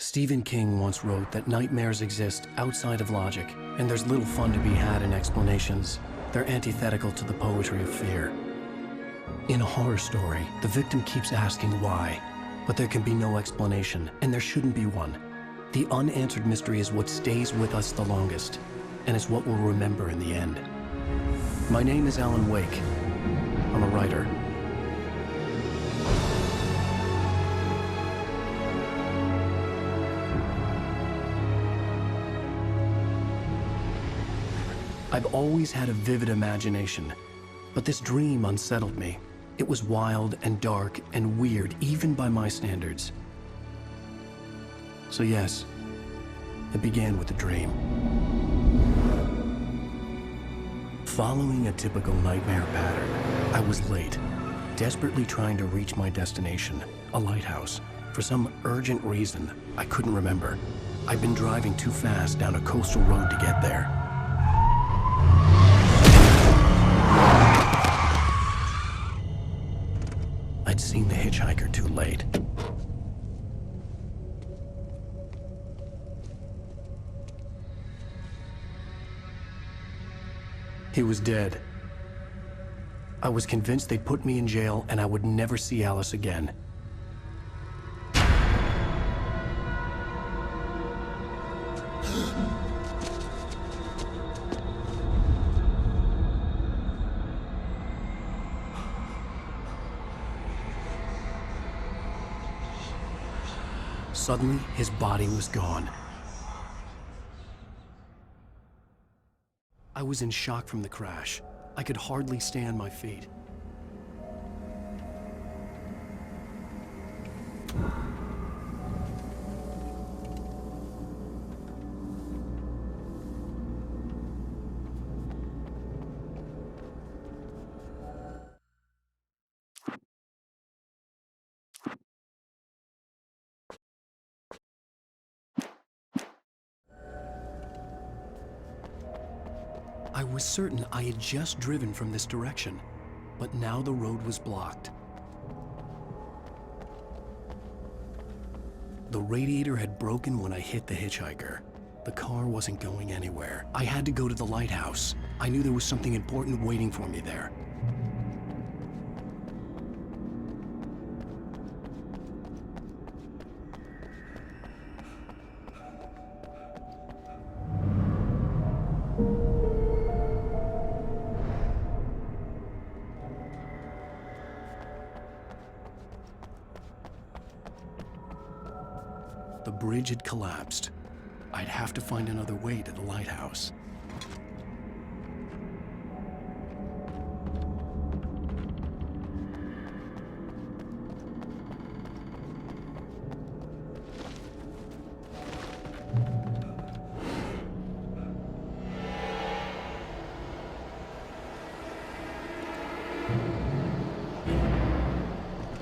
Stephen King once wrote that nightmares exist outside of logic, and there's little fun to be had in explanations. They're antithetical to the poetry of fear. In a horror story, the victim keeps asking why, but there can be no explanation, and there shouldn't be one. The unanswered mystery is what stays with us the longest, and it's what we'll remember in the end. My name is Alan Uwaic. I'm a writer. I've always had a vivid imagination, but this dream unsettled me. It was wild and dark and weird, even by my standards. So yes, it began with a dream. Following a typical nightmare pattern, I was late, desperately trying to reach my destination, a lighthouse. For some urgent reason, I couldn't remember. I'd been driving too fast down a coastal road to get there. I'd seen the hitchhiker too late. He was dead. I was convinced they'd put me in jail and I would never see Alice again. Suddenly, his body was gone. I was in shock from the crash. I could hardly stay on my feet. I was certain I had just driven from this direction, but now the road was blocked. The radiator had broken when I hit the hitchhiker. The car wasn't going anywhere. I had to go to the lighthouse. I knew there was something important waiting for me there. The bridge had collapsed. I'd have to find another way to the lighthouse.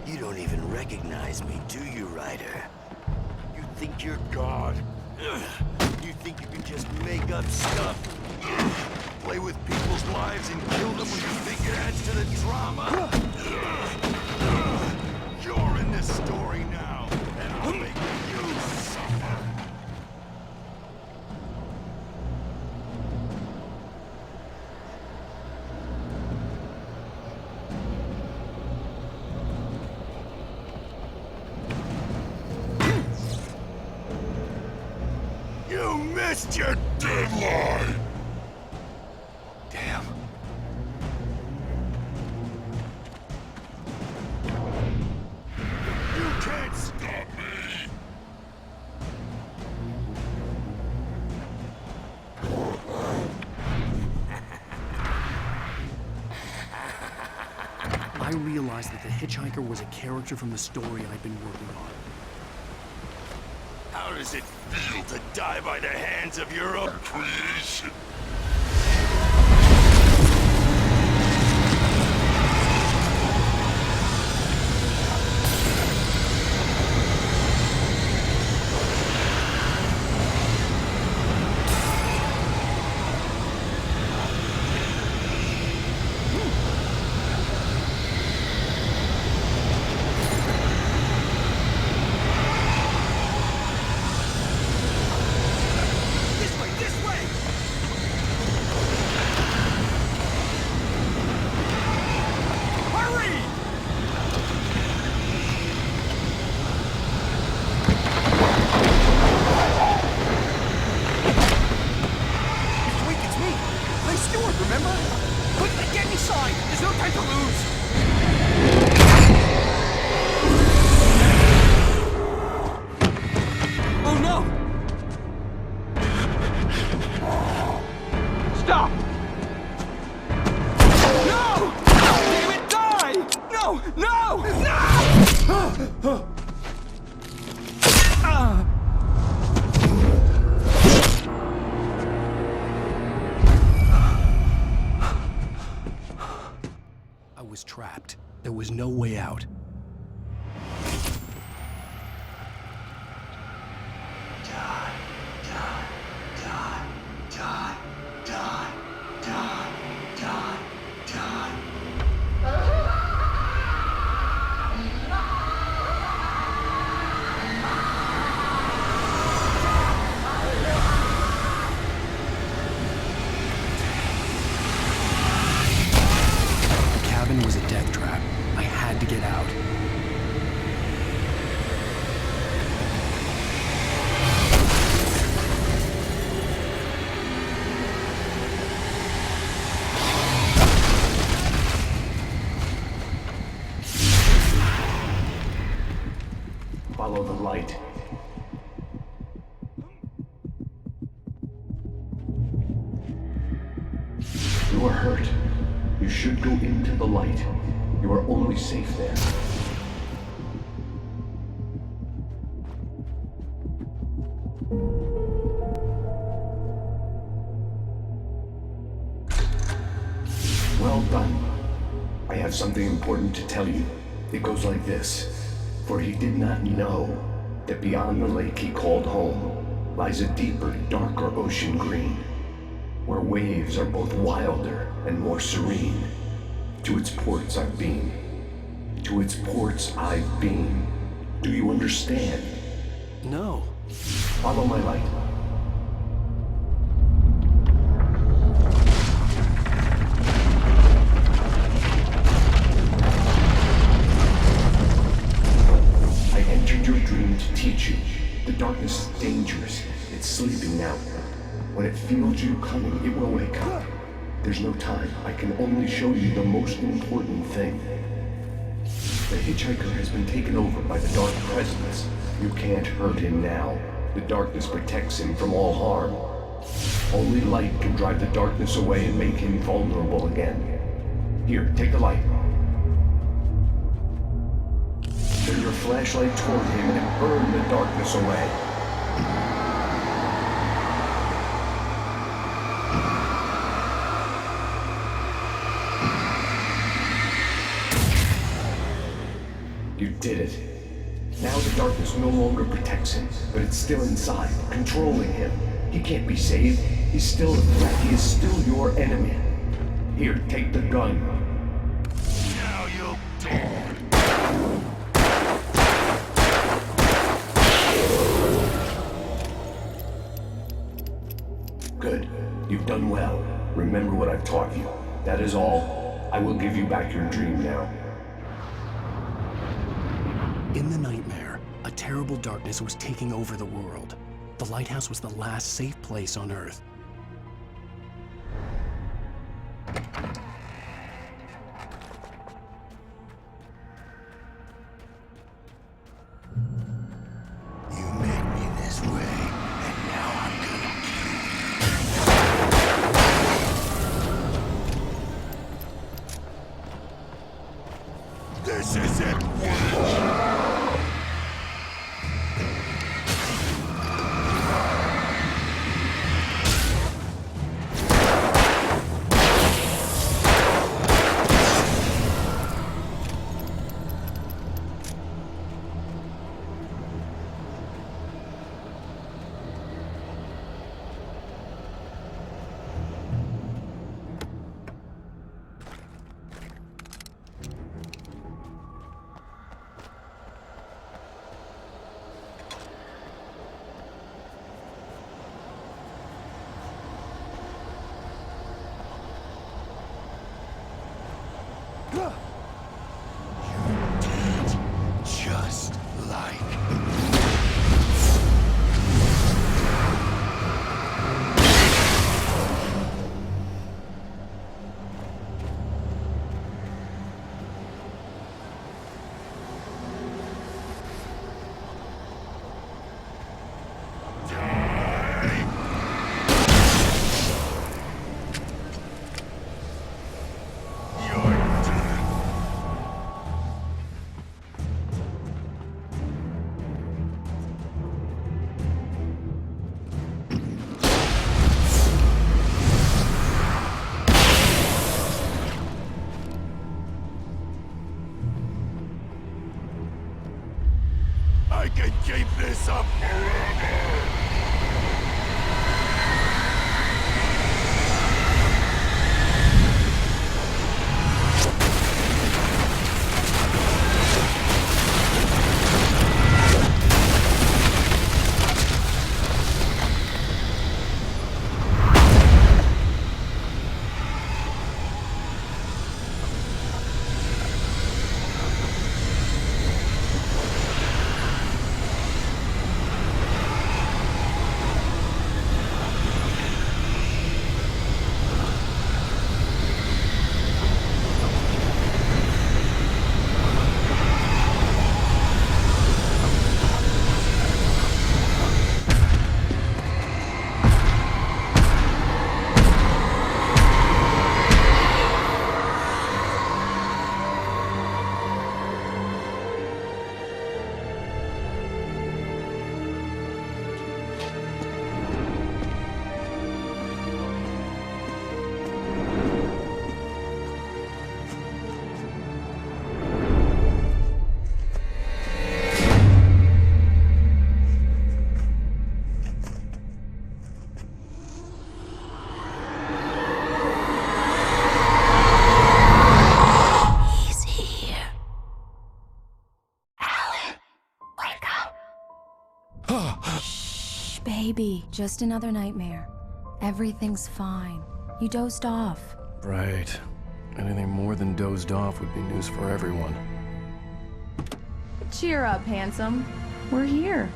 You don't even recognize me, do you, Ryder? You think you're God? You think you can just make up stuff? Play with people's lives and kill them when you think it adds to the drama? You're in this story now, and I'll make you suffer. You missed your deadline! Damn. You can't stop me! I realized that the hitchhiker was a character from the story I'd been working on. How does it feel to die by the hands of your own creation? line! There's no time to lose! Oh no! Stop! No! Damn it, die! No! No! No! I was trapped. There was no way out. Was a death trap. I had to get out. Follow the light. You are hurt. You should go into the light. You are only safe there. Well done. I have something important to tell you. It goes like this. For he did not know that beyond the lake he called home lies a deeper, darker ocean green, where waves are both wilder and more serene. To its ports I've been. To its ports I've been. Do you understand? No. Follow my light. I entered your dream to teach you. The darkness is dangerous. It's sleeping now. When it feels you coming, it will wake up. There's no time. I can only show you the most important thing. The hitchhiker has been taken over by the dark presence. You can't hurt him now. The darkness protects him from all harm. Only light can drive the darkness away and make him vulnerable again. Here, take the light. Turn your flashlight toward him and burn the darkness away. You did it. Now the darkness no longer protects him, but it's still inside, controlling him. He can't be saved. He's still a threat. He is still your enemy. Here, take the gun. Now you'll die. Good. You've done well. Remember what I've taught you. That is all. I will give you back your dream now. In the nightmare, a terrible darkness was taking over the world. The lighthouse was the last safe place on Earth. You made me this way, and now I'm gonna kill you. This isn't work. this up forever! Baby, just another nightmare. Everything's fine. You dozed off. Right. Anything more than dozed off would be news for everyone. Cheer up, handsome. We're here.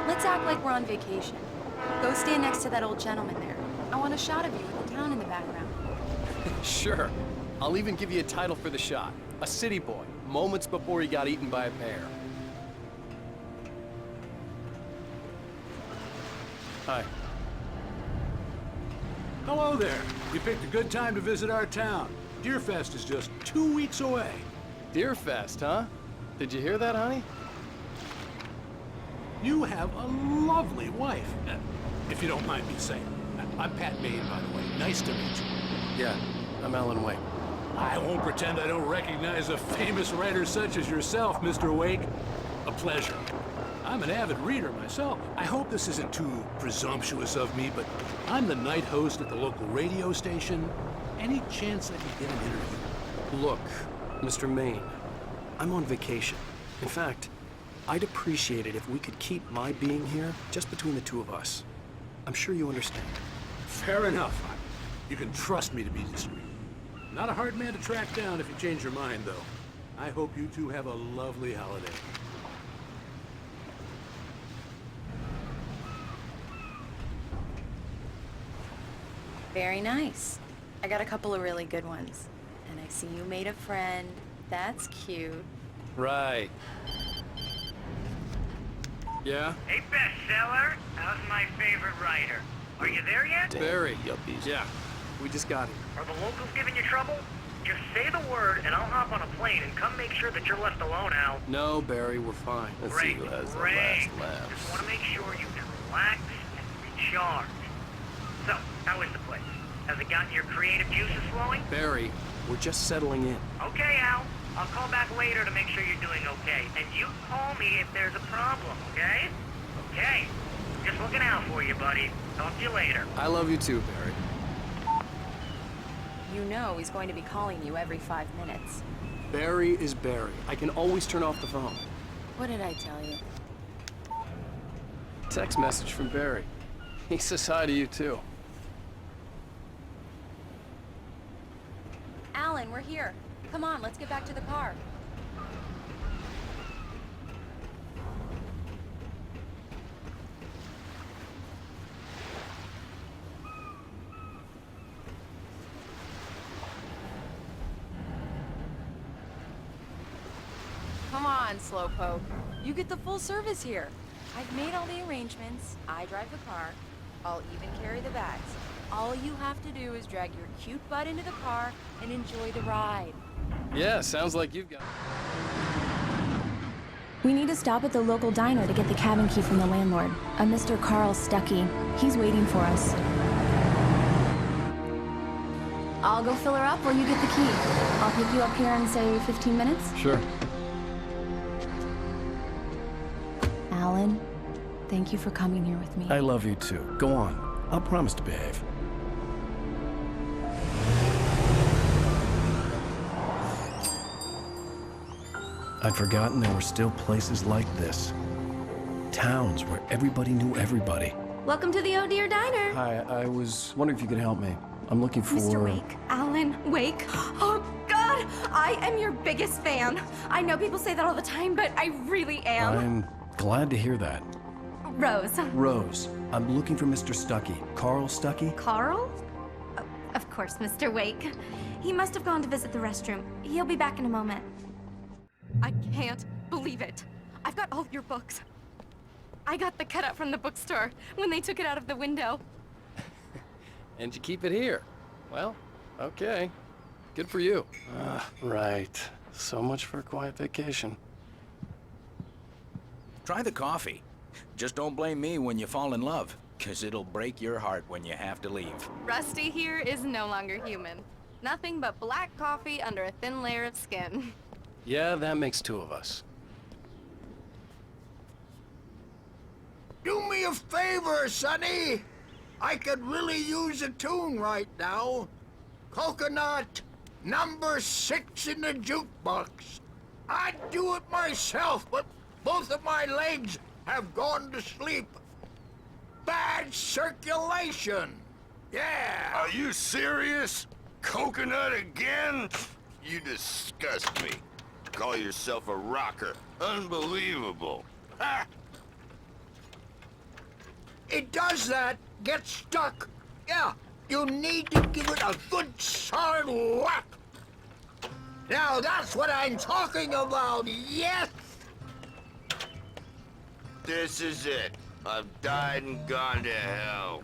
Let's act like we're on vacation. Go stand next to that old gentleman there. I want a shot of you with the town in the background. Sure. I'll even give you a title for the shot. A city boy, moments before he got eaten by a bear. Hi. Hello there. You picked a good time to visit our town. Deerfest is just 2 weeks away. Deerfest, huh? Did you hear that, honey? You have a lovely wife, if you don't mind me saying. I'm Pat Maine, by the way. Nice to meet you. Yeah, I'm Alan Uэйк. I won't pretend I don't recognize a famous writer such as yourself, Mr. Uэйk. A pleasure. I'm an avid reader myself. I hope this isn't too presumptuous of me, but I'm the night host at the local radio station. Any chance I could get an interview? Look, Mr. Maine, I'm on vacation. In fact, I'd appreciate it if we could keep my being here just between the two of us. I'm sure you understand. Fair enough. You can trust me to be discreet. Not a hard man to track down if you change your mind, though. I hope you two have a lovely holiday. Very nice. I got a couple of really good ones. And I see you made a friend. That's cute. Right. Yeah? Hey, bestseller, how's my favorite writer? Are you there yet? Barry. Yuppies. Yeah. We just got here. Are the locals giving you trouble? Just say the word and I'll hop on a plane and come make sure that you're left alone, Al. No, Barry, we're fine. Let's see who has the last laugh. Just want to make sure you can relax and recharge. So, how is the place? Has it gotten your creative juices flowing? Barry, we're just settling in. Okay, Al. I'll call back later to make sure you're doing okay. And you call me if there's a problem, okay? Okay. Just looking out for you, buddy. Talk to you later. I love you too, Barry. You know he's going to be calling you every 5 minutes. Barry is Barry. I can always turn off the phone. What did I tell you? Text message from Barry. He says hi to you too. Alan, we're here. Come on, let's get back to the car. on, Slowpoke. You get the full service here. I've made all the arrangements. I drive the car. I'll even carry the bags. All you have to do is drag your cute butt into the car and enjoy the ride. Yeah, sounds like you've got... We need to stop at the local diner to get the cabin key from the landlord, a Mr. Carl Stuckey. He's waiting for us. I'll go fill her up while you get the key. I'll pick you up here in, say, 15 minutes? Sure. Alan, thank you for coming here with me. I love you too. Go on. I'll promise to behave. I'd forgotten there were still places like this. Towns where everybody knew everybody. Welcome to the Oh Dear Diner. Hi, I was wondering if you could help me. I'm looking for... Mr. Wake. Alan Wake. Oh, God! I am your biggest fan. I know people say that all the time, but I really am. I'm glad to hear that. Rose. Rose, I'm looking for Mr. Stuckey. Carl Stuckey? Carl? Oh, of course, Mr. Wake. He must have gone to visit the restroom. He'll be back in a moment. I can't believe it. I've got all your books. I got the cutout from the bookstore when they took it out of the window. And you keep it here. Well, okay. Good for you. Right. So much for a quiet vacation. Try the coffee. Just don't blame me when you fall in love, 'cause it'll break your heart when you have to leave. Rusty here is no longer human. Nothing but black coffee under a thin layer of skin. Yeah, that makes two of us. Do me a favor, Sonny. I could really use a tune right now. Coconut, number 6 in the jukebox. I'd do it myself, but both of my legs have gone to sleep. Bad circulation. Yeah. Are you serious? Coconut again? You disgust me. Call yourself a rocker. Unbelievable. Ha! It does that. Get stuck. Yeah, you need to give it a good solid whack. Now that's what I'm talking about, yes! This is it. I've died and gone to hell.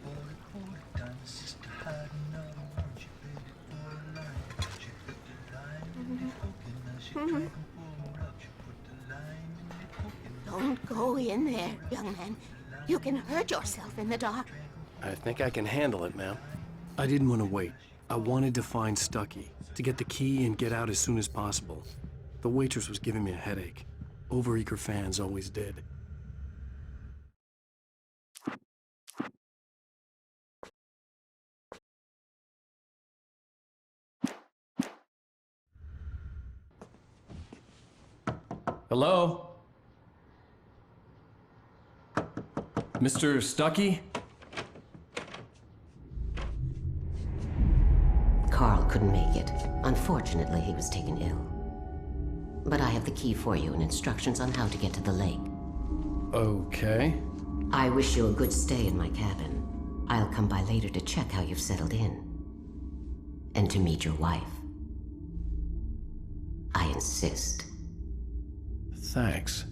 Don't go in there, young man. You can hurt yourself in the dark. I think I can handle it, ma'am. I didn't want to wait. I wanted to find Stuckey, to get the key and get out as soon as possible. The waitress was giving me a headache. Overeager fans always did. Hello? Mr. Stuckey? Carl couldn't make it. Unfortunately, he was taken ill. But I have the key for you and instructions on how to get to the lake. Okay. I wish you a good stay in my cabin. I'll come by later to check how you've settled in. And to meet your wife. I insist. Thanks.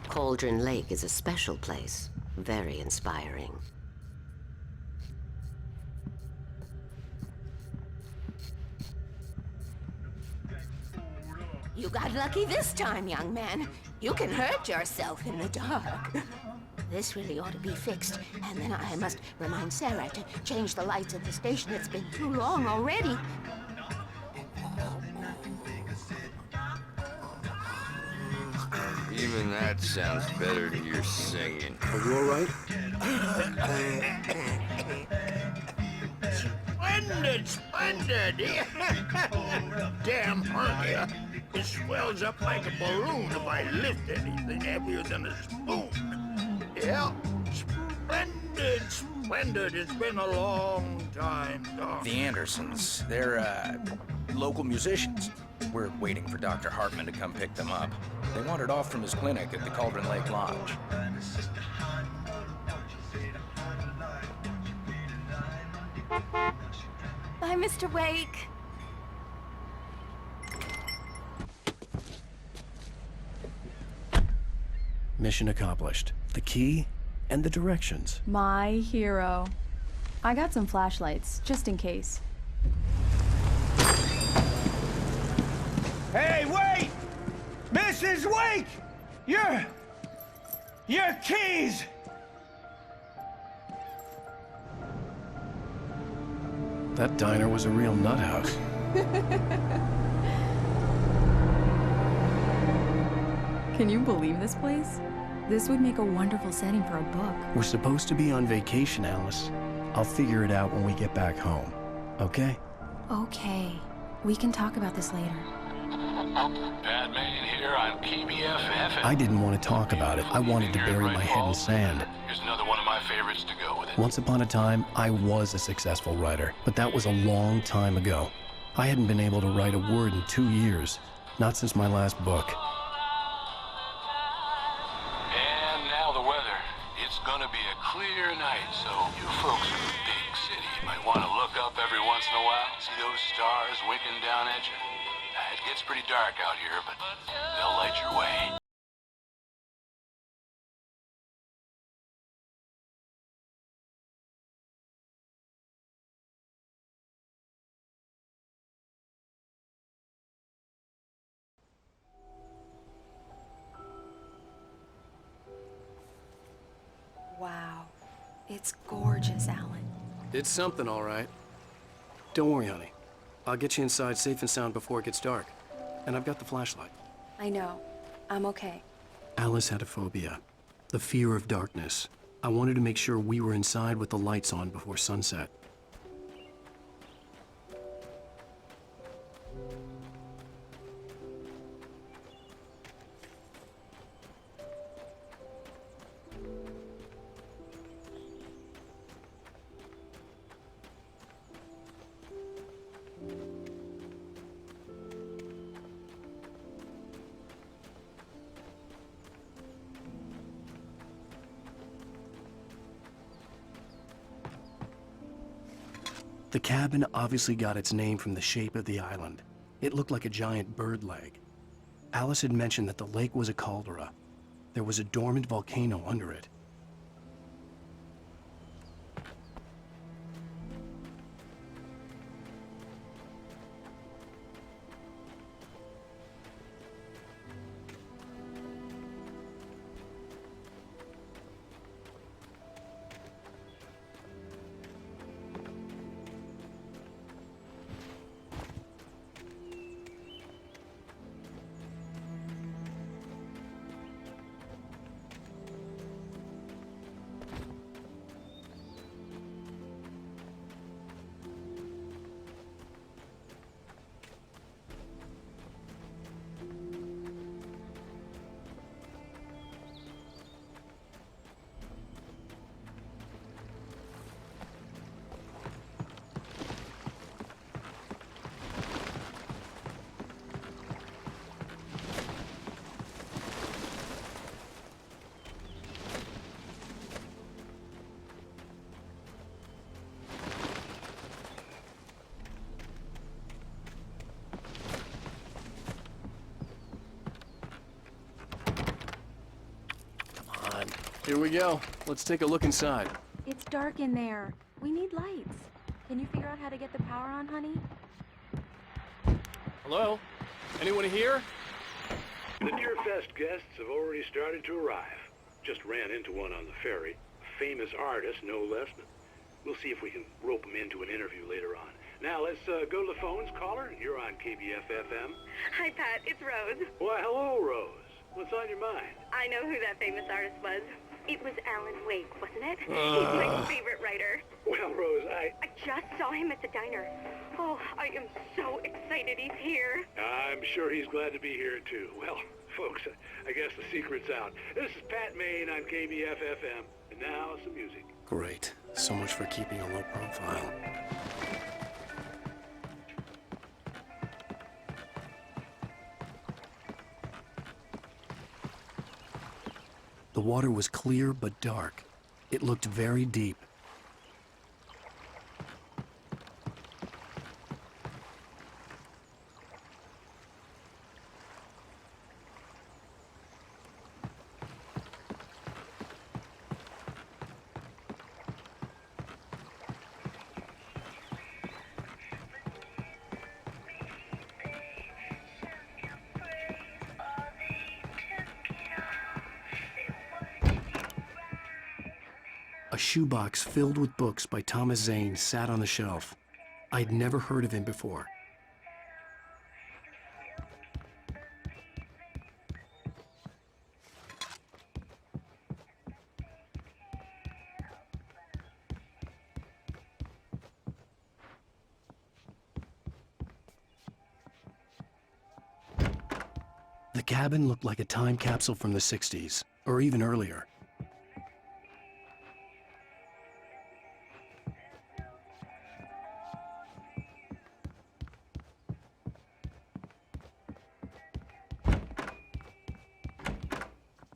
Cauldron Lake is a special place. Very inspiring. You got lucky this time, young man. You can hurt yourself in the dark. This really ought to be fixed, and then I must remind Sarah to change the lights at the station. It's been too long already. Even that sounds better than your singing. Are you all right? Splendid, splendid! Damn hernia. It swells up like a balloon if I lift anything heavier than a spoon. Yeah, splendid, splendid. It's been a long time, Doc. The Andersons, they're, local musicians. We're waiting for Dr. Hartman to come pick them up. They wandered off from his clinic at the Cauldron Lake Lodge. Bye, Mr. Wake. Mission accomplished. The key and the directions. My hero. I got some flashlights, just in case. Hey, wait! Mrs. Wake! Your keys! That diner was a real nut house. Can you believe this place? This would make a wonderful setting for a book. We're supposed to be on vacation, Alice. I'll figure it out when we get back home, okay? Okay. We can talk about this later. Batman here on KBFF. I didn't want to talk about it. I wanted to bury my head in sand. Here's another one of my favorites to go with it. Once upon a time, I was a successful writer, but that was a long time ago. I hadn't been able to write a word in 2 years, not since my last book. And now the weather. It's gonna be a clear night, so you folks in the big city might want to look up every once in a while, see those stars winking down at you. It gets pretty dark out here, but they'll light your way. Wow. It's gorgeous, Alan. It's something, all right. Don't worry, honey. I'll get you inside safe and sound before it gets dark. And I've got the flashlight. I know. I'm okay. Alice had a phobia, the fear of darkness. I wanted to make sure we were inside with the lights on before sunset. The cabin obviously got its name from the shape of the island. It looked like a giant bird leg. Alice had mentioned that the lake was a caldera. There was a dormant volcano under it. Here we go. Let's take a look inside. It's dark in there. We need lights. Can you figure out how to get the power on, honey? Hello? Anyone here? The Deer Fest guests have already started to arrive. Just ran into one on the ferry. A famous artist, no less. But we'll see if we can rope him into an interview later on. Now, let's go to the phones. Caller, you're on KBFFM. Hi, Pat. It's Rose. Why, hello, Rose. What's on your mind? I know who that famous artist was. It was Alan Wake, wasn't it? He's my favorite writer. Well, Rose, I just saw him at the diner. Oh, I am so excited he's here. I'm sure he's glad to be here, too. Well, folks, I guess the secret's out. This is Pat Maine on KBFFM. And now, some music. Great. So much for keeping a low profile. The water was clear but dark. It looked very deep. shoebox filled with books by Thomas Zane sat on the shelf. I'd never heard of him before. The cabin looked like a time capsule from the 60s, or even earlier.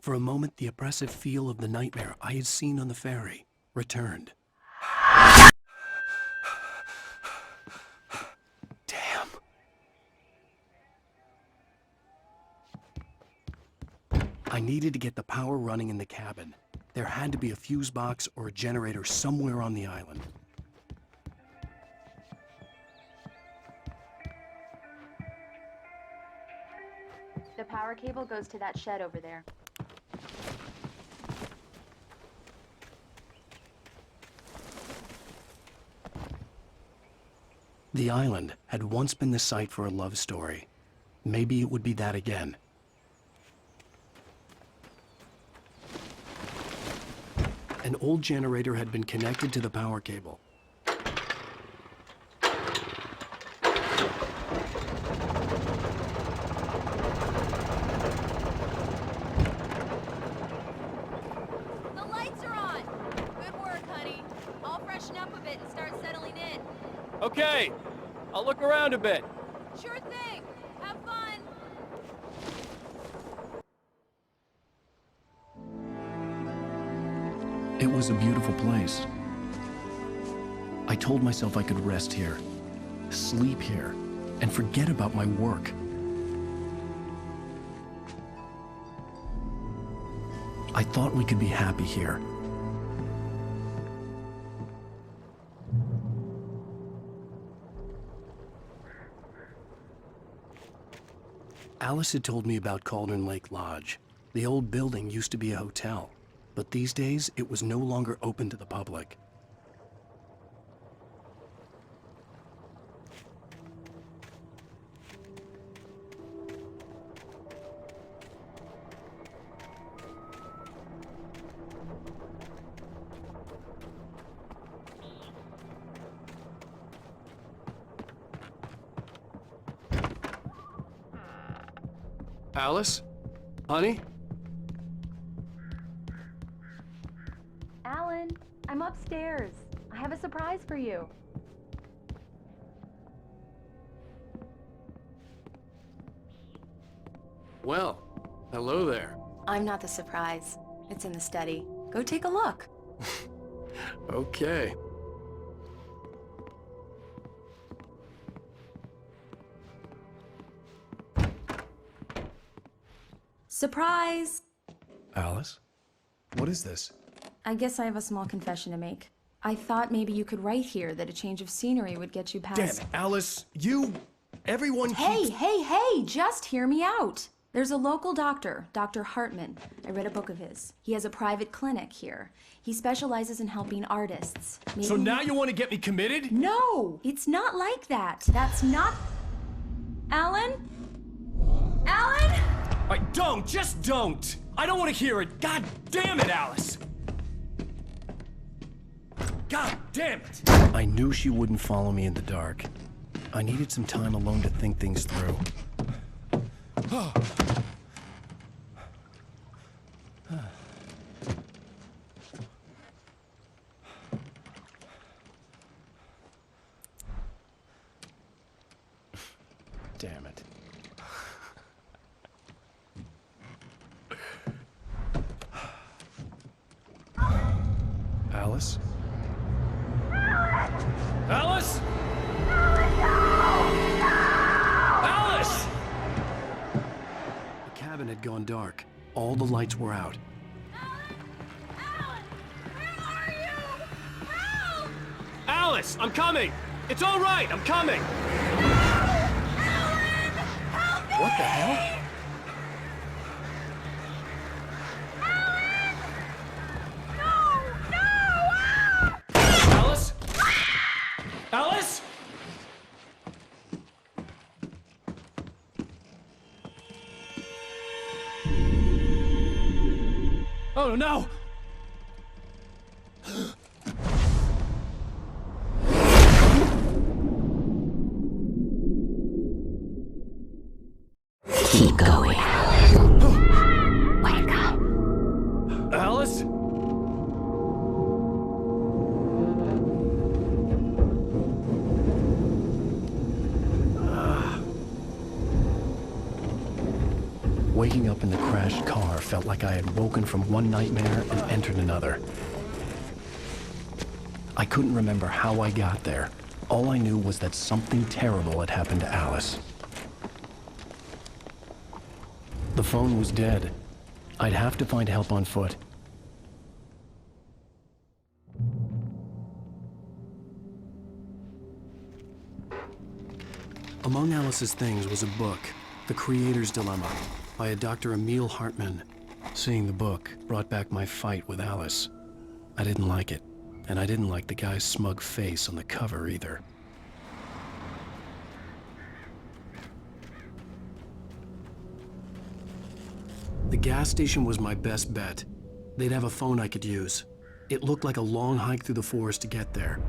For a moment, the oppressive feel of the nightmare I had seen on the ferry returned. Damn. I needed to get the power running in the cabin. There had to be a fuse box or a generator somewhere on the island. The power cable goes to that shed over there. The island had once been the site for a love story. Maybe it would be that again. An old generator had been connected to the power cable. The lights are on! Good work, honey. I'll freshen up a bit and start settling in. Okay, I'll look around a bit. Sure thing. Have fun. It was a beautiful place. I told myself I could rest here, sleep here, and forget about my work. I thought we could be happy here. Alice had told me about Cauldron Lake Lodge. The old building used to be a hotel, but these days it was no longer open to the public. Alice? Honey? Alan, I'm upstairs. I have a surprise for you. Well, hello there. I'm not the surprise. It's in the study. Go take a look. Okay. Surprise! Alice? What is this? I guess I have a small confession to make. I thought maybe you could write here that a change of scenery would get you past... Damn it, Alice! Everyone Hey, just hear me out! There's a local doctor, Dr. Hartman. I read a book of his. He has a private clinic here. He specializes in helping artists. Maybe... So now you want to get me committed? No! It's not like that. That's not... Alan? Alan? Just don't! I don't want to hear it! God damn it, Alice! God damn it! I knew she wouldn't follow me in the dark. I needed some time alone to think things through. Damn it. Alice? Alice? Alice! The cabin had gone dark. All the lights were out. Alice, I'm coming! It's all right, I'm coming! What the hell? Oh no! Keep going. Wake up. Alice? Waking up in the crashed car felt like I had woken from one nightmare and entered another. I couldn't remember how I got there. All I knew was that something terrible had happened to Alice. The phone was dead. I'd have to find help on foot. Among Alice's things was a book, The Creator's Dilemma, by a Dr. Emil Hartman. Seeing the book brought back my fight with Alice. I didn't like it, and I didn't like the guy's smug face on the cover either. The gas station was my best bet. They'd have a phone I could use. It looked like a long hike through the forest to get there.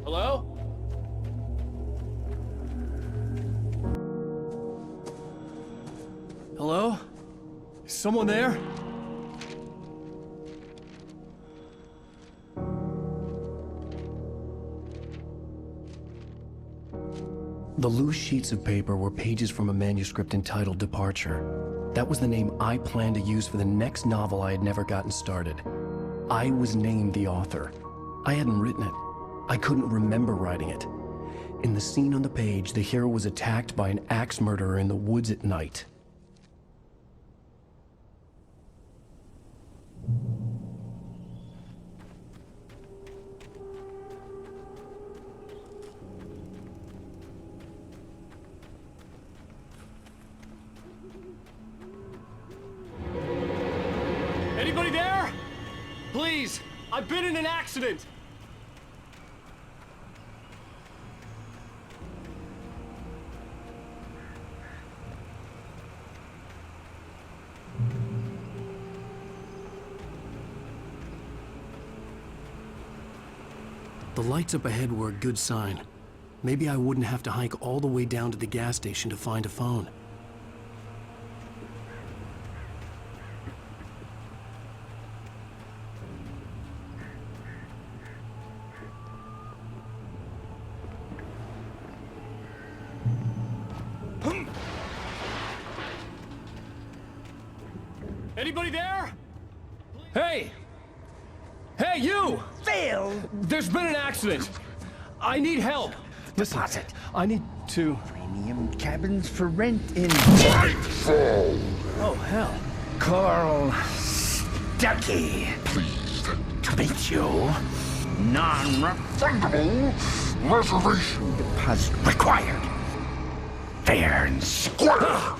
Hello? Hello? Is someone there? The loose sheets of paper were pages from a manuscript entitled Departure. That was the name I planned to use for the next novel I had never gotten started. I was named the author. I hadn't written it. I couldn't remember writing it. In the scene on the page, the hero was attacked by an axe murderer in the woods at night. Anybody there? Please, I've been in an accident. The lights up ahead were a good sign. Maybe I wouldn't have to hike all the way down to the gas station to find a phone. Anybody there? Hey! Hey, you! Phil! There's been an accident. I need help. Listen, I need to... Premium cabins for rent in... Oh, hell. Carl Stuckey. Pleased to meet you. Non-refundable reservation deposit required. Fair and square.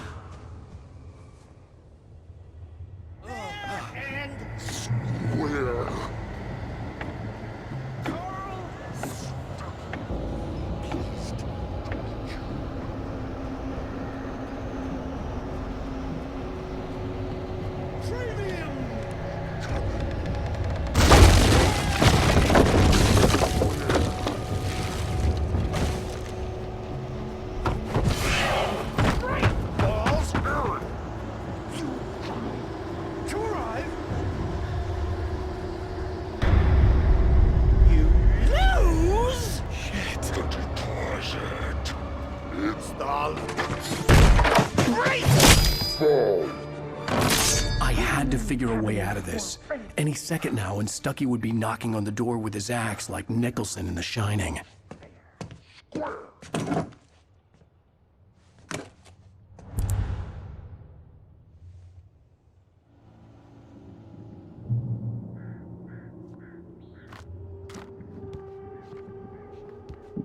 figure a way out of this. Any second now, and Stucky would be knocking on the door with his axe like Nicholson in The Shining.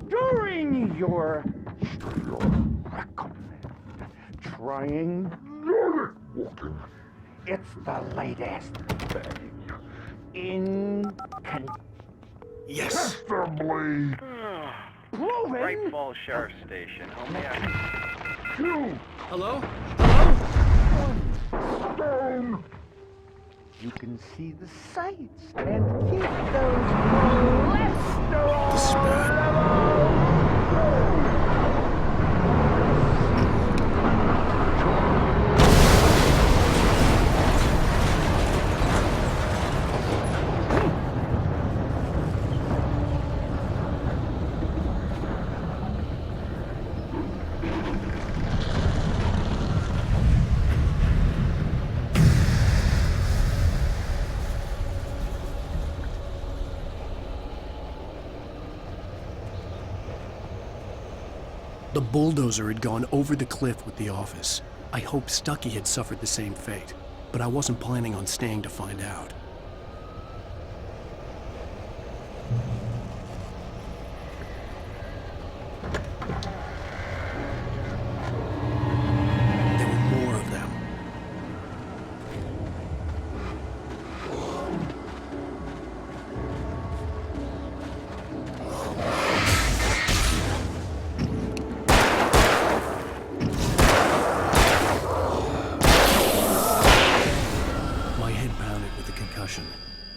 During your trying walking, it's the latest thing in Yes. testably proven. Bright Falls Sheriff Station. How may I... Hello? Stone. You can see the sights and keep those cholesterol levels. The bulldozer had gone over the cliff with the office. I hoped Stucky had suffered the same fate, but I wasn't planning on staying to find out. There were more of them.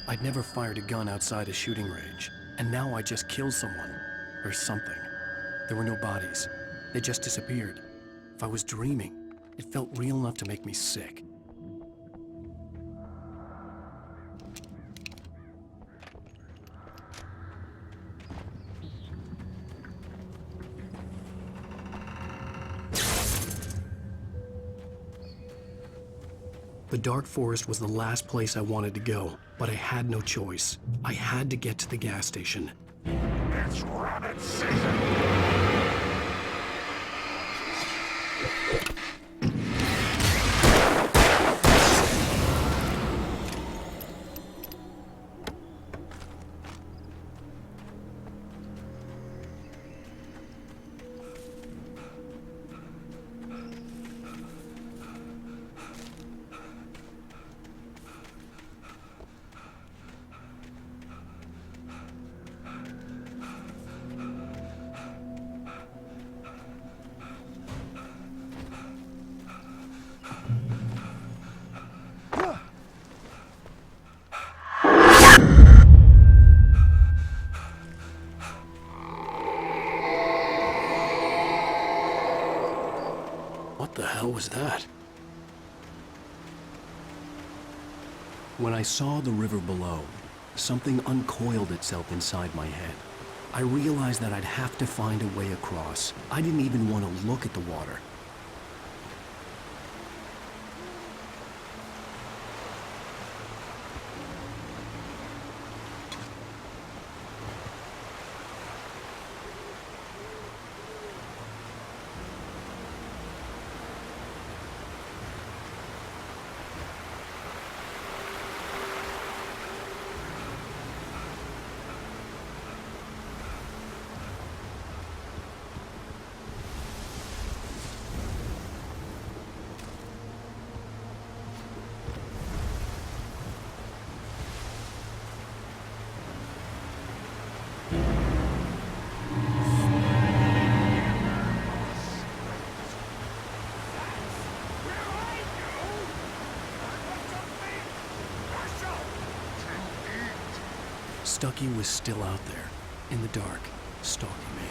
I'd never fired a gun outside a shooting range, and now I just killed someone, or something. There were no bodies. They just disappeared. If I was dreaming, it felt real enough to make me sick. The dark forest was the last place I wanted to go, but I had no choice. I had to get to the gas station. It's rabbit season. What the hell was that? When I saw the river below, something uncoiled itself inside my head. I realized that I'd have to find a way across. I didn't even want to look at the water. Stucky was still out there, in the dark, stalking me.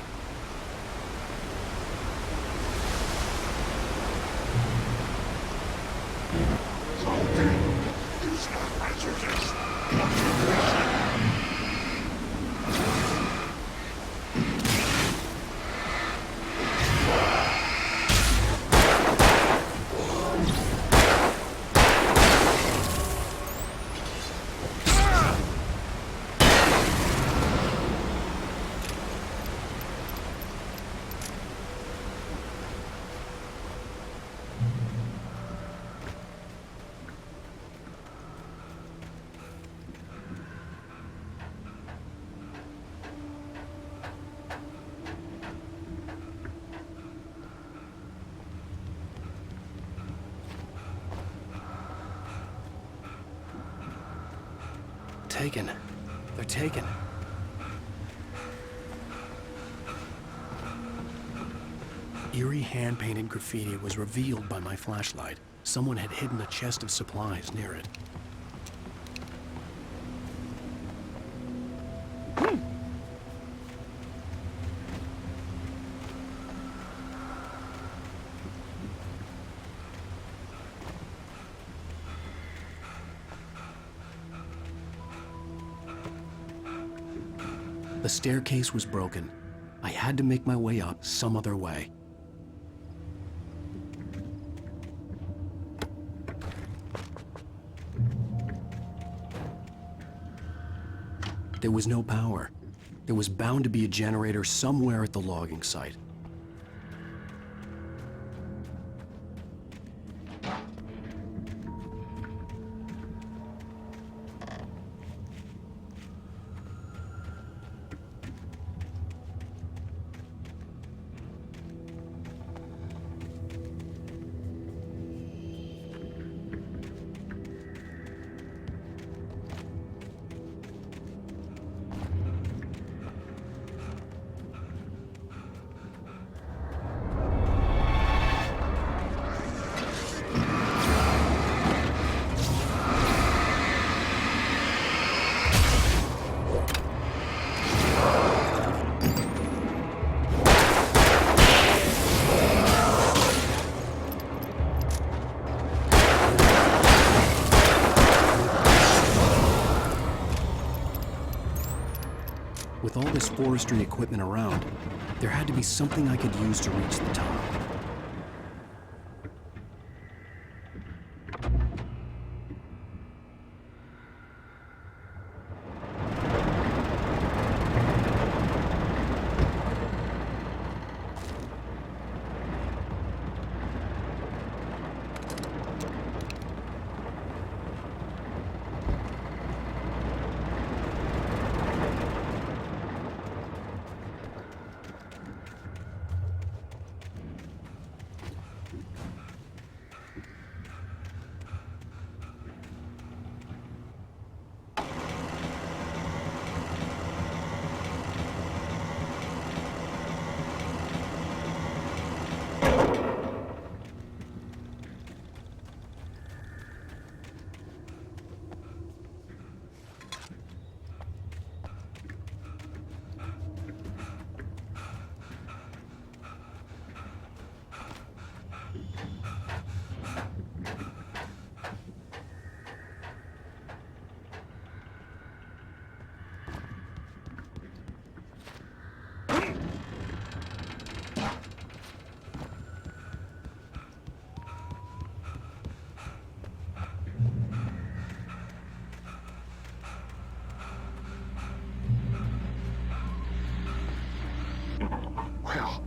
taken. They're taken. Eerie hand-painted graffiti was revealed by my flashlight. Someone had hidden a chest of supplies near it. The staircase was broken. I had to make my way up some other way. There was no power. There was bound to be a generator somewhere at the logging site. With all this forestry equipment around, there had to be something I could use to reach the top.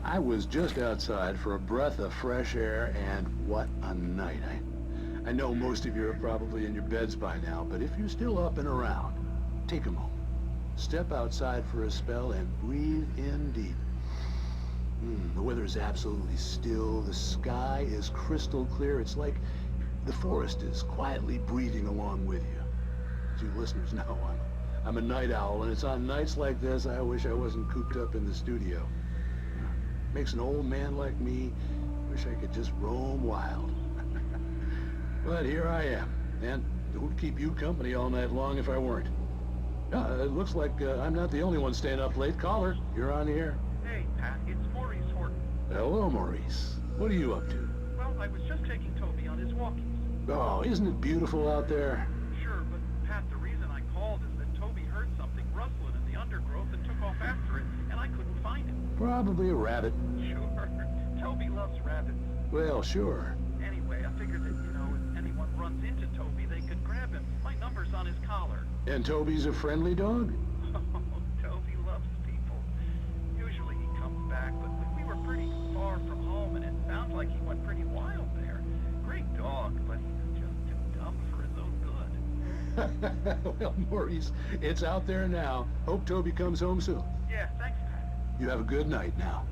I was just outside for a breath of fresh air, and what a night. I know most of you are probably in your beds by now, but if you're still up and around, take a moment. Step outside for a spell and breathe in deep. The weather is absolutely still. The sky is crystal clear. It's like the forest is quietly breathing along with you. As you listeners know, I'm a night owl, and it's on nights like this I wish I wasn't cooped up in the studio. Makes an old man like me wish I could just roam wild. But here I am, and it would keep you company all night long if I weren't. It looks like I'm not the only one staying up late. Caller, you're on the air. Hey, Pat, it's Maurice Horton. Hello, Maurice. What are you up to? Well, I was just taking Toby on his walkies. Oh, isn't it beautiful out there? Sure, but Pat, the reason I called is that Toby heard something rustling in the undergrowth and took off after it, and I couldn't find it. Probably a rabbit. Sure. Toby loves rabbits. Well, sure. Anyway, I figured that, if anyone runs into Toby, they could grab him. My number's on his collar. And Toby's a friendly dog? Oh, Toby loves people. Usually he comes back, but we were pretty far from home, and it sounds like he went pretty wild there. Great dog, but he's just too dumb for his own good. Well, Maurice, it's out there now. Hope Toby comes home soon. Yeah, thanks, Pat. You have a good night now.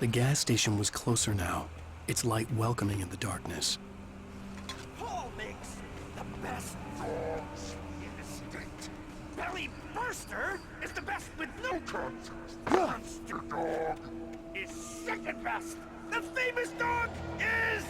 The gas station was closer now, its light welcoming in the darkness. Paul makes the best dogs in the state. Belly Burster is the best with no contest. Monster Dog is second best. The famous dog is...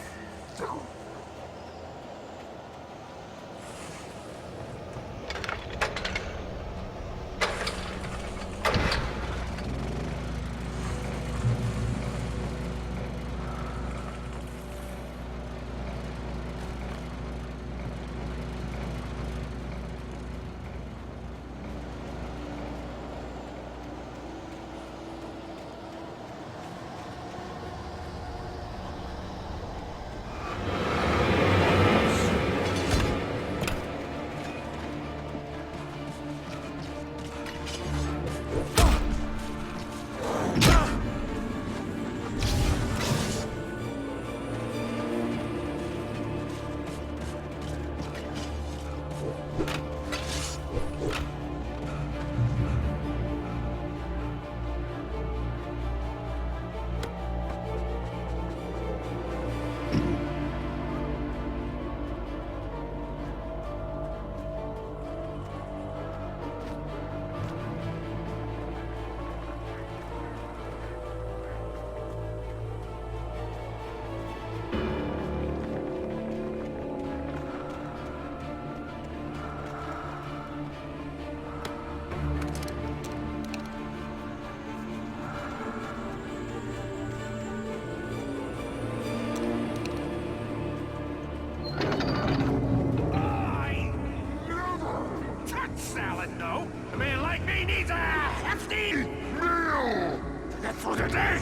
For the day!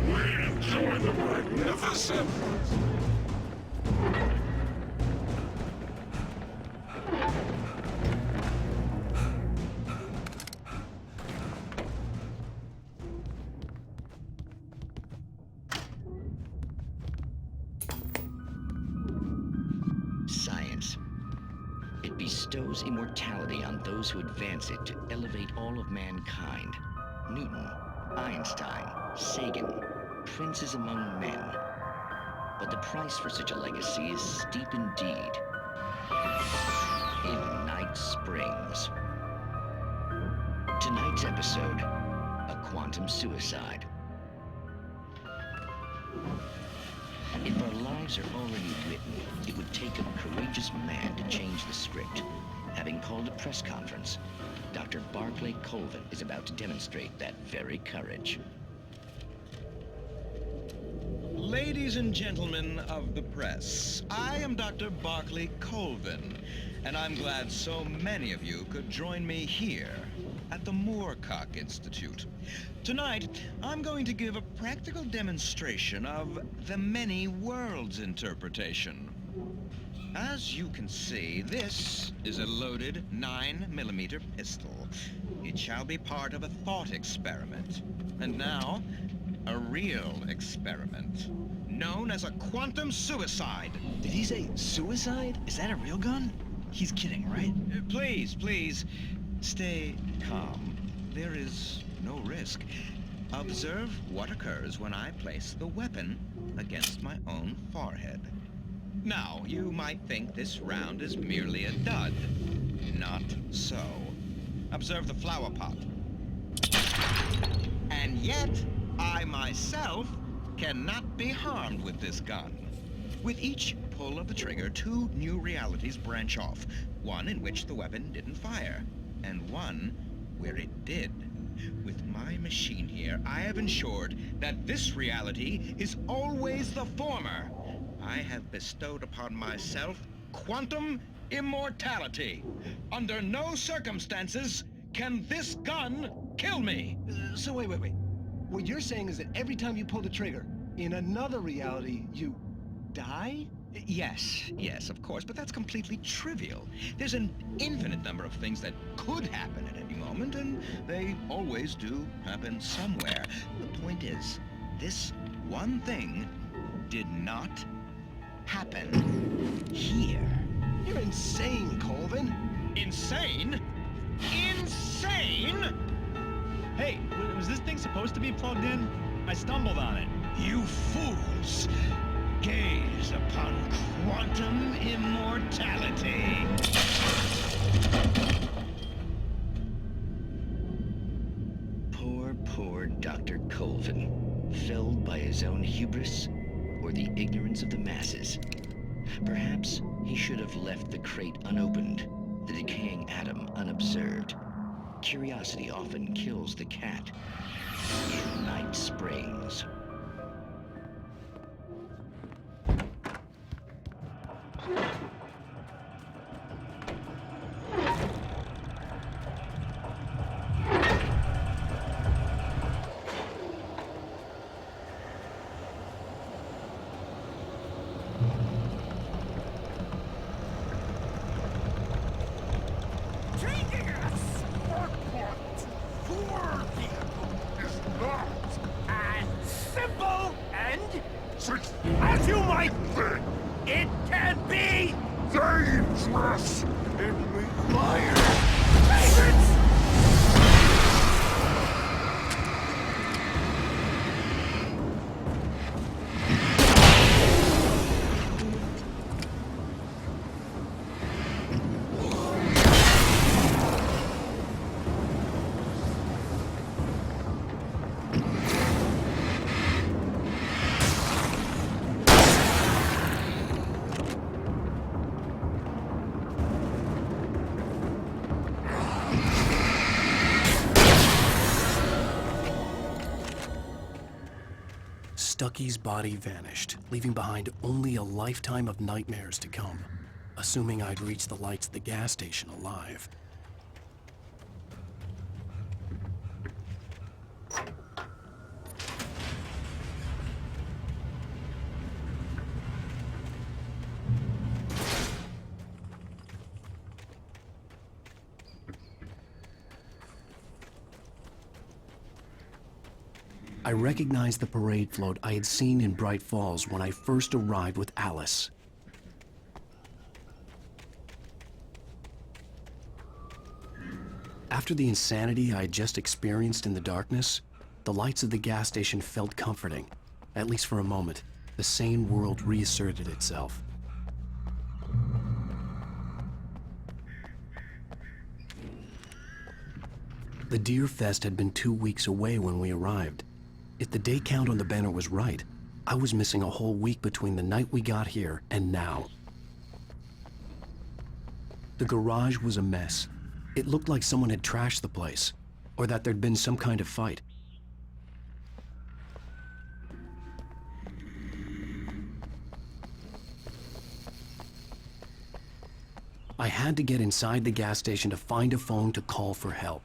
We enjoy the magnificent! Science. It bestows immortality on those who advance it to elevate all of mankind. Newton, Einstein, Sagan, princes among men. But the price for such a legacy is steep indeed. In Night Springs. Tonight's episode, a quantum suicide. If our lives are already written, it would take a courageous man to change the script. Having called a press conference, Dr. Barclay Colvin is about to demonstrate that very courage. Ladies and gentlemen of the press, I am Dr. Barclay Colvin, and I'm glad so many of you could join me here at the Moorcock Institute. Tonight, I'm going to give a practical demonstration of the many worlds interpretation. As you can see, this is a loaded 9mm pistol. It shall be part of a thought experiment. And now, a real experiment, known as a quantum suicide. Did he say suicide? Is that a real gun? He's kidding, right? Please, stay calm. There is no risk. Observe what occurs when I place the weapon against my own forehead. Now, you might think this round is merely a dud. Not so. Observe the flower pot. And yet, I myself cannot be harmed with this gun. With each pull of the trigger, two new realities branch off. One in which the weapon didn't fire, and one where it did. With my machine here, I have ensured that this reality is always the former. I have bestowed upon myself quantum immortality. Under no circumstances can this gun kill me. So wait. What you're saying is that every time you pull the trigger, in another reality, you die? Yes, of course, but that's completely trivial. There's an infinite number of things that could happen at any moment, and they always do happen somewhere. The point is, this one thing did not happen here. You're insane, Colvin. Insane? Insane? Hey, was this thing supposed to be plugged in? I stumbled on it. You fools! Gaze upon quantum immortality. Poor Dr. Colvin, felled by his own hubris or the ignorance of the masses. Perhaps he should have left the crate unopened, the decaying atom unobserved. Curiosity often kills the cat in Night Springs. As you might think, it can be dangerous. It requires patience. Stucky's body vanished, leaving behind only a lifetime of nightmares to come, assuming I'd reach the lights at the gas station alive. I recognized the parade float I had seen in Bright Falls when I first arrived with Alice. After the insanity I had just experienced in the darkness, the lights of the gas station felt comforting. At least for a moment, the sane world reasserted itself. The Deer Fest had been 2 weeks away when we arrived. If the day count on the banner was right, I was missing a whole week between the night we got here and now. The garage was a mess. It looked like someone had trashed the place, or that there'd been some kind of fight. I had to get inside the gas station to find a phone to call for help.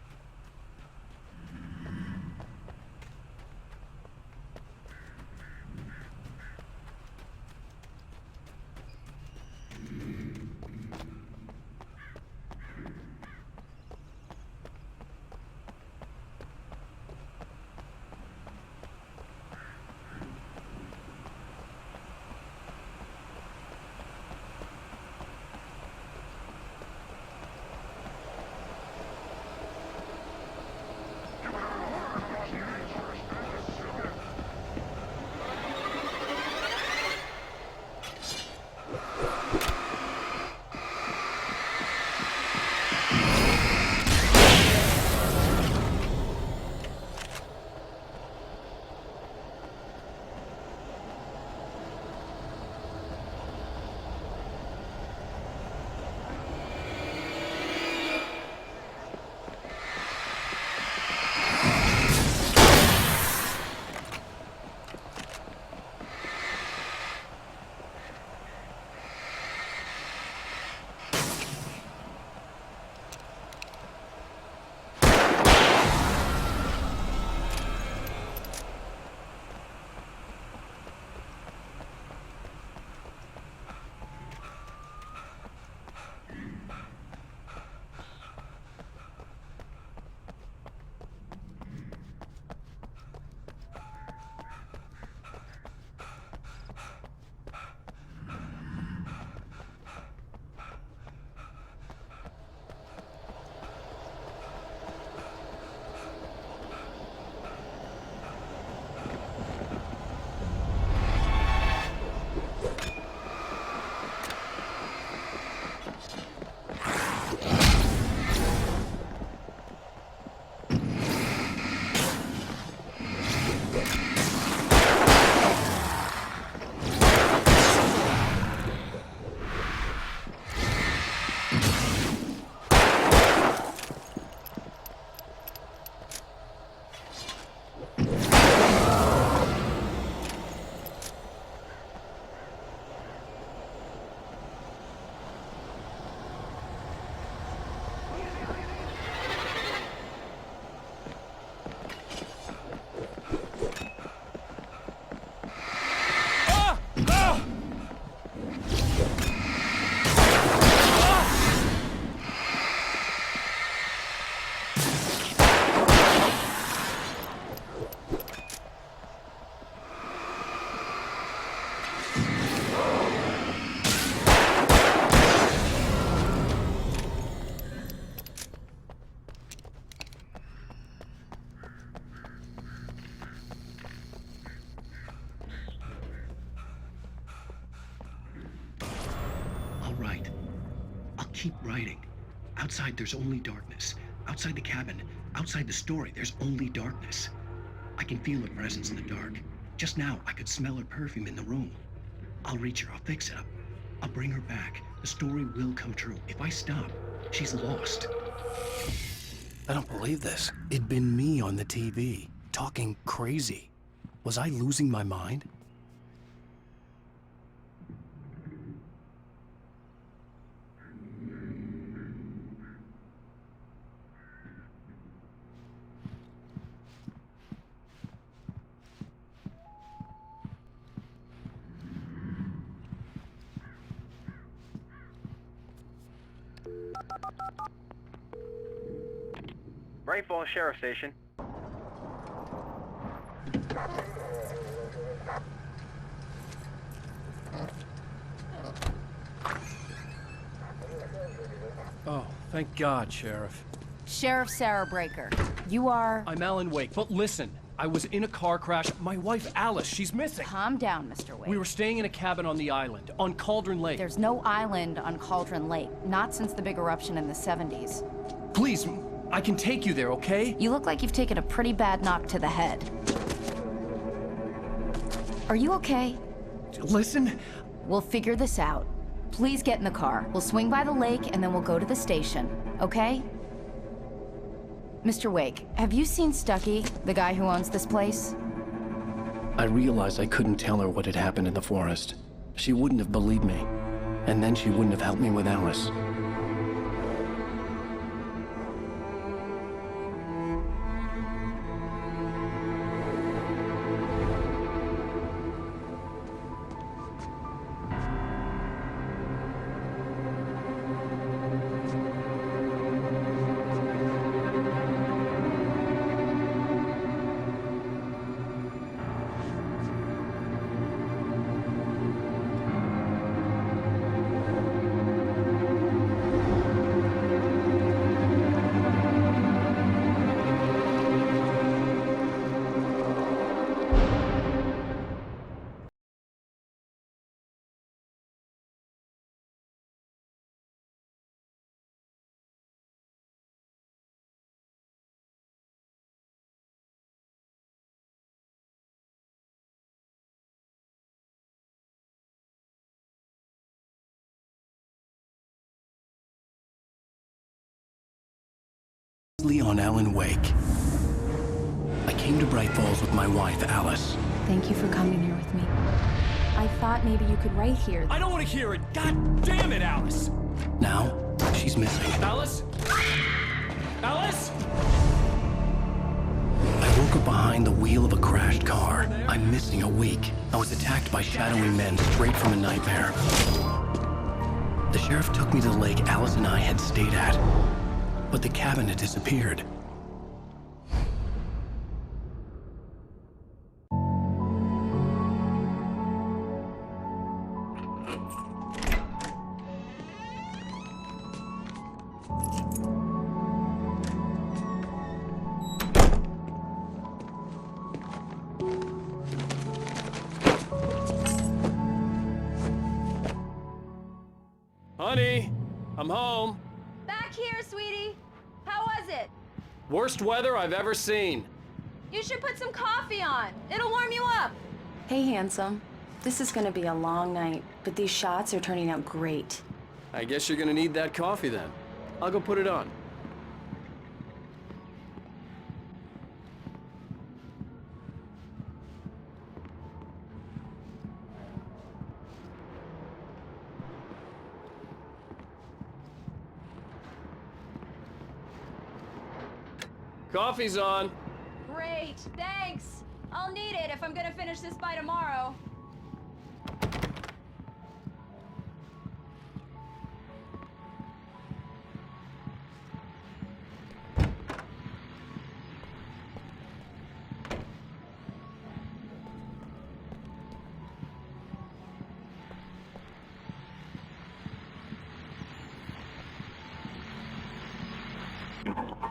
keep writing. Outside, there's only darkness. Outside the cabin, outside the story, there's only darkness. I can feel her presence in the dark. Just now, I could smell her perfume in the room. I'll reach her, I'll fix it up. I'll bring her back. The story will come true. If I stop, she's lost. I don't believe this. It'd been me on the TV, talking crazy. Was I losing my mind? Bright Falls Sheriff Station. Oh, thank God, Sheriff. Sheriff Sarah Breaker. You are... I'm Alan Wake, but listen. I was in a car crash. My wife, Alice, she's missing. Calm down, Mr. Wake. We were staying in a cabin on the island, on Cauldron Lake. There's no island on Cauldron Lake. Not since the big eruption in the 70s. Please, I can take you there, okay? You look like you've taken a pretty bad knock to the head. Are you okay? Listen. We'll figure this out. Please get in the car. We'll swing by the lake and then we'll go to the station, okay? Mr. Wake, have you seen Stucky, the guy who owns this place? I realized I couldn't tell her what had happened in the forest. She wouldn't have believed me. And then she wouldn't have helped me with Alice. On Alan Wake. I came to Bright Falls with my wife, Alice. Thank you for coming here with me. I thought maybe you could write here. I don't want to hear it! God damn it, Alice! Now, she's missing. Alice? Alice? I woke up behind the wheel of a crashed car. I'm missing a week. I was attacked by shadowy men straight from a nightmare. The sheriff took me to the lake Alice and I had stayed at. But the cabin had disappeared. Honey, I'm home. Back here, sweetie. How was it? Worst weather I've ever seen. You should put some coffee on. It'll warm you up. Hey, handsome. This is gonna be a long night, but these shots are turning out great. I guess you're gonna need that coffee then. I'll go put it on. Coffee's on. Great, thanks. I'll need it if I'm gonna finish this by tomorrow.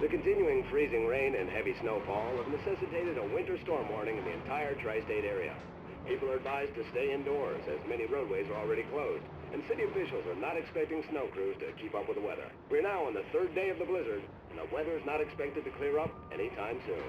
The continuing freezing rain and heavy snowfall have necessitated a winter storm warning in the entire tri-state area. People are advised to stay indoors as many roadways are already closed. and city officials are not expecting snow crews to keep up with the weather. We're now on the 3rd day of the blizzard, and the weather is not expected to clear up anytime soon.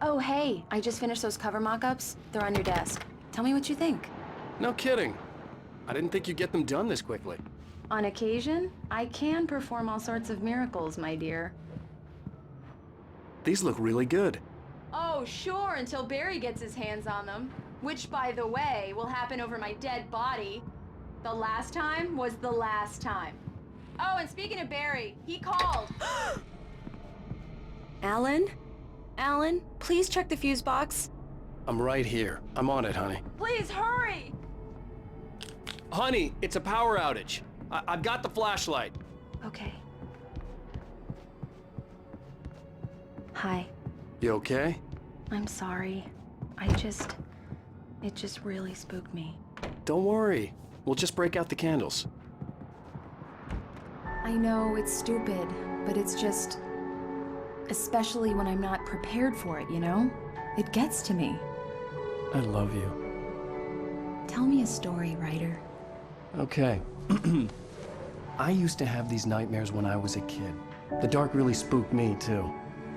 Oh, hey, I just finished those cover mock-ups. They're on your desk. Tell me what you think. No kidding. I didn't think you'd get them done this quickly. On occasion, I can perform all sorts of miracles, my dear. These look really good. Oh, sure, until Barry gets his hands on them. Which, by the way, will happen over my dead body. The last time was the last time. Oh, and speaking of Barry, he called. Alan? Alan, please check the fuse box. I'm right here. I'm on it, honey. Please, hurry! Honey, it's a power outage. I've got the flashlight. Okay. Hi. You okay? I'm sorry. It just really spooked me. Don't worry. We'll just break out the candles. I know it's stupid, but it's just... Especially when I'm not prepared for it, you know? It gets to me. I love you. Tell me a story, writer. Okay. I used to have these nightmares when I was a kid. The dark really spooked me, too.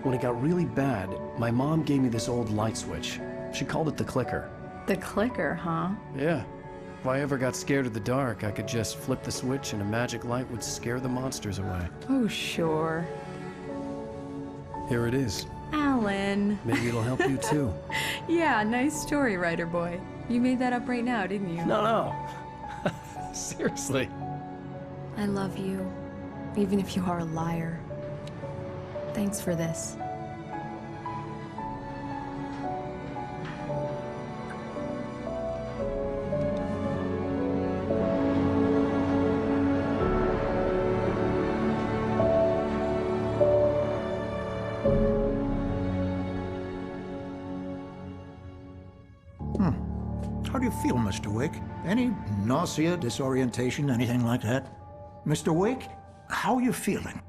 When it got really bad, my mom gave me this old light switch. She called it the clicker. The clicker, huh? Yeah. If I ever got scared of the dark, I could just flip the switch and a magic light would scare the monsters away. Oh, sure. Here it is. Alan. Maybe it'll help you, too. Yeah, nice story, writer boy. You made that up right now, didn't you? No. Seriously. I love you, even if you are a liar. Thanks for this. How do you feel, Mr. Wake? Any nausea, disorientation, anything like that? Mr. Wake, how are you feeling?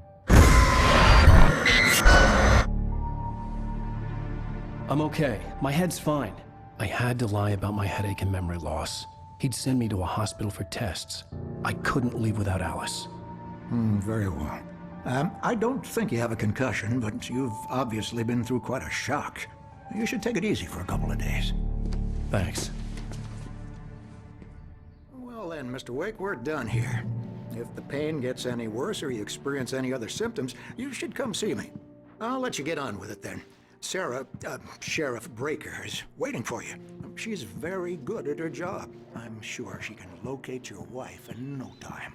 I'm okay. My head's fine. I had to lie about my headache and memory loss. He'd send me to a hospital for tests. I couldn't leave without Alice. Very well. I don't think you have a concussion, but you've obviously been through quite a shock. You should take it easy for a couple of days. Thanks. Well then, Mr. Wake, we're done here. If the pain gets any worse or you experience any other symptoms, you should come see me. I'll let you get on with it then. Sarah, Sheriff Breaker, is waiting for you. She's very good at her job. I'm sure she can locate your wife in no time.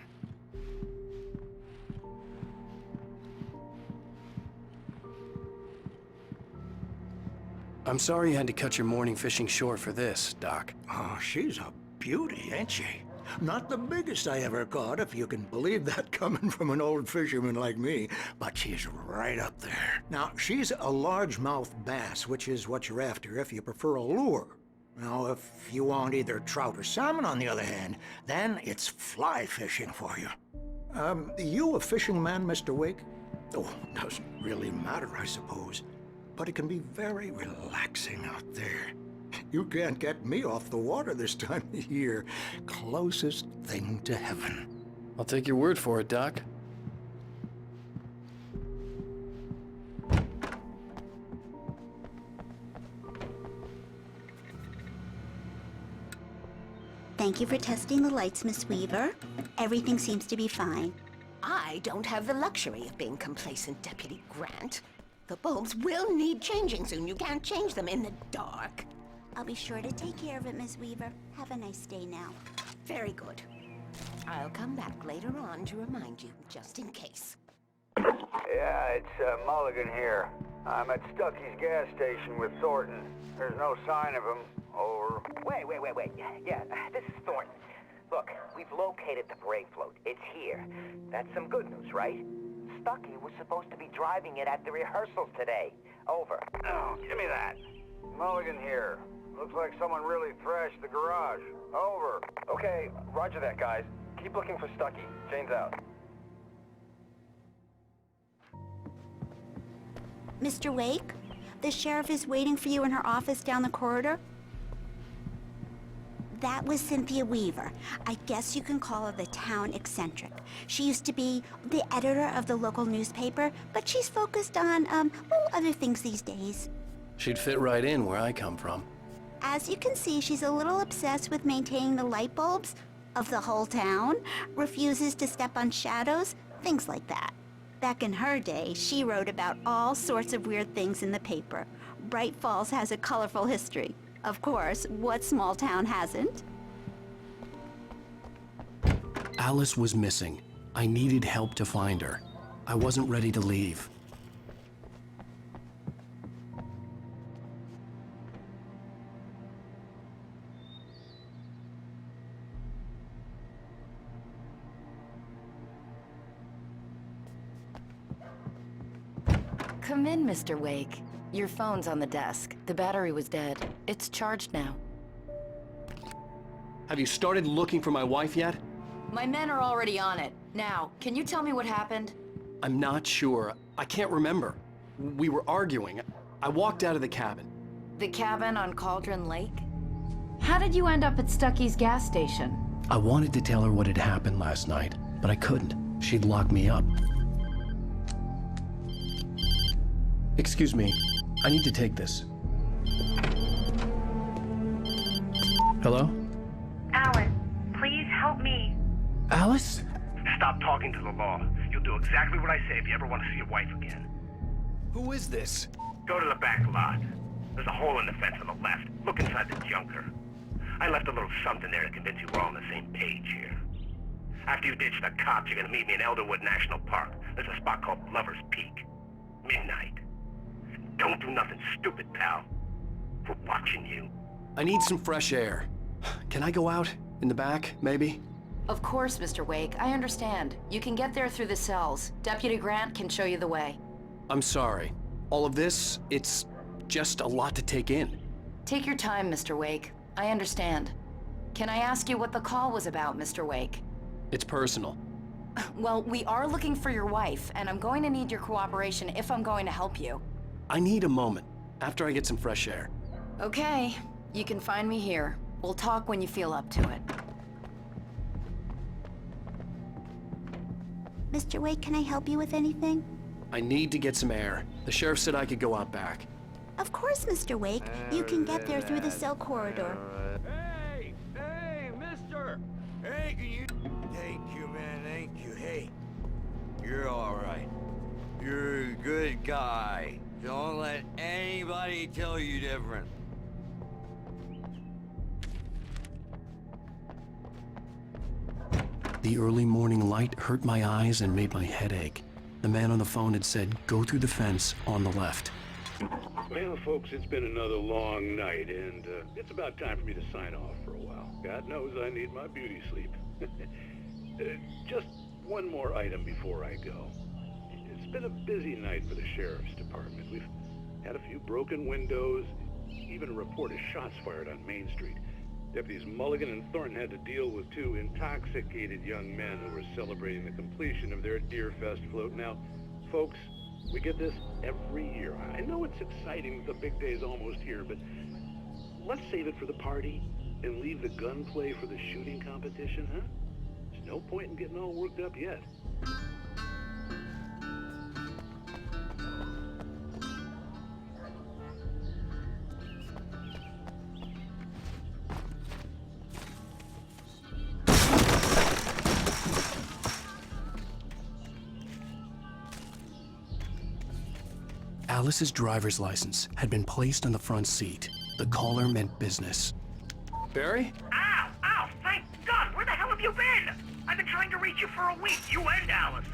I'm sorry you had to cut your morning fishing short for this, Doc. Oh, she's a beauty, ain't she? Not the biggest I ever caught, if you can believe that coming from an old fisherman like me, but she's right up there. Now, she's a largemouth bass, which is what you're after if you prefer a lure. Now, if you want either trout or salmon, on the other hand, then it's fly fishing for you. You a fishing man, Mr. Wake? Oh, doesn't really matter, I suppose. But it can be very relaxing out there. You can't get me off the water this time of year. Closest thing to heaven. I'll take your word for it, Doc. Thank you for testing the lights, Miss Weaver. Everything seems to be fine. I don't have the luxury of being complacent, Deputy Grant. The bulbs will need changing soon. You can't change them in the dark. I'll be sure to take care of it, Miss Weaver. Have a nice day now. Very good. I'll come back later on to remind you, just in case. Yeah, it's Mulligan here. I'm at Stucky's gas station with Thornton. There's no sign of him. Over. Wait. Yeah, this is Thornton. Look, we've located the parade float. It's here. That's some good news, right? Stucky was supposed to be driving it at the rehearsals today. Over. Oh, give me that. Mulligan here. Looks like someone really thrashed the garage. Over. Okay, roger that, guys. Keep looking for Stucky. Jane's out. Mr. Wake, the sheriff is waiting for you in her office down the corridor. That was Cynthia Weaver. I guess you can call her the town eccentric. She used to be the editor of the local newspaper, but she's focused on, other things these days. She'd fit right in where I come from. As you can see, she's a little obsessed with maintaining the light bulbs of the whole town, refuses to step on shadows, things like that. Back in her day, she wrote about all sorts of weird things in the paper. Bright Falls has a colorful history. Of course, what small town hasn't? Alice was missing. I needed help to find her. I wasn't ready to leave. Come in, Mr. Wake. Your phone's on the desk. The battery was dead. It's charged now. Have you started looking for my wife yet? My men are already on it. Now, can you tell me what happened? I'm not sure. I can't remember. We were arguing. I walked out of the cabin. The cabin on Cauldron Lake? How did you end up at Stucky's gas station? I wanted to tell her what had happened last night, but I couldn't. She'd lock me up. Excuse me. I need to take this. Hello? Alan, please help me. Alice? Stop talking to the law. You'll do exactly what I say if you ever want to see your wife again. Who is this? Go to the back lot. There's a hole in the fence on the left. Look inside the junker. I left a little something there to convince you we're all on the same page here. After you ditch the cops, you're gonna meet me in Elderwood National Park. There's a spot called Lover's Peak. Midnight. Don't do nothing stupid, pal. We're watching you. I need some fresh air. Can I go out? In the back, maybe? Of course, Mr. Wake. I understand. You can get there through the cells. Deputy Grant can show you the way. I'm sorry. All of this, it's just a lot to take in. Take your time, Mr. Wake. I understand. Can I ask you what the call was about, Mr. Wake? It's personal. Well, we are looking for your wife, and I'm going to need your cooperation if I'm going to help you. I need a moment, after I get some fresh air. Okay. You can find me here. We'll talk when you feel up to it. Mr. Wake, can I help you with anything? I need to get some air. The sheriff said I could go out back. Of course, Mr. Wake. You can get there through the cell corridor. Hey, mister! Hey, can you... Thank you, man, thank you. Hey, you're all right. You're a good guy. Don't let anybody tell you different. The early morning light hurt my eyes and made my head ache. The man on the phone had said, go through the fence on the left. Well, folks, it's been another long night, and it's about time for me to sign off for a while. God knows I need my beauty sleep. Just one more item before I go. It's been a busy night for the sheriff's department. We've had a few broken windows, even a report of shots fired on Main Street. Deputies Mulligan and Thornton had to deal with two intoxicated young men who were celebrating the completion of their Deerfest float. Now, folks, we get this every year. I know it's exciting that the big day's almost here, but let's save it for the party and leave the gunplay for the shooting competition, huh? There's no point in getting all worked up yet. Alice's driver's license had been placed on the front seat. The caller meant business. Barry? Ow! Ow! Thank God! Where the hell have you been? I've been trying to reach you for a week, you and Alice.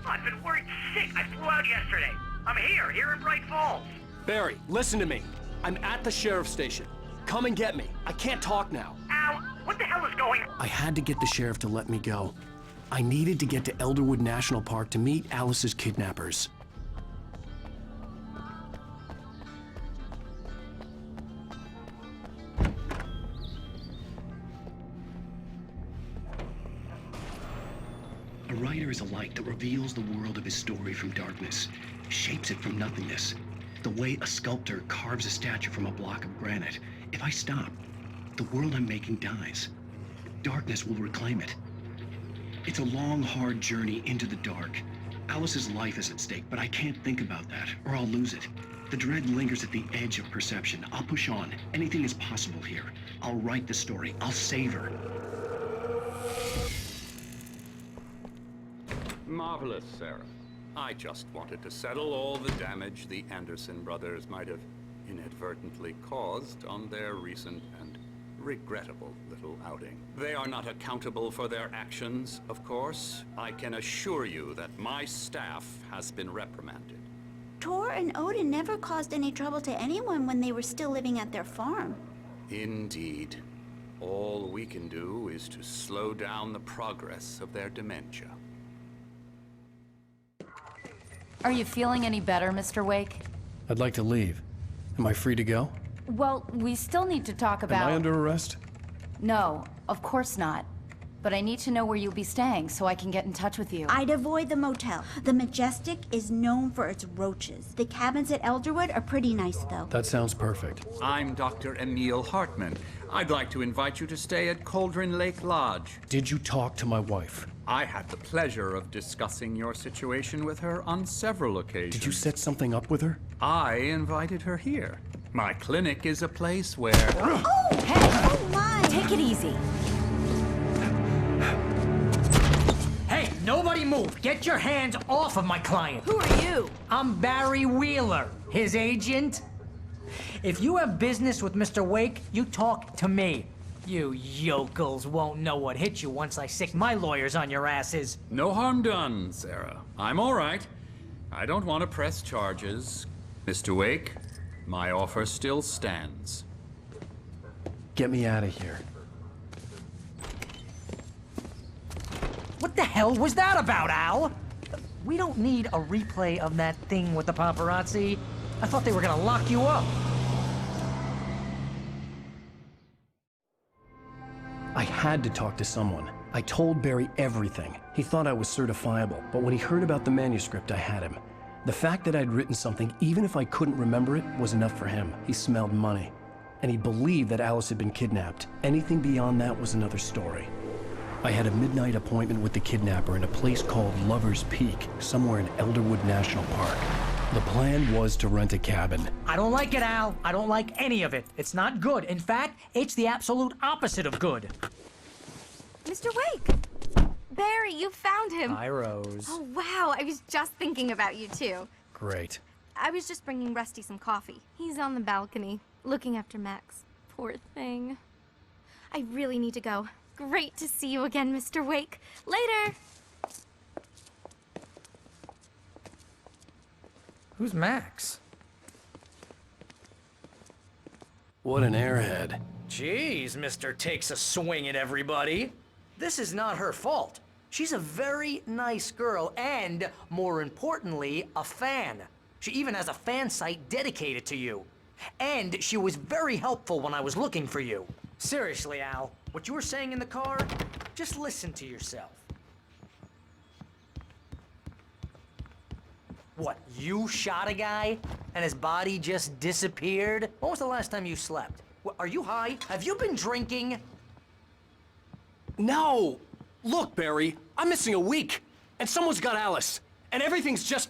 I've been worried sick. I flew out yesterday. I'm here in Bright Falls. Barry, listen to me. I'm at the sheriff's station. Come and get me. I can't talk now. Ow! What the hell is going on? I had to get the sheriff to let me go. I needed to get to Elderwood National Park to meet Alice's kidnappers. A writer is a light that reveals the world of his story from darkness, shapes it from nothingness. The way a sculptor carves a statue from a block of granite. If I stop, the world I'm making dies. Darkness will reclaim it. It's a long, hard journey into the dark. Alice's life is at stake, but I can't think about that, or I'll lose it. The dread lingers at the edge of perception. I'll push on. Anything is possible here. I'll write the story. I'll save her. Marvelous, Sarah. I just wanted to settle all the damage the Anderson brothers might have inadvertently caused on their recent and regrettable little outing. They are not accountable for their actions, of course. I can assure you that my staff has been reprimanded. Tor and Odin never caused any trouble to anyone when they were still living at their farm. Indeed. All we can do is to slow down the progress of their dementia. Are you feeling any better, Mr. Wake? I'd like to leave. Am I free to go? Well, we still need to talk about... Am I under arrest? No, of course not. But I need to know where you'll be staying so I can get in touch with you. I'd avoid the motel. The Majestic is known for its roaches. The cabins at Elderwood are pretty nice, though. That sounds perfect. I'm Dr. Emil Hartman. I'd like to invite you to stay at Cauldron Lake Lodge. Did you talk to my wife? I had the pleasure of discussing your situation with her on several occasions. Did you set something up with her? I invited her here. My clinic is a place where... Oh! Hey! Oh, my! Take it easy. Hey, nobody move! Get your hands off of my client! Who are you? I'm Barry Wheeler, his agent. If you have business with Mr. Wake, you talk to me. You yokels won't know what hit you once I sick my lawyers on your asses. No harm done, Sarah. I'm all right. I don't want to press charges. Mr. Wake, my offer still stands. Get me out of here. What the hell was that about, Al? We don't need a replay of that thing with the paparazzi. I thought they were gonna lock you up. I had to talk to someone. I told Barry everything. He thought I was certifiable, but when he heard about the manuscript, I had him. The fact that I'd written something, even if I couldn't remember it, was enough for him. He smelled money. And he believed that Alice had been kidnapped. Anything beyond that was another story. I had a midnight appointment with the kidnapper in a place called Lover's Peak, somewhere in Elderwood National Park. The plan was to rent a cabin. I don't like it, Al. I don't like any of it. It's not good. In fact, it's the absolute opposite of good. Mr. Wake! Barry, you found him! Hi, Rose. Oh, wow. I was just thinking about you, too. Great. I was just bringing Rusty some coffee. He's on the balcony, looking after Max. Poor thing. I really need to go. Great to see you again, Mr. Wake. Later! Who's Max? What an airhead. Jeez, Mr. Takes a swing at everybody. This is not her fault. She's a very nice girl and, more importantly, a fan. She even has a fan site dedicated to you. And she was very helpful when I was looking for you. Seriously, Al, what you were saying in the car, just listen to yourself. What, you shot a guy and his body just disappeared? When was the last time you slept? What, are you high? Have you been drinking? No! Look, Barry, I'm missing a week, and someone's got Alice, and everything's just...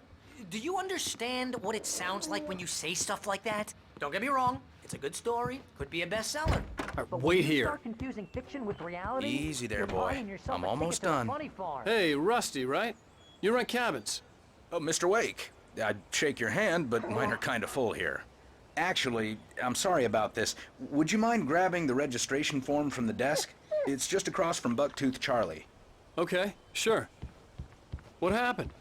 Do you understand what it sounds like when you say stuff like that? Don't get me wrong, it's a good story, could be a bestseller. But wait when you here. start confusing fiction with reality, Easy there, you're boy. buying yourself I'm a ticket almost to the done. funny farm. Hey, Rusty, right? You rent cabins. Oh, Mr. Wake. I'd shake your hand, but mine are kind of full here. Actually, I'm sorry about this. Would you mind grabbing the registration form from the desk? It's just across from Bucktooth Charlie. Okay, sure. What happened?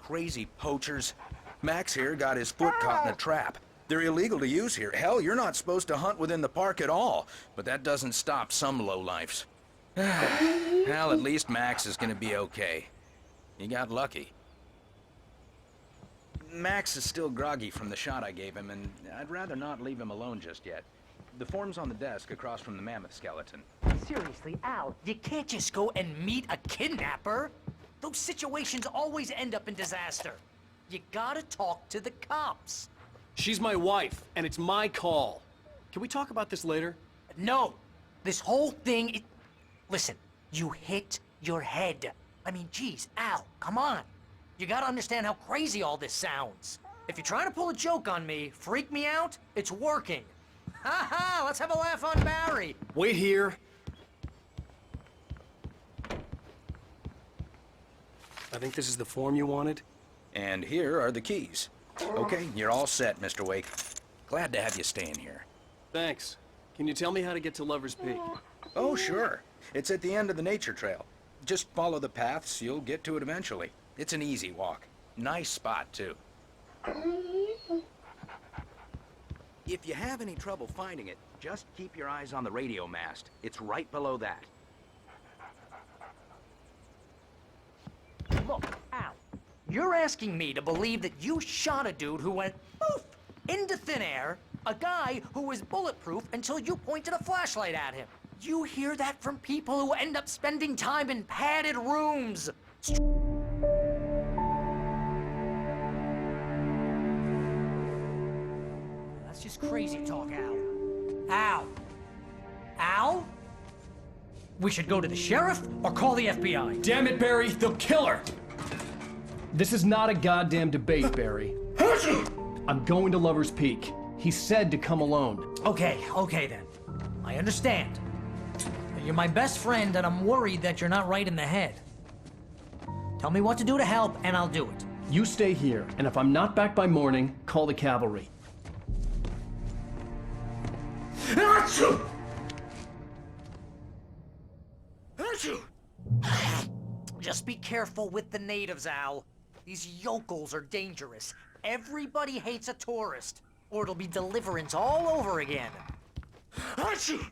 Crazy poachers. Max here got his foot caught in a trap. They're illegal to use here. Hell, you're not supposed to hunt within the park at all. But that doesn't stop some lowlifes. Well, at least Max is gonna be okay. He got lucky. Max is still groggy from the shot I gave him, and I'd rather not leave him alone just yet. The form's on the desk across from the mammoth skeleton. Seriously, Al, you can't just go and meet a kidnapper. Those situations always end up in disaster. You gotta talk to the cops. She's my wife, and it's my call. Can we talk about this later? No. This whole thing, Listen, you hit your head. I mean, geez, Al, come on. You gotta understand how crazy all this sounds. If you're trying to pull a joke on me, freak me out, it's working. Ha ha, let's have a laugh on Barry. Wait here. I think this is the form you wanted. And here are the keys. Okay, you're all set, Mr. Wake. Glad to have you staying here. Thanks. Can you tell me how to get to Lover's Peak? Oh, sure. It's at the end of the nature trail. Just follow the paths, you'll get to it eventually. It's an easy walk. Nice spot, too. If you have any trouble finding it, just keep your eyes on the radio mast. It's right below that. Look, Al, you're asking me to believe that you shot a dude who went poof into thin air, a guy who was bulletproof until you pointed a flashlight at him. You hear that from people who end up spending time in padded rooms. That's just crazy talk, Al. Al? Al? We should go to the sheriff or call the FBI. Damn it, Barry, they'll kill her! This is not a goddamn debate, Barry. I'm going to Lover's Peak. He said to come alone. Okay then. I understand. You're my best friend, and I'm worried that you're not right in the head. Tell me what to do to help, and I'll do it. You stay here, and if I'm not back by morning, call the cavalry. Achoo! Just be careful with the natives, Al. These yokels are dangerous. Everybody hates a tourist, or it'll be Deliverance all over again. Achoo!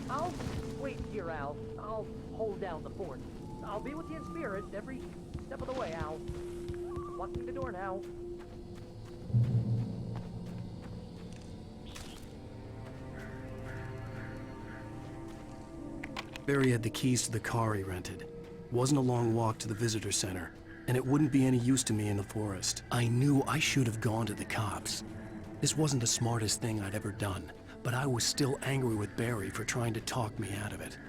I'll wait here, Al. I'll hold down the fort. I'll be with you in spirit every step of the way, Al. I'm locking the door now. Barry had the keys to the car he rented. Wasn't a long walk to the visitor center, and it wouldn't be any use to me in the forest. I knew I should have gone to the cops. This wasn't the smartest thing I'd ever done, but I was still angry with Barry for trying to talk me out of it.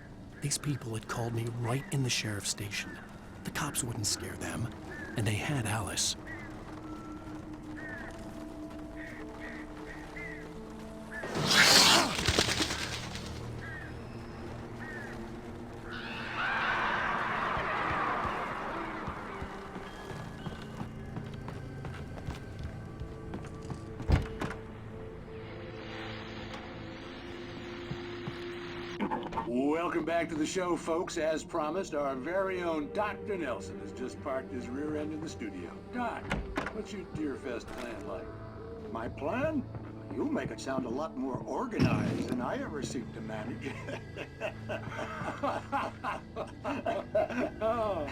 These people had called me right in the sheriff's station. The cops wouldn't scare them, and they had Alice. Welcome back to the show, folks. As promised, our very own Dr. Nelson has just parked his rear end in the studio. Doc, what's your Deerfest plan like? My plan? You make it sound a lot more organized than I ever seek to manage. Oh.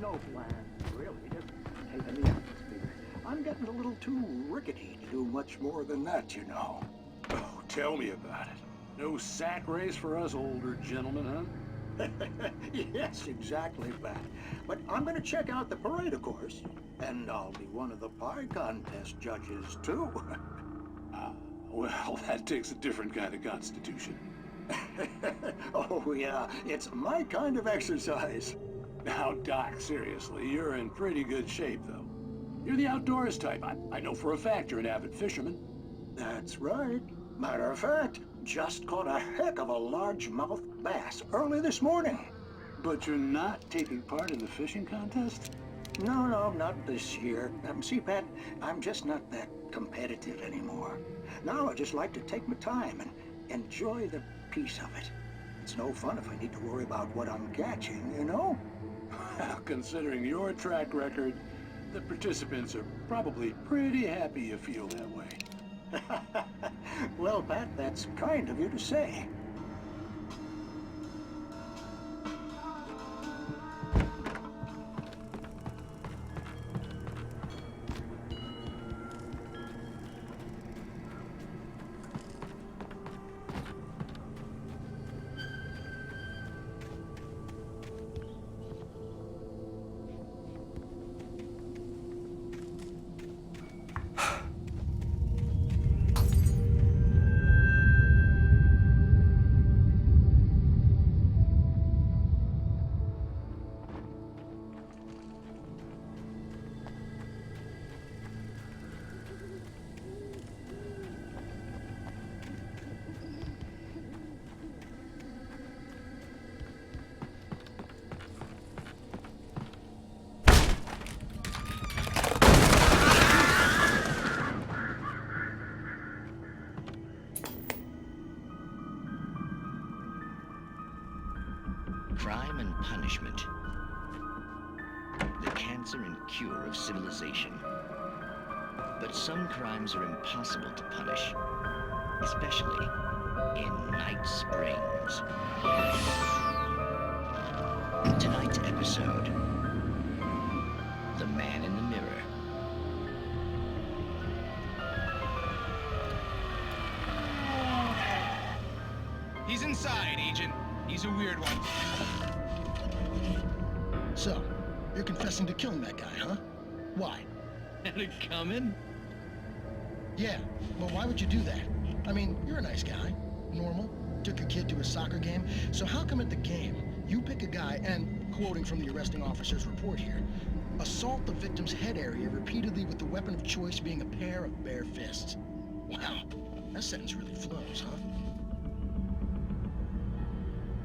No plan, really. Just taking the atmosphere. I'm getting a little too rickety to do much more than that, you know. Oh, tell me about it. No sack race for us older gentlemen, huh? Yes, exactly, Pat. But I'm gonna check out the parade, of course. And I'll be one of the pie contest judges, too. Well, that takes a different kind of constitution. Oh, yeah, it's my kind of exercise. Now, Doc, seriously, you're in pretty good shape, though. You're the outdoors type. I know for a fact you're an avid fisherman. That's right. Matter of fact, just caught a heck of a largemouth bass early this morning. But you're not taking part in the fishing contest? No, not this year. See, Pat, I'm just not that competitive anymore. Now I just like to take my time and enjoy the peace of it. It's no fun if I need to worry about what I'm catching, you know? Well, considering your track record, the participants are probably pretty happy you feel that way. Well, Pat, that's kind of you to say. Crime and punishment. The cancer and cure of civilization. But some crimes are impossible to punish, especially in Night Springs. Tonight's episode, The Man in the Mirror. He's inside, Agent. He's a weird one. So, you're confessing to killing that guy, huh? Why? Had it coming? Yeah, but why would you do that? I mean, you're a nice guy. Normal. Took your kid to a soccer game. So how come at the game, you pick a guy and, quoting from the arresting officer's report here, assault the victim's head area repeatedly with the weapon of choice being a pair of bare fists? Wow, that sentence really flows, huh?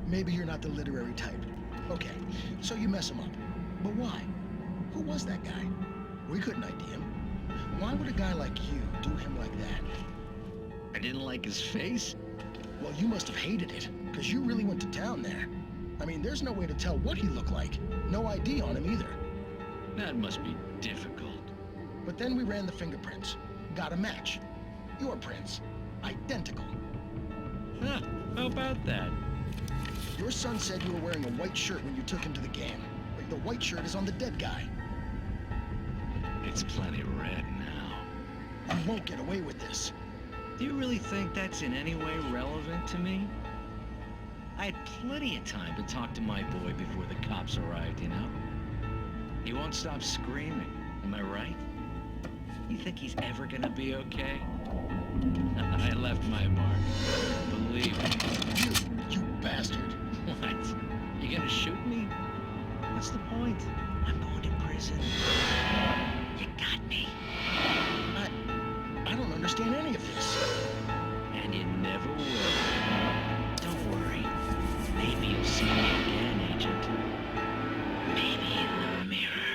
Maybe you're not the literary type. Okay, so you mess him up. But why? Who was that guy? We couldn't ID him. Why would a guy like you do him like that? I didn't like his face? Well, you must have hated it, because you really went to town there. I mean, there's no way to tell what he looked like. No ID on him either. That must be difficult. But then we ran the fingerprints. Got a match. Your prints. Identical. Huh, how about that? Your son said you were wearing a white shirt when you took him to the game. But the white shirt is on the dead guy. It's plenty red now. You won't get away with this. Do you really think that's in any way relevant to me? I had plenty of time to talk to my boy before the cops arrived, you know? He won't stop screaming, am I right? You think he's ever gonna be okay? I left my mark. Believe me. You bastard. What? You gonna shoot me? What's the point? I'm going to prison. You got me. I don't understand any of this. And you never will. Don't worry. Maybe you'll see me again, Agent. Maybe in the mirror.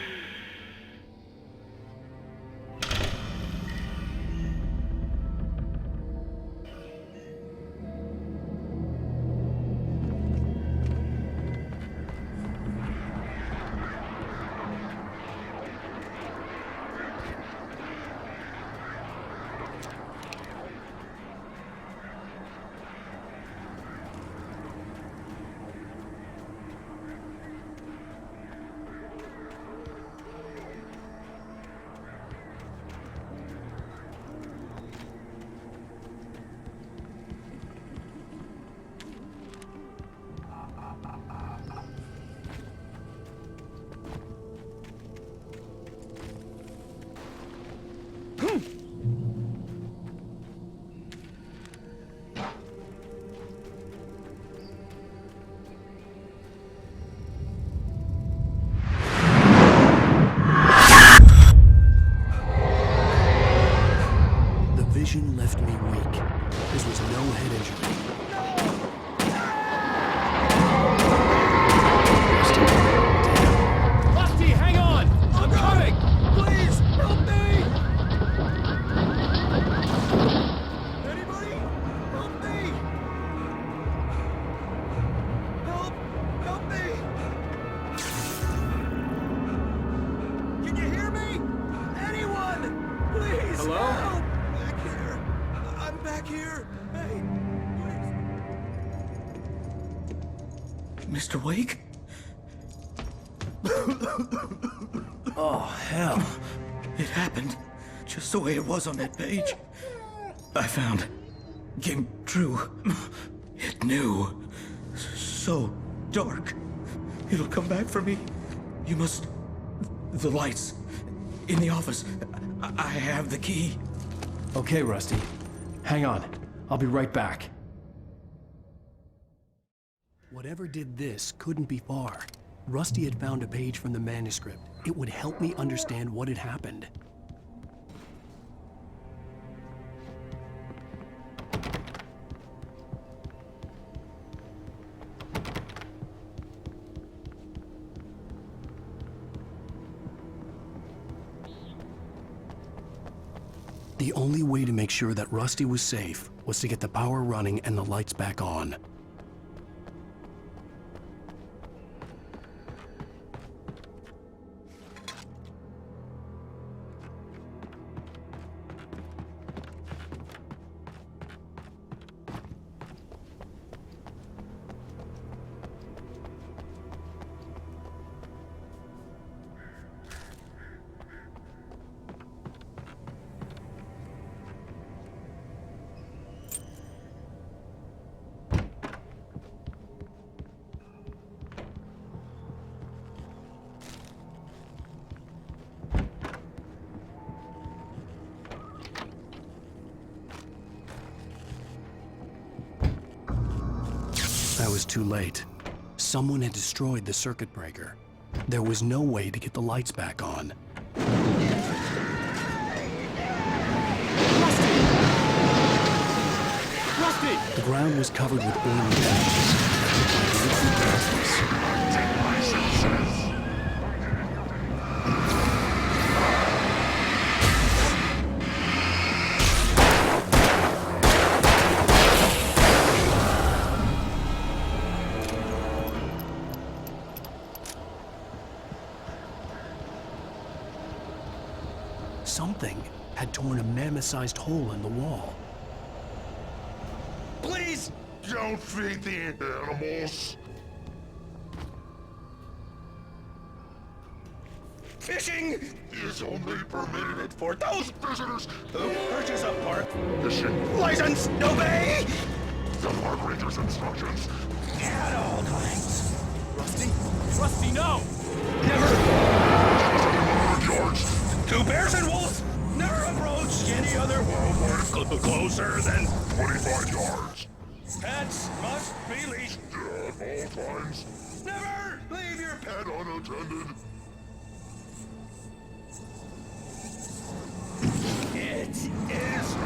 Mr. Wake? Oh, hell. It happened just the way it was on that page. I found. Came true. It knew. So dark. It'll come back for me. You must... The lights. In the office. I have the key. Okay, Rusty. Hang on. I'll be right back. Whatever did this couldn't be far. Rusty had found a page from the manuscript. It would help me understand what had happened. The only way to make sure that Rusty was safe was to get the power running and the lights back on. I was too late. Someone had destroyed the circuit breaker. There was no way to get the lights back on. Rusty! The ground was covered with oily patches. Something had torn a mammoth-sized hole in the wall. Please don't feed the animals. Fishing is only permitted for those visitors who purchase a park fishing license. Obey the park ranger's instructions at all times. Rusty? Rusty, no! Never! Yards. 2 bears and wolves never approach any other wildlife closer than 25 yards. Pets must be leashed at all times. Never leave your pet unattended. It is against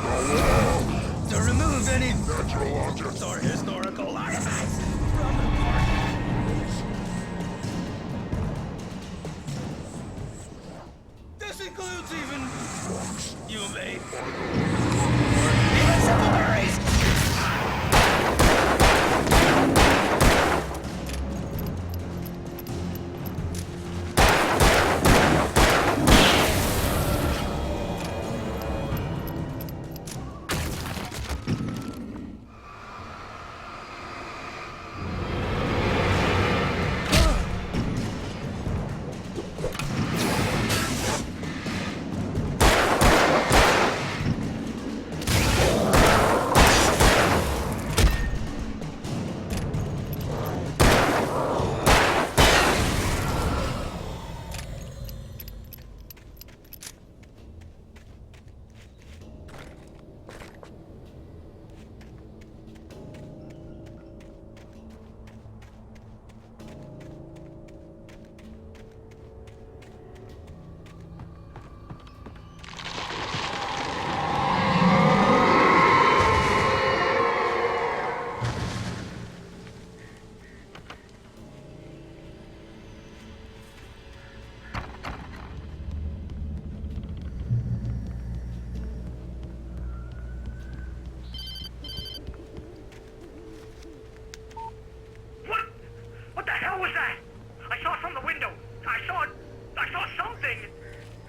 the law to remove any natural objects or historical artifacts from the park. This includes even you may even simple berries.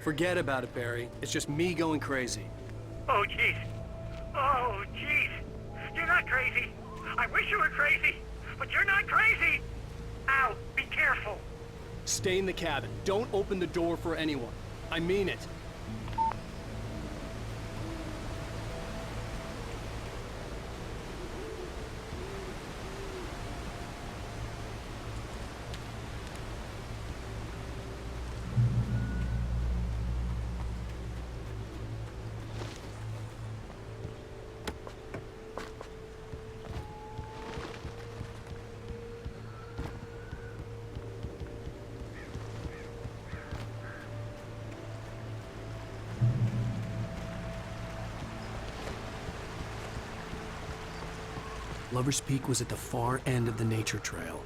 Forget about it, Barry. It's just me going crazy. Oh, jeez. Oh, jeez. You're not crazy. I wish you were crazy, but you're not crazy. stay in the cabin. Don't open the door for anyone. I mean it. Lover's Peak was at the far end of the nature trail.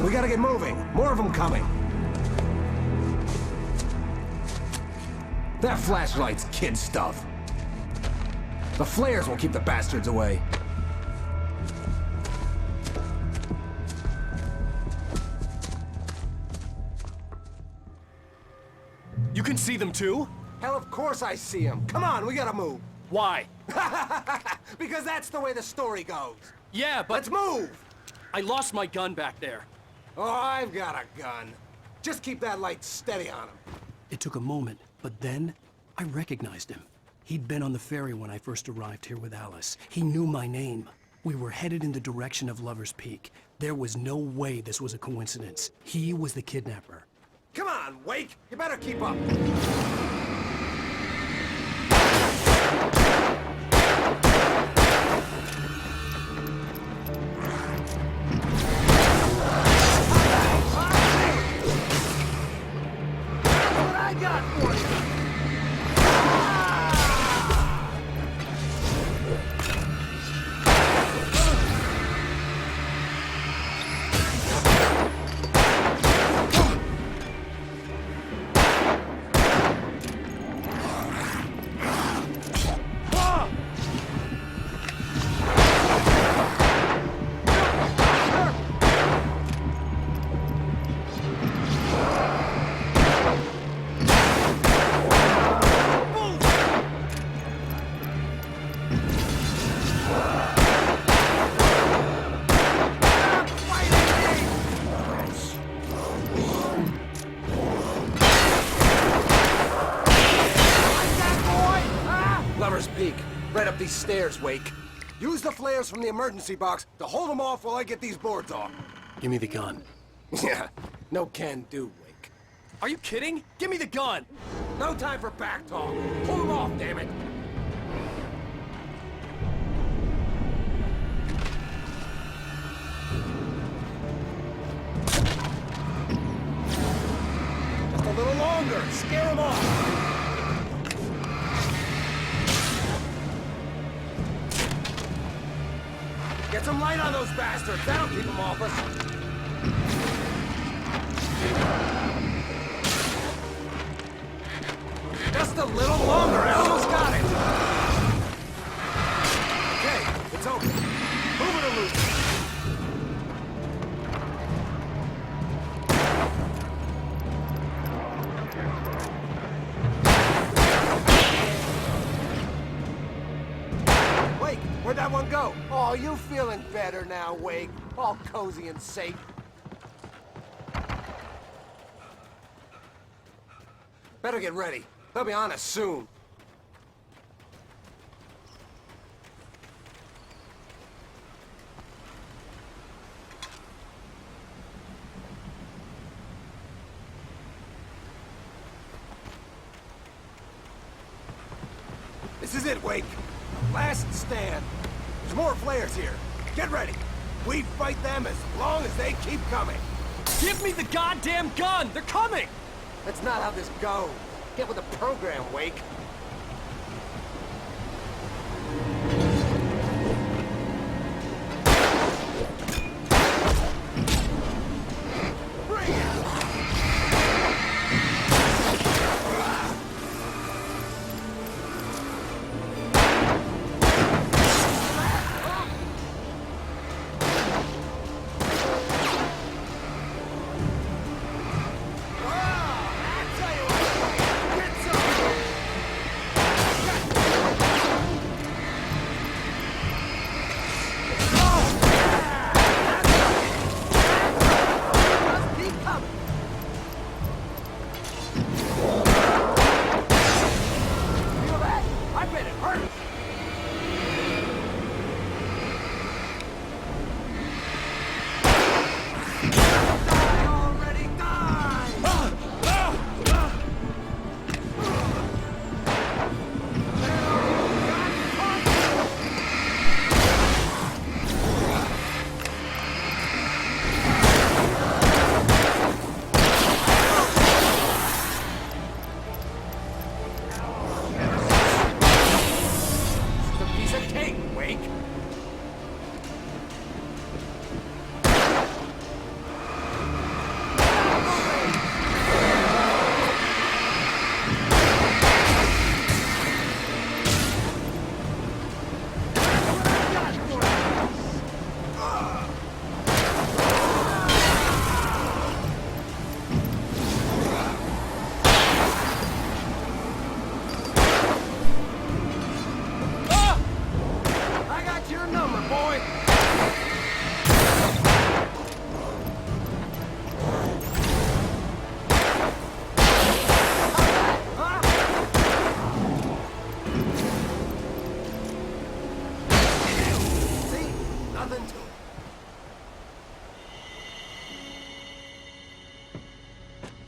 We gotta get moving. More of them coming. That flashlight's kid stuff. The flares will keep the bastards away. You can see them too? Hell, of course I see them. Come on, we gotta move. Why? Because that's the way the story goes. Yeah, but... Let's move! I lost my gun back there. Oh, I've got a gun. Just keep that light steady on him. It took a moment, but then I recognized him. He'd been on the ferry when I first arrived here with Alice. He knew my name. We were headed in the direction of Lover's Peak. There was no way this was a coincidence. He was the kidnapper. Come on, Wake! You better keep up. Right up these stairs, Wake. Use the flares from the emergency box to hold them off while I get these boards off. Give me the gun. Yeah, no can do, Wake. Are you kidding? Give me the gun! No time for back talk. Pull them off, damn it. Just a little longer. Scare them off. Get some light on those bastards. That'll keep them off us. Just a little longer. I almost got it. Okay, it's open. Move it or lose it. Wake, where'd that one go? Oh, you feeling better now, Wake? All cozy and safe. Better get ready. They'll be on us soon. This is it, Wake. Last stand. There's more flares here. Get ready. We fight them as long as they keep coming. Give me the goddamn gun! They're coming! That's not how this goes. Get with the program, Wake. Bring it!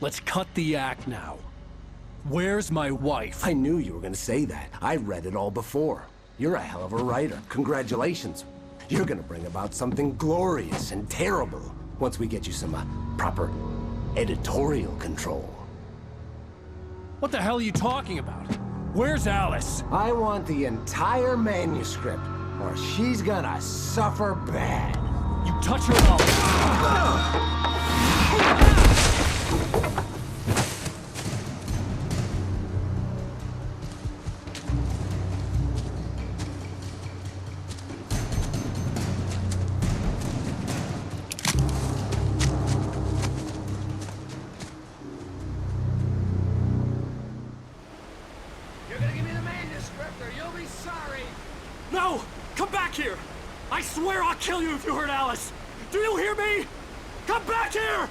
Let's cut the act now. Where's my wife? I knew you were gonna say that. I read it all before. You're a hell of a writer. Congratulations. You're gonna bring about something glorious and terrible once we get you some proper editorial control. What the hell are you talking about? Where's Alice? I want the entire manuscript, or she's gonna suffer bad. You touch her up. You're gonna give me the manuscript, or you'll be sorry. No! Come back here! I swear I'll kill you if you hurt Alice! Do you hear me? Come back here!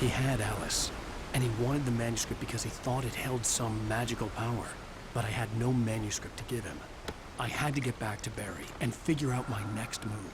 He had Alice, and he wanted the manuscript because he thought it held some magical power. but I had no manuscript to give him. I had to get back to Barry and figure out my next move.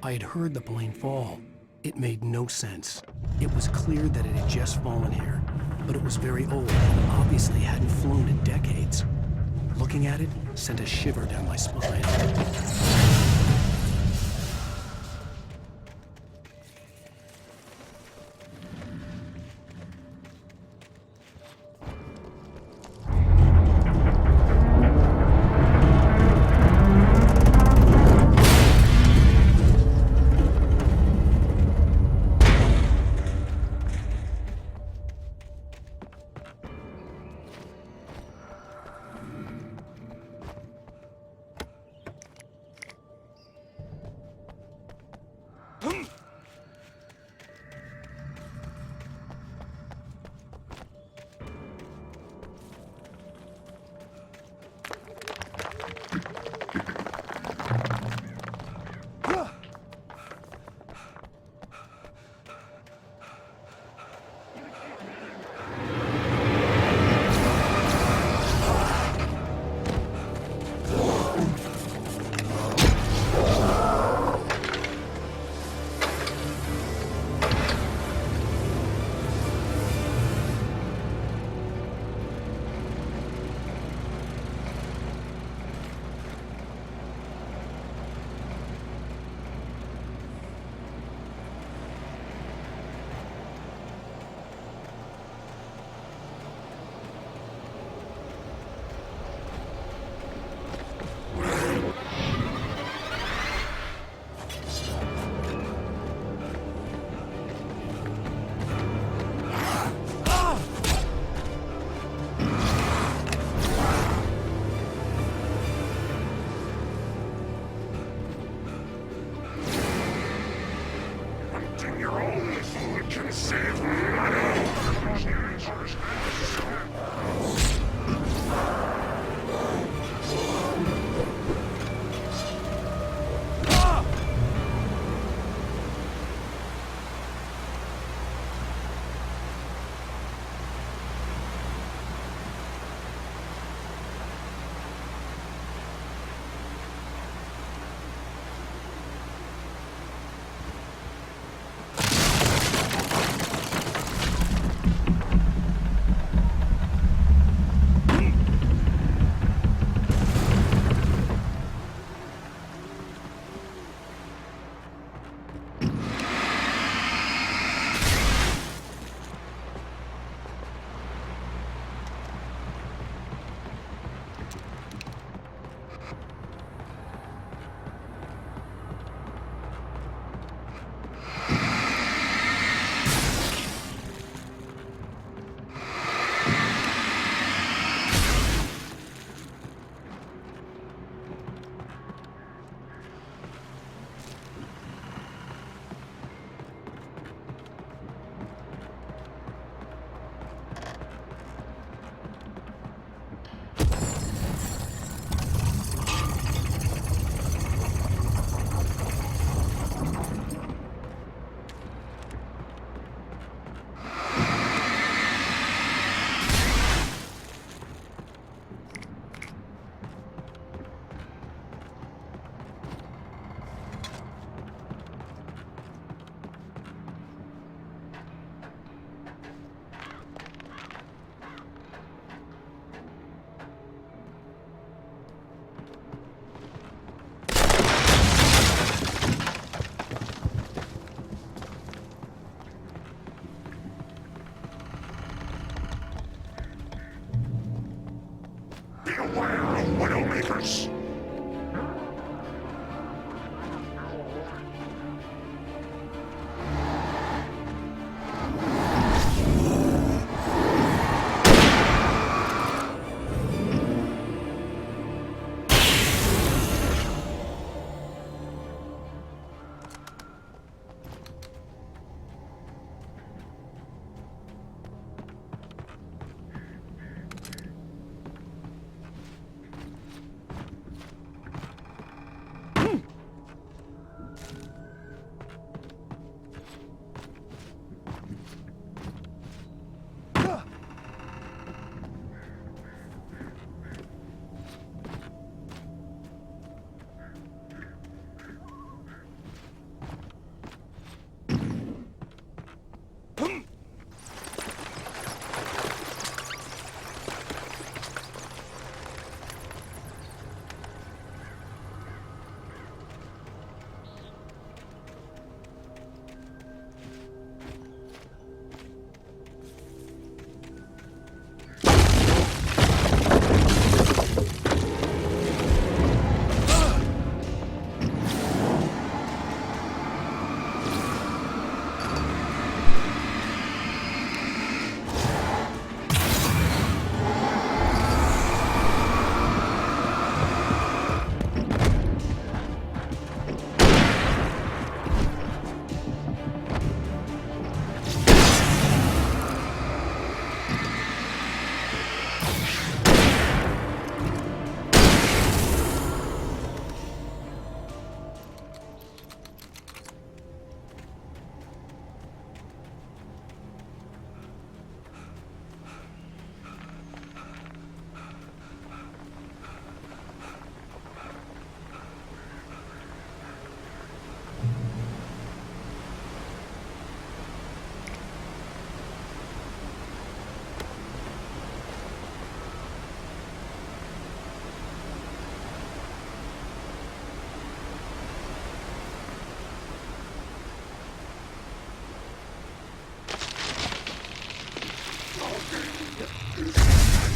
I had heard the plane fall. It made no sense. It was clear that it had just fallen here, but it was very old and obviously hadn't flown in decades. Looking at it sent a shiver down my spine.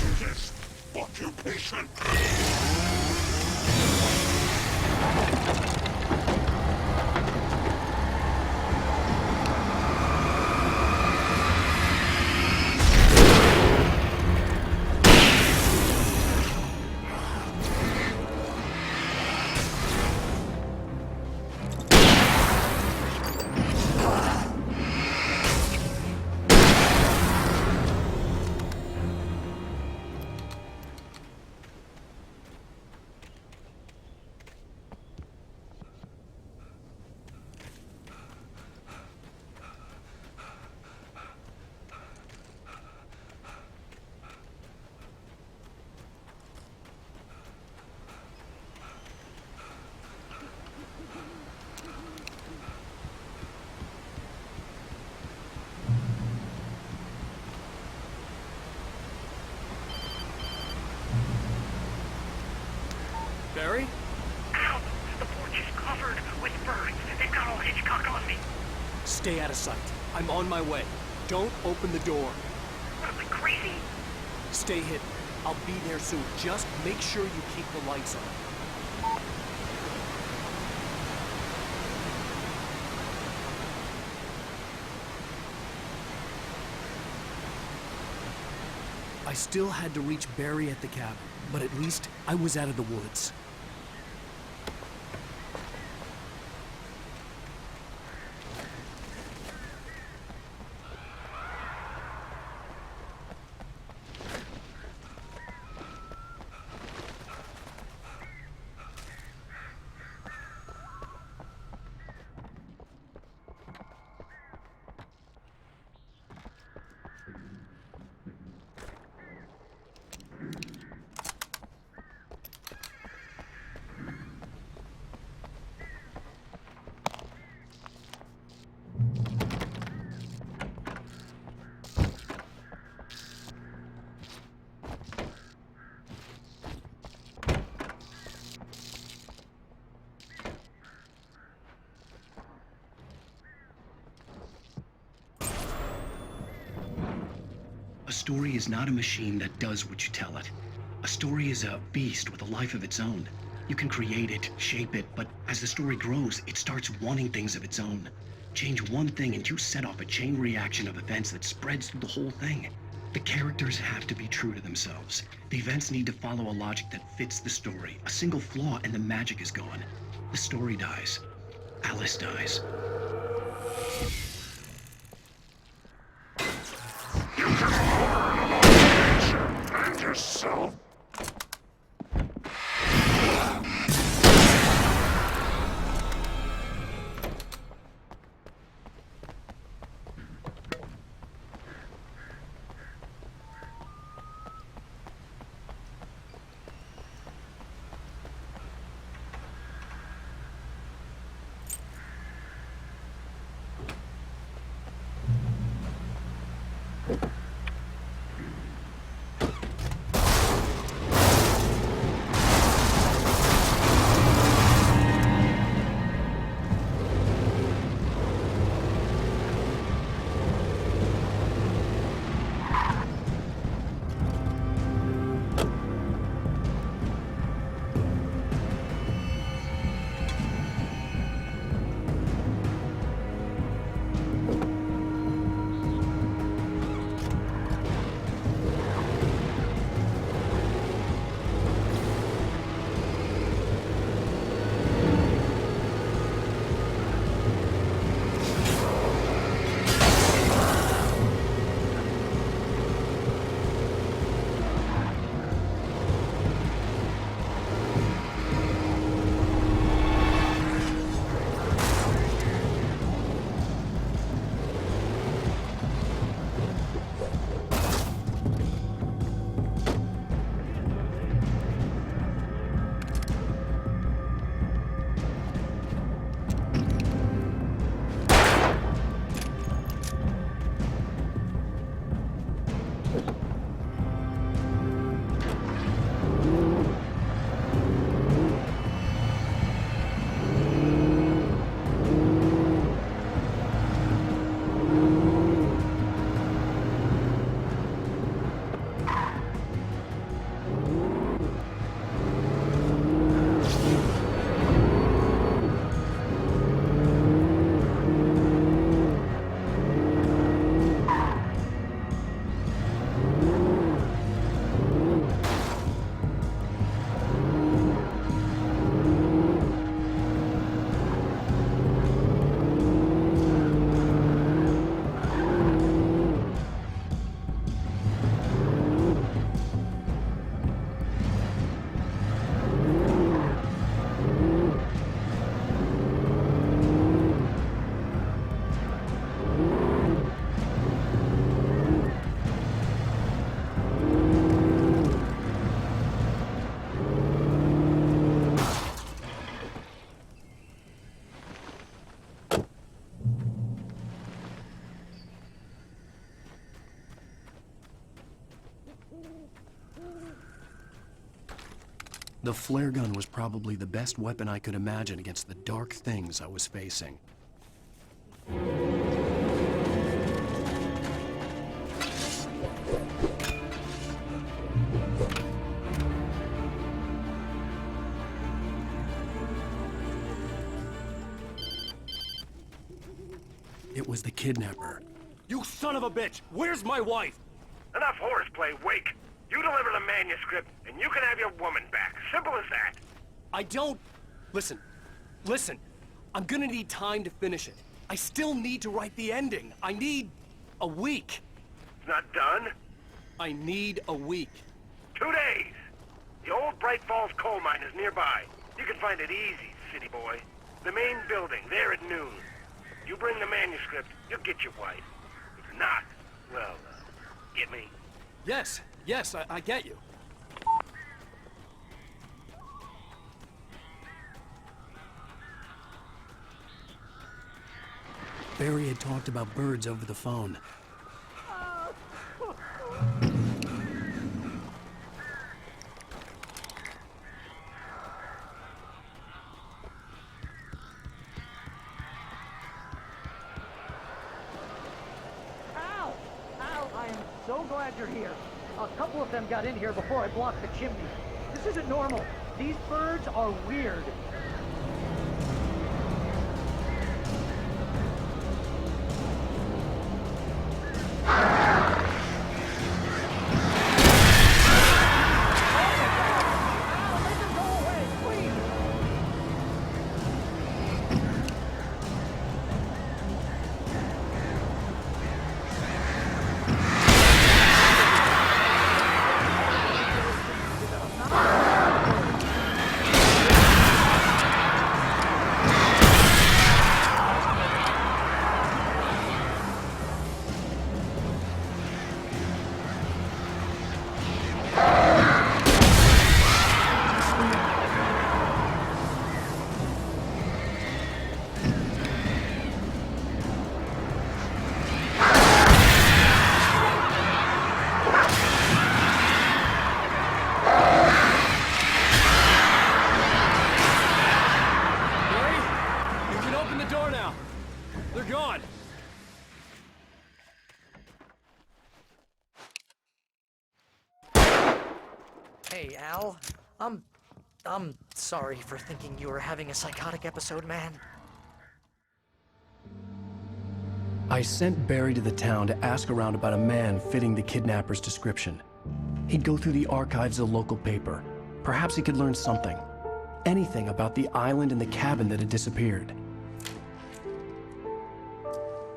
This occupation. Barry? Ow! The porch is covered with birds. They've got all Hitchcock on me. Stay out of sight. I'm on my way. Don't open the door. What am I, crazy? Stay hidden. I'll be there soon. Just make sure you keep the lights on. I still had to reach Barry at the cabin, but at least I was out of the woods. A story is not a machine that does what you tell it. A story is a beast with a life of its own. You can create it, shape it, but as the story grows, it starts wanting things of its own. Change one thing and you set off a chain reaction of events that spreads through the whole thing. The characters have to be true to themselves. The events need to follow a logic that fits the story. A single flaw and the magic is gone. The story dies. Alice dies. And yourself. The flare gun was probably the best weapon I could imagine against the dark things I was facing. It was the kidnapper. You son of a bitch! Where's my wife? Enough horseplay, Wake. You deliver the manuscript, and you can have your woman back. Simple as that. I don't... Listen. I'm gonna need time to finish it. I still need to write the ending. I need a week. It's not done? I need a week. 2 days. The old Bright Falls coal mine is nearby. You can find it easy, city boy. The main building, there at noon. You bring the manuscript, you'll get your wife. If not, well, get me? Yes, I get you. Barry had talked about birds over the phone. I am so glad you're here. A couple of them got in here before I blocked the chimney. This isn't normal. These birds are weird. Hey, Al. I'm sorry for thinking you were having a psychotic episode, man. I sent Barry to the town to ask around about a man fitting the kidnapper's description. He'd go through the archives of the local paper. Perhaps he could learn something. Anything about the island and the cabin that had disappeared.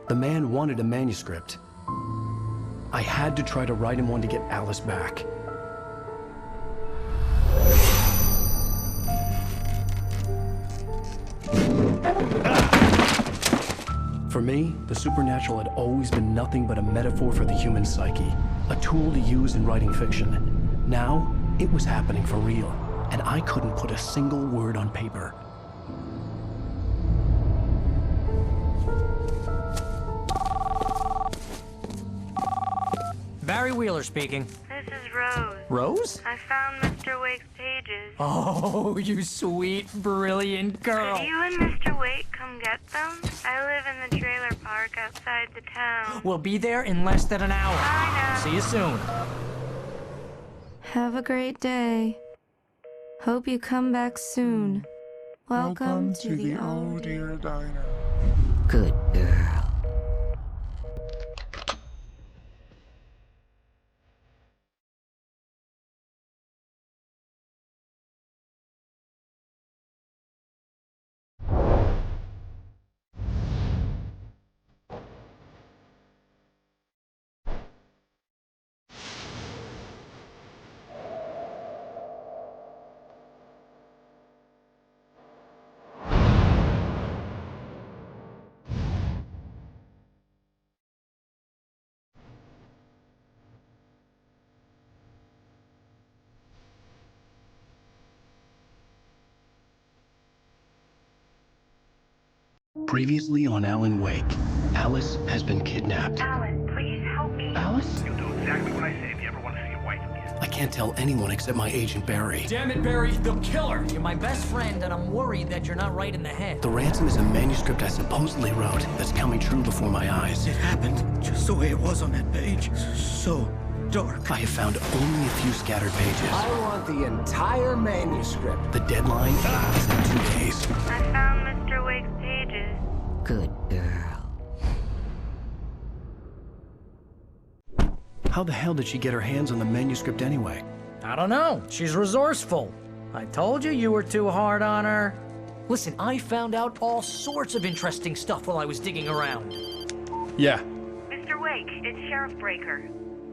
The man wanted a manuscript. I had to try to write him one to get Alice back. For me, the supernatural had always been nothing but a metaphor for the human psyche, a tool to use in writing fiction. Now, it was happening for real, and I couldn't put a single word on paper. Barry Wheeler speaking. This is Rose. Rose? I found Mr. Wake's pages. Oh, you sweet, brilliant girl. Could you and Mr. Wake come get them? I live in the trailer park outside the town. We'll be there in less than an hour. I know. See you soon. Have a great day. Hope you come back soon. Welcome to the old dear diner. Good girl. Previously on Alan Wake, Alice has been kidnapped. Alan, please help me. Alice? You'll do exactly what I say if you ever want to see your wife again. I can't tell anyone except my agent Barry. Damn it, Barry, they'll kill her! You're my best friend, and I'm worried that you're not right in the head. The ransom is a manuscript I supposedly wrote that's coming true before my eyes. It happened just the way it was on that page. So dark. I have found only a few scattered pages. I want the entire manuscript. The deadline is in 2 days. I found Mr. Wake's pages. Good girl. How the hell did she get her hands on the manuscript anyway? I don't know. She's resourceful. I told you were too hard on her. Listen, I found out all sorts of interesting stuff while I was digging around. Yeah. Mr. Wake, it's Sheriff Breaker.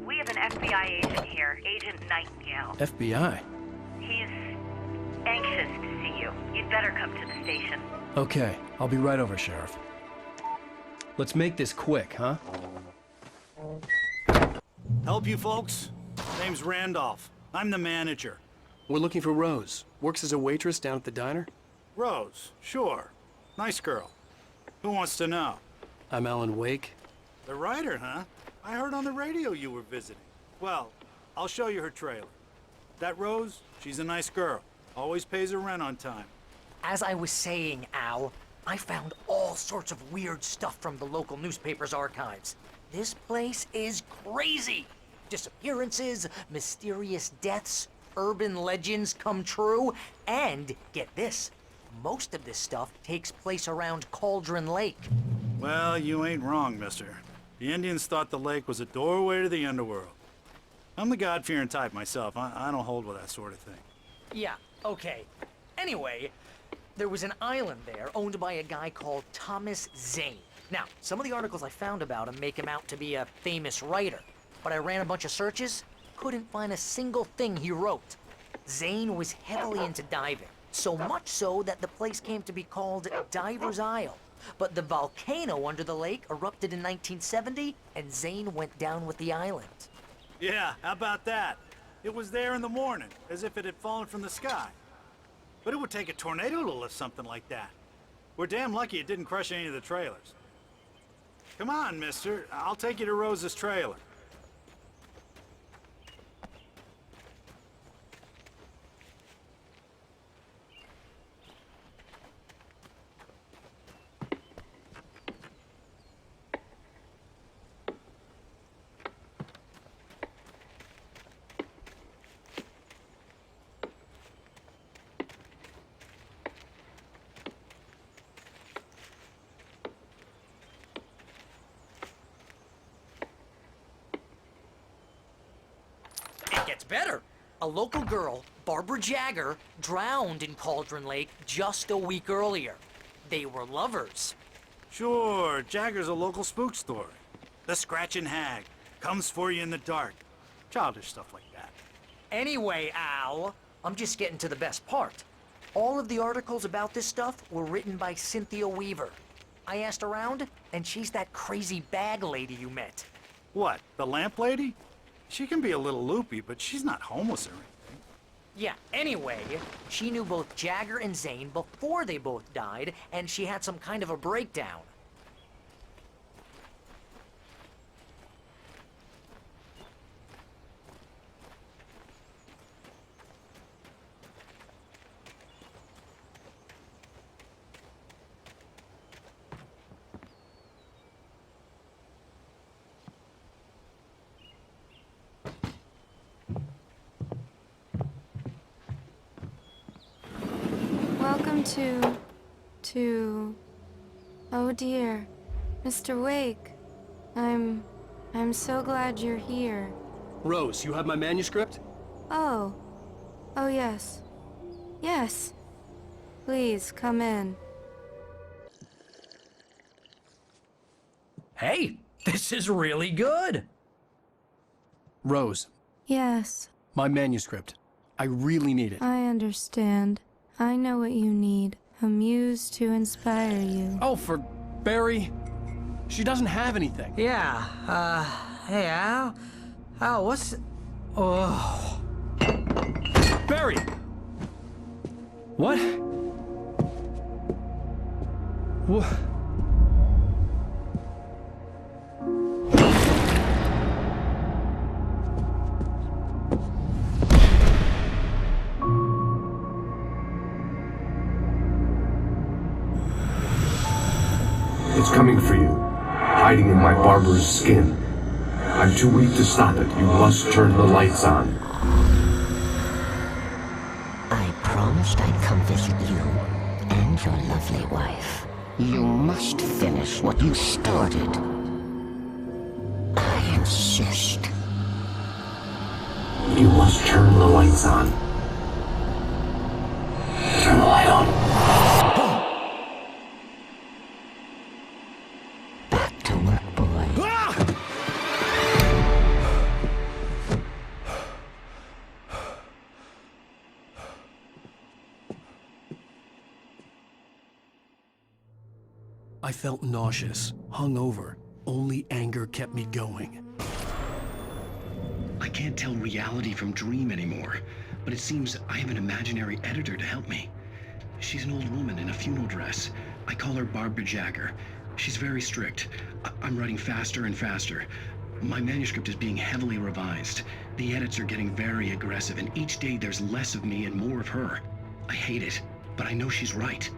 We have an FBI agent here, Agent Nightingale. FBI? He's anxious to see you. You'd better come to the station. Okay, I'll be right over, Sheriff. Let's make this quick, huh? Help you folks? Name's Randolph. I'm the manager. We're looking for Rose. Works as a waitress down at the diner. Rose, sure. Nice girl. Who wants to know? I'm Alan Wake. The writer, huh? I heard on the radio you were visiting. Well, I'll show you her trailer. That Rose, she's a nice girl. Always pays her rent on time. As I was saying, Al, I found all sorts of weird stuff from the local newspaper's archives. This place is crazy. Disappearances, mysterious deaths, urban legends come true, and get this, most of this stuff takes place around Cauldron Lake. Well, you ain't wrong, mister. The Indians thought the lake was a doorway to the underworld. I'm the God-fearing type myself. I don't hold with that sort of thing. Yeah, okay. Anyway, there was an island there owned by a guy called Thomas Zane. Now, some of the articles I found about him make him out to be a famous writer, but I ran a bunch of searches, couldn't find a single thing he wrote. Zane was heavily into diving, so much so that the place came to be called Diver's Isle. But the volcano under the lake erupted in 1970, and Zane went down with the island. Yeah, how about that? It was there in the morning, as if it had fallen from the sky. But it would take a tornado to lift something like that. We're damn lucky it didn't crush any of the trailers. Come on, mister. I'll take you to Rose's trailer. Gets better. A local girl, Barbara Jagger, drowned in Cauldron Lake just a week earlier. They were lovers. Sure, Jagger's a local spook story. The Scratching Hag comes for you in the dark. Childish stuff like that. Anyway, Al, I'm just getting to the best part. All of the articles about this stuff were written by Cynthia Weaver. I asked around, and she's that crazy bag lady you met. What, the lamp lady? She can be a little loopy, but she's not homeless or anything. Yeah, anyway, she knew both Jagger and Zane before they both died, and she had some kind of a breakdown. Welcome to... Oh dear, Mr. Wake. I'm so glad you're here. Rose, you have my manuscript? Oh. Oh yes. Yes. Please, come in. Hey, this is really good. Rose, Yes, My manuscript. I really need it. I understand. I know what you need. A muse to inspire you. Oh, for Barry. She doesn't have anything. Yeah, hey, Al? Al, what's... Oh... Barry! What? What? It's coming for you, hiding in my barber's skin. I'm too weak to stop it. You must turn the lights on. I promised I'd come visit you and your lovely wife. You must finish what you started. I insist. You must turn the lights on. Turn the light on. Back to work, boy. I felt nauseous, hungover. Only anger kept me going. I can't tell reality from dream anymore, but it seems I have an imaginary editor to help me. She's an old woman in a funeral dress. I call her Barbara Jagger. She's very strict. I'm writing faster and faster. My manuscript is being heavily revised. The edits are getting very aggressive, and each day there's less of me and more of her. I hate it, but I know she's right.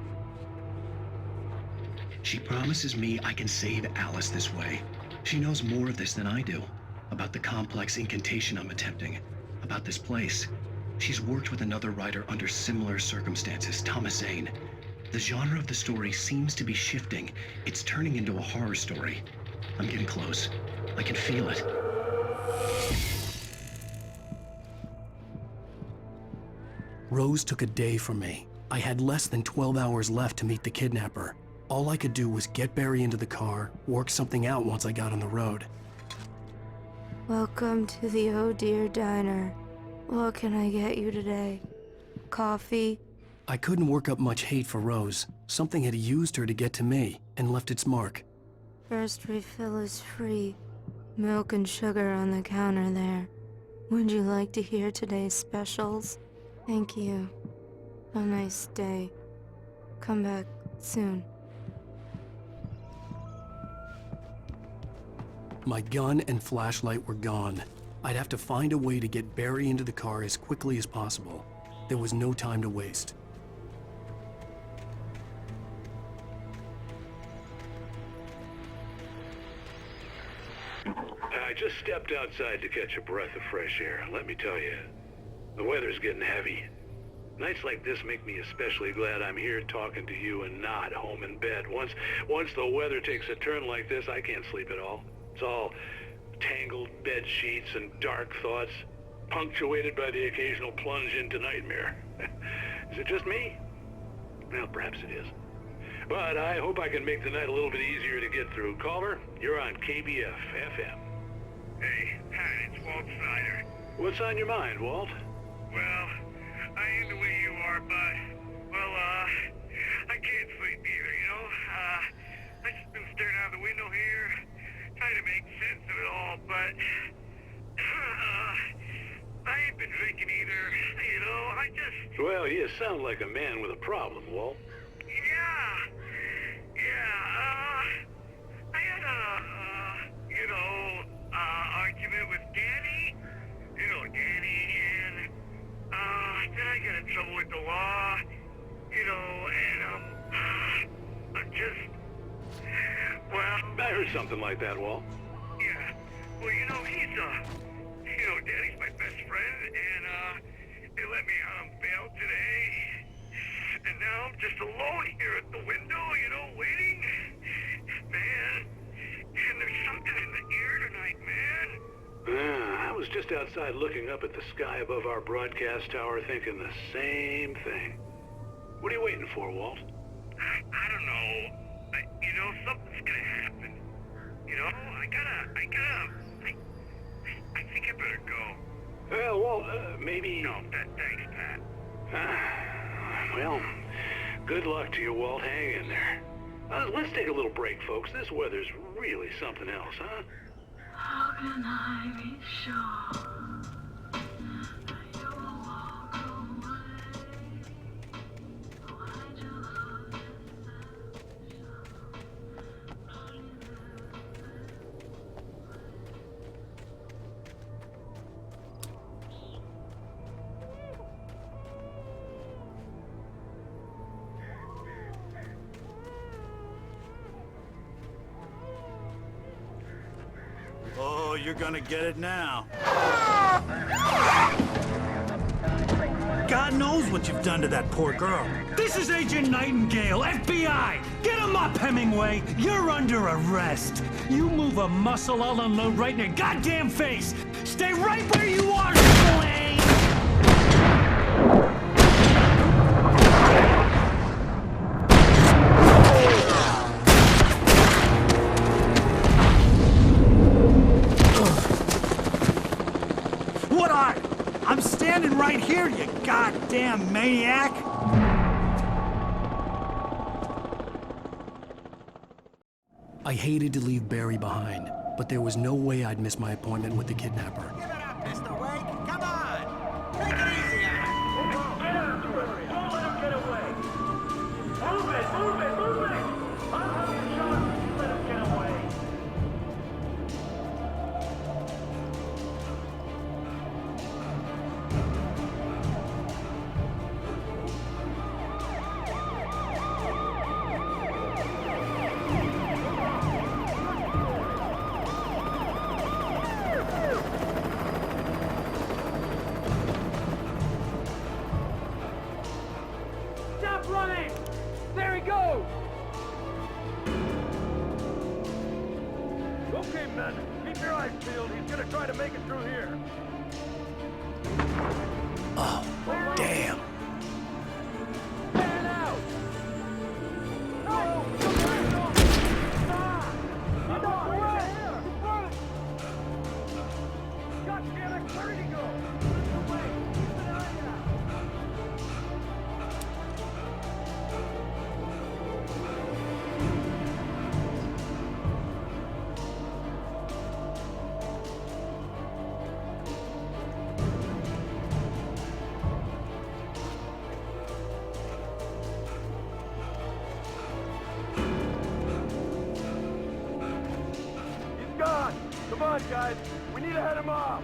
She promises me I can save Alice this way. She knows more of this than I do. About the complex incantation I'm attempting. About this place. She's worked with another writer under similar circumstances, Thomas Zane. The genre of the story seems to be shifting. It's turning into a horror story. I'm getting close. I can feel it. Rose took a day from me. I had less than 12 hours left to meet the kidnapper. All I could do was get Barry into the car, work something out once I got on the road. Welcome to the Oh Dear Diner. What can I get you today? Coffee? I couldn't work up much hate for Rose. Something had used her to get to me, and left its mark. First refill is free. Milk and sugar on the counter there. Would you like to hear today's specials? Thank you. Have a nice day. Come back soon. My gun and flashlight were gone. I'd have to find a way to get Barry into the car as quickly as possible. There was no time to waste. I just stepped outside to catch a breath of fresh air. Let me tell you, the weather's getting heavy. Nights like this make me especially glad I'm here talking to you and not home in bed. Once the weather takes a turn like this, I can't sleep at all. It's all tangled bed sheets and dark thoughts, punctuated by the occasional plunge into nightmare. Is it just me? Well, perhaps it is. But I hope I can make the night a little bit easier to get through. Caller, you're on KBF FM. Hey, Pat, it's Walt Snyder. What's on your mind, Walt? Well, I am the way you are, but, well, I can't sleep either, you know? I just been staring out the window here, trying to make sense of it all, but, I ain't been drinking either, you know? I just... Well, you sound like a man with a problem, Walt. I had argument with Danny. You know Danny, and, then I got in trouble with the law, you know, and, I'm just, well... I heard something like that, Walt. Yeah, well, you know, Danny's my best friend, and, they let me out on bail today. And now I'm just alone here at the window, you know, waiting. Man, and there's something in the air tonight, man. I was just outside looking up at the sky above our broadcast tower thinking the same thing. What are you waiting for, Walt? I don't know. You know, something's gonna happen. You know, I think I better go. Well, Walt, maybe... No, thanks, Pat. Well, good luck to you, Walt. Hang in there. Let's take a little break, folks. This weather's really something else, huh? How can I be sure? you're gonna get it now. God knows what you've done to that poor girl. This is Agent Nightingale, FBI! Get him up, Hemingway! You're under arrest! You move a muscle, I'll unload right in your goddamn face! Stay right where you are, Slane! What are? I'm standing right here, you goddamn maniac! I hated to leave Barry behind, but there was no way I'd miss my appointment with the kidnapper. Give it up, Mr. Wake. Come on. Take it easy on him. Don't let him get away. Move it, move it, move it! I'll have you shot if you let him get away. Stop running! There he goes! Okay, men, keep your eyes peeled. He's gonna try to make it through here. Oh, damn. Fan out! No! Stop! He's not right here! God damn it, where did he go? Wait, keep an eye out! He's gone! Come on, guys! We need to head him off!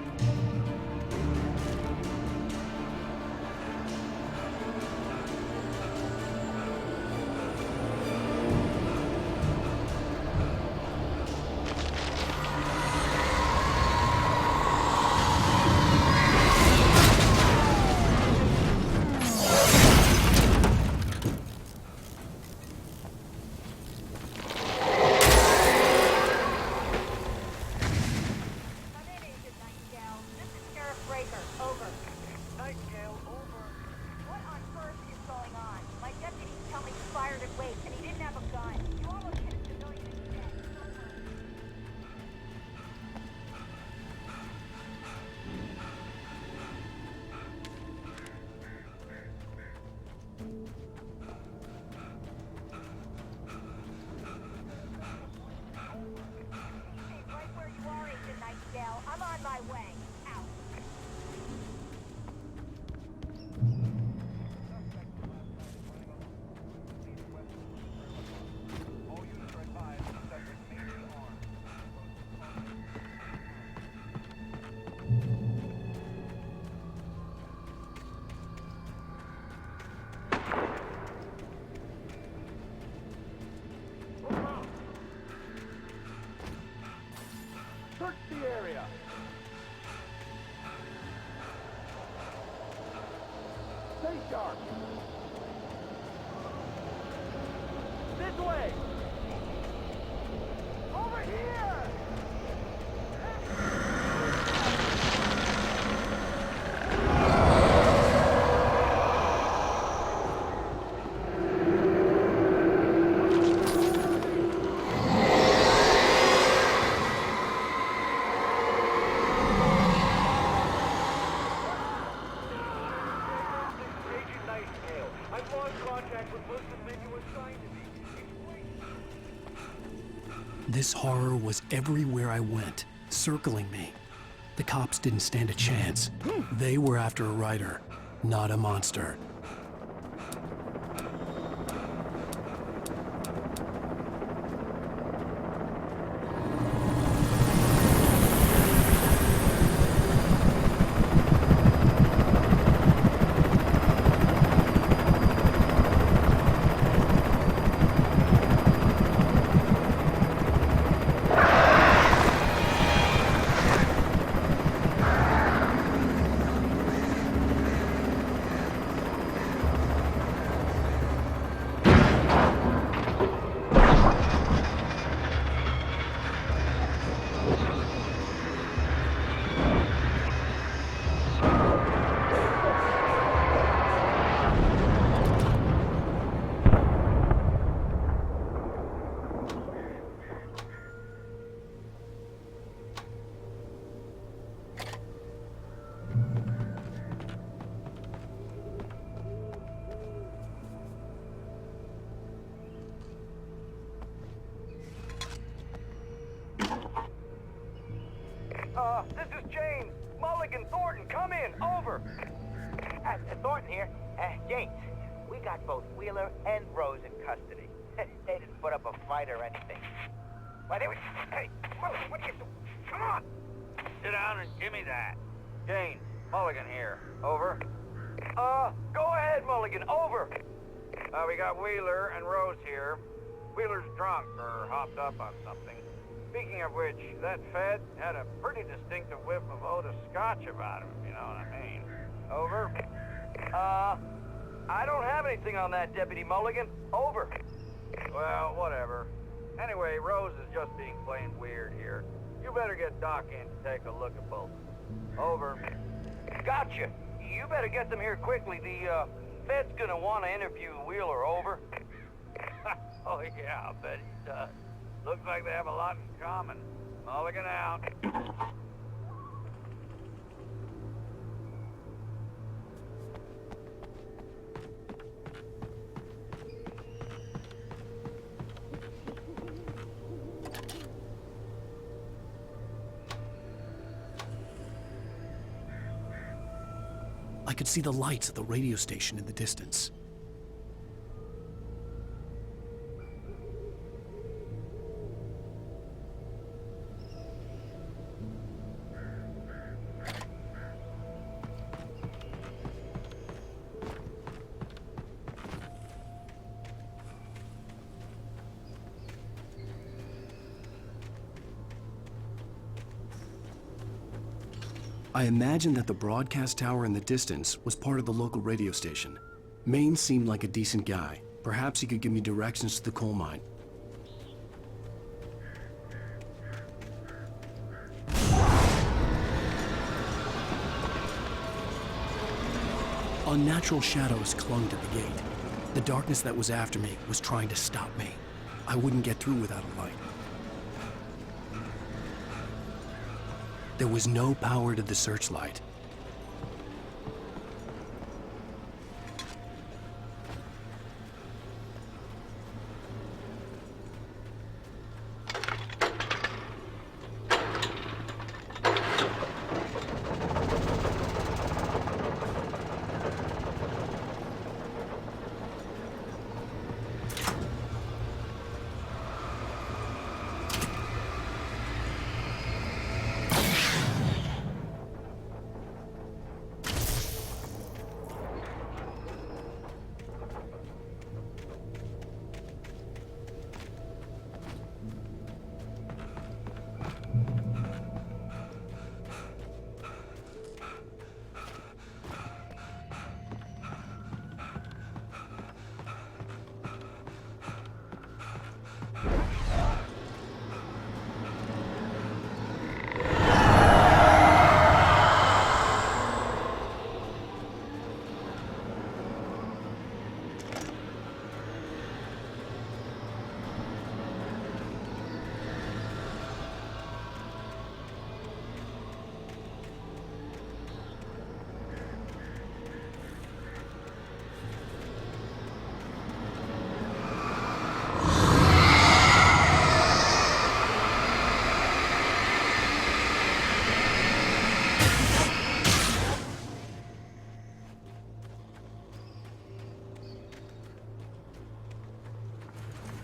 Search the area. Stay sharp. This way. Over here. This horror was everywhere I went, circling me. The cops didn't stand a chance. They were after a writer, not a monster. This is James. Mulligan, Thornton, come in. Over. Thornton here. James, we got both Wheeler and Rose in custody. They didn't put up a fight or anything. Why, they were... Hey, Mulligan, what are you doing? Come on! Sit down and give me that. James, Mulligan here. Over. Go ahead, Mulligan. Over. We got Wheeler and Rose here. Wheeler's drunk or hopped up on something. Speaking of which, that Fed had a pretty distinctive whiff of Otis Scotch about him, if you know what I mean. Over. I don't have anything on that, Deputy Mulligan. Over. Well, whatever. Anyway, Rose is just being plain weird here. You better get Doc in to take a look at both. Over. Gotcha. You better get them here quickly. The, Fed's gonna want to interview Wheeler. Over. Oh, yeah, I bet he does. Looks like they have a lot in common. Mulligan out. I could see the lights of the radio station in the distance. I imagined that the broadcast tower in the distance was part of the local radio station. Maine seemed like a decent guy. Perhaps he could give me directions to the coal mine. Unnatural shadows clung to the gate. The darkness that was after me was trying to stop me. I wouldn't get through without a light. There was no power to the searchlight.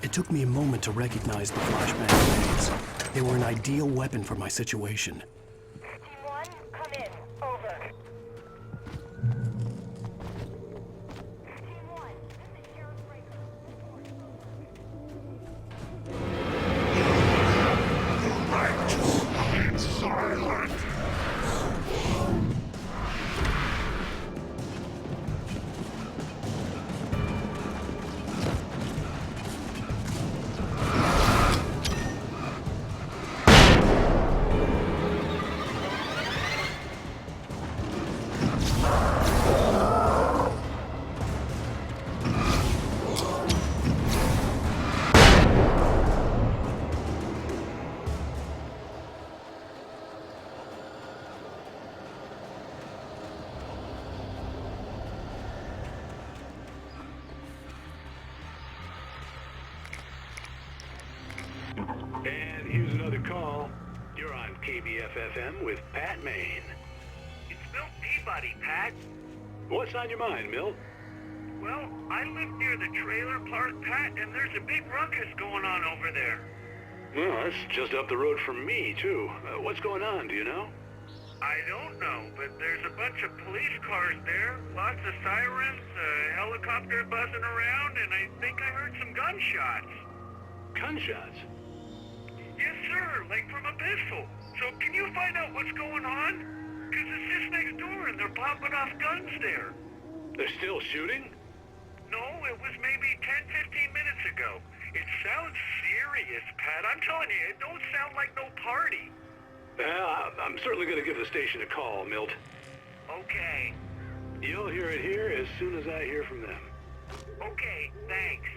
It took me a moment to recognize the flashbang grenades. They were an ideal weapon for my situation. Team 1, come in. Over. Team 1, this is Sheriff Breaker. It's silent. BFFM with Pat Maine. It's Milt Peabody, Pat. What's on your mind, Milt? Well, I live near the trailer park, Pat, and there's a big ruckus going on over there. Well, that's just up the road from me, too. What's going on, do you know? I don't know, but there's a bunch of police cars there, lots of sirens, a helicopter buzzing around, and I think I heard some gunshots. Gunshots? Yes, sir, like from a pistol. So can you find out what's going on? Because it's just next door and they're popping off guns there. They're still shooting? No, it was maybe 10, 15 minutes ago. It sounds serious, Pat. I'm telling you, it don't sound like no party. I'm certainly going to give the station a call, Milt. Okay. You'll hear it here as soon as I hear from them. Okay, thanks.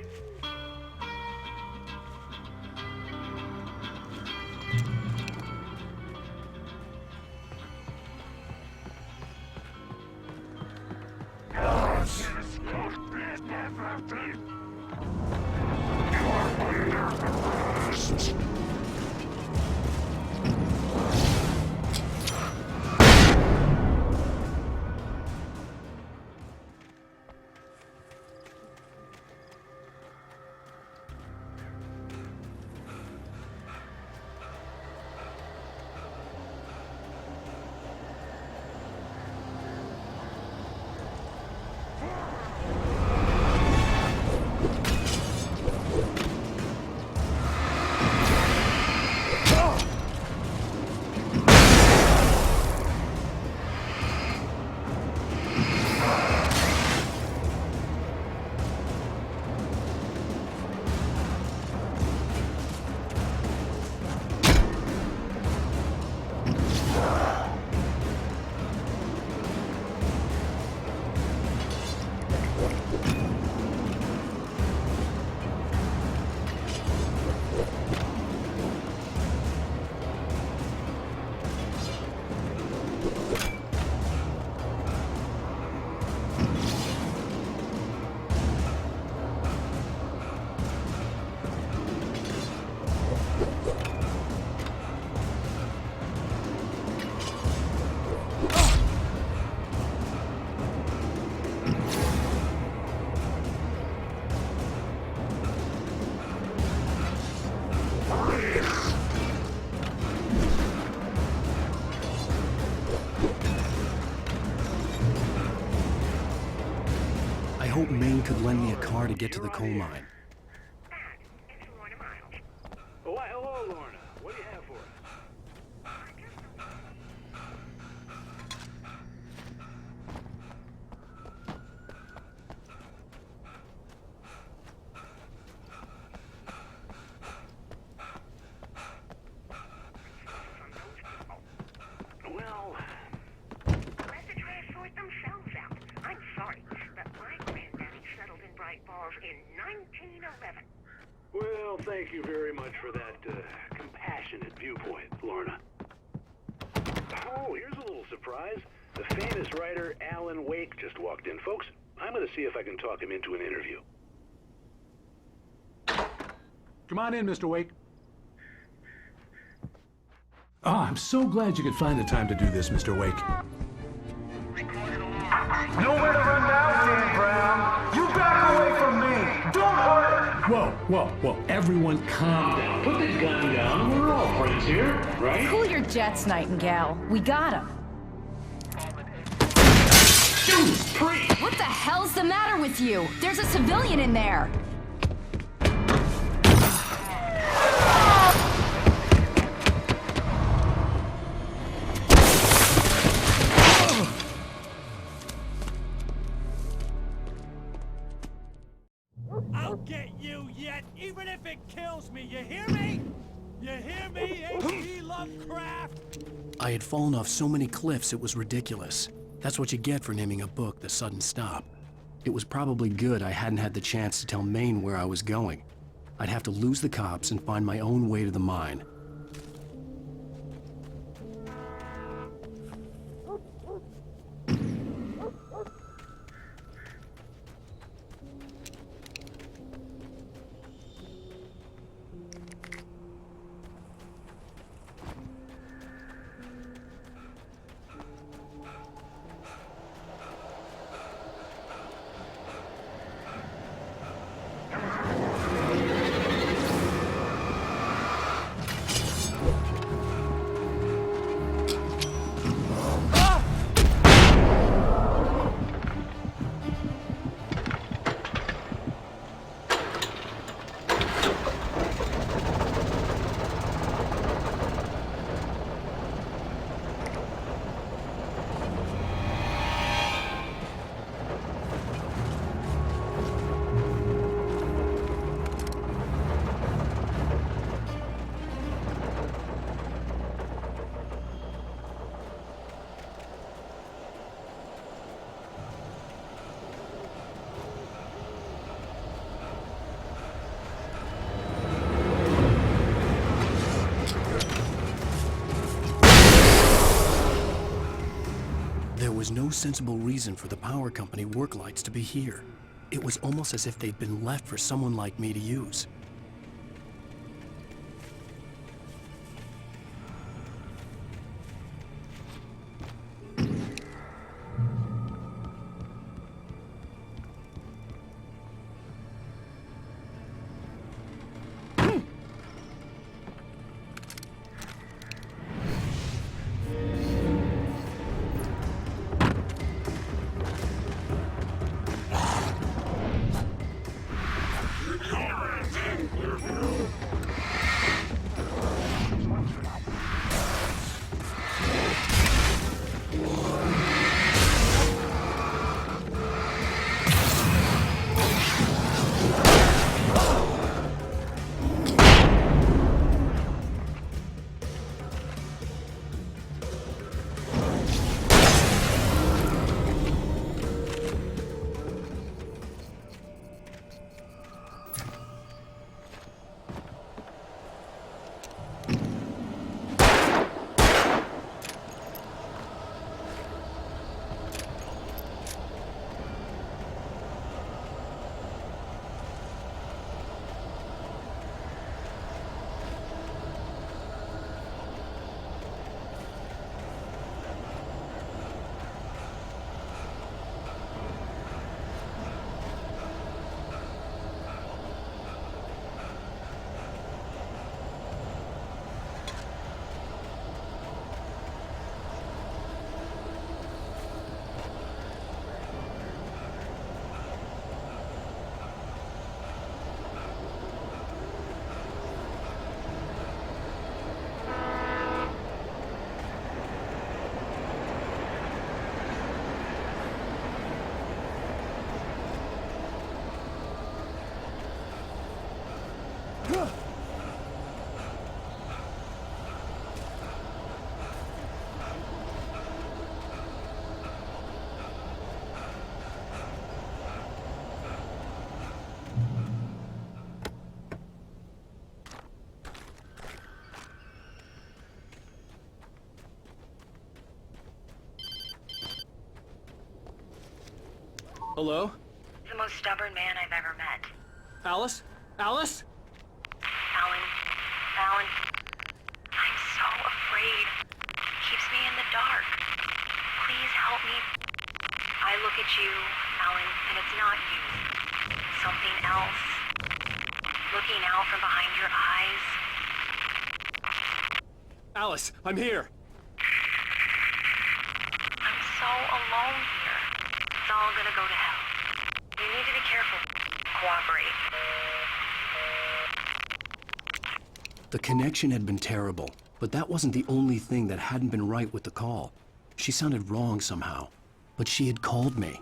I hope Maine could lend me a car to get to the coal mine. Oh, why, hello, Lorna. What do you have for us? Well, let the try to sort themselves out. I'm sorry, but my granddaddy settled in Bright Falls in 1911. Well, thank you very much for that compassionate viewpoint, Lorna. Oh, here's a little surprise. The famous writer Alan Wake just walked in. Folks, I'm going to see if I can talk him into an interview. Come on in, Mr. Wake. Oh, I'm so glad you could find the time to do this, Mr. Wake. Nowhere to run now, Dan Brown. You back away from me. Don't hurt. Whoa. Everyone calm down. Put the gun down. We're all friends here, right? Cool your jets, Nightingale. We got him. Judas Priest! What the hell's the matter with you? There's a civilian in there. I'll get you yet, even if it kills me. You hear me? You hear me, H.P. Lovecraft? I had fallen off so many cliffs it was ridiculous. That's what you get for naming a book The Sudden Stop. It was probably good I hadn't had the chance to tell Maine where I was going. I'd have to lose the cops and find my own way to the mine. was no sensible reason for the power company work lights to be here. It was almost as if they'd been left for someone like me to use. Hello? The most stubborn man I've ever met. Alice? Alice? Alan, I'm so afraid. He keeps me in the dark. Please help me. I look at you, Alan, and it's not you. Something else. Looking out from behind your eyes. Alice, I'm here. I'm so alone here. It's all gonna go to hell. You need to be careful. Cooperate. The connection had been terrible, but that wasn't the only thing that hadn't been right with the call. She sounded wrong somehow, but she had called me.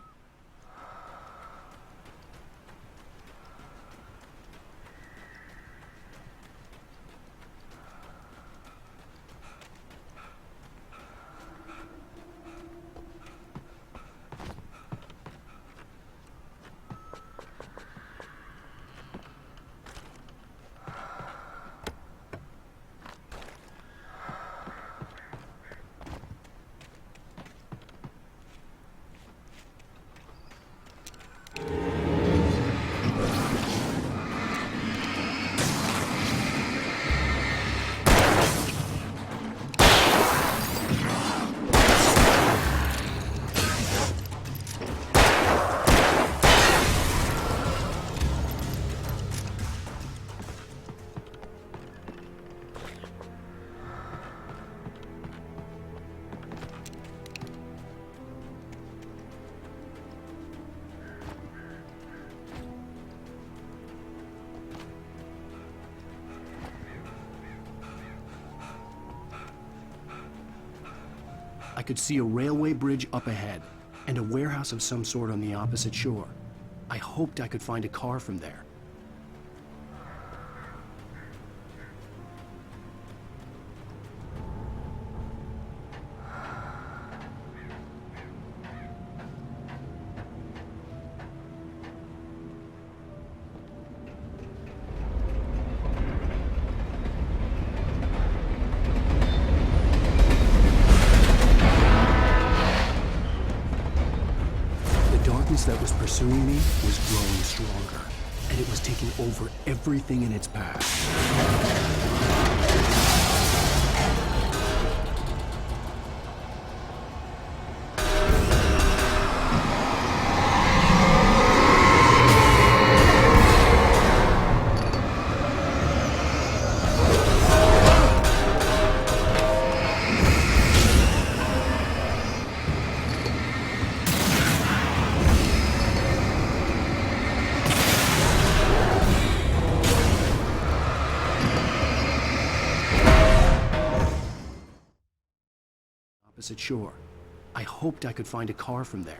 I could see a railway bridge up ahead, and a warehouse of some sort on the opposite shore. I hoped I could find a car from there. that was pursuing me was growing stronger, and it was taking over everything in its path. Opposite shore. I hoped I could find a car from there.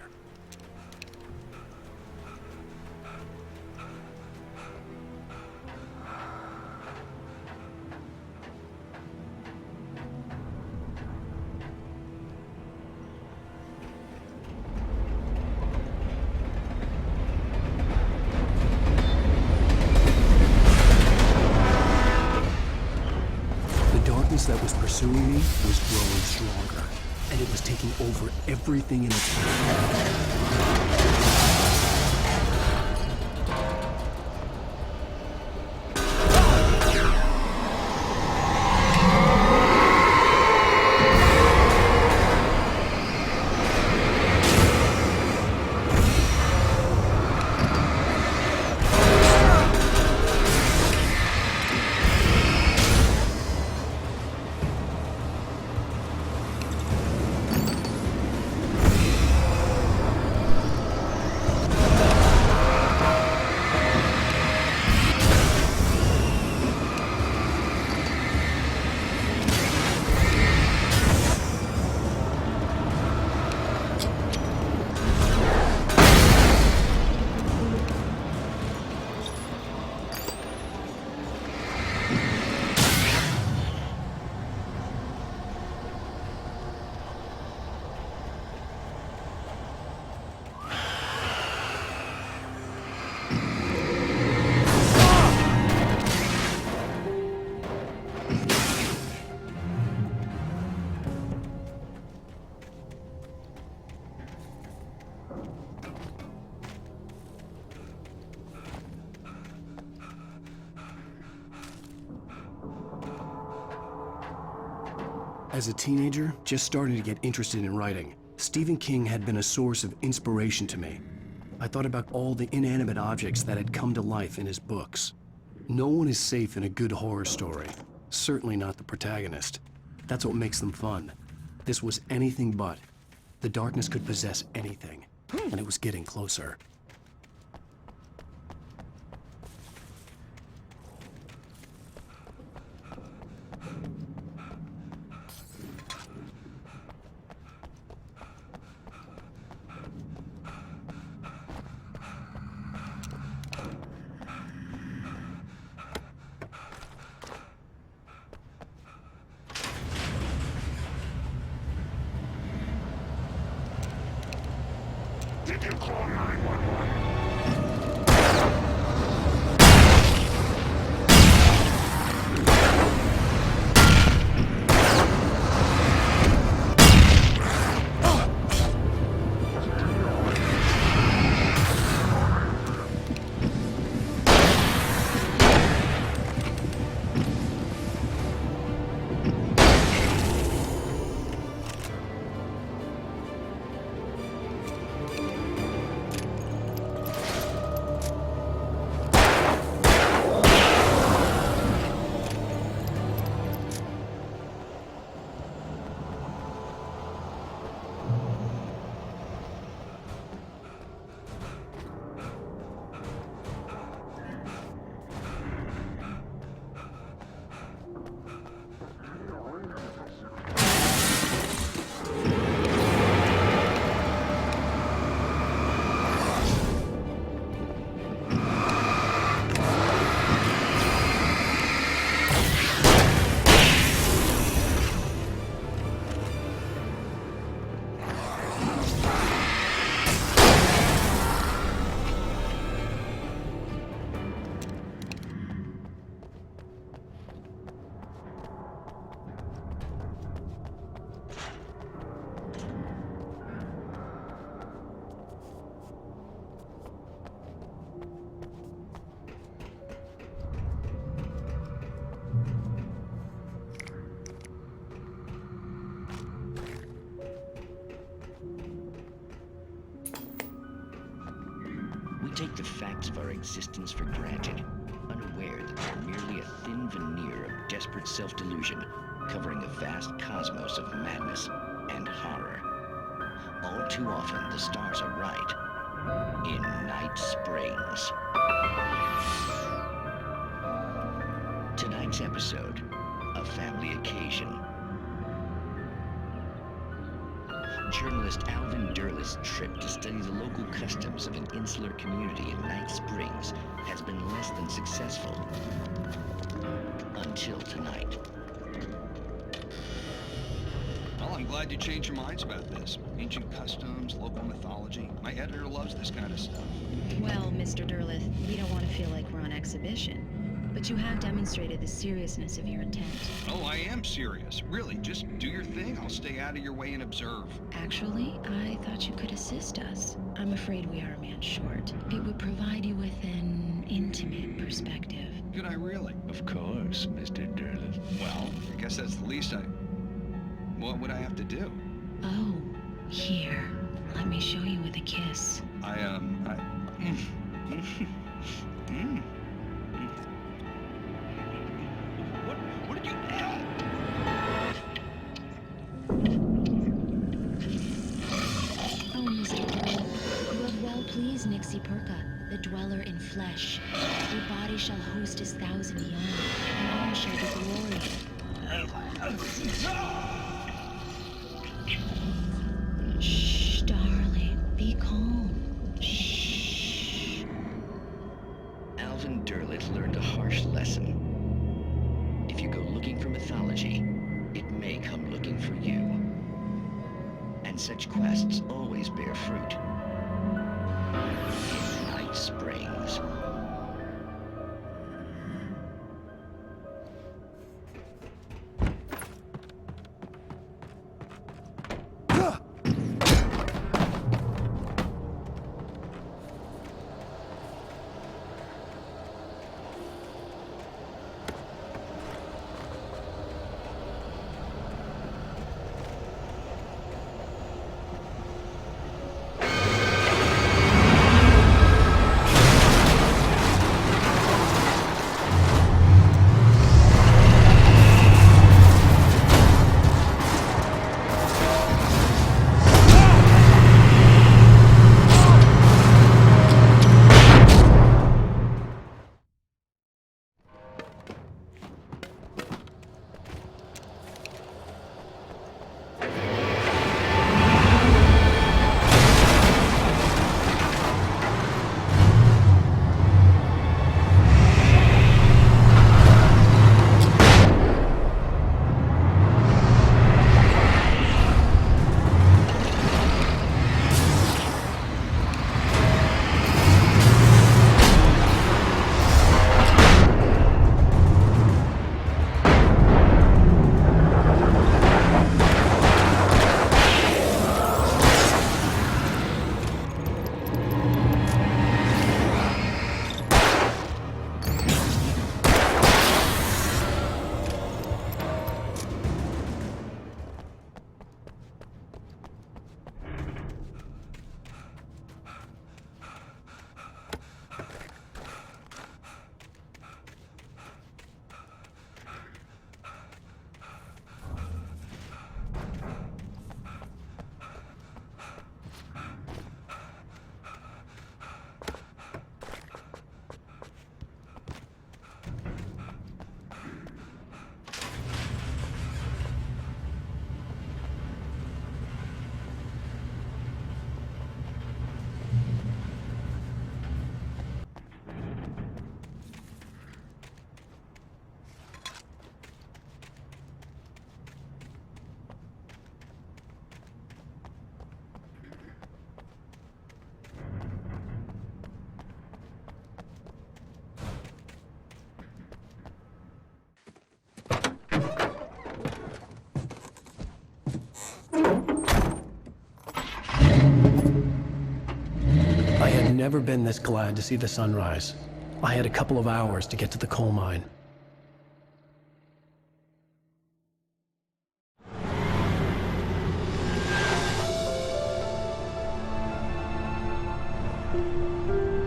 The darkness that was pursuing me was growing stronger, and it was taking over everything in its path. As a teenager, just starting to get interested in writing, Stephen King had been a source of inspiration to me. I thought about all the inanimate objects that had come to life in his books. No one is safe in a good horror story. Certainly not the protagonist. That's what makes them fun. This was anything but. The darkness could possess anything, and it was getting closer. Did you call 911? We take the facts of our existence for granted, unaware that they're merely a thin veneer of desperate self-delusion covering a vast cosmos of madness and horror. All too often, the stars are right. In Night Springs. Tonight's episode, A Family Occasion. Journalist Alvin Derleth's trip to study the local customs of an insular community in Night Springs has been less than successful. Until tonight. Well, I'm glad you changed your minds about this. Ancient customs, local mythology. My editor loves this kind of stuff. Well, Mr. Derleth, we don't want to feel like we're on exhibition. But you have demonstrated the seriousness of your intent. Oh, I am serious. Really, just do your thing. I'll stay out of your way and observe. Actually, I thought you could assist us. I'm afraid we are a man short. It would provide you with an intimate perspective. Could I really? Of course, Mr. Derleth. Well, I guess that's the least What would I have to do? Oh, here. Let me show you with a kiss. What did you... Oh, Mr. Derleth, you have well pleased Nixie Perka, the dweller in flesh. Your body shall host his 1,000 young, and all shall be glory. Shh, darling, be calm. Shh. Alvin Derleth learned a harsh lesson. If you go looking for mythology, it may come looking for you. And such quests always bear fruit. Night Springs. Never been this glad to see the sunrise. I had a couple of hours to get to the coal mine.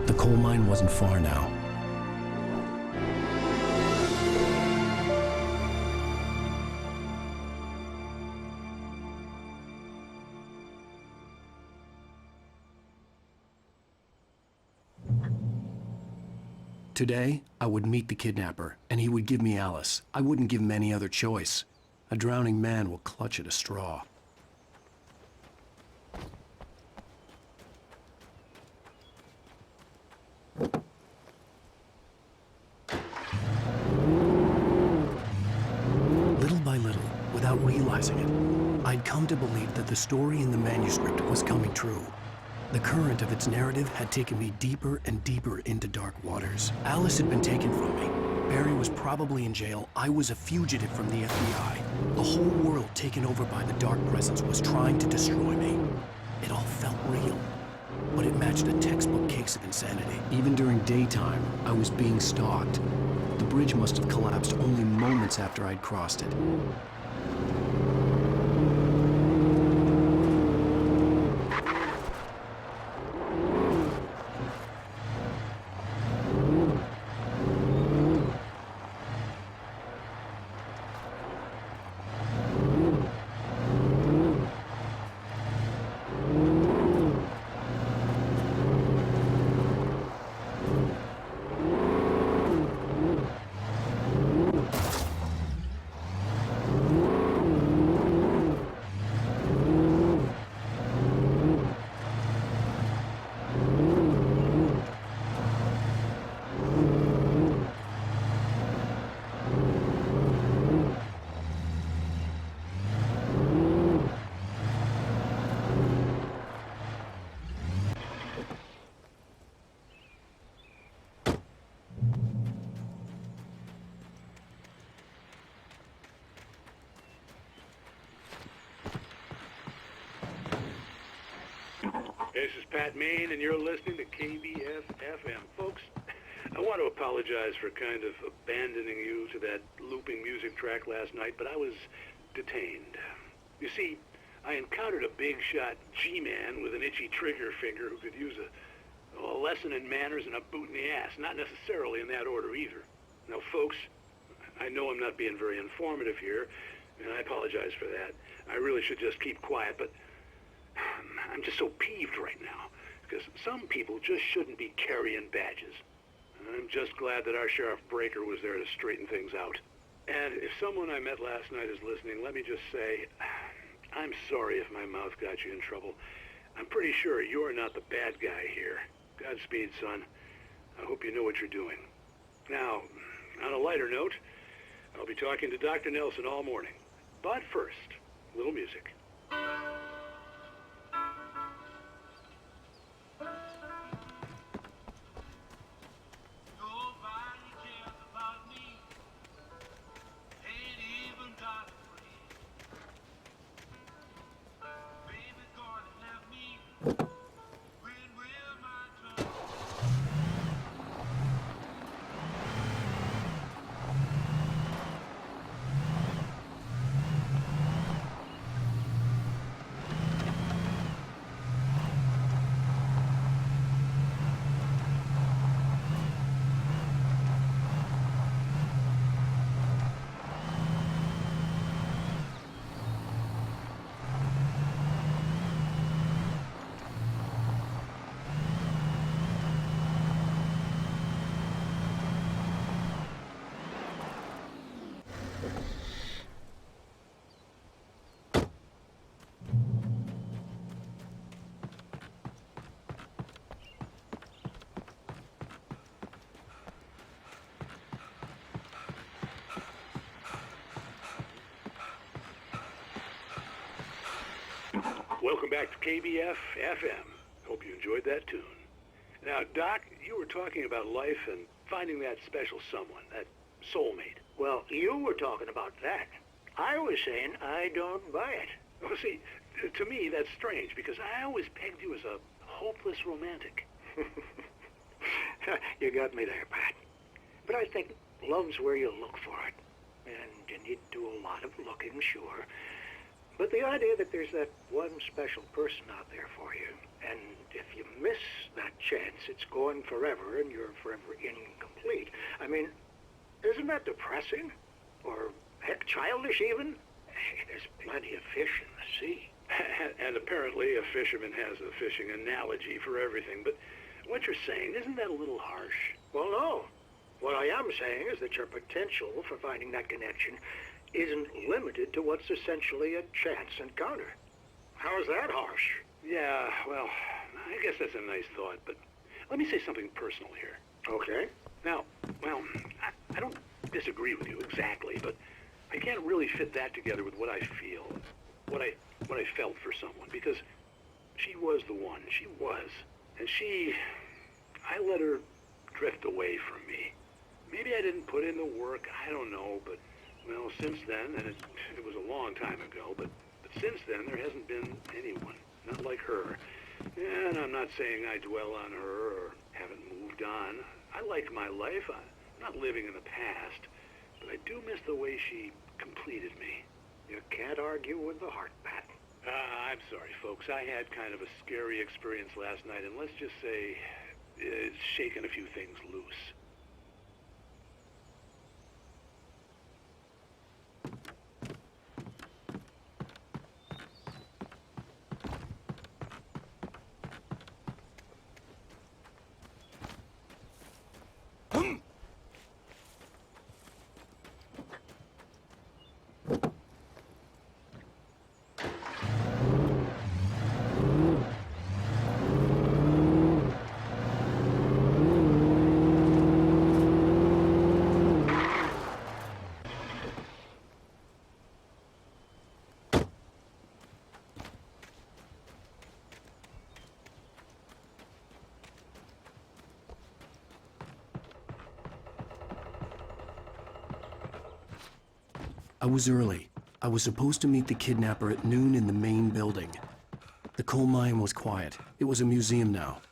The coal mine wasn't far now. Today, I would meet the kidnapper, and he would give me Alice. I wouldn't give him any other choice. A drowning man will clutch at a straw. Little by little, without realizing it, I'd come to believe that the story in the manuscript was coming true. The current of its narrative had taken me deeper and deeper into dark waters. Alice had been taken from me. Barry was probably in jail. I was a fugitive from the FBI. The whole world taken over by the dark presence was trying to destroy me. It all felt real, but it matched a textbook case of insanity. Even during daytime, I was being stalked. The bridge must have collapsed only moments after I'd crossed it. This is Pat Main, and you're listening to KBF-FM. Folks, I want to apologize for kind of abandoning you to that looping music track last night, but I was detained. You see, I encountered a big-shot G-man with an itchy trigger finger who could use a lesson in manners and a boot in the ass, not necessarily in that order either. Now, folks, I know I'm not being very informative here, and I apologize for that. I really should just keep quiet, but I'm just so peeved right now, because some people just shouldn't be carrying badges. I'm just glad that our Sheriff Breaker was there to straighten things out. And if someone I met last night is listening, let me just say, I'm sorry if my mouth got you in trouble. I'm pretty sure you're not the bad guy here. Godspeed, son. I hope you know what you're doing. Now, on a lighter note, I'll be talking to Dr. Nelson all morning. But first, a little music. Welcome back to KBF-FM. Hope you enjoyed that tune. Now, Doc, you were talking about life and finding that special someone, that soulmate. Well, you were talking about that. I was saying I don't buy it. Well, see, to me, that's strange, because I always pegged you as a hopeless romantic. You got me there, Pat. But I think love's where you look for it. And you need to do a lot of looking, sure. But the idea that there's that one special person out there for you, and if you miss that chance, it's gone forever, and you're forever incomplete. I mean, isn't that depressing? Or, heck, childish even? Hey, there's plenty of fish in the sea. And apparently a fisherman has a fishing analogy for everything, but what you're saying, isn't that a little harsh? Well, no. What I am saying is that your potential for finding that connection isn't limited to what's essentially a chance encounter. How is that harsh? Yeah, well, I guess that's a nice thought, but let me say something personal here. Okay. Now, well, I don't disagree with you exactly, but I can't really fit that together with what I feel, what I felt for someone, because she was the one. She was. And I let her drift away from me. Maybe I didn't put in the work, I don't know, but, well, since then, and it was a long time ago, but since then, there hasn't been anyone, not like her. And I'm not saying I dwell on her or haven't moved on. I like my life. I'm not living in the past, but I do miss the way she completed me. You can't argue with the heart, Pat. I'm sorry, folks. I had kind of a scary experience last night, and let's just say it's shaken a few things loose. I was early. I was supposed to meet the kidnapper at noon in the main building. The coal mine was quiet. It was a museum now.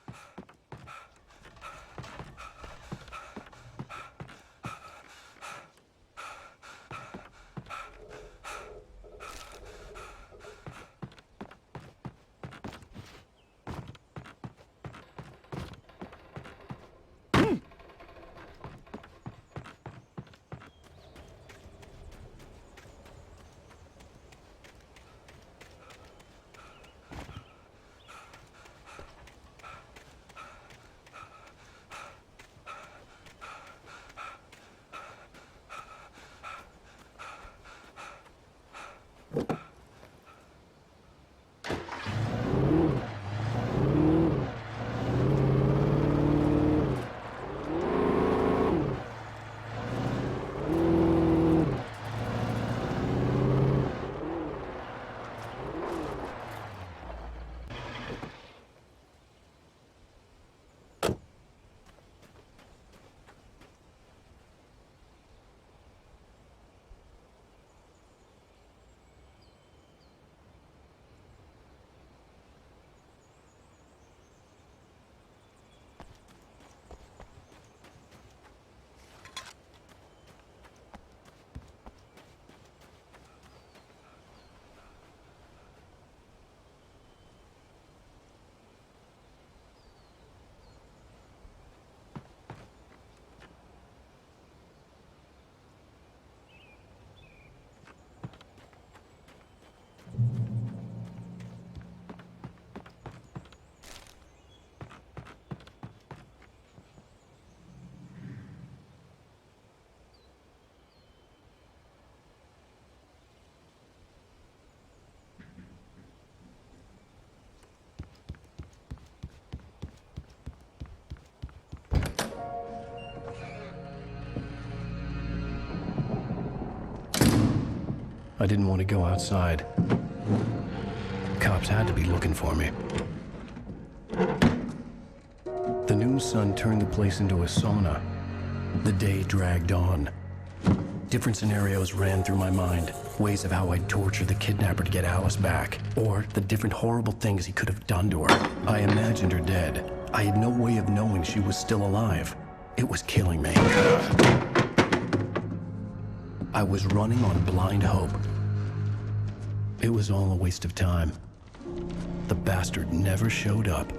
I didn't want to go outside. Cops had to be looking for me. The noon sun turned the place into a sauna. The day dragged on. Different scenarios ran through my mind. Ways of how I'd torture the kidnapper to get Alice back. Or the different horrible things he could have done to her. I imagined her dead. I had no way of knowing she was still alive. It was killing me. I was running on blind hope. It was all a waste of time. The bastard never showed up.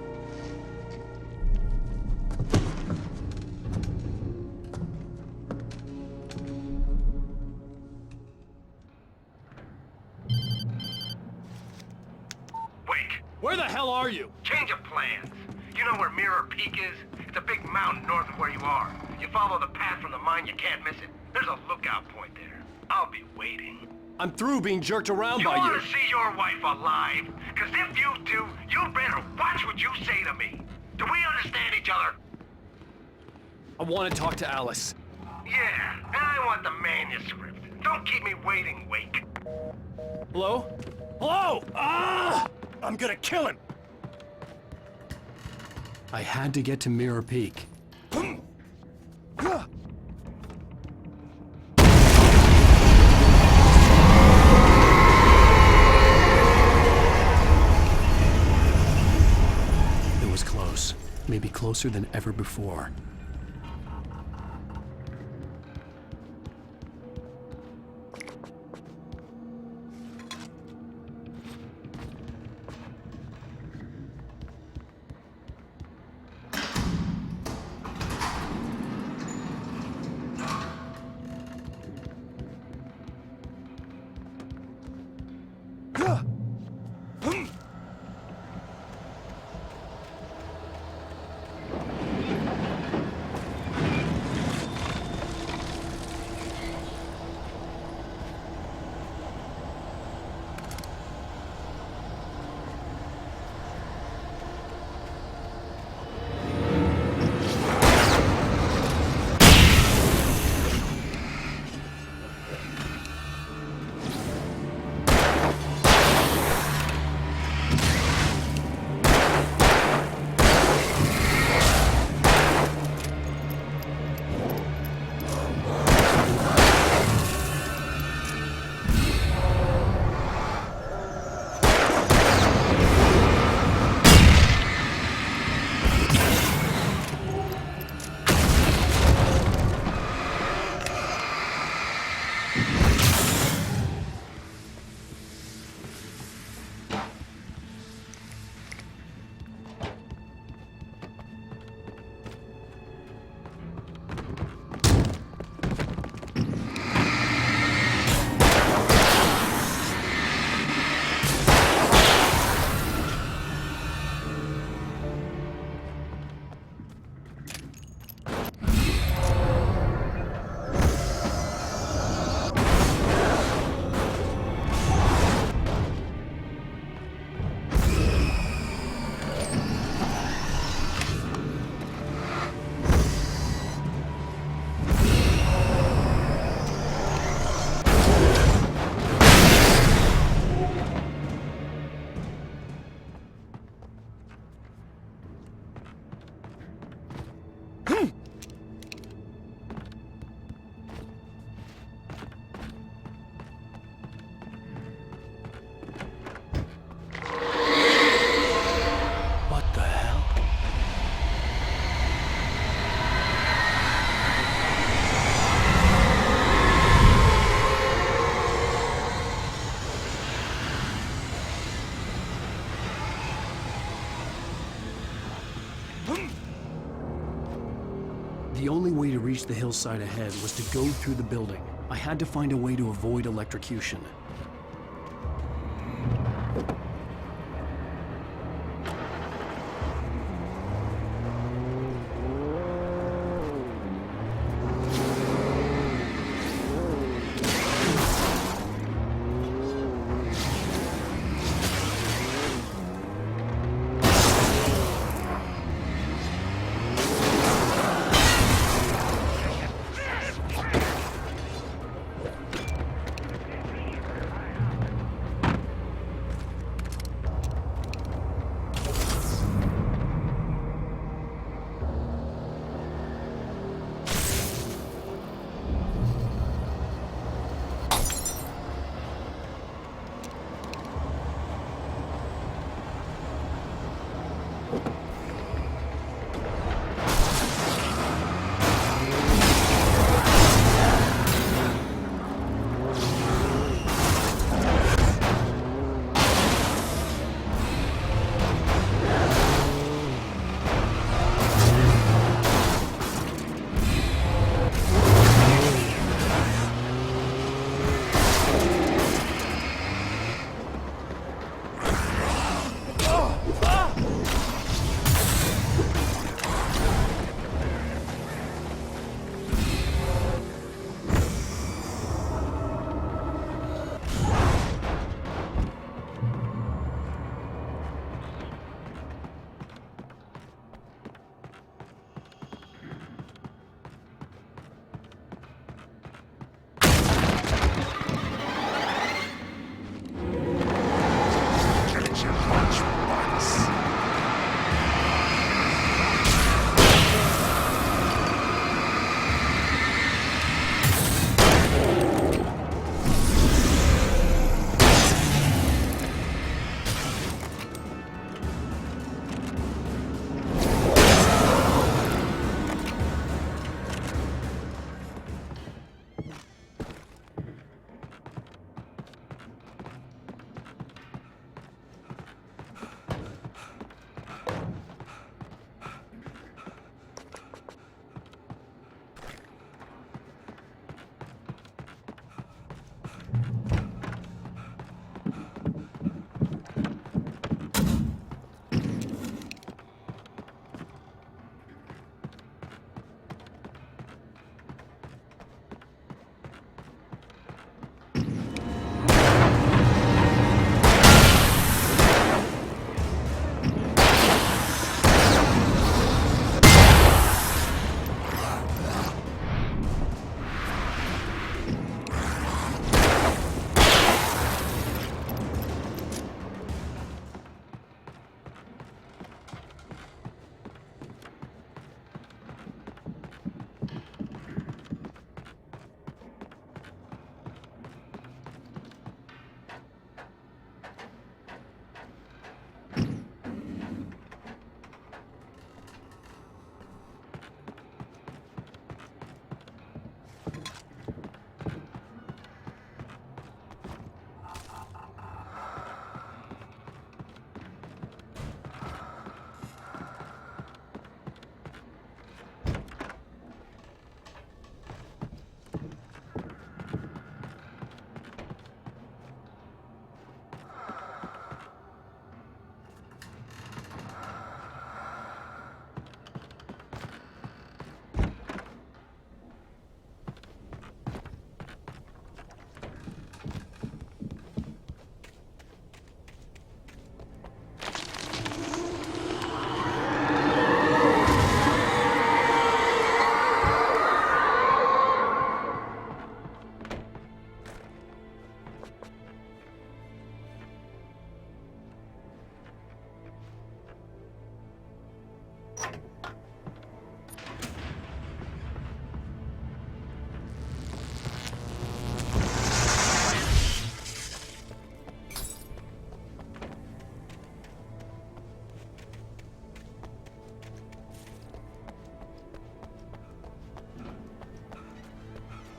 Where the hell are you? Change of plans. You know where Mirror Peak is? It's a big mountain north of where you are. You follow the path from the mine, you can't miss it. There's a lookout point there. I'll be waiting. I'm through being jerked around by You you. want to see your wife alive? Because if you do, you better watch what you say to me. Do we understand each other? I want to talk to Alice. Yeah, and I want the manuscript. Don't keep me waiting, Wake. Hello? Hello! Ah! I'm gonna kill him! I had to get to Mirror Peak. It was close. Maybe closer than ever before. The only way to reach the hillside ahead was to go through the building. I had to find a way to avoid electrocution.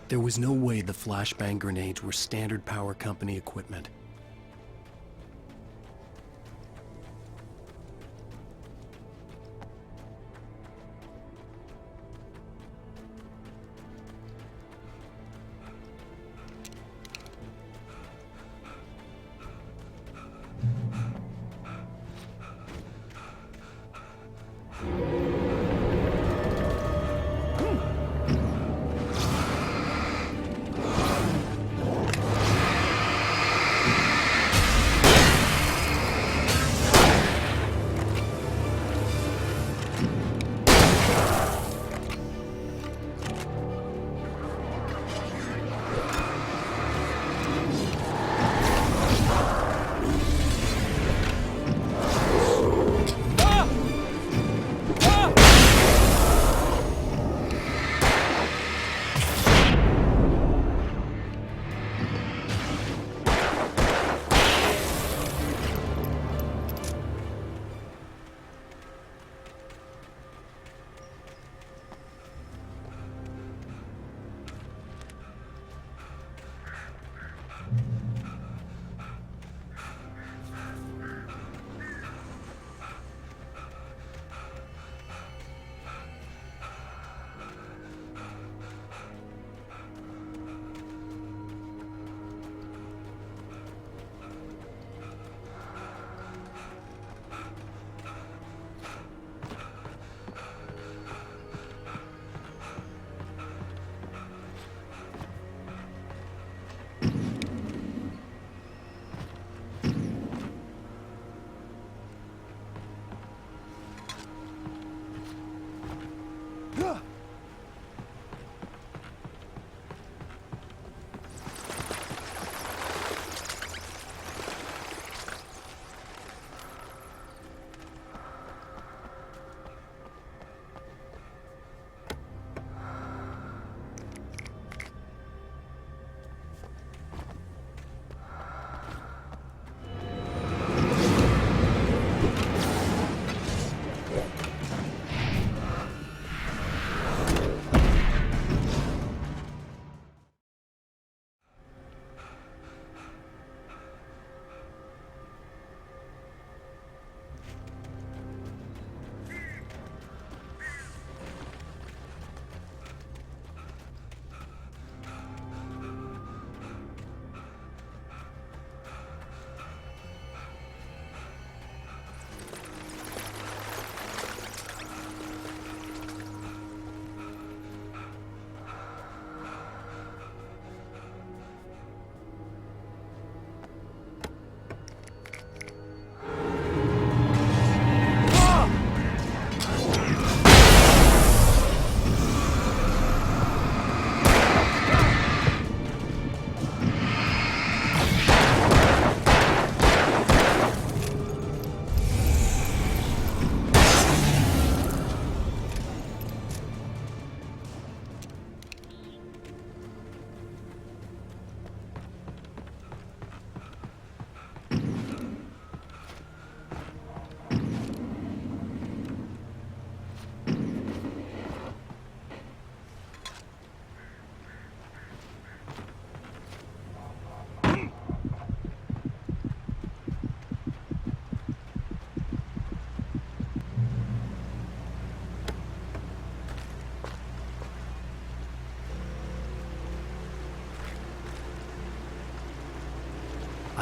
There was no way the flashbang grenades were standard power company equipment.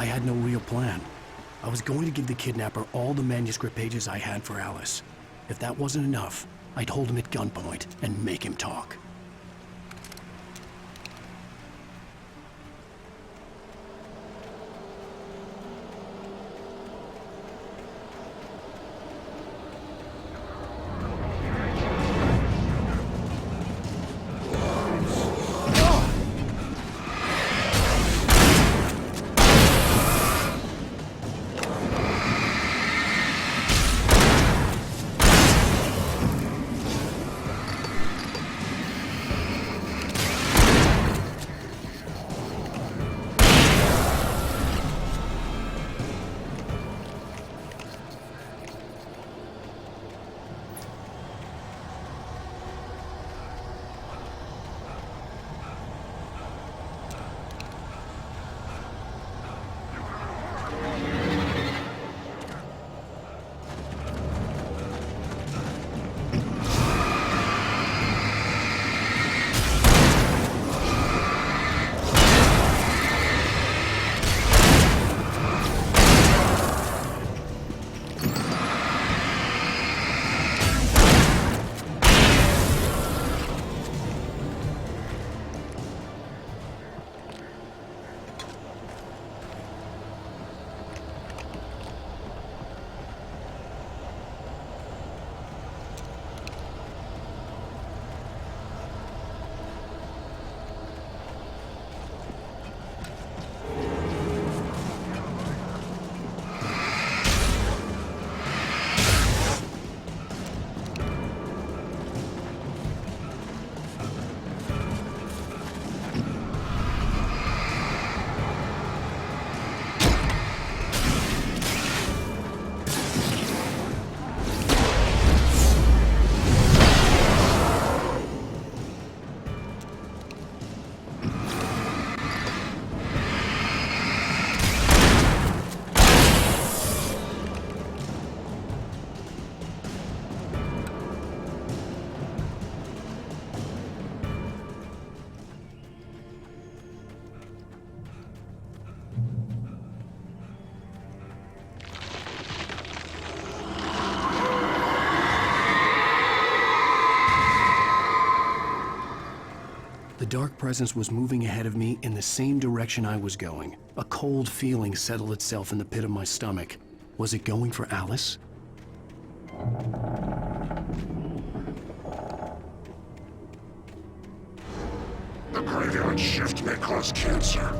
I had no real plan. I was going to give the kidnapper all the manuscript pages I had for Alice. If that wasn't enough, I'd hold him at gunpoint and make him talk. The dark presence was moving ahead of me in the same direction I was going. A cold feeling settled itself in the pit of my stomach. Was it going for Alice? The graveyard shift may cause cancer.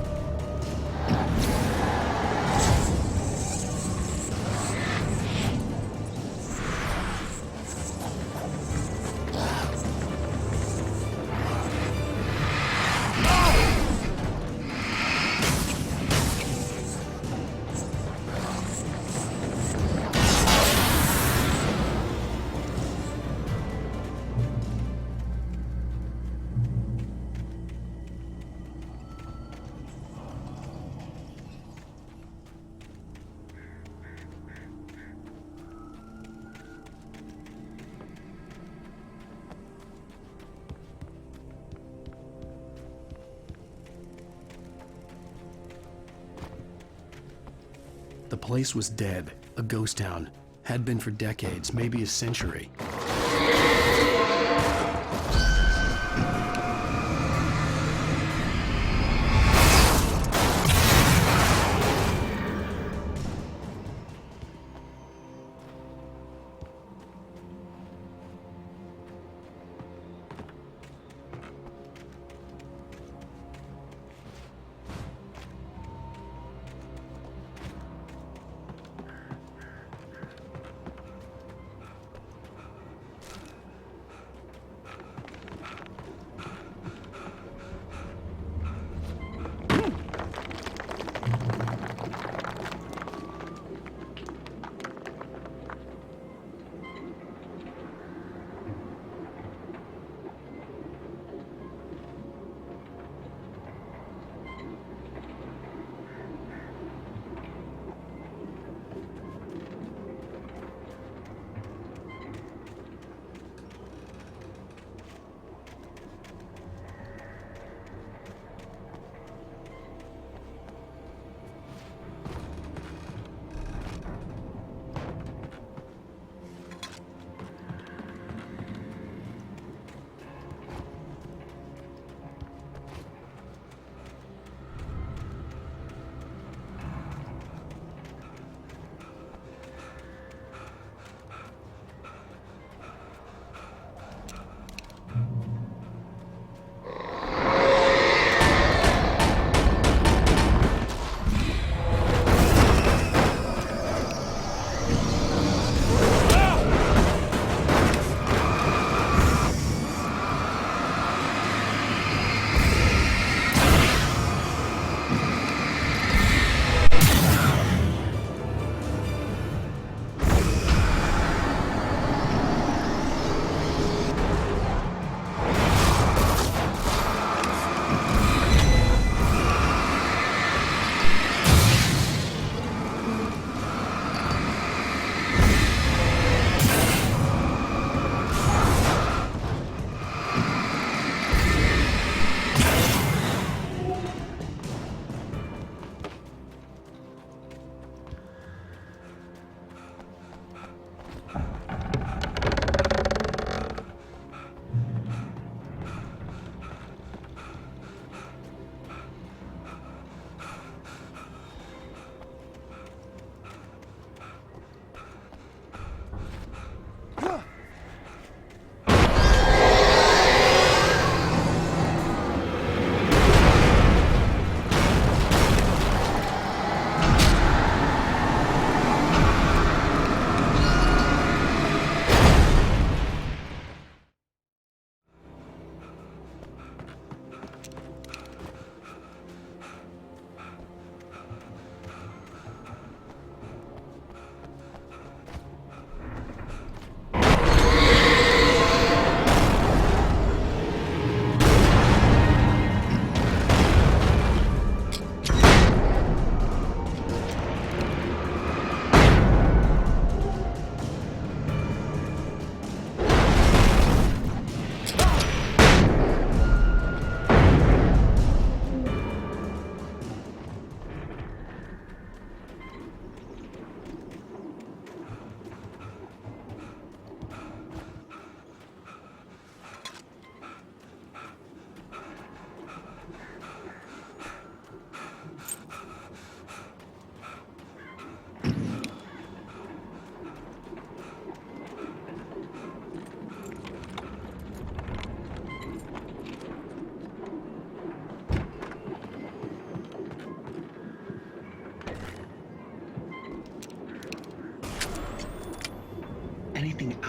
The place was dead, a ghost town. Had been for decades, maybe a century.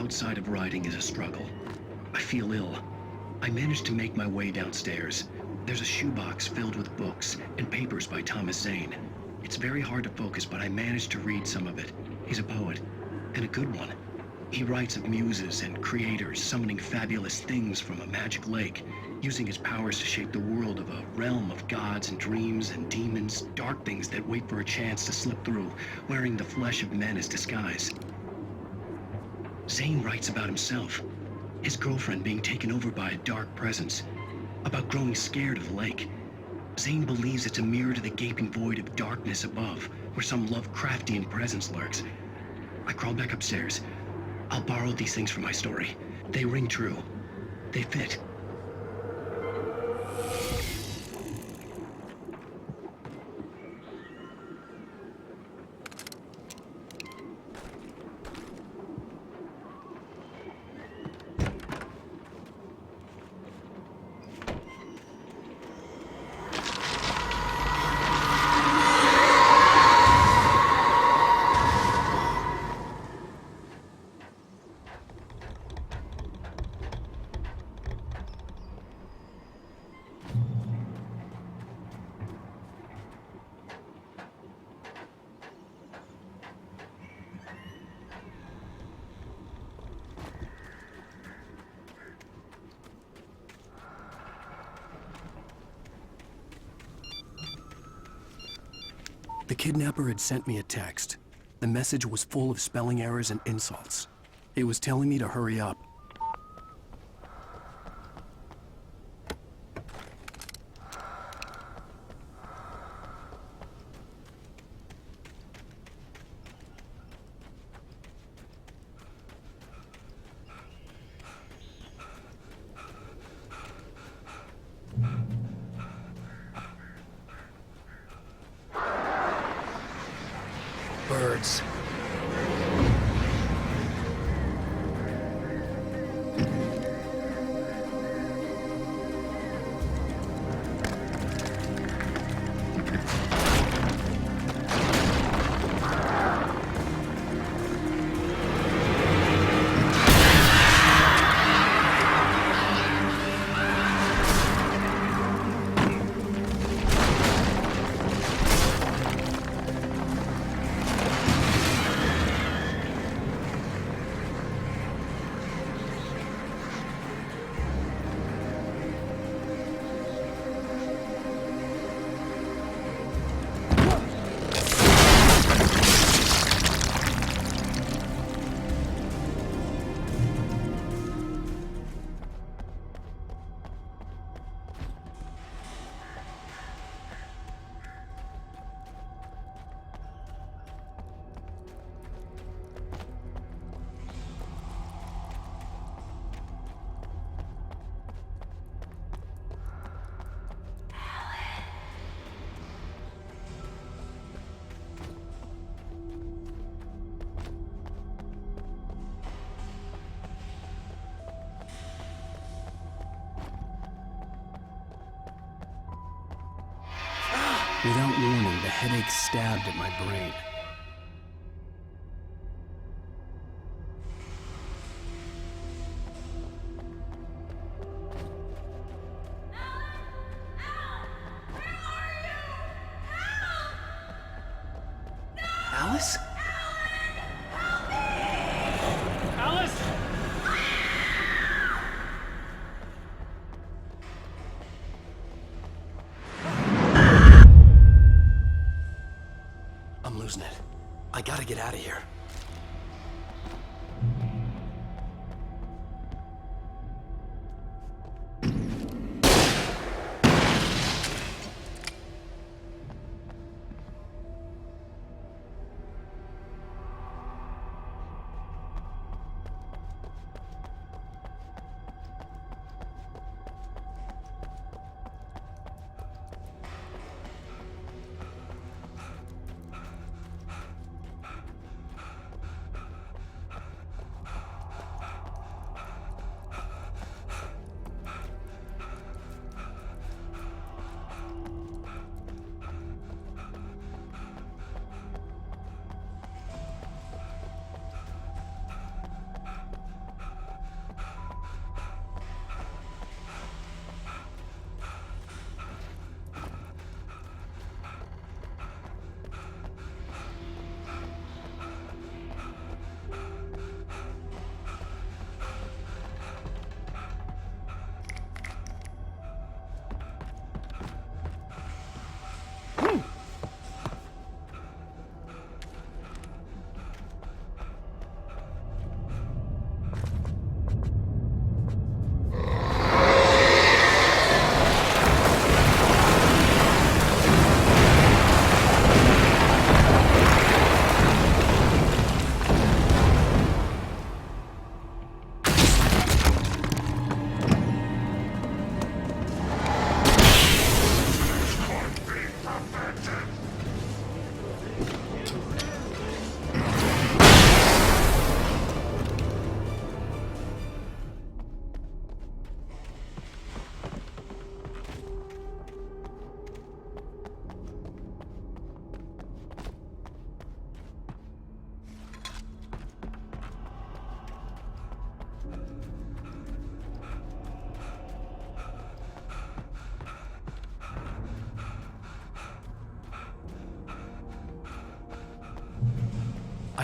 outside of writing is a struggle. I feel ill. I managed to make my way downstairs. There's a shoebox filled with books and papers by Thomas Zane. It's very hard to focus, but I managed to read some of it. He's a poet, and a good one. He writes of muses and creators summoning fabulous things from a magic lake, using his powers to shape the world of a realm of gods and dreams and demons, dark things that wait for a chance to slip through, wearing the flesh of men as disguise. Zane writes about himself, his girlfriend being taken over by a dark presence, about growing scared of the lake. Zane believes it's a mirror to the gaping void of darkness above, where some Lovecraftian presence lurks. I crawled back upstairs. I'll borrow these things for my story. They ring true. They fit. The kidnapper had sent me a text. The message was full of spelling errors and insults. It was telling me to hurry up. Birds. Without warning, the headache stabbed at my brain. Alice? Alice! I'm losing it. I gotta get out of here.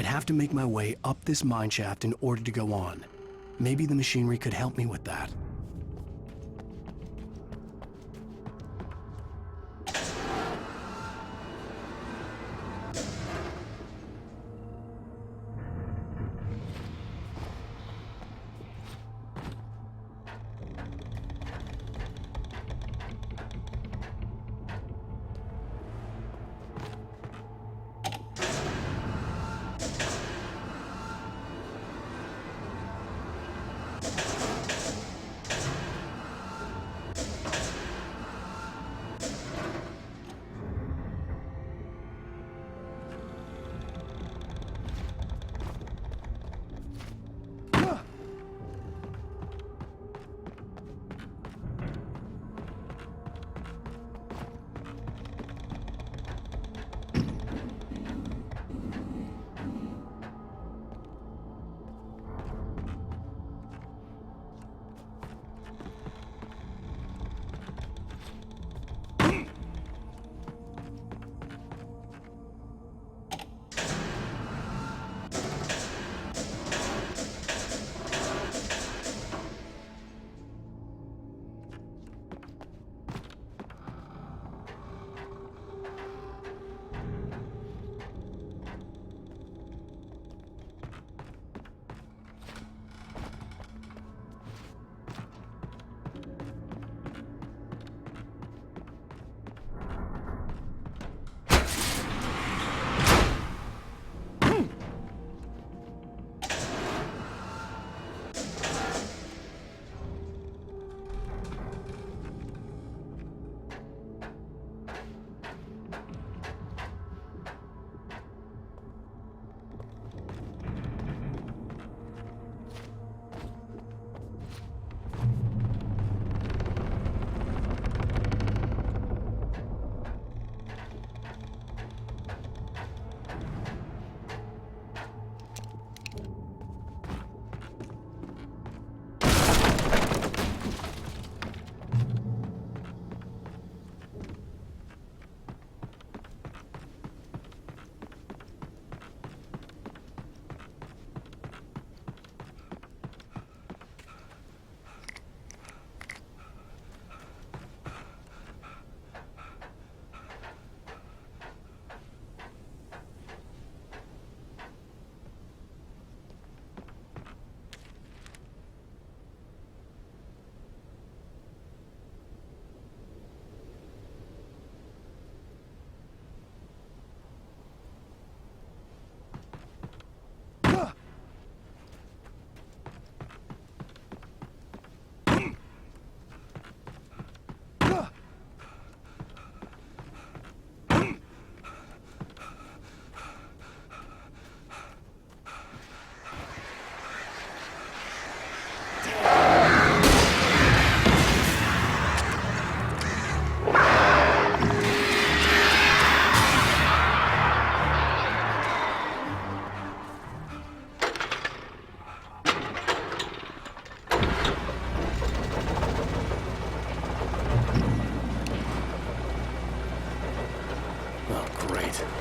I'd have to make my way up this mine shaft in order to go on. Maybe the machinery could help me with that.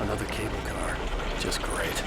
Another cable car. Just great.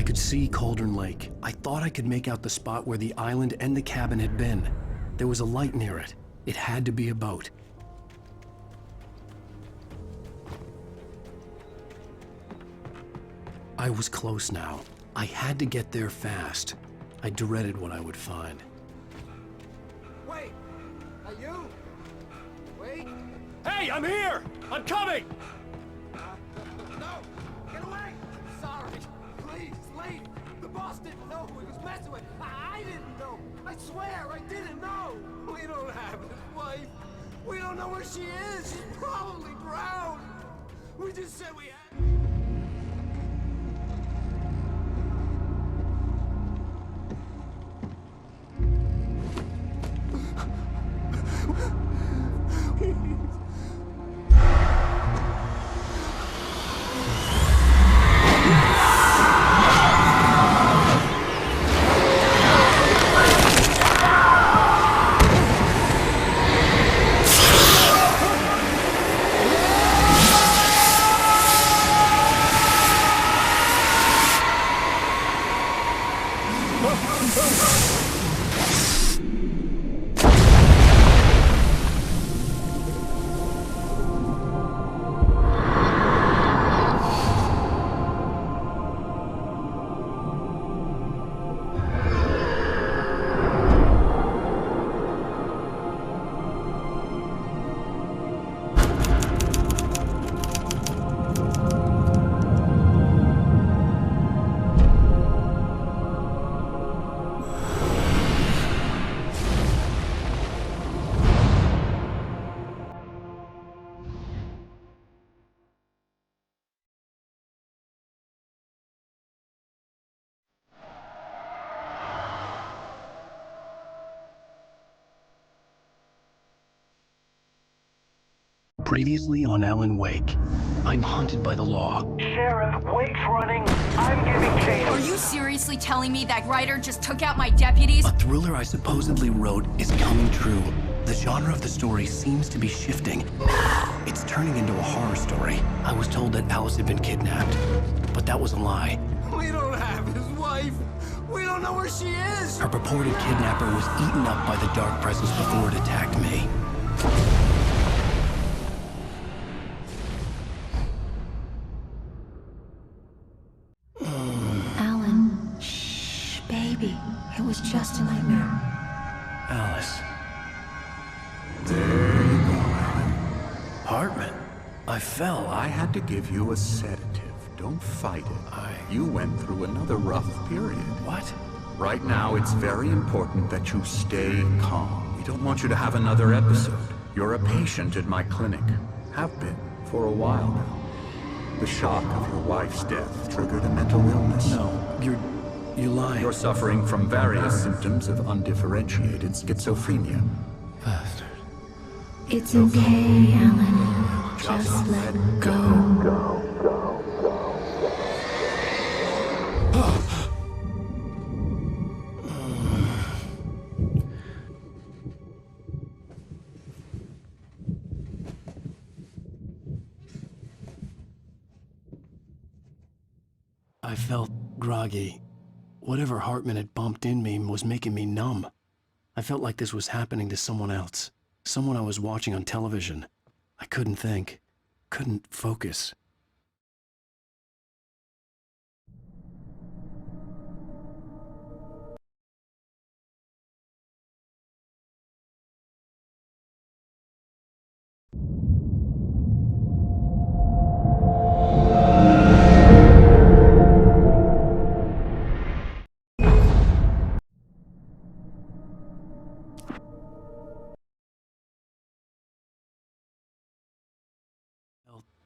I could see Cauldron Lake. I thought I could make out the spot where the island and the cabin had been. There was a light near it. It had to be a boat. I was close now. I had to get there fast. I dreaded what I would find. Wait! Are you? Wait! Hey, I'm here! I'm coming! No! Get away! Sorry. Please, lady. The boss didn't know who he was messing with. I didn't know. I swear, I didn't know. We don't have his wife. We don't know where she is. She's probably drowned. We just said we had... Previously on Alan Wake, I'm hunted by the law. Sheriff, Wake's running. I'm giving chase. Are you seriously telling me that writer just took out my deputies? A thriller I supposedly wrote is coming true. The genre of the story seems to be shifting. It's turning into a horror story. I was told that Alice had been kidnapped, but that was a lie. We don't have his wife. We don't know where she is. Her purported kidnapper was eaten up by the dark presence before it attacked me. Alan, shh, baby. It was just a nightmare. Alice. There you go, Alan. Hartman, I fell. I had to give you a sedative. Don't fight it. You went through another rough period. What? Right now, it's very important that you stay calm. We don't want you to have another episode. You're a patient at my clinic. Have been for a while now. The shock of your wife's death triggered a mental illness. No, you're lying. You're suffering from various symptoms of undifferentiated schizophrenia. Bastard. It's okay, Alan. Just let go. I felt groggy. Whatever Hartman had bumped in me was making me numb. I felt like this was happening to someone else. Someone I was watching on television. I couldn't think. Couldn't focus.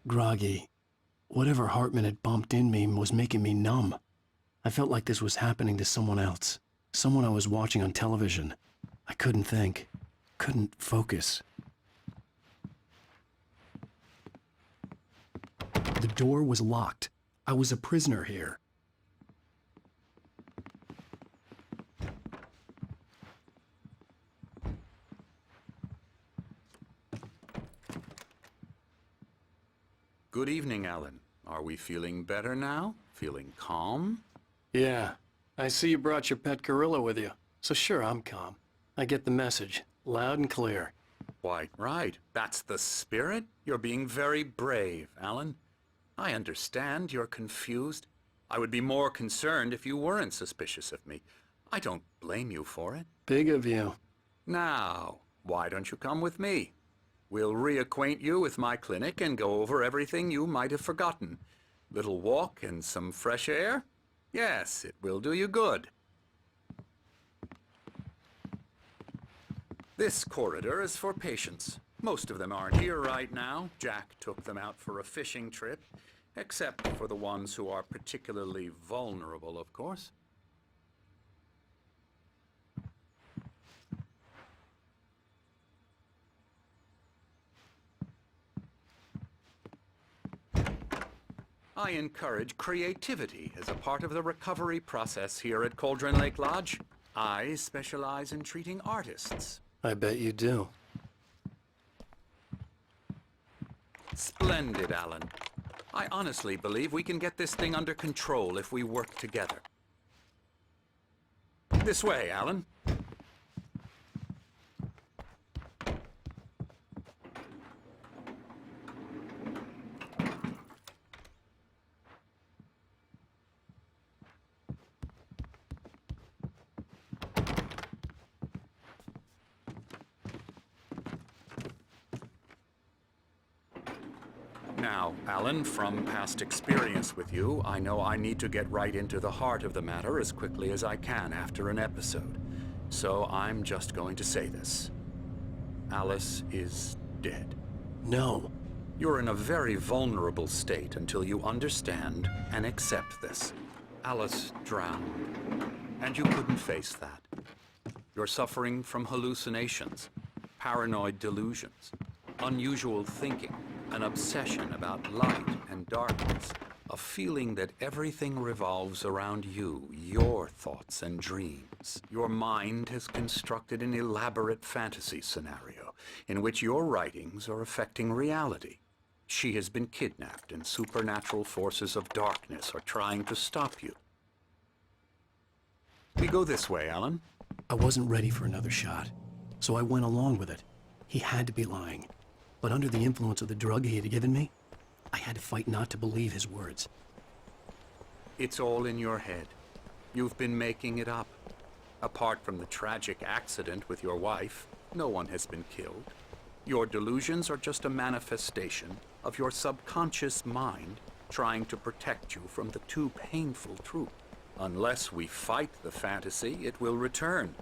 Groggy. Whatever Hartman had bumped in me was making me numb. I felt like this was happening to someone else. Someone I was watching on television. I couldn't think. Couldn't focus. The door was locked. I was a prisoner here. Good evening, Alan. Are we feeling better now? Feeling calm? Yeah, I see you brought your pet gorilla with you. So sure, I'm calm. I get the message, loud and clear. Why, right. That's the spirit. You're being very brave, Alan. I understand you're confused. I would be more concerned if you weren't suspicious of me. I don't blame you for it. Big of you. Now, why don't you come with me? We'll reacquaint you with my clinic and go over everything you might have forgotten. Little walk and some fresh air? Yes, it will do you good. This corridor is for patients. Most of them aren't here right now. Jack took them out for a fishing trip, except for the ones who are particularly vulnerable, of course. I encourage creativity as a part of the recovery process here at Cauldron Lake Lodge. I specialize in treating artists. I bet you do. Splendid, Alan. I honestly believe we can get this thing under control if we work together. This way, Alan. Now, Alan, from past experience with you, I know I need to get right into the heart of the matter as quickly as I can after an episode. So I'm just going to say this. Alice is dead. No. You're in a very vulnerable state until you understand and accept this. Alice drowned, and you couldn't face that. You're suffering from hallucinations, paranoid delusions, unusual thinking, an obsession about light and darkness, a feeling that everything revolves around you, your thoughts and dreams. Your mind has constructed an elaborate fantasy scenario in which your writings are affecting reality. She has been kidnapped and supernatural forces of darkness are trying to stop you. We go this way, Alan. I wasn't ready for another shot, so I went along with it. He had to be lying. But under the influence of the drug he had given me, I had to fight not to believe his words. It's all in your head. You've been making it up. Apart from the tragic accident with your wife, no one has been killed. Your delusions are just a manifestation of your subconscious mind trying to protect you from the too painful truth. Unless we fight the fantasy, it will return.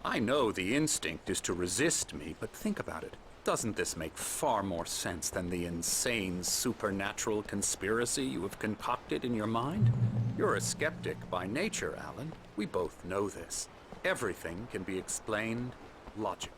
I know the instinct is to resist me, but think about it. Doesn't this make far more sense than the insane supernatural conspiracy you have concocted in your mind? You're a skeptic by nature, Alan. We both know this. Everything can be explained logically.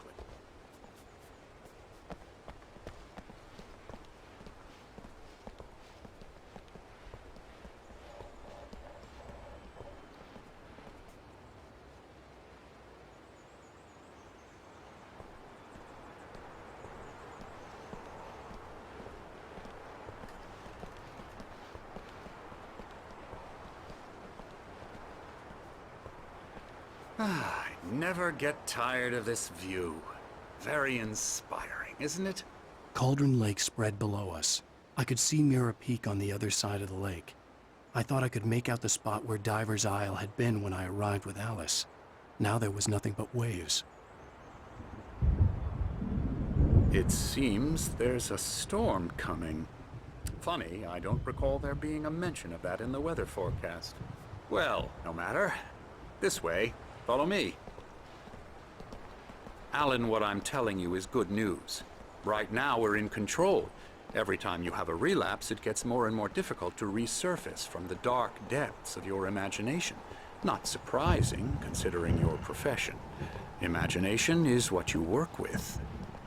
I never get tired of this view. Very inspiring, isn't it? Cauldron Lake spread below us. I could see Mirror Peak on the other side of the lake. I thought I could make out the spot where Diver's Isle had been when I arrived with Alice. Now there was nothing but waves. It seems there's a storm coming. Funny, I don't recall there being a mention of that in the weather forecast. Well, no matter. This way. Follow me. Alan, what I'm telling you is good news. Right now, we're in control. Every time you have a relapse, it gets more and more difficult to resurface from the dark depths of your imagination. Not surprising, considering your profession. Imagination is what you work with.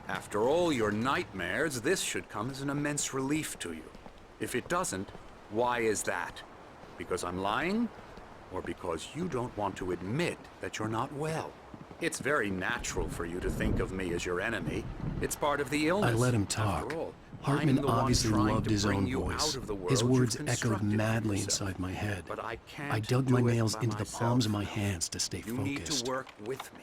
After all your nightmares, this should come as an immense relief to you. If it doesn't, why is that? Because I'm lying? Or because you don't want to admit that you're not well? It's very natural for you to think of me as your enemy. It's part of the illness. I let him talk. After all, Hartman the one obviously trying loved to his bring own you voice. out of the His world words you've echoed constructed for madly yourself. inside my head. But I can't I dug my do it nails by into the myself. palms of my hands to stay You need focused. to work with me.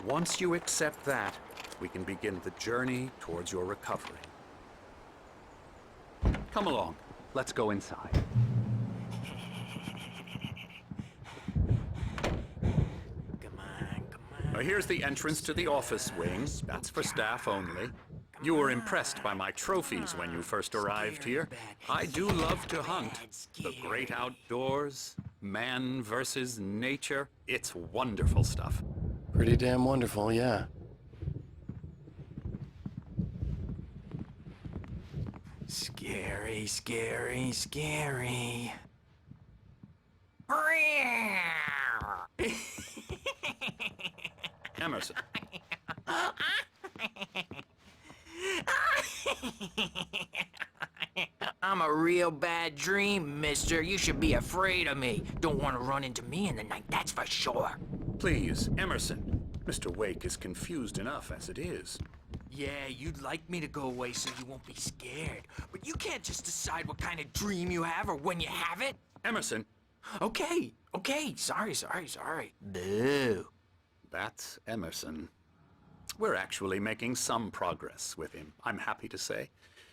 Once you accept that, we can begin the journey towards your recovery. Come along. Let's go inside. Now, here's the entrance to the office wing. That's for staff only. You were impressed by my trophies when you first arrived here. I do love to hunt. The great outdoors, man versus nature. It's wonderful stuff. Pretty damn wonderful, yeah. Scary, scary, scary. Emerson. I'm a real bad dream, mister. You should be afraid of me. Don't want to run into me in the night, that's for sure. Please, Emerson. Mr. Wake is confused enough as it is. Yeah, you'd like me to go away so you won't be scared. But you can't just decide what kind of dream you have or when you have it. Emerson. Okay. Sorry. Boo. That's Emerson. We're actually making some progress with him, I'm happy to say.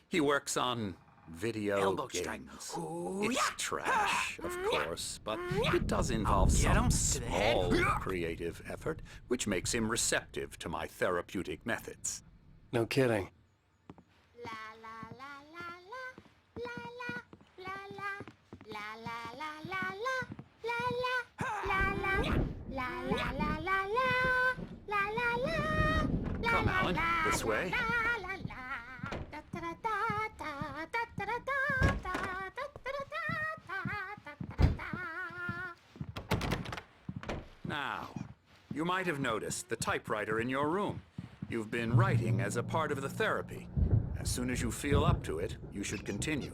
He works on video Elbow games. strike. It's trash, of course, but it does involve some small creative effort, which makes him receptive to my therapeutic methods. No kidding. Come, Alan, this way. Now, you might have noticed the typewriter in your room. You've been writing as a part of the therapy. As soon as you feel up to it, you should continue.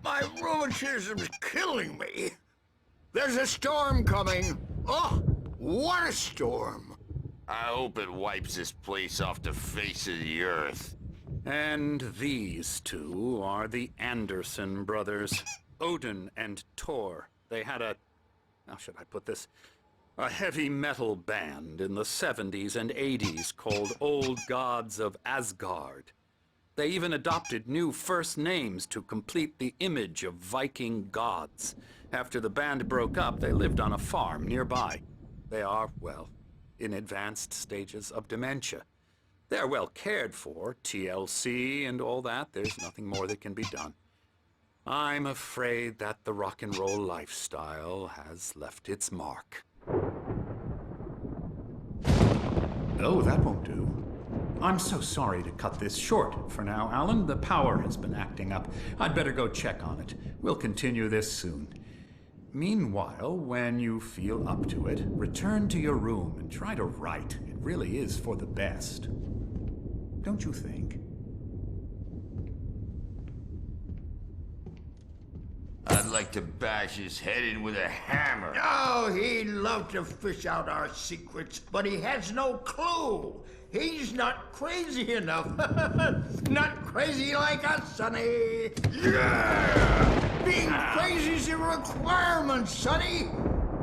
My rheumatism's killing me. There's a storm coming. Oh, what a storm. I hope it wipes this place off the face of the earth. And these two are the Anderson brothers, Odin and Tor. They had how should I put this? A heavy metal band in the 70s and 80s called Old Gods of Asgard. They even adopted new first names to complete the image of Viking gods. After the band broke up, they lived on a farm nearby. They are, well, in advanced stages of dementia. They're well cared for, TLC and all that. There's nothing more that can be done. I'm afraid that the rock and roll lifestyle has left its mark. Oh, that won't do. I'm so sorry to cut this short for now, Alan. The power has been acting up. I'd better go check on it. We'll continue this soon. Meanwhile, when you feel up to it, return to your room and try to write. It really is for the best. Don't you think? I'd like to bash his head in with a hammer. Oh, he'd love to fish out our secrets, but he has no clue. He's not crazy enough. Not crazy like us, Sonny. Yeah! Being crazy's a requirement, Sonny.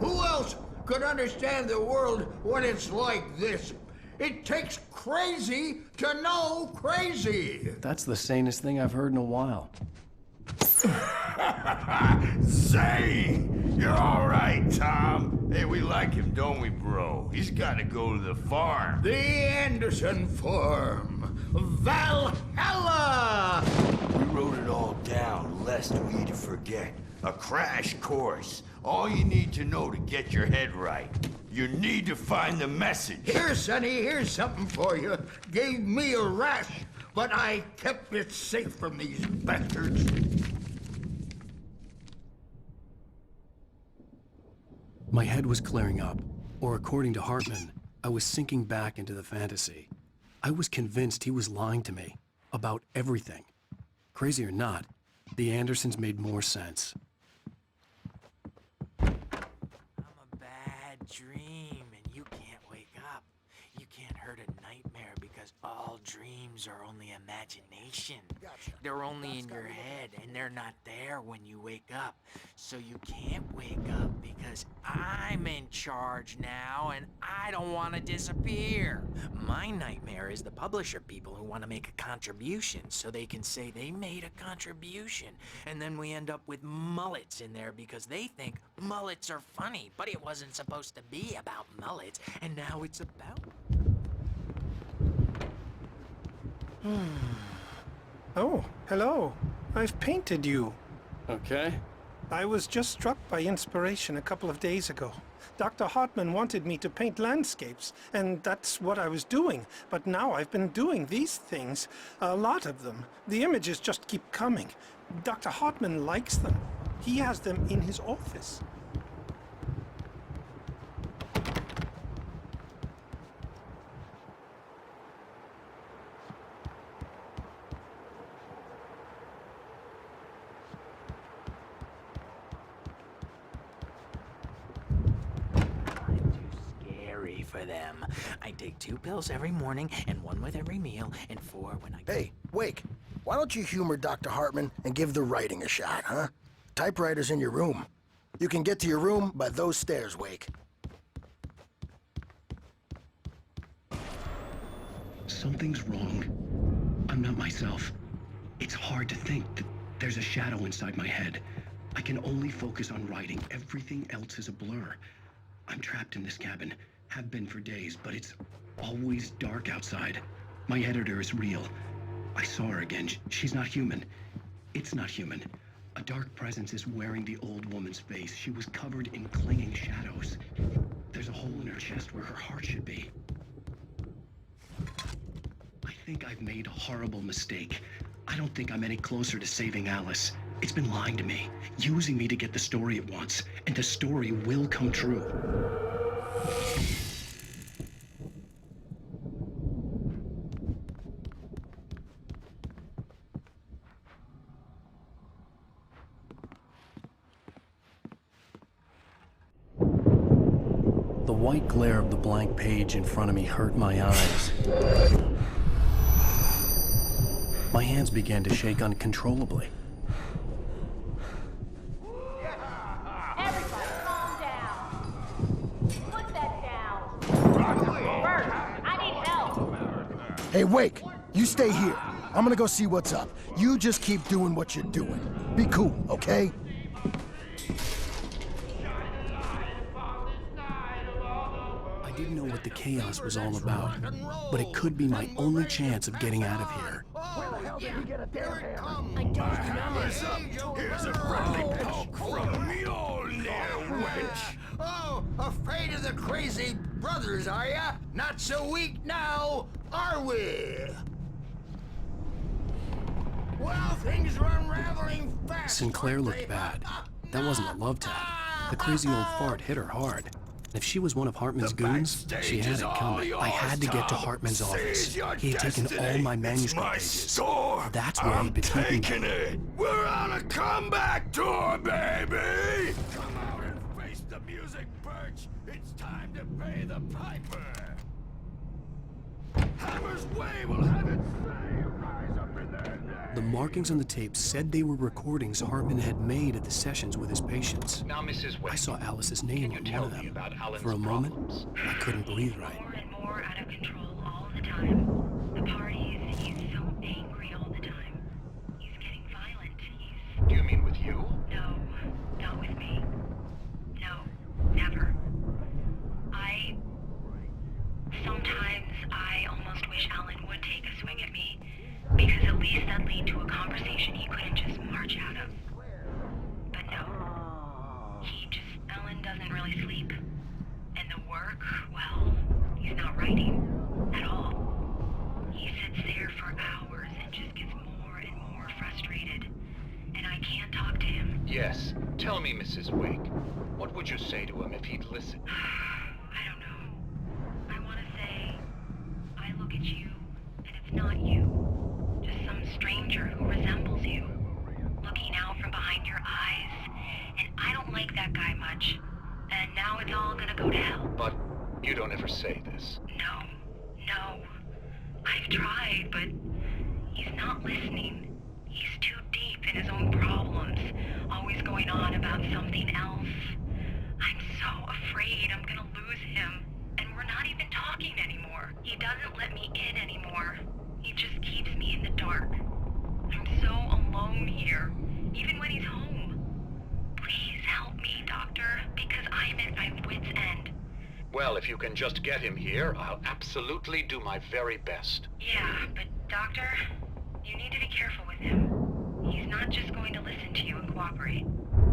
Who else could understand the world when it's like this? It takes crazy to know crazy. That's the sanest thing I've heard in a while. Say, you're all right, Tom. Hey, we like him, don't we, bro? He's got to go to the farm. The Anderson farm. Valhalla! We wrote it all down, lest we forget. A crash course. All you need to know to get your head right. You need to find the message. Here, Sonny, here's something for you. Gave me a rash, but I kept it safe from these bastards. My head was clearing up, or according to Hartman, I was sinking back into the fantasy. I was convinced he was lying to me about everything. Crazy or not, the Andersons made more sense. I'm a bad dream, and you can't wake up. You can't hurt a nightmare because all dreams are only imagination. They're only in your head, and they're not there when you wake up. So you can't wake up because I'm in charge now, and I don't want to disappear. My nightmare is the publisher people who want to make a contribution so they can say they made a contribution. And then we end up with mullets in there because they think mullets are funny, but it wasn't supposed to be about mullets, and now it's about... Oh, hello. I've painted you. Okay. I was just struck by inspiration a couple of days ago. Dr. Hartman wanted me to paint landscapes, and that's what I was doing. But now I've been doing these things, a lot of them. The images just keep coming. Dr. Hartman likes them. He has them in his office. For them. I take 2 pills every morning and 1 with every meal and 4 when I... Hey, Wake, why don't you humor Dr. Hartman and give the writing a shot, huh? Typewriter's in your room. You can get to your room by those stairs, Wake. Something's wrong. I'm not myself. It's hard to think that there's a shadow inside my head. I can only focus on writing. Everything else is a blur. I'm trapped in this cabin. Have been for days, but it's always dark outside. My editor is real. I saw her again. She's not human. It's not human. A dark presence is wearing the old woman's face. She was covered in clinging shadows. There's a hole in her chest where her heart should be. I think I've made a horrible mistake. I don't think I'm any closer to saving Alice. It's been lying to me, using me to get the story it wants, and the story will come true. The white glare of the blank page in front of me hurt my eyes. My hands began to shake uncontrollably. Everybody calm down. Put that down. First, I need help. Hey, Wake, you stay here. I'm gonna go see what's up. You just keep doing what you're doing. Be cool, okay? I didn't know what the chaos was all about, but it could be my only chance of getting out of here. Where the hell did he get a damn hammer? I don't know. Here's a friendly poke from Mjolnir, wench. Oh, afraid of the crazy brothers, are ya? Not so weak now, are we? Well, things are unraveling fast. Sinclair looked bad. That wasn't a love tap. The crazy old fart hit her hard. If she was one of Hartman's goons, she had it coming. I had to get to Hartman's office. He had taken all my manuscript pages. That's where he'd been keeping them. We're on a comeback tour, baby! Come out and face the music, Birch. It's time to pay the piper. Hammer's Way will have it say, rise up in their name. The markings on the tape said they were recordings Hartman had made at the sessions with his patients. Now, Mrs. Wake, I saw Alice's name on one of them. Alan's For a moment, problems? I couldn't breathe right. More and more out of control all the time. The parties, he's so angry all the time. He's getting violent. Do you mean with you? No, not with me. No, never. Sometimes I almost wish Alan would take a swing at me, because at least that'd lead to a conversation he couldn't just march out of. But no. Alan doesn't really sleep. And the work, well, he's not writing at all. He sits there for hours and just gets more and more frustrated. And I can't talk to him. Yes. Tell me, Mrs. Wake, what would you say to him if he'd listen? I don't know. I want to say, I look at you that guy much. And now it's all gonna go to hell. But you don't ever say this. No. I've tried, but he's not listening. He's too deep in his own problems, always going on about something else. I'm so afraid I'm gonna lose him, and we're not even talking anymore. He doesn't let me in anymore. He just keeps me in the dark. I'm so alone here, even when he's home. Please help me, Doctor, because I'm at my wit's end. Well, if you can just get him here, I'll absolutely do my very best. Yeah, but Doctor, you need to be careful with him. He's not just going to listen to you and cooperate.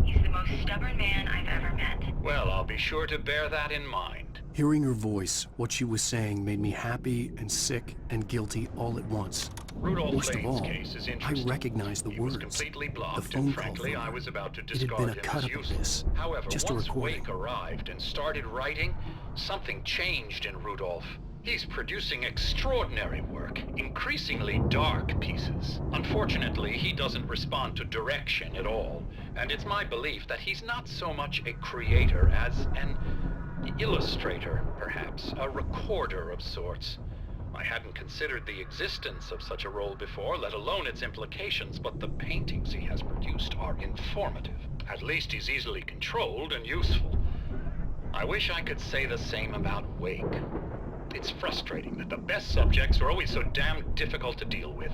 He's the most stubborn man I've ever met. Well, I'll be sure to bear that in mind. Hearing her voice, what she was saying made me happy and sick and guilty all at once. Rudolph Most of Lane's all, case is I interesting. recognized the He words. was completely The blocked, phone and call frankly, from I her. was about to It had discard been a him as cut-up of useless. this, However, just a once recording. Wake arrived and started writing, something changed in Rudolph. He's producing extraordinary work, increasingly dark pieces. Unfortunately, he doesn't respond to direction at all, and it's my belief that he's not so much a creator as an illustrator, perhaps, a recorder of sorts. I hadn't considered the existence of such a role before, let alone its implications, but the paintings he has produced are informative. At least he's easily controlled and useful. I wish I could say the same about Wake. It's frustrating that the best subjects are always so damn difficult to deal with.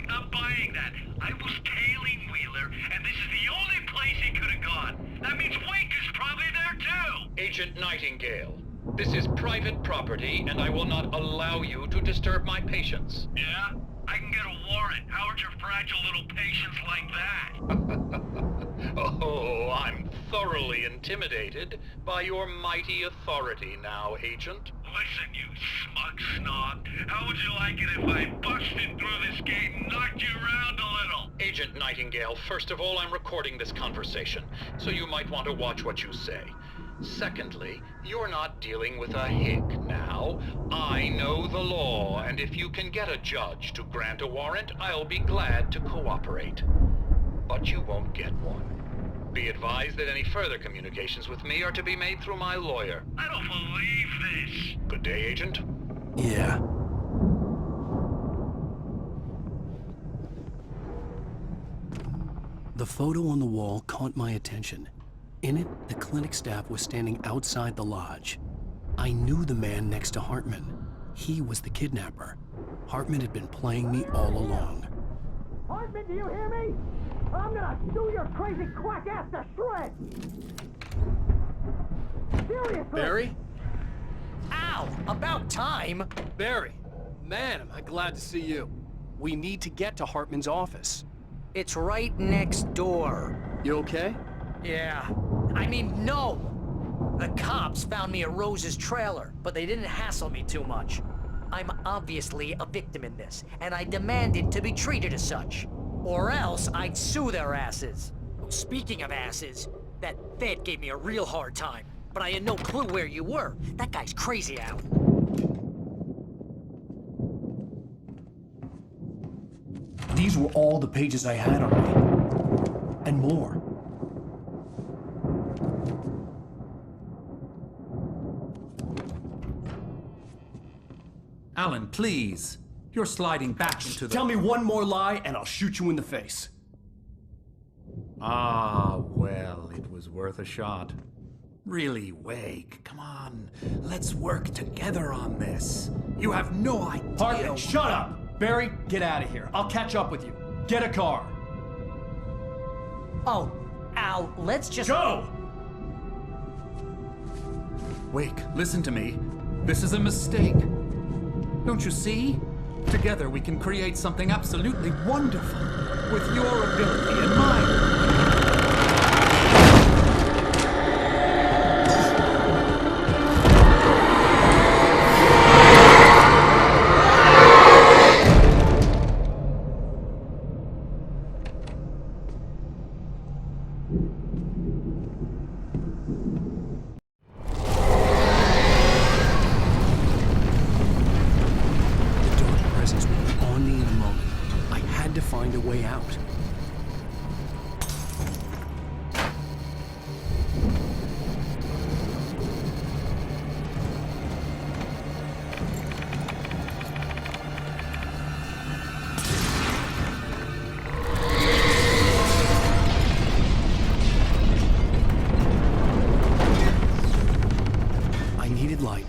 Not buying that. I was tailing Wheeler, and this is the only place he could have gone. That means Wake is probably there too! Agent Nightingale, this is private property, and I will not allow you to disturb my patients. Yeah? I can get a warrant. How would your fragile little patience like that? Oh, I'm thoroughly intimidated by your mighty authority now, Agent. Listen, you smug snob. How would you like it if I busted through this gate and knocked you around a little? Agent Nightingale, first of all, I'm recording this conversation, so you might want to watch what you say. Secondly, you're not dealing with a hick now. I know the law, and if you can get a judge to grant a warrant, I'll be glad to cooperate. But you won't get one. Be advised that any further communications with me are to be made through my lawyer. I don't believe this. Good day, Agent. Yeah. The photo on the wall caught my attention. In it, the clinic staff was standing outside the lodge. I knew the man next to Hartman. He was the kidnapper. Hartman had been playing me all along. Hartman, do you hear me? I'm gonna chew your crazy quack ass to shreds! Seriously! Barry? Ow! About time! Barry! Man, am I glad to see you. We need to get to Hartman's office. It's right next door. You okay? Yeah. I mean, no! The cops found me at Rose's trailer, but they didn't hassle me too much. I'm obviously a victim in this, and I demanded to be treated as such. Or else I'd sue their asses. Speaking of asses, that Fed gave me a real hard time, but I had no clue where you were. That guy's crazy out. These were all the pages I had on me. And more. Alan, please. You're sliding back into the... Tell me one more lie and I'll shoot you in the face. Ah, well, it was worth a shot. Really, Wake, come on. Let's work together on this. You have no idea... Hartman, shut up! Barry, get out of here. I'll catch up with you. Get a car. Oh, Al, let's just... Go! Wake, listen to me. This is a mistake. Don't you see? Together we can create something absolutely wonderful. With your ability and mine. Find a way out.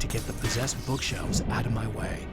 to get the possessed bookshelves out of my way.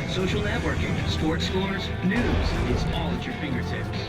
Social networking, sports scores, news, it's all at your fingertips.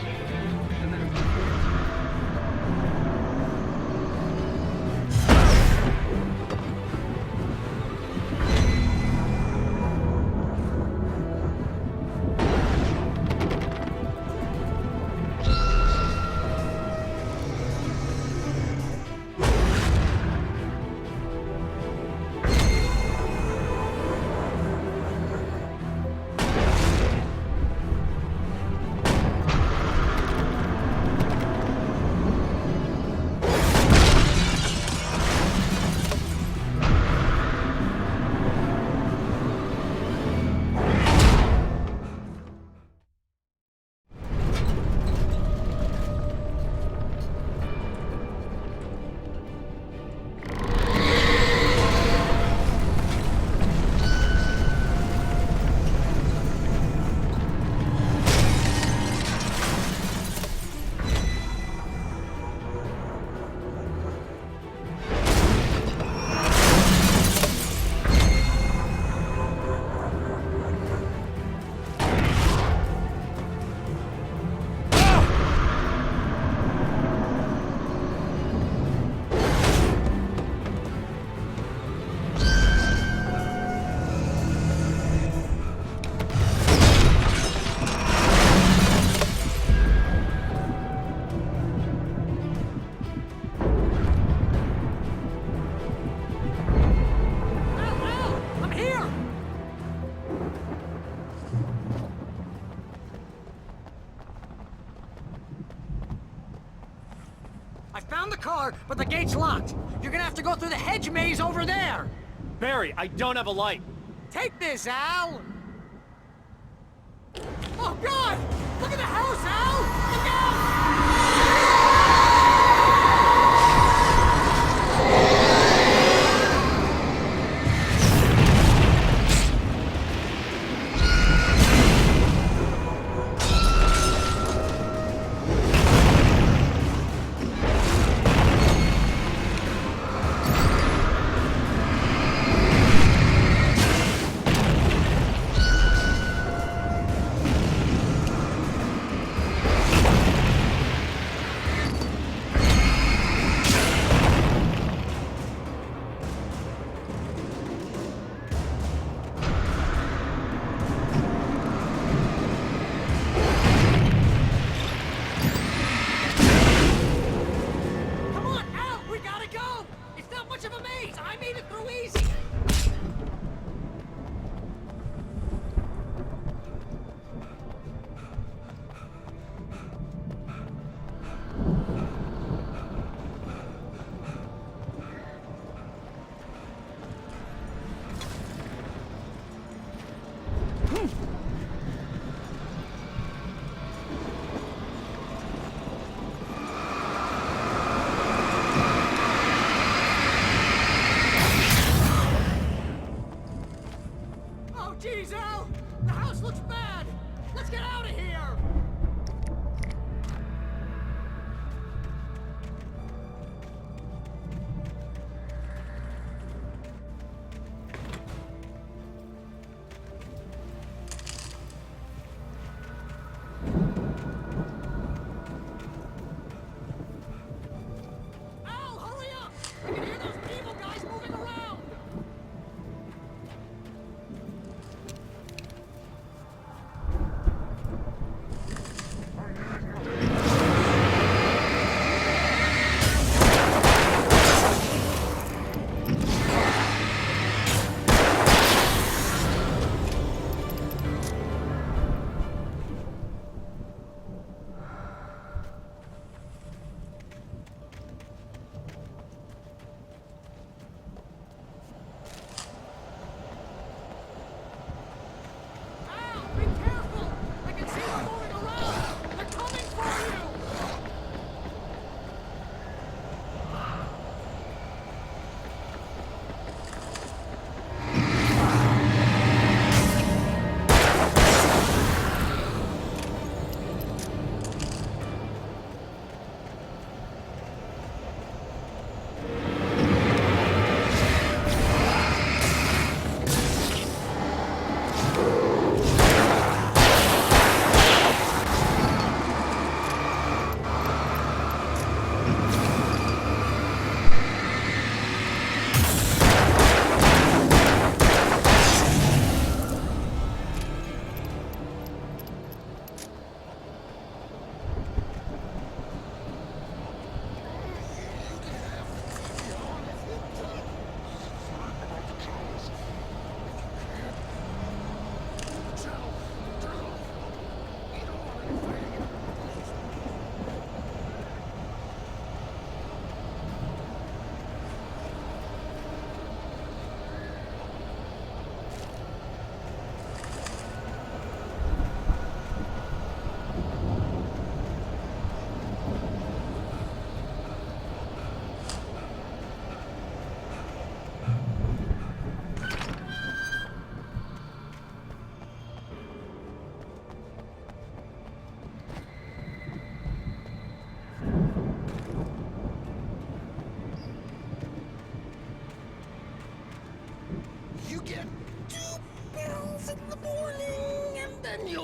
I found the car, but the gate's locked. You're gonna have to go through the hedge maze over there. Barry, I don't have a light. Take this, Al. Oh, God! Look at the house, Al! Look out!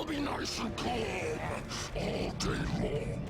be nice and calm all day long.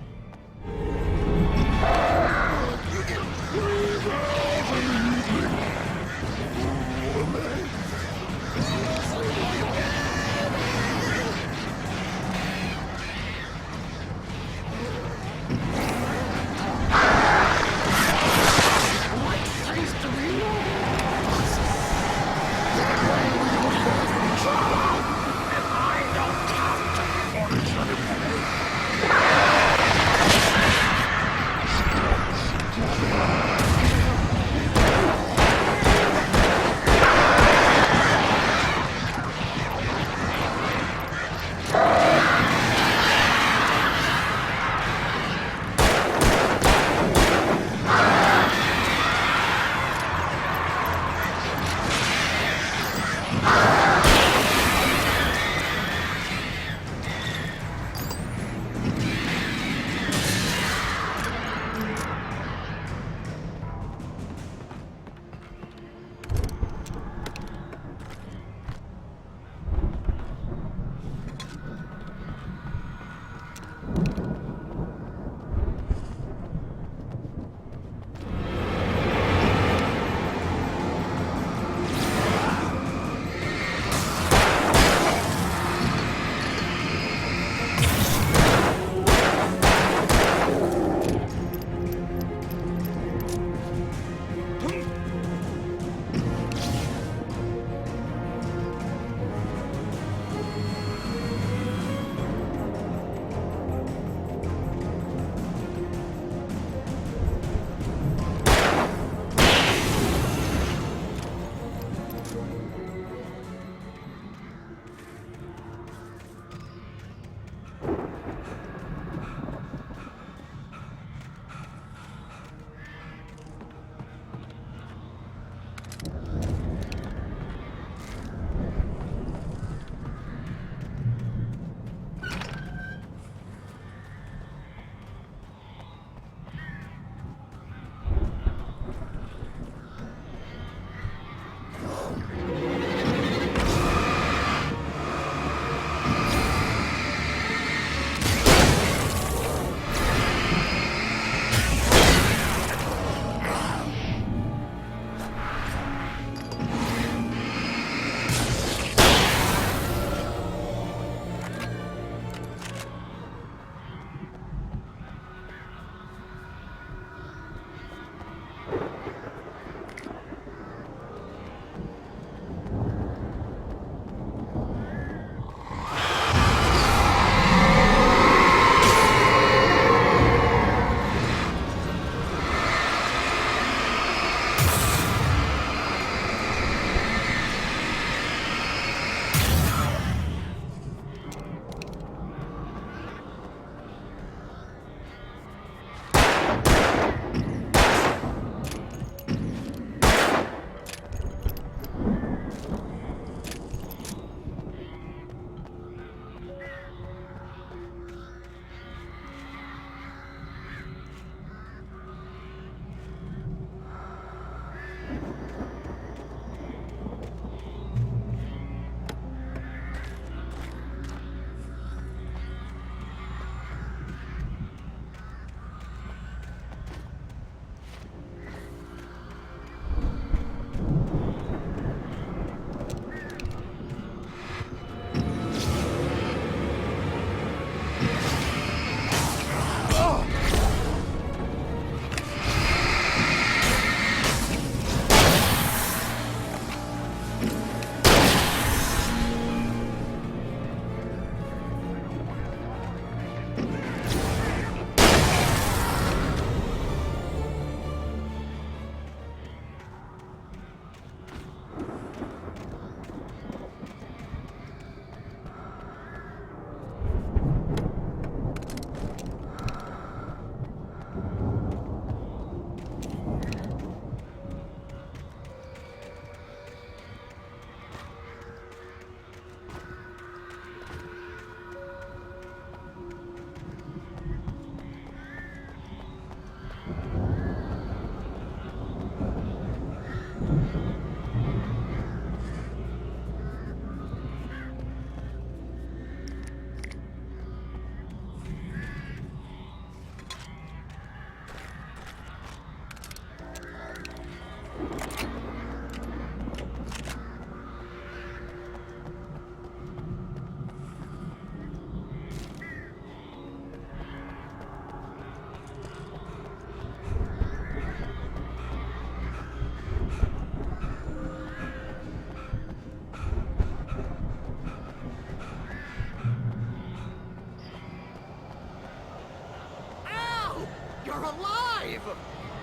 You're alive!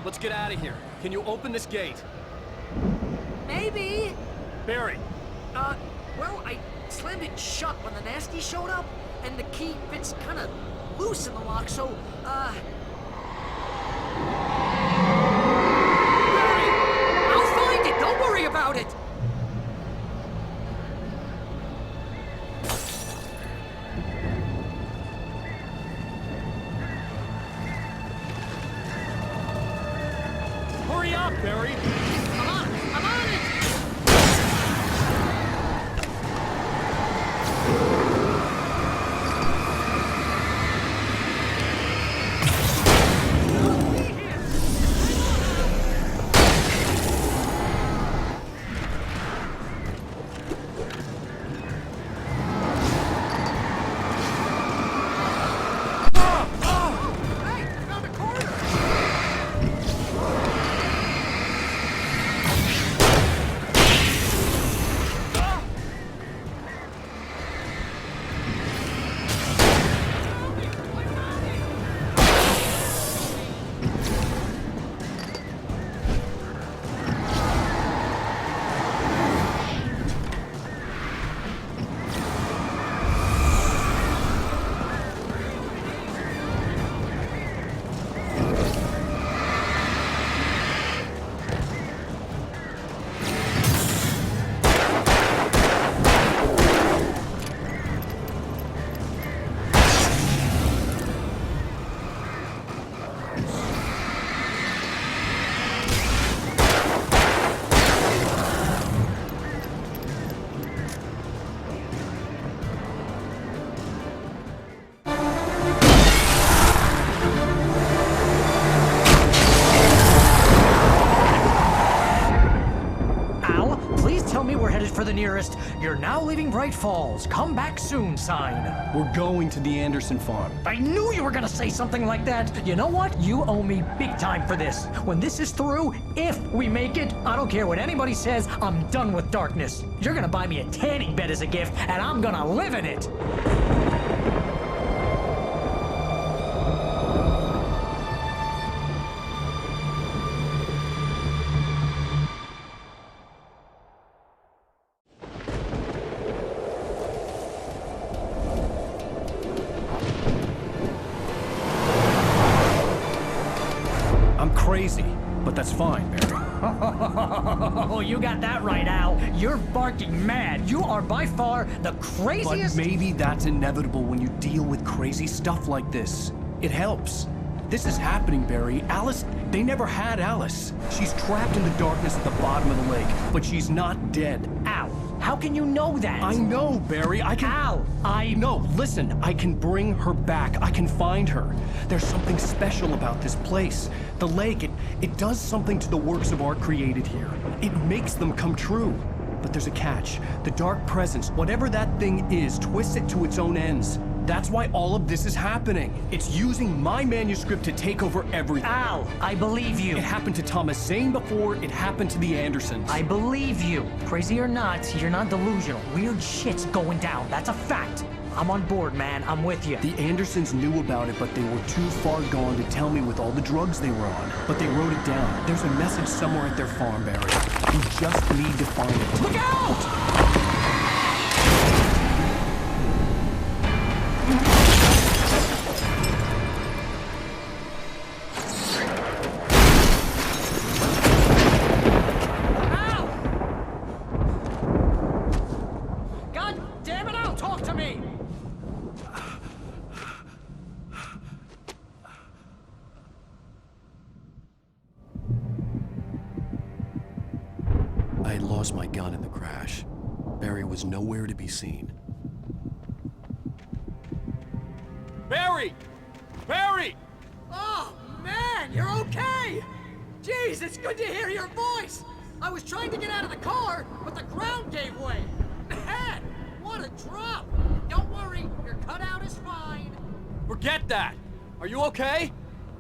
Let's get out of here. Can you open this gate? Maybe. Barry. Well, I slammed it shut when the nasty showed up, and the key fits kind of loose in the lock, so, Barry! I'll find it! Don't worry about it! Hurry up, Barry! I'm on it! For the nearest, "You're now leaving Bright Falls. Come back soon" sign. We're going to the Anderson farm. I knew you were gonna say something like that. You know what? You owe me big time for this. When this is through, if we make it, I don't care what anybody says, I'm done with darkness. You're gonna buy me a tanning bed as a gift, and I'm gonna live in it. Crazy, but that's fine, Barry. Oh, you got that right, Al. You're barking mad. You are by far the craziest... But maybe that's inevitable when you deal with crazy stuff like this. It helps. This is happening, Barry. Alice, they never had Alice. She's trapped in the darkness at the bottom of the lake, but she's not dead. Al, how can you know that? I know, Barry. I can... Al, No, listen. I can bring her back. I can find her. There's something special about this place. The lake, it does something to the works of art created here. It makes them come true. But there's a catch. The dark presence, whatever that thing is, twists it to its own ends. That's why all of this is happening. It's using my manuscript to take over everything. Al, I believe you. It happened to Thomas Zane before, it happened to the Andersons. I believe you. Crazy or not, you're not delusional. Weird shit's going down. That's a fact. I'm on board, man. I'm with you. The Andersons knew about it, but they were too far gone to tell me with all the drugs they were on. But they wrote it down. There's a message somewhere at their farm, Barry. We just need to find it. Look out! I had lost my gun in the crash. Barry was nowhere to be seen. Barry! Barry! Oh, man, you're okay! Jeez, it's good to hear your voice! I was trying to get out of the car, but the ground gave way. Man, what a drop! Don't worry, your cutout is fine. Forget that! Are you okay?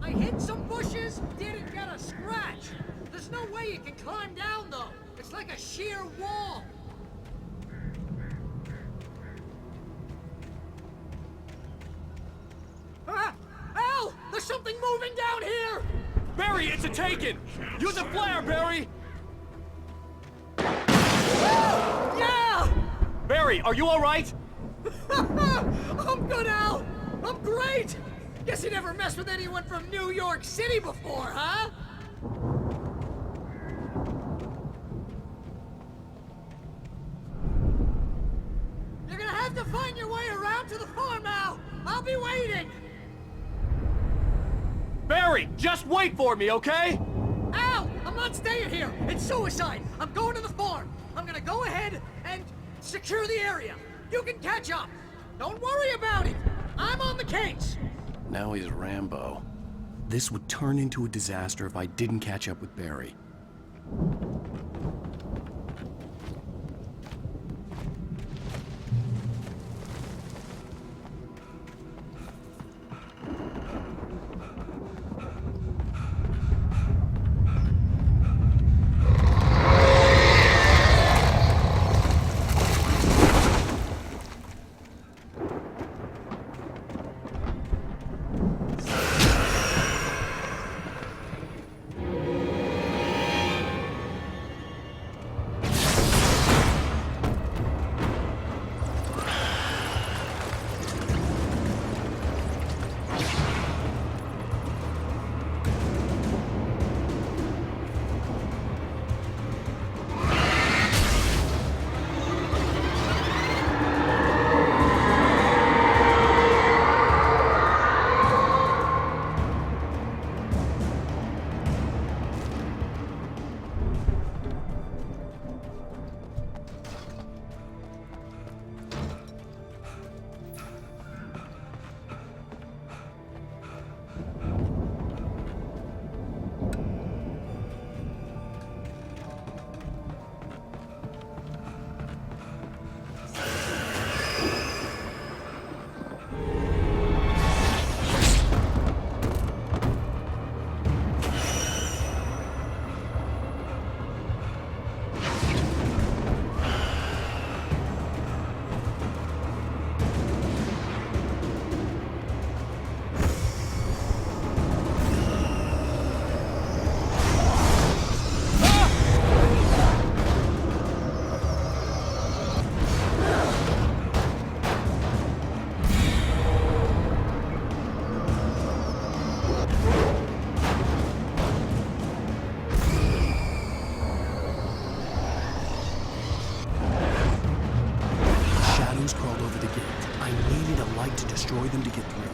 I hit some bushes, didn't get a scratch. There's no way you can climb down, though. It's like a sheer wall. Ah! Al! There's some something moving down here! Barry, it's a taken! Use a flare, Barry! Yeah! Barry, are you alright? I'm good, Al! I'm great! Guess you never messed with anyone from New York City before, huh? You're gonna have to find your way around to the farm, Al! I'll be waiting! Barry, just wait for me, okay? Al! I'm not staying here! It's suicide! I'm going to the farm! I'm gonna go ahead and secure the area! You can catch up! Don't worry about it! I'm on the case! Now he's Rambo. This would turn into a disaster if I didn't catch up with Barry. Destroy them to get through.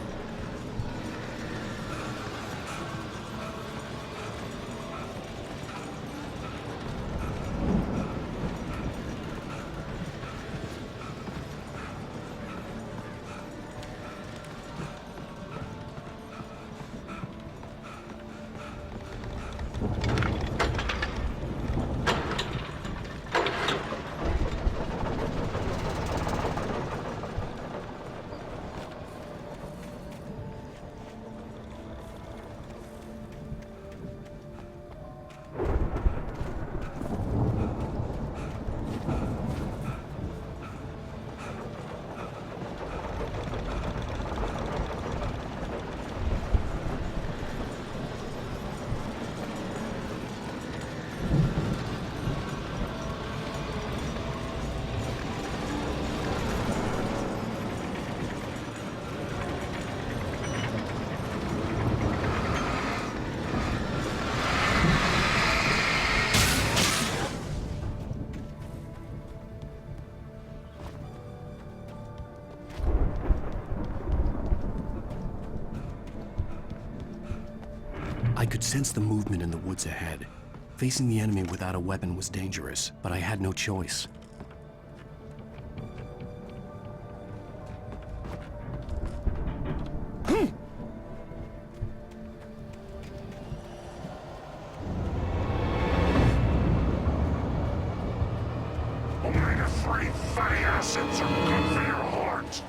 I could sense the movement in the woods ahead. Facing the enemy without a weapon was dangerous, but I had no choice. Omega-3 fatty acids are good for your heart.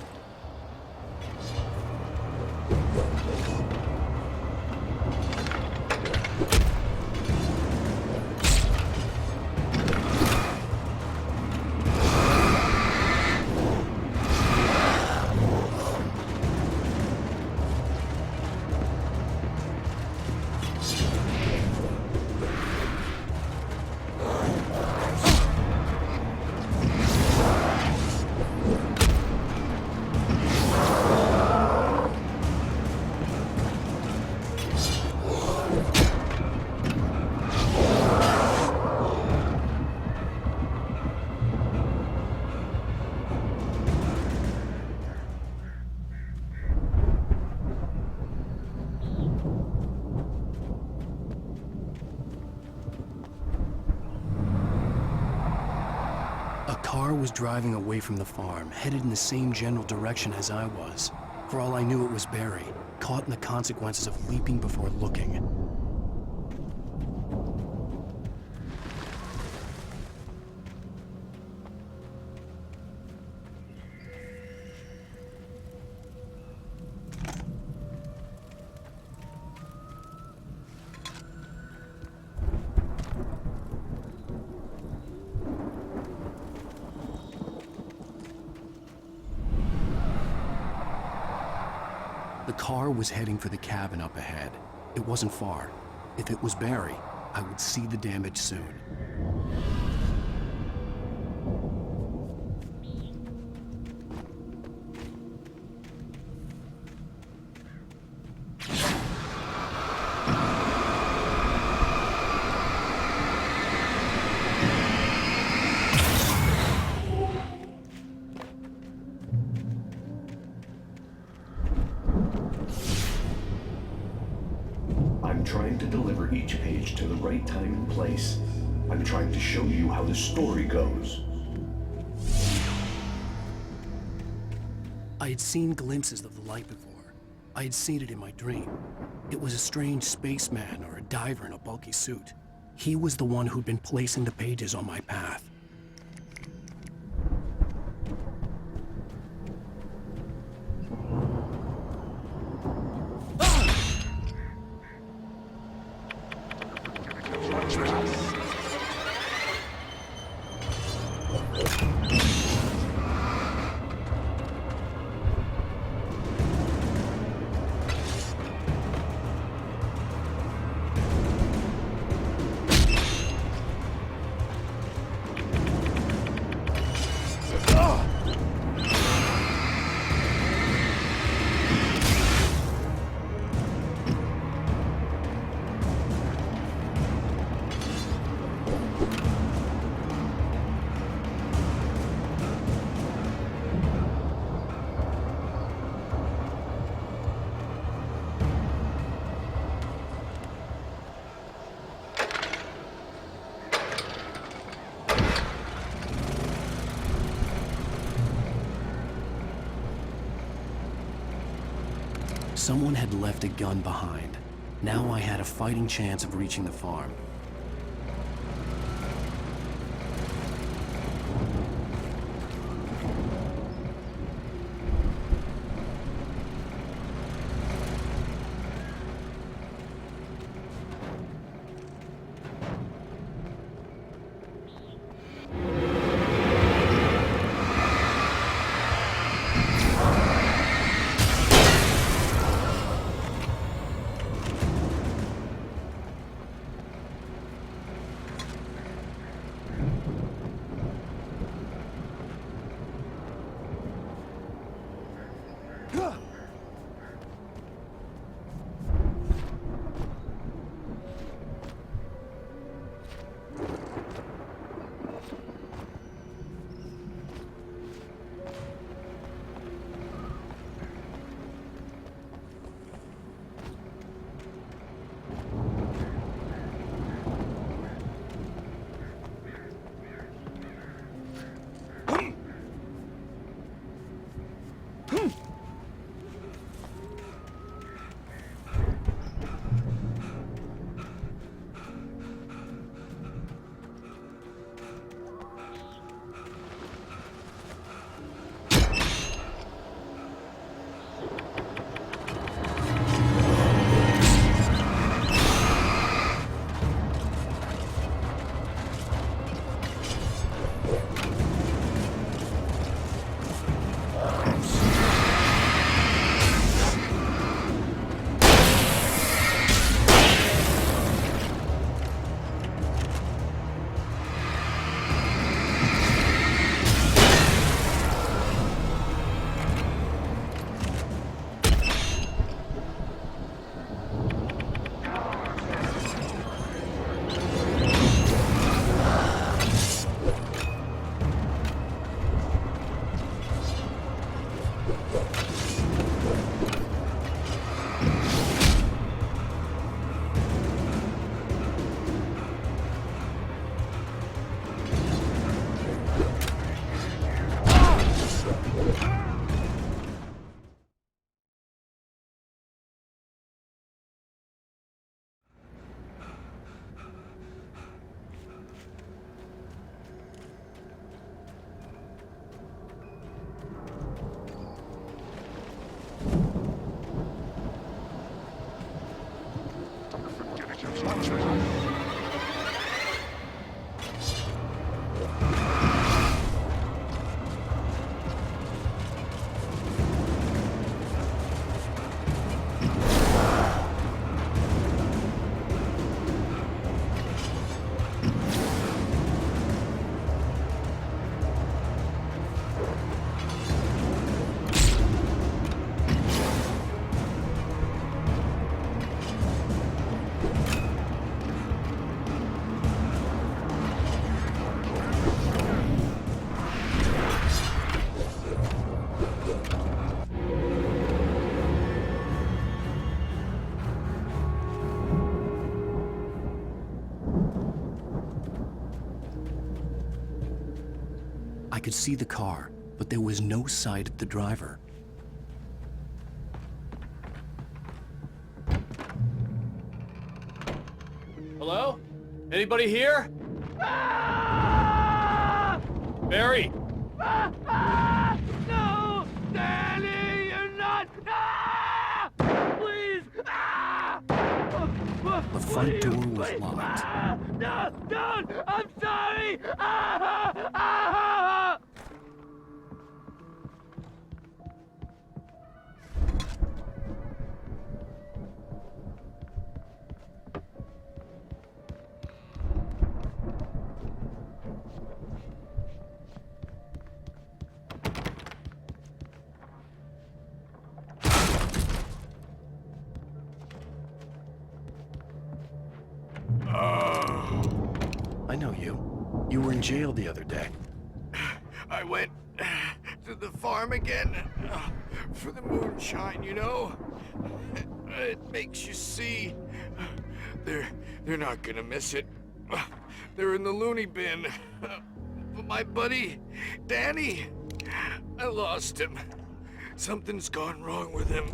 car was driving away from the farm, headed in the same general direction as I was. For all I knew, it was Barry, caught in the consequences of leaping before looking. The car was heading for the cabin up ahead. It wasn't far. If it was Barry, I would see the damage soon. I'm trying to deliver each page to the right time and place. I'm trying to show you how the story goes. I had seen glimpses of the light before. I had seen it in my dream. It was a strange spaceman or a diver in a bulky suit. He was the one who'd been placing the pages on my path. Someone had left a gun behind. Now I had a fighting chance of reaching the farm. could see the car, but there was no sight of the driver. Hello? Anybody here? Barry! No! Danny, you're not! Please! The front door was locked. No! Don't! I'm sorry! I know you. You were in jail the other day. I went to the farm again for the moonshine, you know? It makes you see. They're not gonna miss it. They're in the loony bin. But my buddy, Danny, I lost him. Something's gone wrong with him.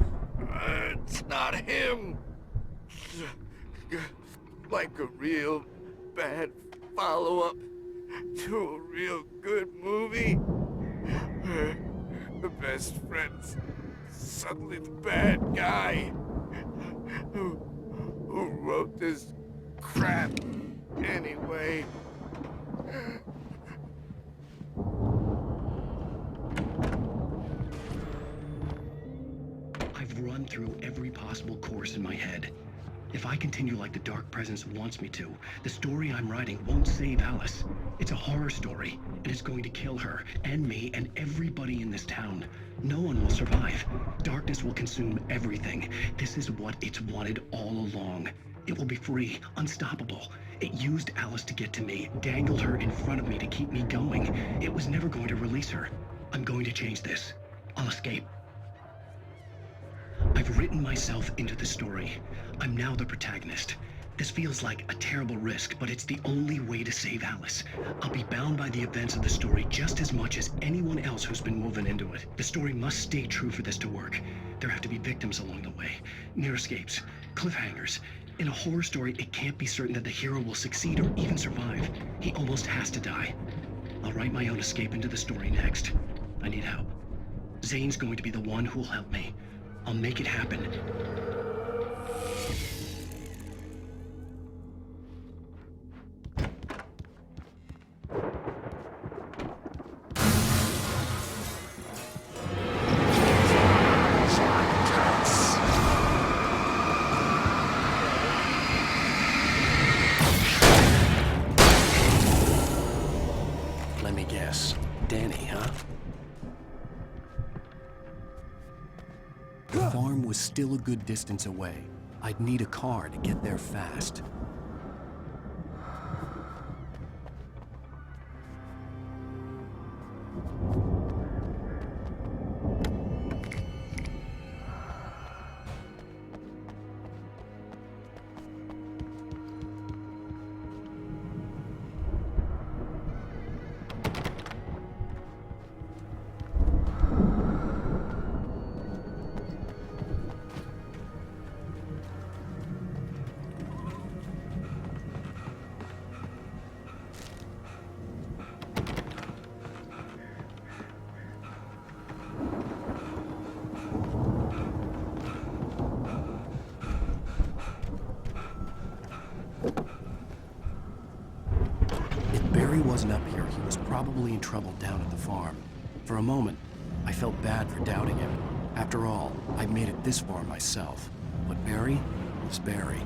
It's not him. Like a real bad follow-up to a real good movie. The best friend's suddenly the bad guy who wrote this crap anyway. I've run through every possible course in my head. If I continue like the Dark Presence wants me to, the story I'm writing won't save Alice. It's a horror story, and it's going to kill her, and me, and everybody in this town. No one will survive. Darkness will consume everything. This is what it's wanted all along. It will be free, unstoppable. It used Alice to get to me, dangled her in front of me to keep me going. It was never going to release her. I'm going to change this. I'll escape. I've written myself into the story. I'm now the protagonist. This feels like a terrible risk, but it's the only way to save Alice. I'll be bound by the events of the story just as much as anyone else who's been woven into it. The story must stay true for this to work. There have to be victims along the way, near escapes, cliffhangers. In a horror story, it can't be certain that the hero will succeed or even survive. He almost has to die. I'll write my own escape into the story next. I need help. Zane's going to be the one who'll help me. I'll make it happen. Let me guess. Danny, huh? The farm was still a good distance away. I'd need a car to get there fast. Wasn't up here, he was probably in trouble down at the farm. For a moment, I felt bad for doubting him. After all, I'd made it this far myself. But Barry was Barry.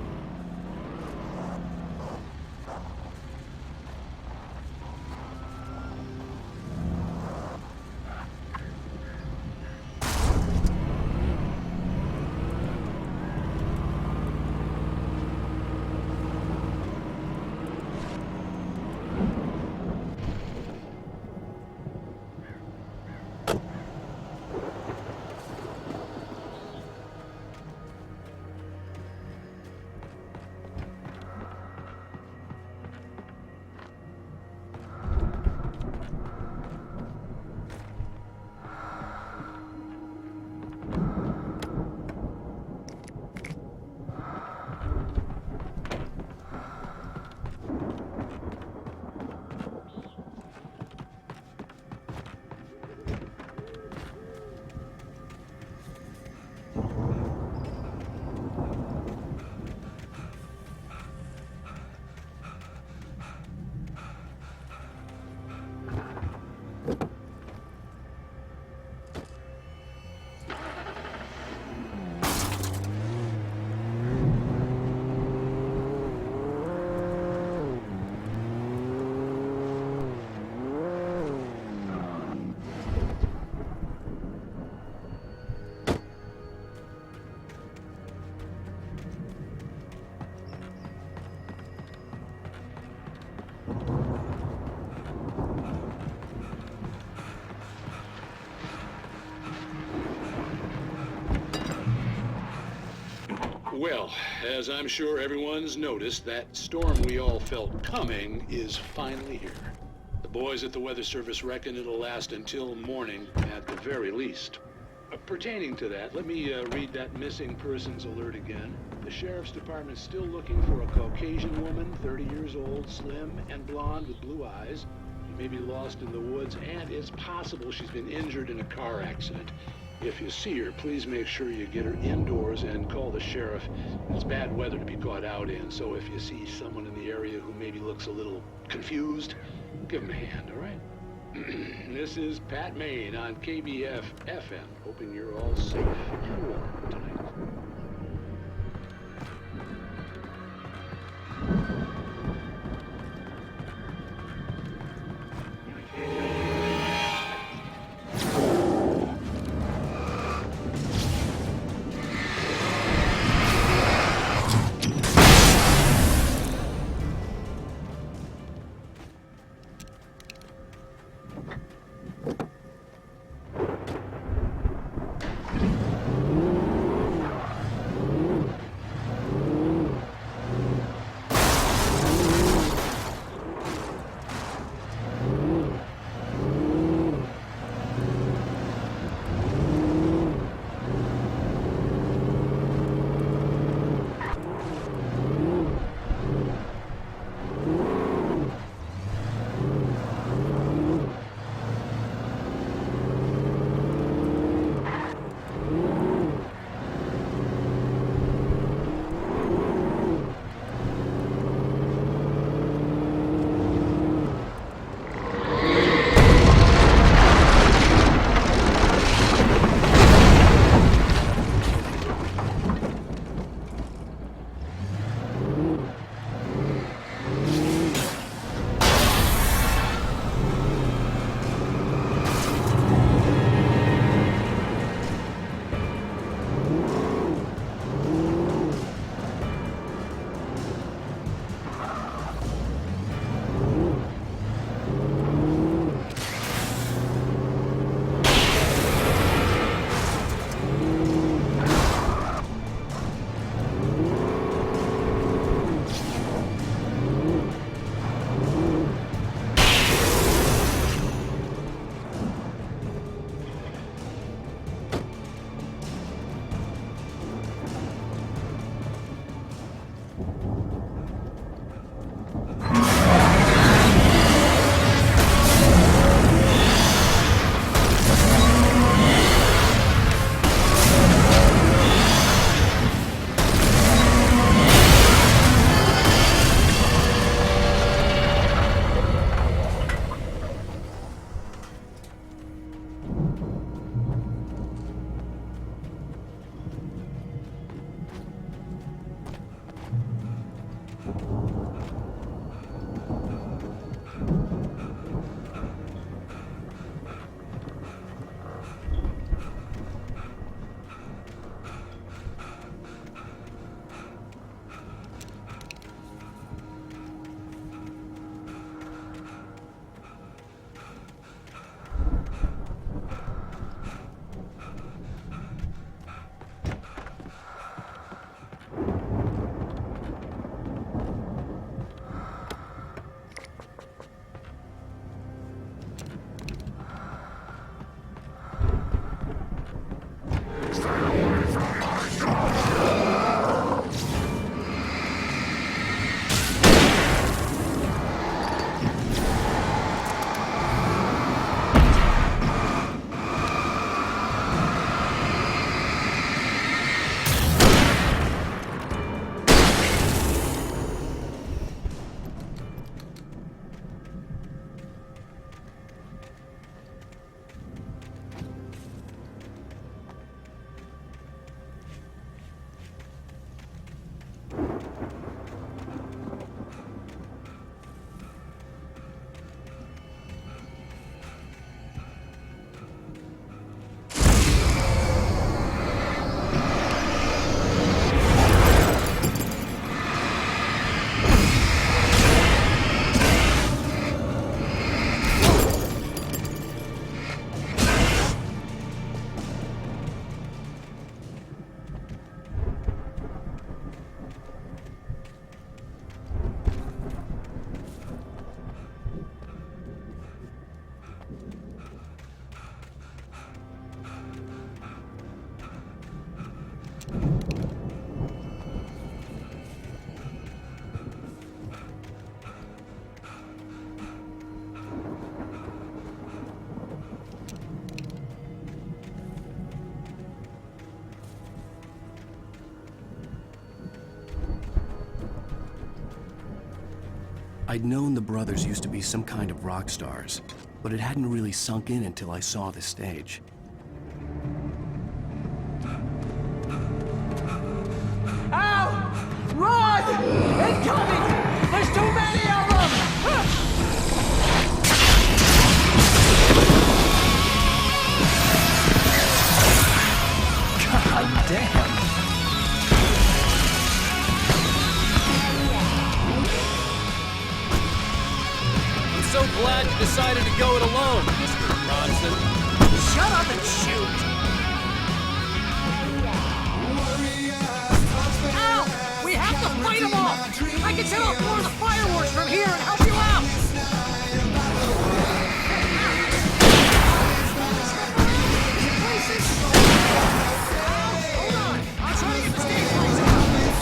Well, as I'm sure everyone's noticed, that storm we all felt coming is finally here. The boys at the Weather Service reckon it'll last until morning at the very least. Pertaining to that, let me read that missing persons alert again. The Sheriff's Department is still looking for a Caucasian woman, 30 years old, slim and blonde with blue eyes. She may be lost in the woods, and it's possible she's been injured in a car accident. If you see her, please make sure you get her indoors and call the sheriff. It's bad weather to be caught out in, so if you see someone in the area who maybe looks a little confused, give them a hand, all right? This is Pat Maine on KBF FM, hoping you're all safe and warm tonight. I'd known the brothers used to be some kind of rock stars, but it hadn't really sunk in until I saw the stage. Al! Run! Incoming! There's too many of them! God damn! I'm so glad you decided to go it alone, Mr. Bronson. Shut up and shoot! Al! We have to fight them off! I can set off more of the fireworks from here and help you out! Hold on! I'm trying to get the stage lights up!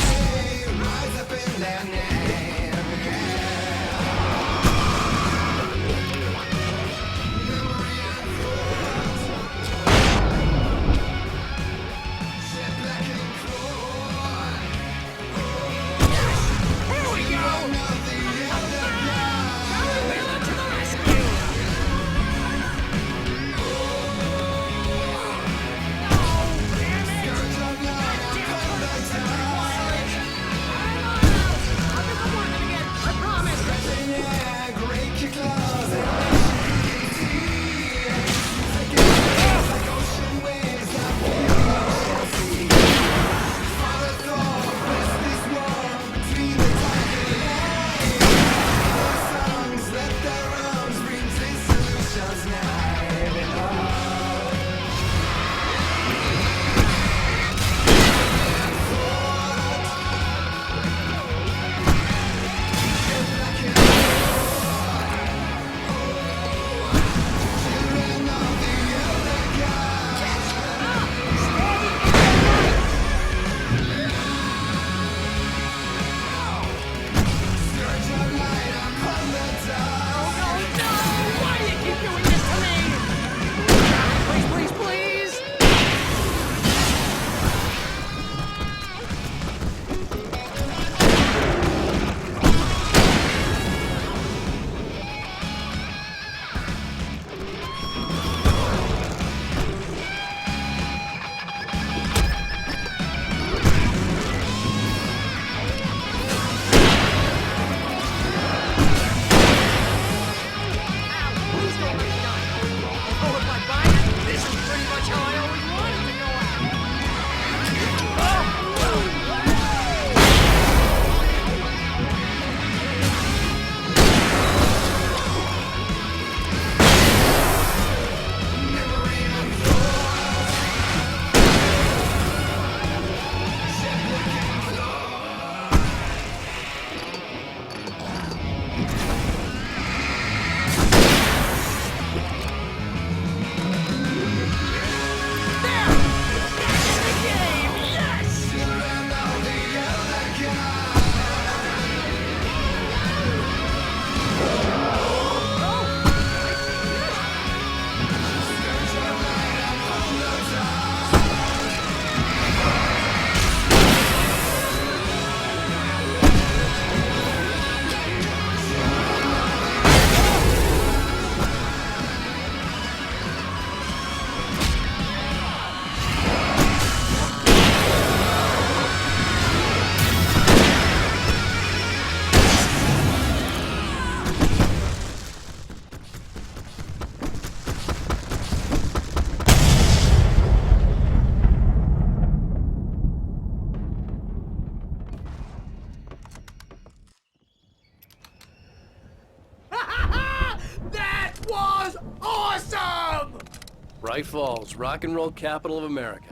Bright Falls, rock and roll capital of America.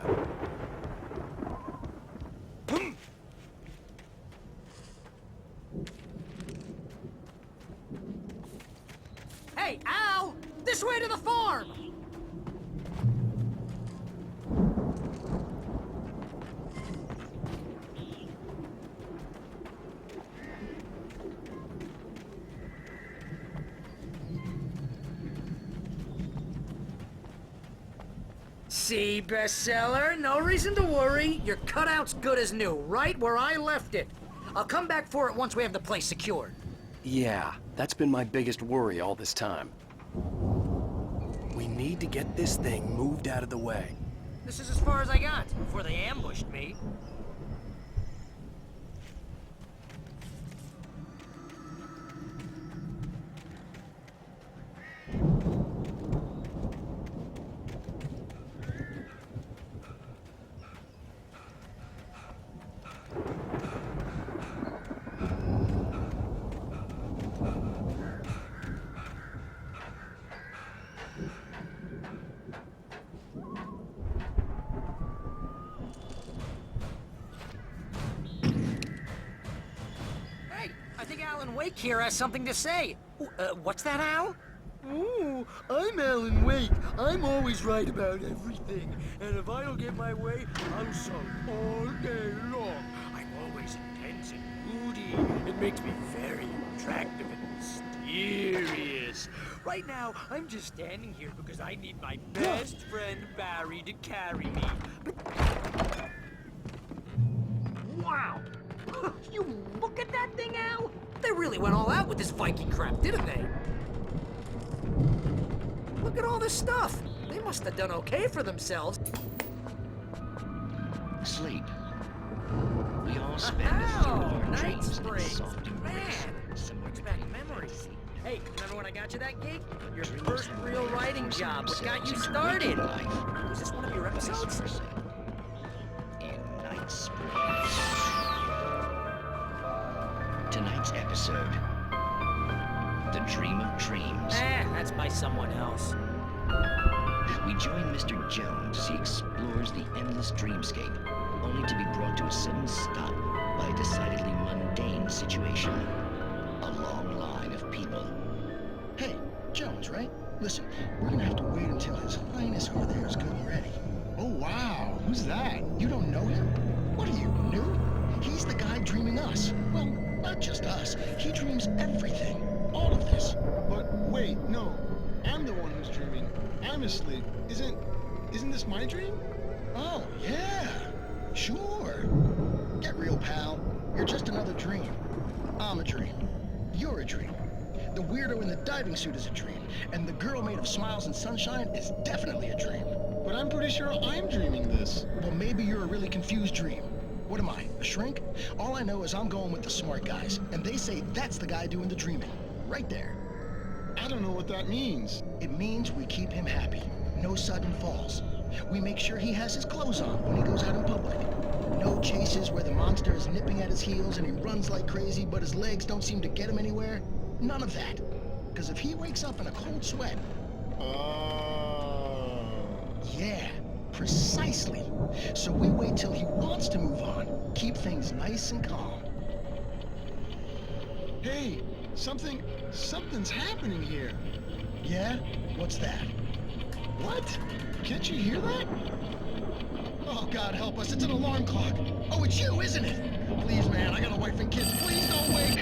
Hey, Al! This way to the farm! See, bestseller? No reason to worry. Your cutout's good as new, right where I left it. I'll come back for it once we have the place secured. Yeah, that's been my biggest worry all this time. We need to get this thing moved out of the way. This is as far as I got before they ambushed me. Alan Wake here has something to say. What's that, Al? Oh, I'm Alan Wake. I'm always right about everything. And if I don't get my way, I'll sulk all day long. I'm always intense and moody. It makes me very attractive and mysterious. Right now, I'm just standing here because I need my best friend Barry to carry me. But... Wow! You look at that thing, Al! They really went all out with this Viking crap, didn't they? Look at all this stuff. They must have done okay for themselves. Sleep. We all spend a third of our dreams in soft embrace. Brings back memories. Hey, remember when I got you that gig? Your first real writing job. What got you started? Was this one of your episodes? In Night Springs. Tonight's episode, The Dream of Dreams. That's by someone else. We join Mr. Jones as he explores the endless dreamscape, only to be brought to a sudden stop by a decidedly mundane situation. A long line of people. Hey, Jones, right? Listen, we're gonna have to wait until His Highness over there is good and ready. Oh, wow. Who's that? You don't know him? What are you, new? He's the guy dreaming us. Well, not just us. He dreams everything. All of this. But wait, no. I'm the one who's dreaming. I'm asleep. Isn't this my dream? Oh, yeah. Sure. Get real, pal. You're just another dream. I'm a dream. You're a dream. The weirdo in the diving suit is a dream. And the girl made of smiles and sunshine is definitely a dream. But I'm pretty sure I'm dreaming this. Well, maybe you're a really confused dream. What am I, a shrink? All I know is I'm going with the smart guys, and they say that's the guy doing the dreaming. Right there. I don't know what that means. It means we keep him happy. No sudden falls. We make sure he has his clothes on when he goes out in public. No chases where the monster is nipping at his heels and he runs like crazy, but his legs don't seem to get him anywhere. None of that. Because if he wakes up in a cold sweat... Yeah. Precisely. So we wait till he wants to move on. Keep things nice and calm. Hey, something's happening here. Yeah? What's that? What? Can't you hear that? Oh, God help us. It's an alarm clock. Oh, it's you, isn't it? Please, man, I got a wife and kids. Please don't wait.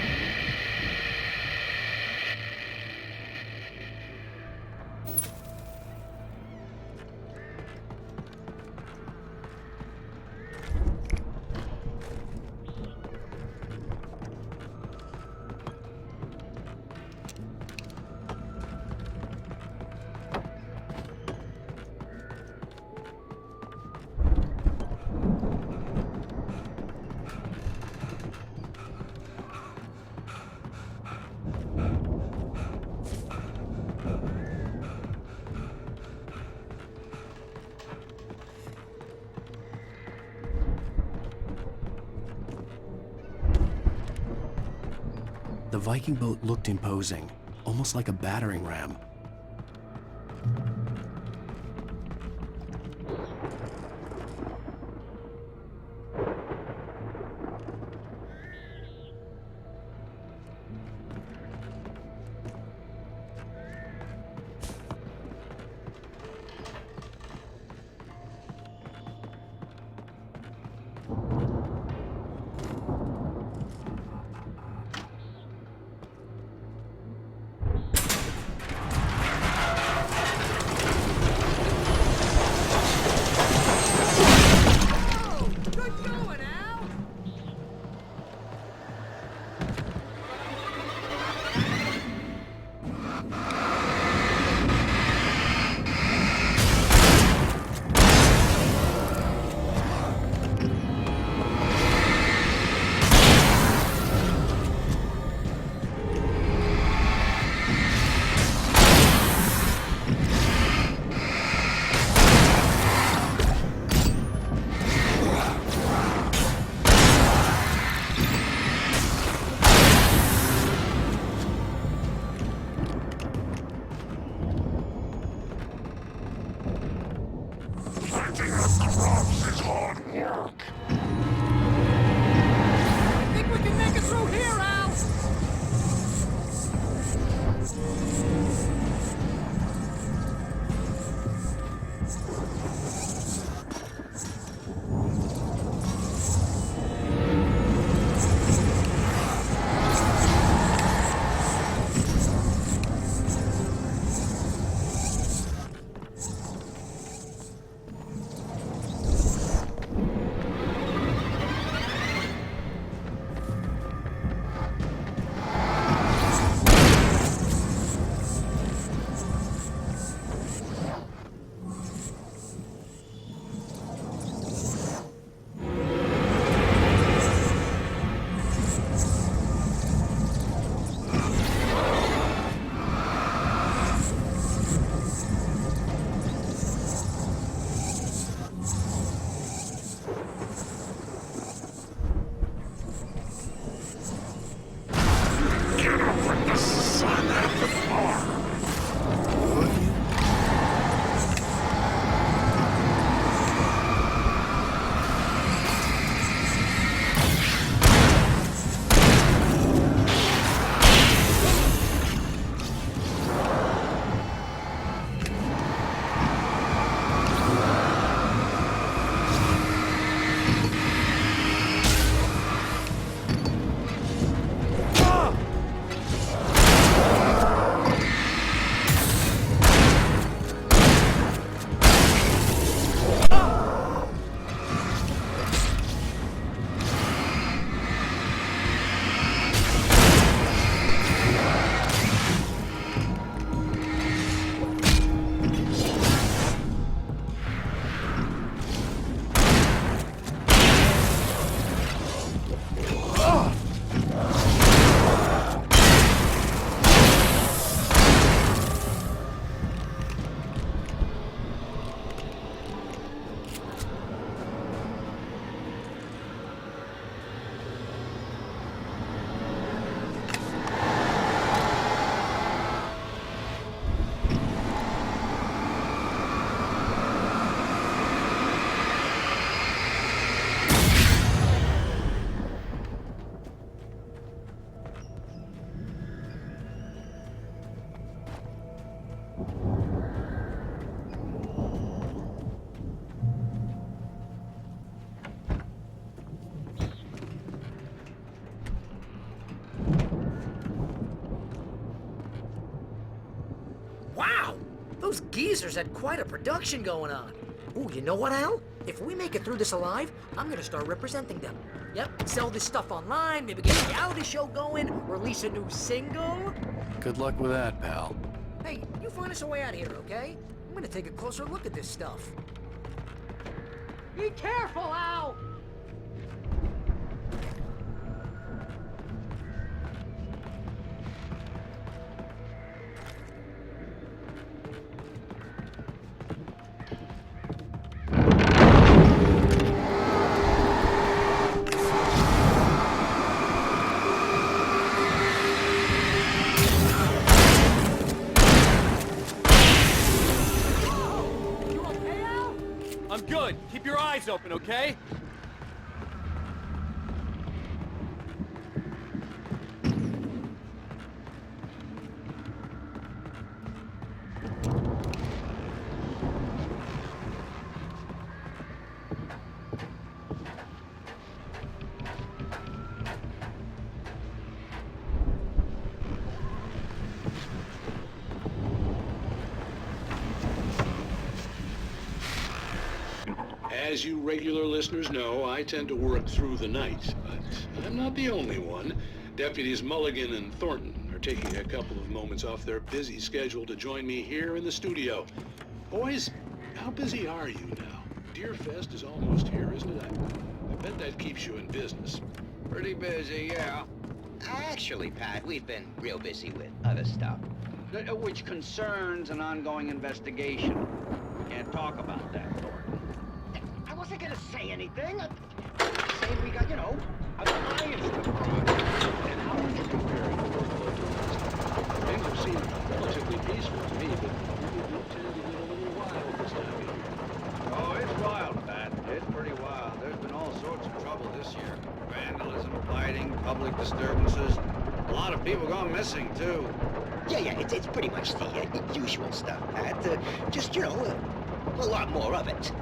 The Viking boat looked imposing, almost like a battering ram. dark. I think we can make it through here, Al! Those geezers had quite a production going on. Ooh, you know what, Al? If we make it through this alive, I'm gonna start representing them. Yep, sell this stuff online, maybe get a reality show going, release a new single. Good luck with that, pal. Hey, you find us a way out of here, okay? I'm gonna take a closer look at this stuff. Be careful, Al! I'm good. Keep your eyes open, okay? As you regular listeners know, I tend to work through the night, but I'm not the only one. Deputies Mulligan and Thornton are taking a couple of moments off their busy schedule to join me here in the studio. Boys, how busy are you now? Deerfest is almost here, isn't it? I bet that keeps you in business. Pretty busy, yeah. Actually, Pat, we've been real busy with other stuff, which concerns an ongoing investigation. Can't talk about that, Thornton. I wasn't gonna say anything. Saying we got, you know, a client to promote. And how would you compare it to local events? Things have seemed relatively peaceful to me, but maybe do tend to get a little wild this time of year. Oh, it's wild, Pat. It's pretty wild. There's been all rioting, public disturbances. A lot of people gone missing, too. Yeah, it's pretty much the usual stuff, Pat. Just, you know, a lot more of it.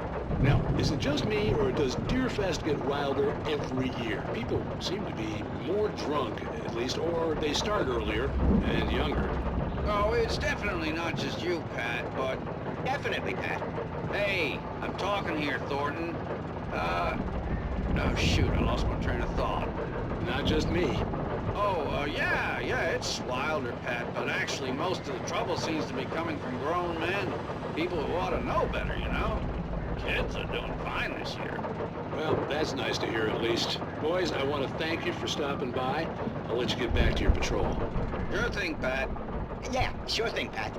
Now, is it just me, or does Deerfest get wilder every year? People seem to be more drunk, at least, or they start earlier and younger. Oh, it's definitely not just you, Pat, but... Definitely, Pat. Hey, I'm talking here, Thornton. Oh, shoot, I lost my train of thought. Not just me. Oh, yeah, it's wilder, Pat, but actually most of the trouble seems to be coming from grown men. People who ought to know better, you know? Kids are doing fine this year. Well, that's nice to hear at least. Boys, I want to thank you for stopping by. I'll let you get back to your patrol. Sure thing, Pat. Yeah, sure thing, Pat.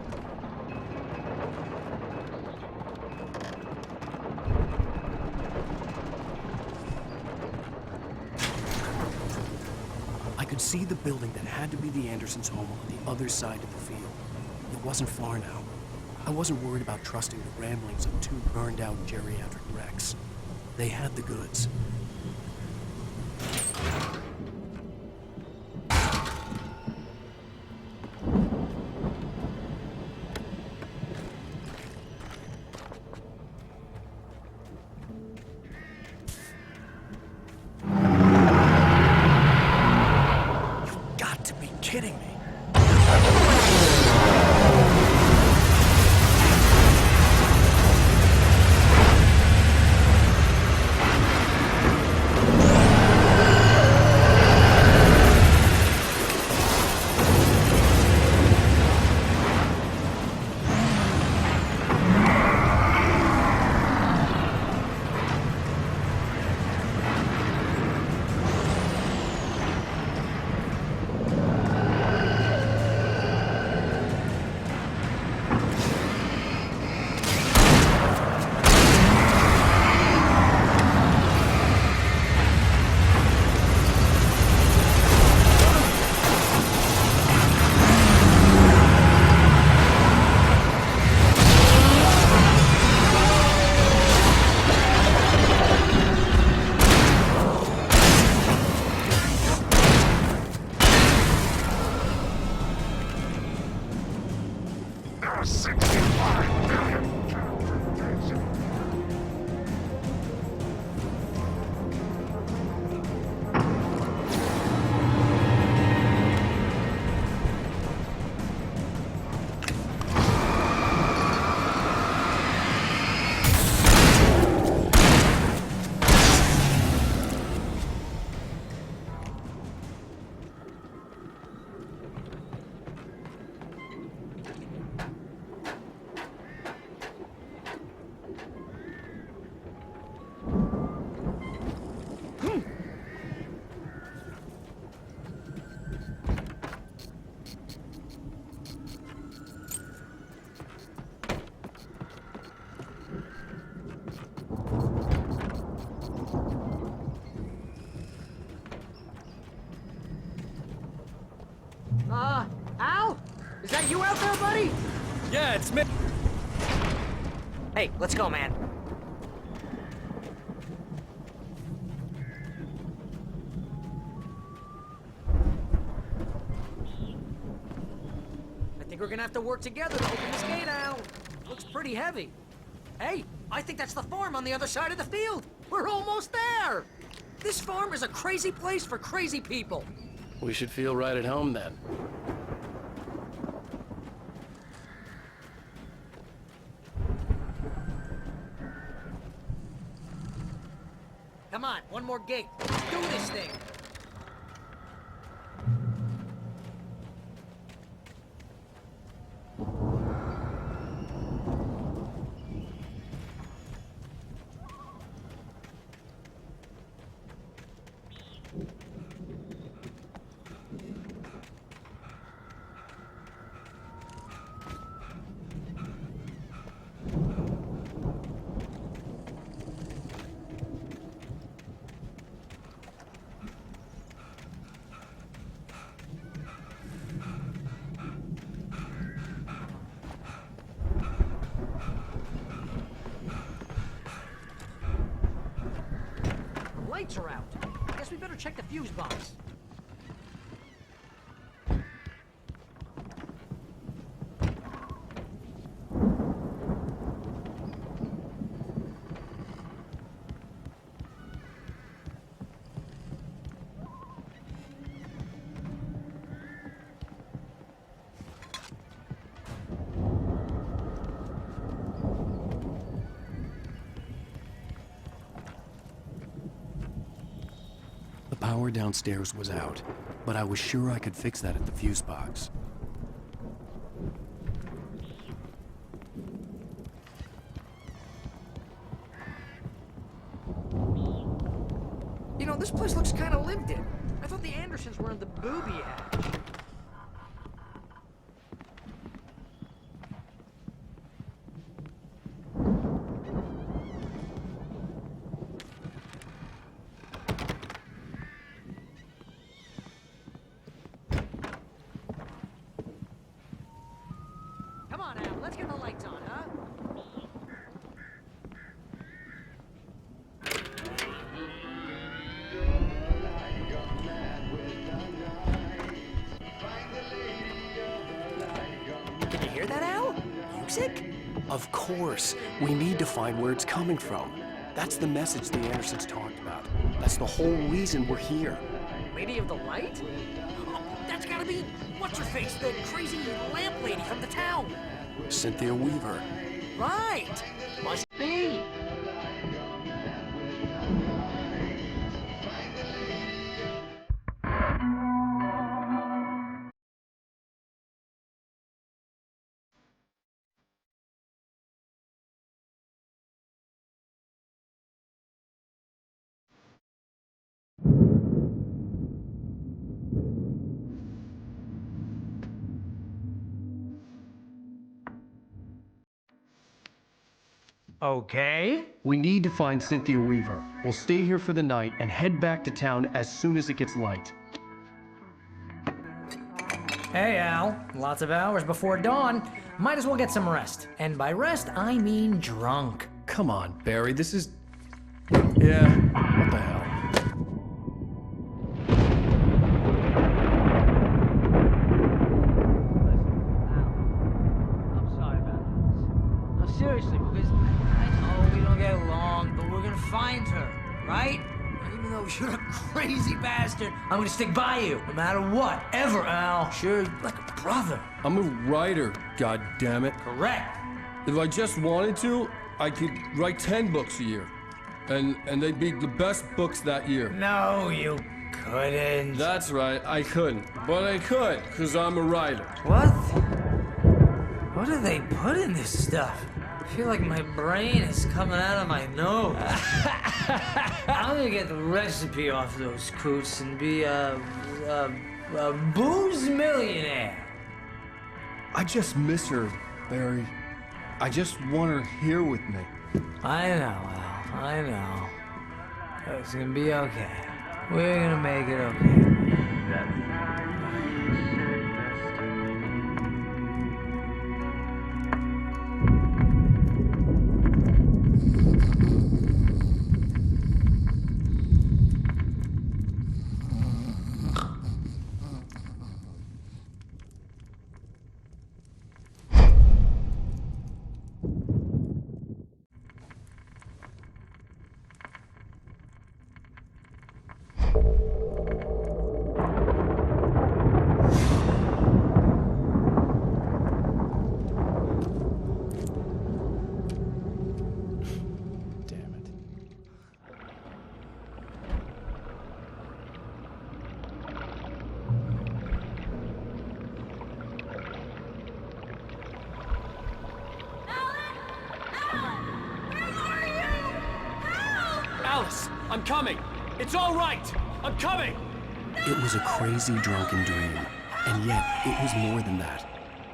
I could see the building that had to be the Andersons' home on the other side of the field. It wasn't far now. I wasn't worried about trusting the ramblings of two burned-out geriatric wrecks. They had the goods. You've got to be kidding me. Al? Is that you out there, buddy? Yeah, it's me. Hey, let's go, man. I think we're gonna have to work together to open this gate, Al. Looks pretty heavy. Hey, I think that's the farm on the other side of the field. We're almost there. This farm is a crazy place for crazy people. We should feel right at home then. Come on, one more gate. Let's do this thing. Lights are out. Guess Guess we better check the fuse box. The power downstairs was out, but I was sure I could fix that at the fuse box. You know, this place looks kind of lived in. I thought the Andersons were in the booby hatch. Come on, Al, let's get the lights on, huh? Did you hear that, Al? Music? Of course. We need to find where it's coming from. That's the message the Andersons talked about. That's the whole reason we're here. Lady of the Light? Oh, that's gotta be what's-her-face, the crazy lamp lady from the town. Cynthia Weaver. Right! Must be! Okay. We need to find Cynthia Weaver. We'll stay here for the night and head back to town as soon as it gets light. Hey, Al. Lots of hours before dawn. Might as well get some rest. And by rest, I mean drunk. Come on, Barry, this is... Yeah, what the hell? I'm sorry about this. No, seriously, because I know we don't get along, but we're gonna find her, right? Even though you're a crazy bastard, I'm gonna stick by you, no matter what, ever, Al. Sure, like a brother. I'm a writer, goddammit. Correct. If I just wanted to, I could write 10 books a year. And they'd be the best books that year. No, you couldn't. That's right, I couldn't. But I could, because I'm a writer. What? What do they put in this stuff? I feel like my brain is coming out of my nose. I'm gonna get the recipe off those coots and be a booze millionaire. I just miss her, Barry. I just want her here with me. I know, Al. I know. It's gonna be okay. We're gonna make it okay. Alice, I'm coming. It's all right. I'm coming. It was a crazy drunken dream, and yet it was more than that.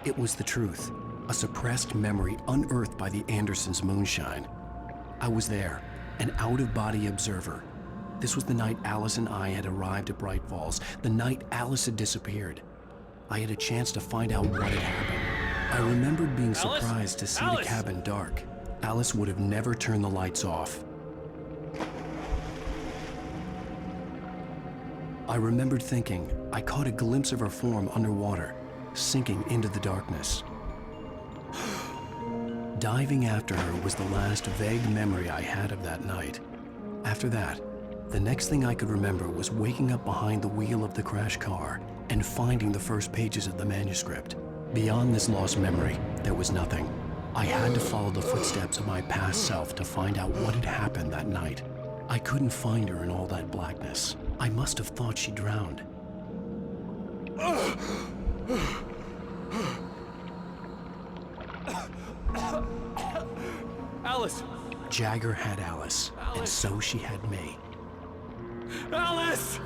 It was the truth, a suppressed memory unearthed by the Andersons' moonshine. I was there, an out-of-body observer. This was the night Alice and I had arrived at Bright Falls, the night Alice had disappeared. I had a chance to find out what had happened. I remembered being surprised to see the cabin dark. Alice would have never turned the lights off. I remembered thinking I caught a glimpse of her form underwater, sinking into the darkness. Diving after her was the last vague memory I had of that night. After that, the next thing I could remember was waking up behind the wheel of the crash car and finding the first pages of the manuscript. Beyond this lost memory, there was nothing. I had to follow the footsteps of my past self to find out what had happened that night. I couldn't find her in all that blackness. I must have thought she drowned. Alice! Jagger had Alice, and so she had me. Alice!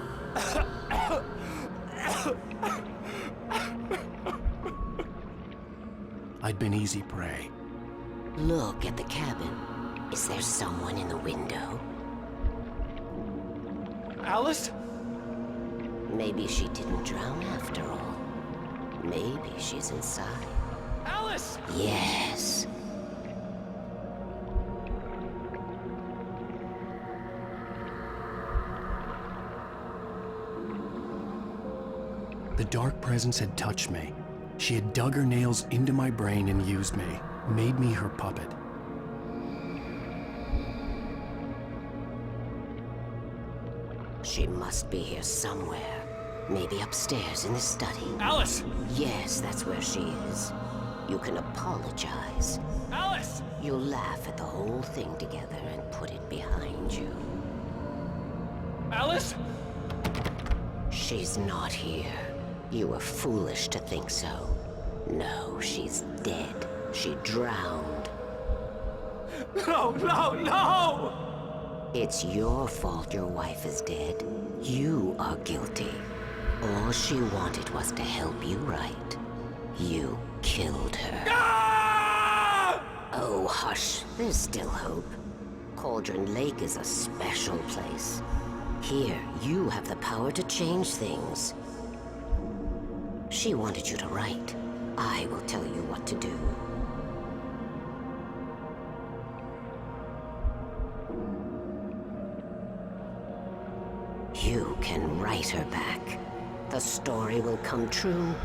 I'd been easy prey. Look at the cabin. Is there someone in the window? Alice? Maybe she didn't drown after all. Maybe she's inside. Alice! Yes. The dark presence had touched me. She had dug her nails into my brain and used me, made me her puppet. She must be here somewhere. Maybe upstairs in the study. Alice! Yes, that's where she is. You can apologize. Alice! You'll laugh at the whole thing together and put it behind you. Alice? She's not here. You were foolish to think so. No, she's dead. She drowned. No, no, no! It's your fault your wife is dead. You are guilty. All she wanted was to help you right. You killed her. Ah! Oh, hush. There's still hope. Cauldron Lake is a special place. Here, you have the power to change things. She wanted you to write. I will tell you what to do. You can write her back. The story will come true,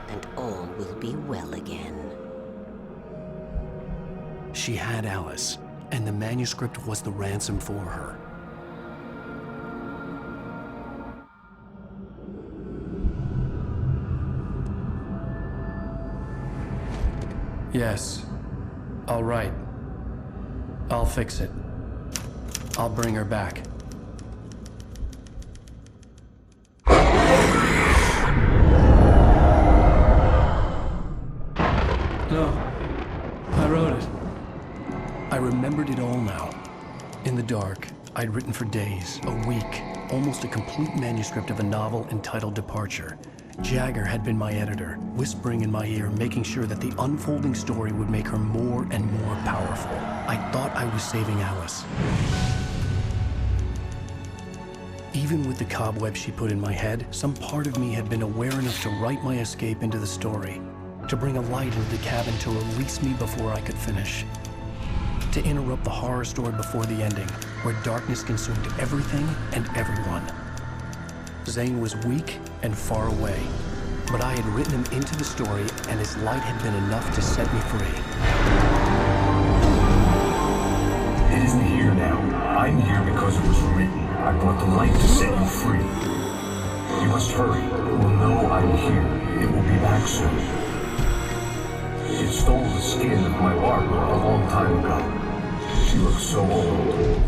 and all will be well again. She had Alice, and the manuscript was the ransom for her. Yes. All right. I'll fix it. I'll bring her back. No. I wrote it. I remembered it all now. In the dark, I'd written for days, a week, almost a complete manuscript of a novel entitled Departure. Jagger had been my editor, whispering in my ear, making sure that the unfolding story would make her more and more powerful. I thought I was saving Alice. Even with the cobweb she put in my head, some part of me had been aware enough to write my escape into the story, to bring a light into the cabin to release me before I could finish, to interrupt the horror story before the ending, where darkness consumed everything and everyone. Zane was weak and far away, but I had written him into the story, and his light had been enough to set me free. It isn't here now. I'm here because it was written. I brought the light to set you free. You must hurry. It will know I'm here. It will be back soon. It stole the skin of my Barbara a long time ago. She looks so old.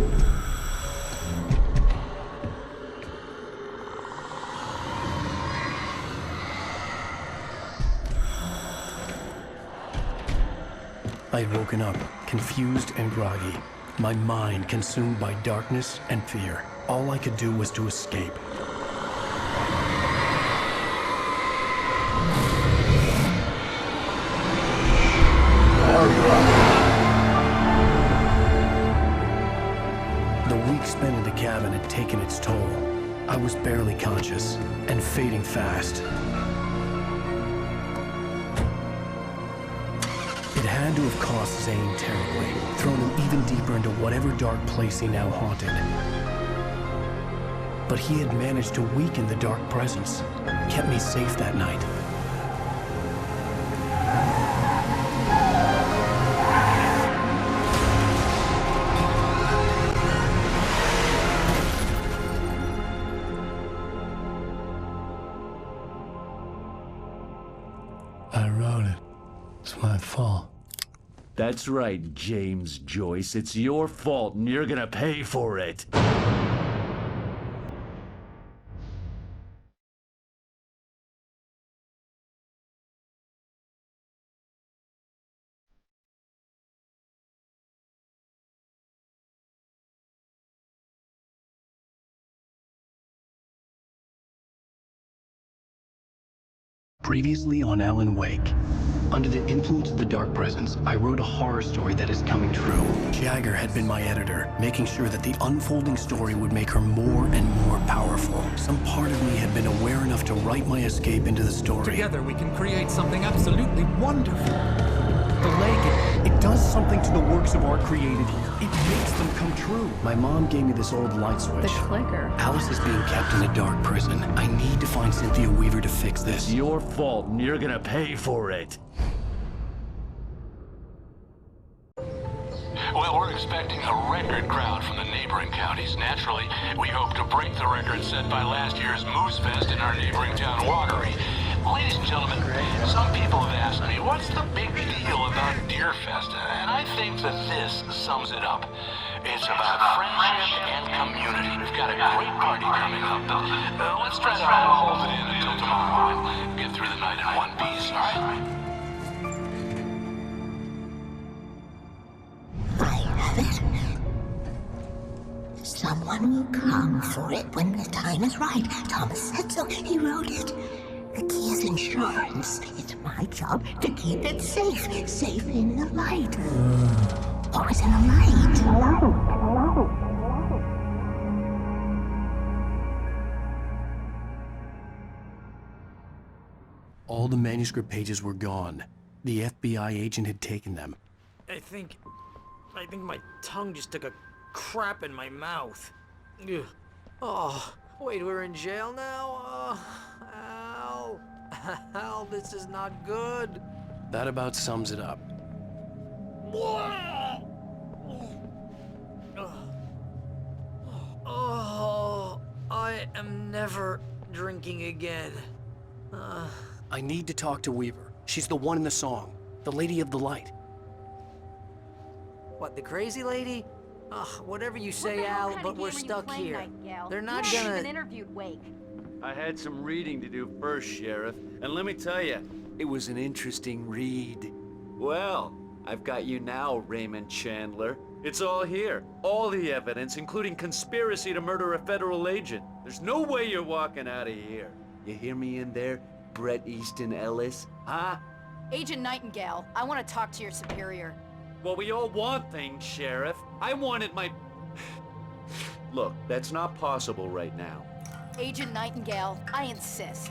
I had woken up, confused and groggy, my mind consumed by darkness and fear. All I could do was to escape. The week spent in the cabin had taken its toll. I was barely conscious and fading fast. It had to have cost Zane terribly, thrown him even deeper into whatever dark place he now haunted. but he had managed to weaken the dark presence, kept me safe that night. I wrote it. It's my fault. That's right, James Joyce. It's your fault, and you're gonna pay for it. Previously on Alan Wake. Under the influence of the dark presence, I wrote a horror story that is coming true. Jagger had been my editor, making sure that the unfolding story would make her more and more powerful. Some part of me had been aware enough to write my escape into the story. Together we can create something absolutely wonderful. The lake, it does something to the works of art created here. It makes them come true. My mom gave me this old light switch. The clicker. Alice is being kept in a dark prison. I need to find Cynthia Weaver to fix this. It's your fault, and you're gonna pay for it. Well, we're expecting a record crowd from the neighboring counties. Naturally, we hope to break the record set by last year's Moose Fest in our neighboring town, Watery. Ladies and gentlemen, some people have asked me, what's the big deal about Deer Fest? And I think that this sums it up. It's about friendship and community. We've got a great party coming up, but let's try to hold it in until tomorrow and get through the night in one piece, all right? Someone will come for it when the time is right. Thomas said so. He wrote it. The key is insurance. It's my job to keep it safe. Safe in the light. Always in the light. All the manuscript pages were gone. The FBI agent had taken them. I think my tongue just took a crap in my mouth. Ugh. Oh, wait, we're in jail now? Al. Al, this is not good. That about sums it up. Oh, I am never drinking again. I need to talk to Weaver. She's the one in the song. The Lady of the Light. What, the crazy lady? Ugh, whatever you say, Al, but we're stuck here. They're not You gonna... even interviewed Wake. I had some reading to do first, Sheriff. And let me tell you, it was an interesting read. Well, I've got you now, Raymond Chandler. It's all here. All the evidence, including conspiracy to murder a federal agent. There's no way you're walking out of here. You hear me in there, Bret Easton Ellis? Huh? Agent Nightingale, I want to talk to your superior. Well, we all want things, Sheriff. I wanted my... Look, that's not possible right now. Agent Nightingale, I insist.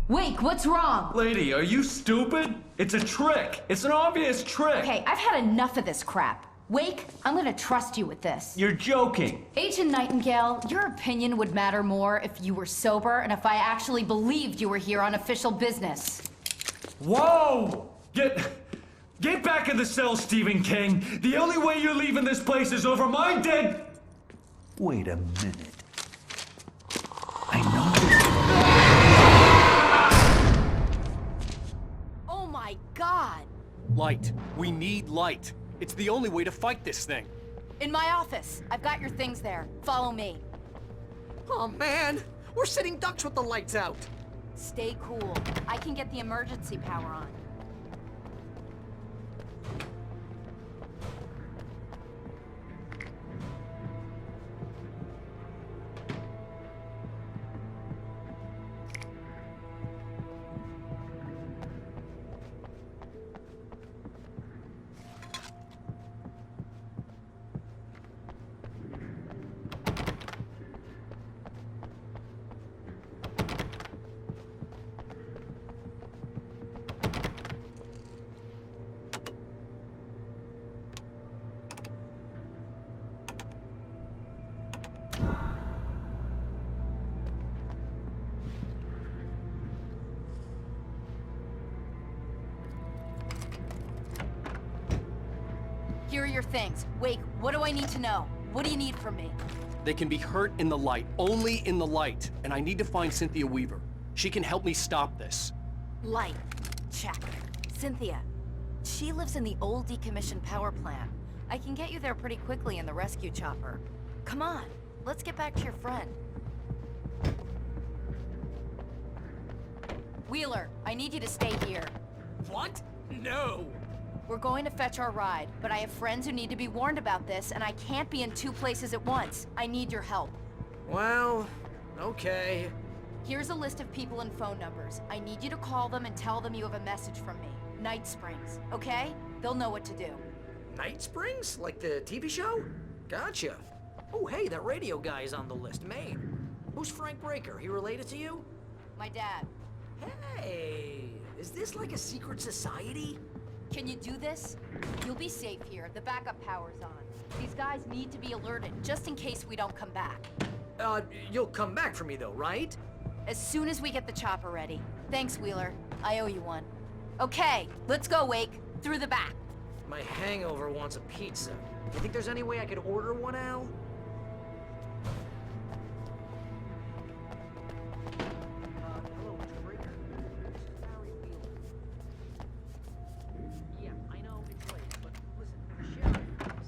Wake, what's wrong? Lady, are you stupid? It's a trick. It's an obvious trick. Okay, I've had enough of this crap. Wake, I'm gonna trust you with this. You're joking. Agent Nightingale, your opinion would matter more if you were sober and if I actually believed you were here on official business. Whoa! Get back in the cell, Stephen King. The only way you're leaving this place is over my dead... Wait a minute. I know... Oh my God! Light. We need light. It's the only way to fight this thing. In my office. I've got your things there. Follow me. Oh man, we're sitting ducks with the lights out. Stay cool. I can get the emergency power on. Here are your things. Wake, what do I need to know? What do you need from me? They can be hurt in the light, only in the light. And I need to find Cynthia Weaver. She can help me stop this. Light. Check. Cynthia. She lives in the old decommissioned power plant. I can get you there pretty quickly in the rescue chopper. Come on, let's get back to your friend. Wheeler, I need you to stay here. What? No! We're going to fetch our ride, but I have friends who need to be warned about this, and I can't be in 2 places at once. I need your help. Well, okay. Here's a list of people and phone numbers. I need you to call them and tell them you have a message from me. Night Springs, okay? They'll know what to do. Night Springs? Like the TV show? Gotcha. Oh, hey, that radio guy is on the list, Maine. Who's Frank Breaker? He related to you? My dad. Hey, is this like a secret society? Can you do this? You'll be safe here. The backup power's on. These guys need to be alerted, just in case we don't come back. You'll come back for me though, right? As soon as we get the chopper ready. Thanks, Wheeler. I owe you one. Okay, let's go, Wake. Through the back. My hangover wants a pizza. You think there's any way I could order one, Al? Hello, Mr. Breaker. This is Barry Wheeler. Yeah, I know it's late, but listen, Sheriff,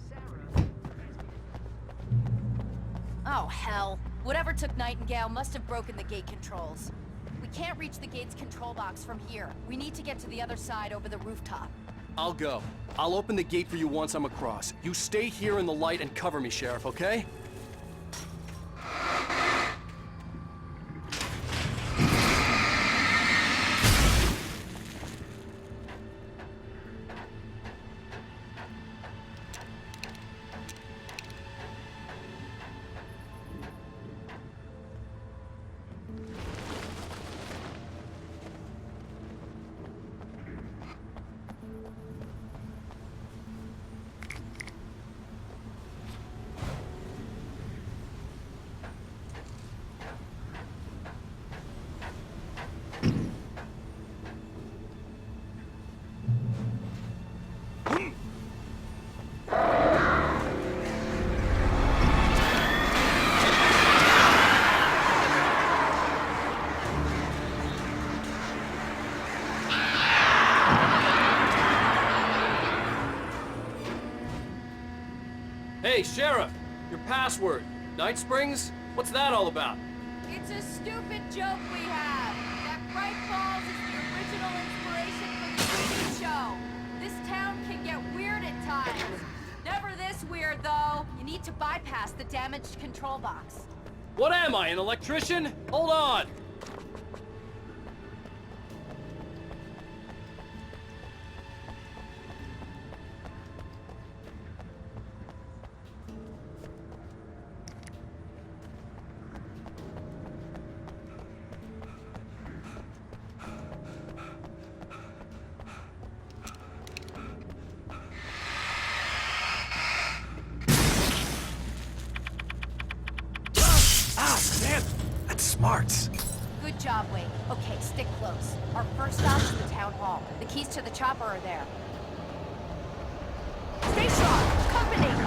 Sarah asked me to... Oh, hell. Whatever took Nightingale must have broken the gate controls. We can't reach the gate's control box from here. We need to get to the other side over the rooftop. I'll go. I'll open the gate for you once I'm across. You stay here in the light and cover me, Sheriff, okay? Hey, Sheriff! Your password. Night Springs? What's that all about? It's a stupid joke we have. That Bright Falls is the original inspiration for the TV show. This town can get weird at times. Never this weird, though. You need to bypass the damaged control box. What am I, an electrician? Hold on! Smarts. Good job, Wade. Okay, stick close. Our first stop is the town hall. The keys to the chopper are there. Stay sharp! Company!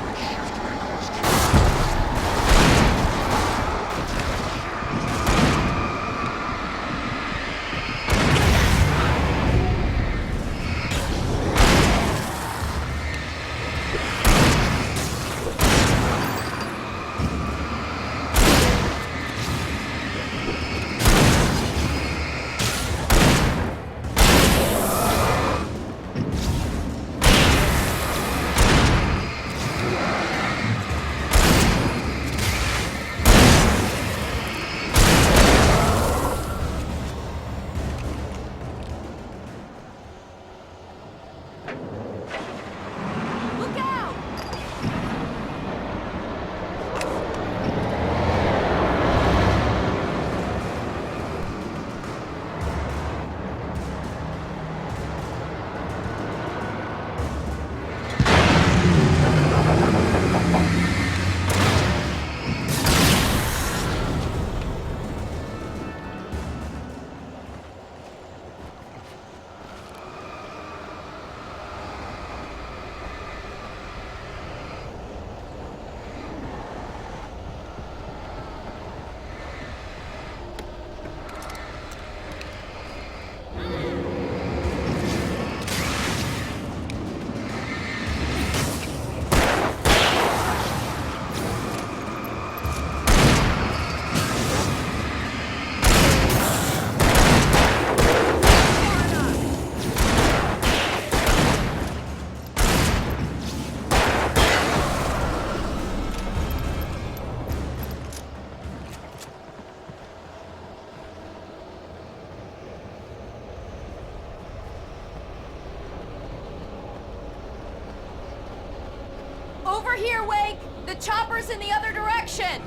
over here, Wake! The chopper's in the other direction!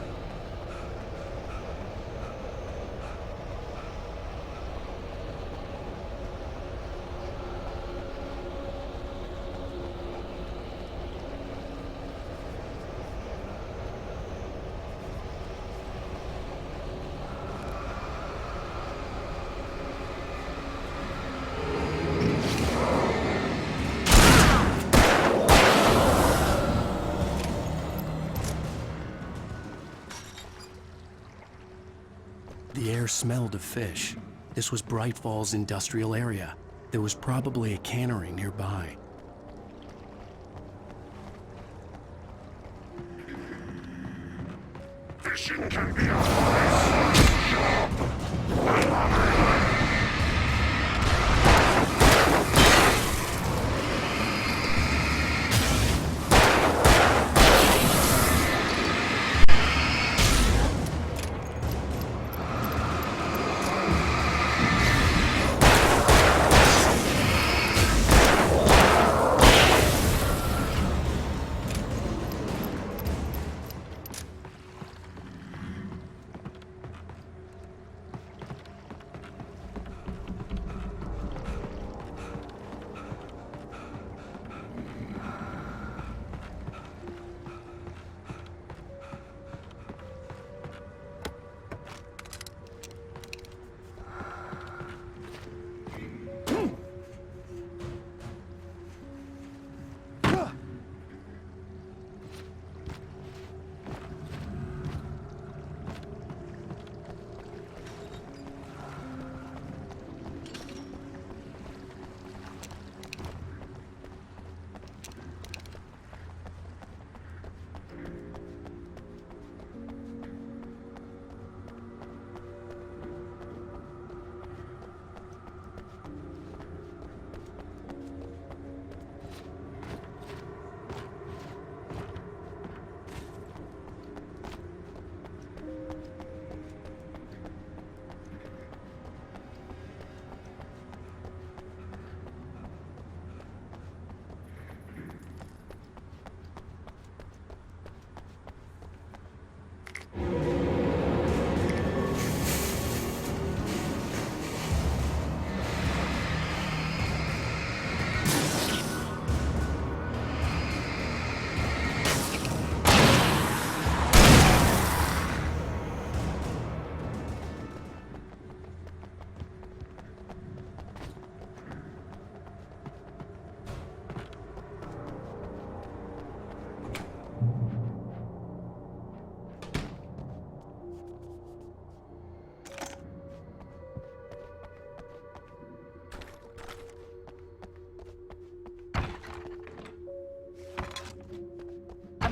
The air smelled of fish. This was Bright Falls industrial area. There was probably a cannery nearby. Fishing can be a nice job. I love it.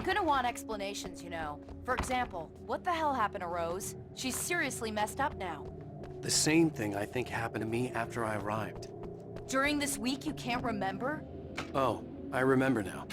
I'm gonna want explanations, you know. For example, what the hell happened to Rose? She's seriously messed up now. The same thing I think happened to me after I arrived. During this week, you can't remember? Oh, I remember now.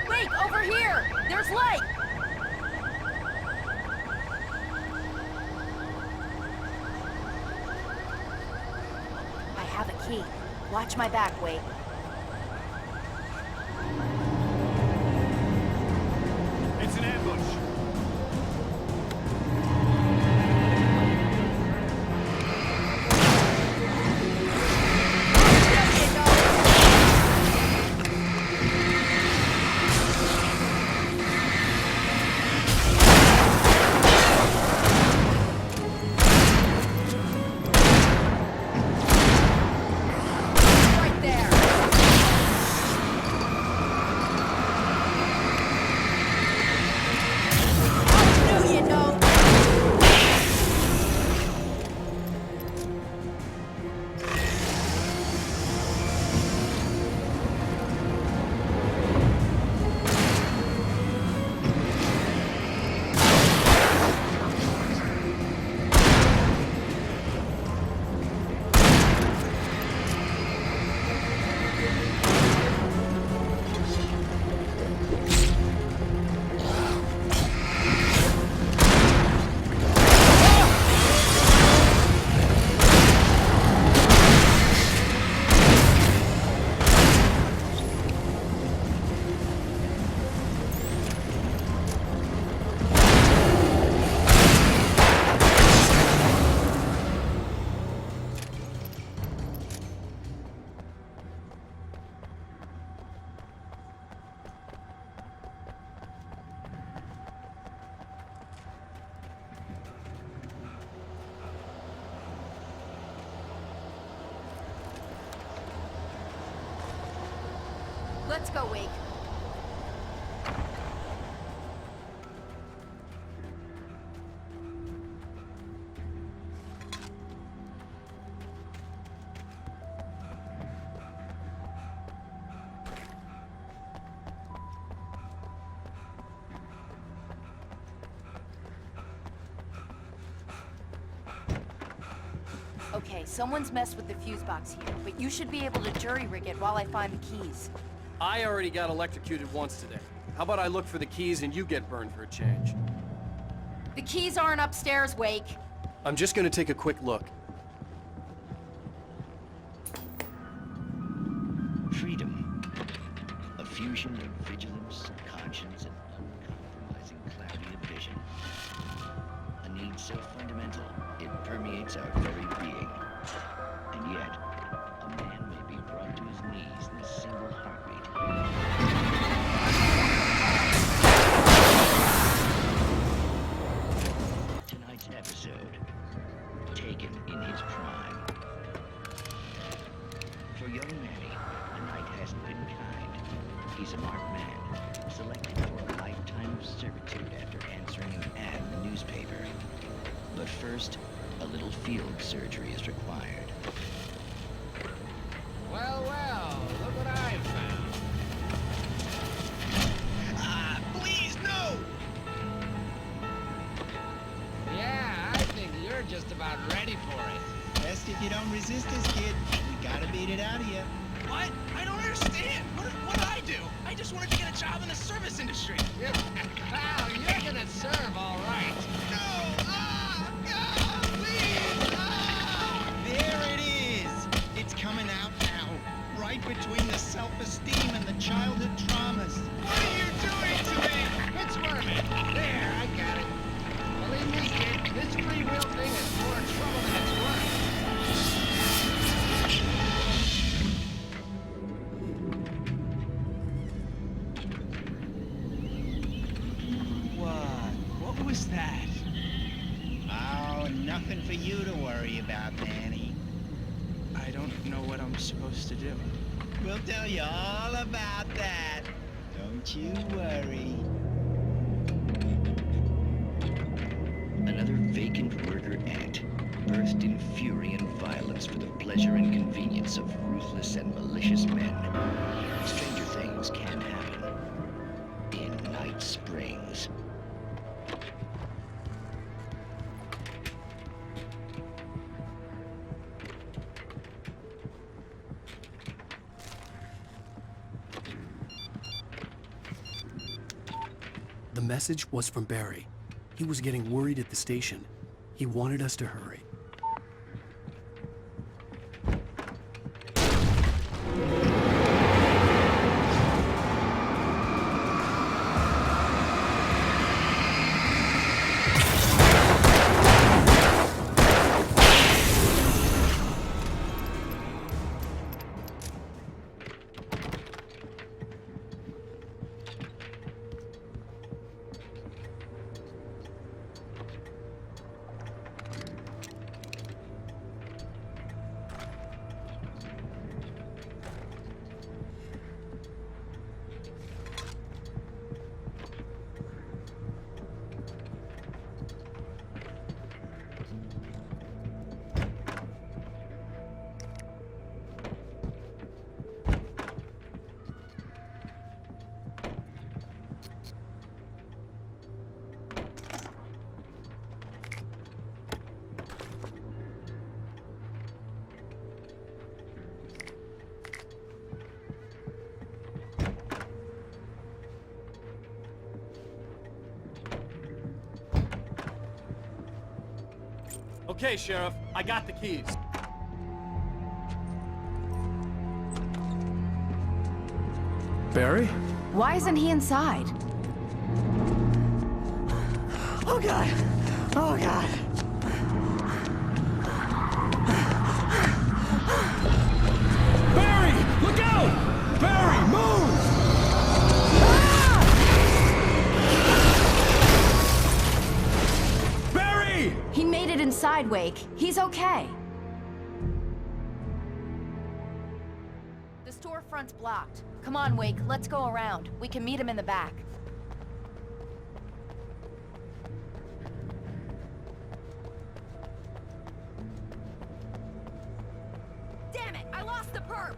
Wait, over here! There's light! I have a key. Watch my back, Wait. It's an ambush. Let's go, Wake. Okay, someone's messed with the fuse box here, but you should be able to jury-rig it while I find the keys. I already got electrocuted once today. How about I look for the keys and you get burned for a change? The keys aren't upstairs, Wake. I'm just gonna take a quick look. Freedom. A fusion of vigilance, conscience, and uncompromising clarity of vision. A need so fundamental, it permeates our very being. And yet, a man may be brought to his knees in a single heartbeat. Tonight's episode, taken in his prime. For young Manny, the night hasn't been kind. He's a marked man, selected for a lifetime of servitude after answering an ad in the newspaper. But first, a little field surgery is required. Well, well, look what I found. Please, no! Yeah, I think you're just about ready for it. Best if you don't resist this, kid. We gotta beat it out of you. What? I don't understand. What did I do? I just wanted to get a job in the service industry. Wow, you're gonna serve all right. There it is! It's coming out now, right between the self-esteem and the childhood traumas. What are you doing to me? It's working. There, I got it. Believe me, kid, this free will thing is more trouble than it's worth. What was that? Oh, nothing for you to worry about, Manny. I don't know what I'm supposed to do. We'll tell you all about that. Don't you worry. Another vacant worker ant, birthed in fury and violence for the pleasure and convenience of ruthless and malicious men. Stranger things can happen in Night Springs. The message was from Barry. He was getting worried at the station. He wanted us to hurry. Okay, Sheriff, I got the keys. Barry? Why isn't he inside? Oh God! Oh God! Barry! Look out! Barry, move! Barry! He made it inside, Wake. He's okay. The storefront's blocked. Come on, Wake, let's go around. We can meet him in the back. Damn it! I lost the perp!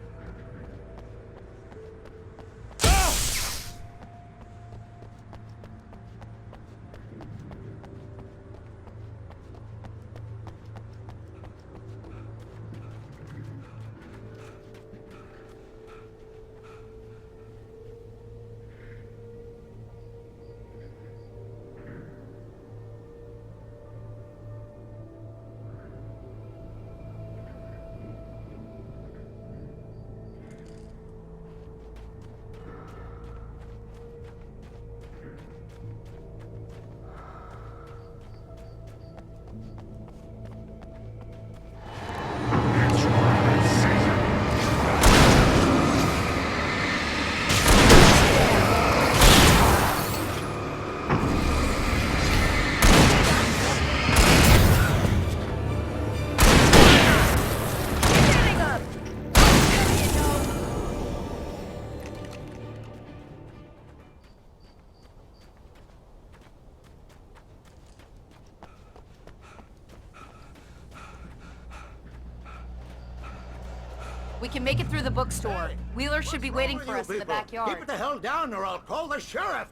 We can make it through the bookstore. Wheeler should be waiting for us in the backyard. Keep it the hell down or I'll call the sheriff.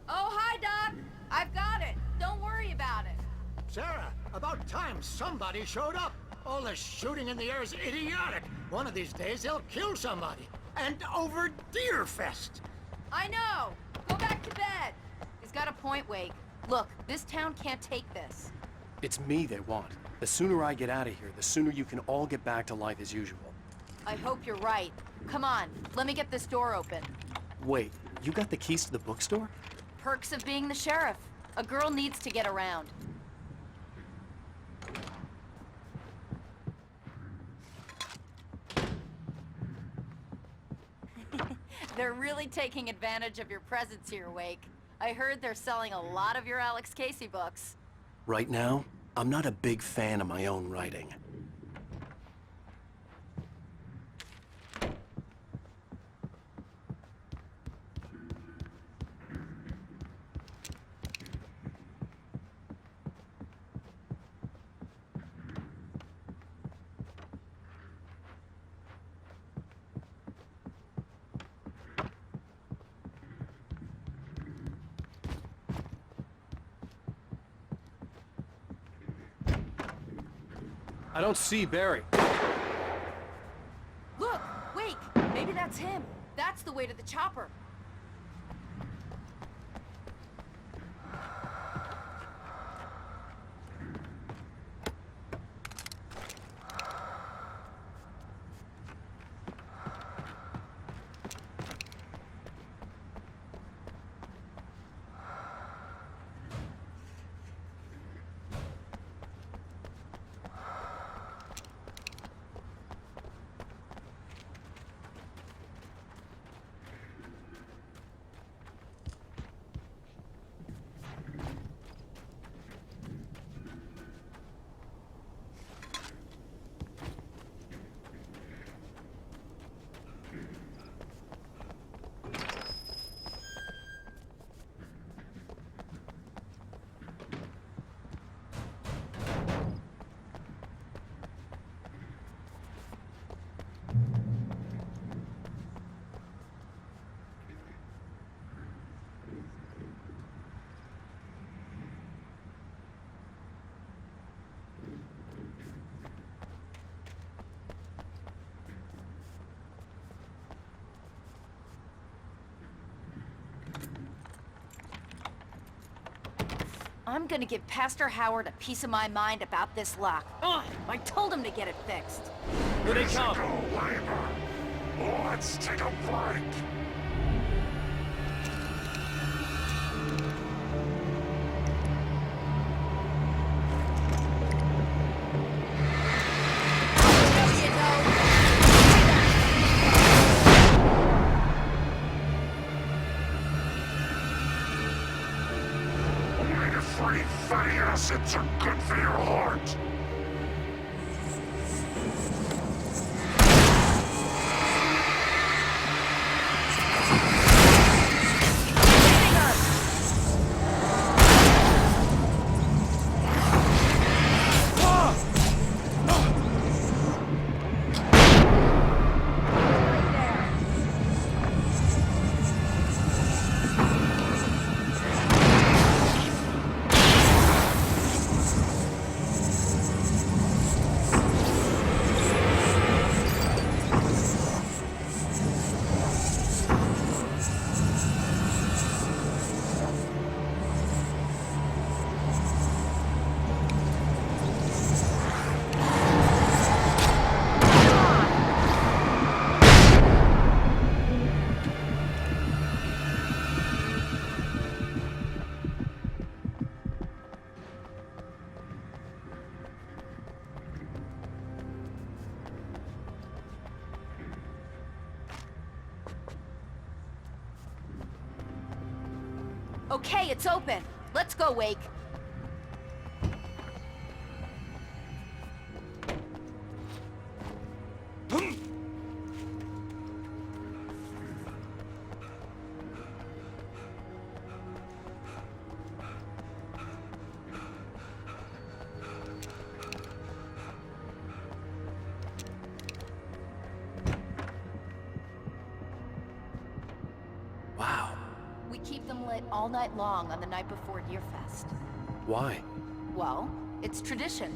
Oh, hi, Doc. I've got it. Don't worry about it. Sarah, about time somebody showed up. All this shooting in the air is idiotic. One of these days they'll kill somebody. And over Deerfest. I know. Go back to bed. He's got a point, Wake. Look, this town can't take this. It's me they want. The sooner I get out of here, the sooner you can all get back to life as usual. I hope you're right. Come on, let me get this door open. Wait, you got the keys to the bookstore? Perks of being the sheriff. A girl needs to get around. They're really taking advantage of your presence here, Wake. I heard they're selling a lot of your Alex Casey books. Right now, I'm not a big fan of my own writing. I don't see Barry. Look, Wake, maybe that's him. That's the way to the chopper. I'm gonna give Pastor Howard a piece of my mind about this lock. Ugh, I told him to get it fixed. Here they come. Let's take a break. Free fatty acids are good for your heart. Okay, it's open. Let's go, Wake. Wow. We keep them lit all night long on the night before Deerfest. Why? Well, it's tradition.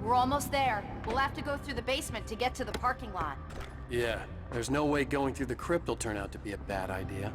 We're almost there. We'll have to go through the basement to get to the parking lot. Yeah, there's no way going through the crypt will turn out to be a bad idea.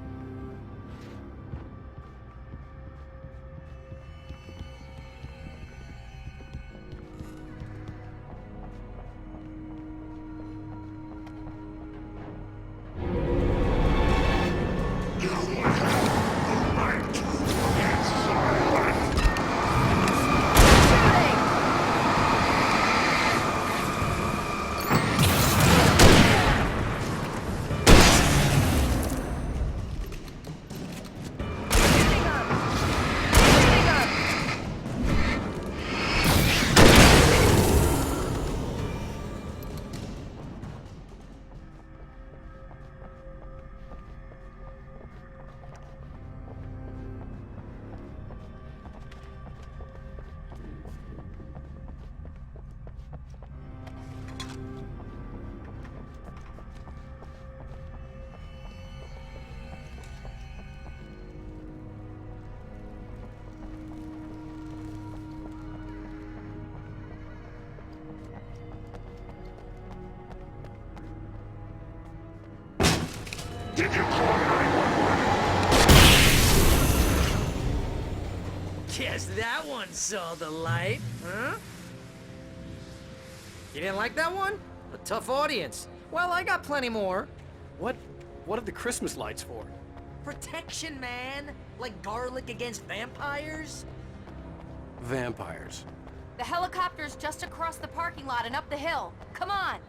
Did you call 911? Guess that one saw the light, huh? You didn't like that one? A tough audience. Well, I got plenty more. What are the Christmas lights for? Protection, man. Like garlic against vampires. Vampires. The helicopter's just across the parking lot and up the hill. Come on!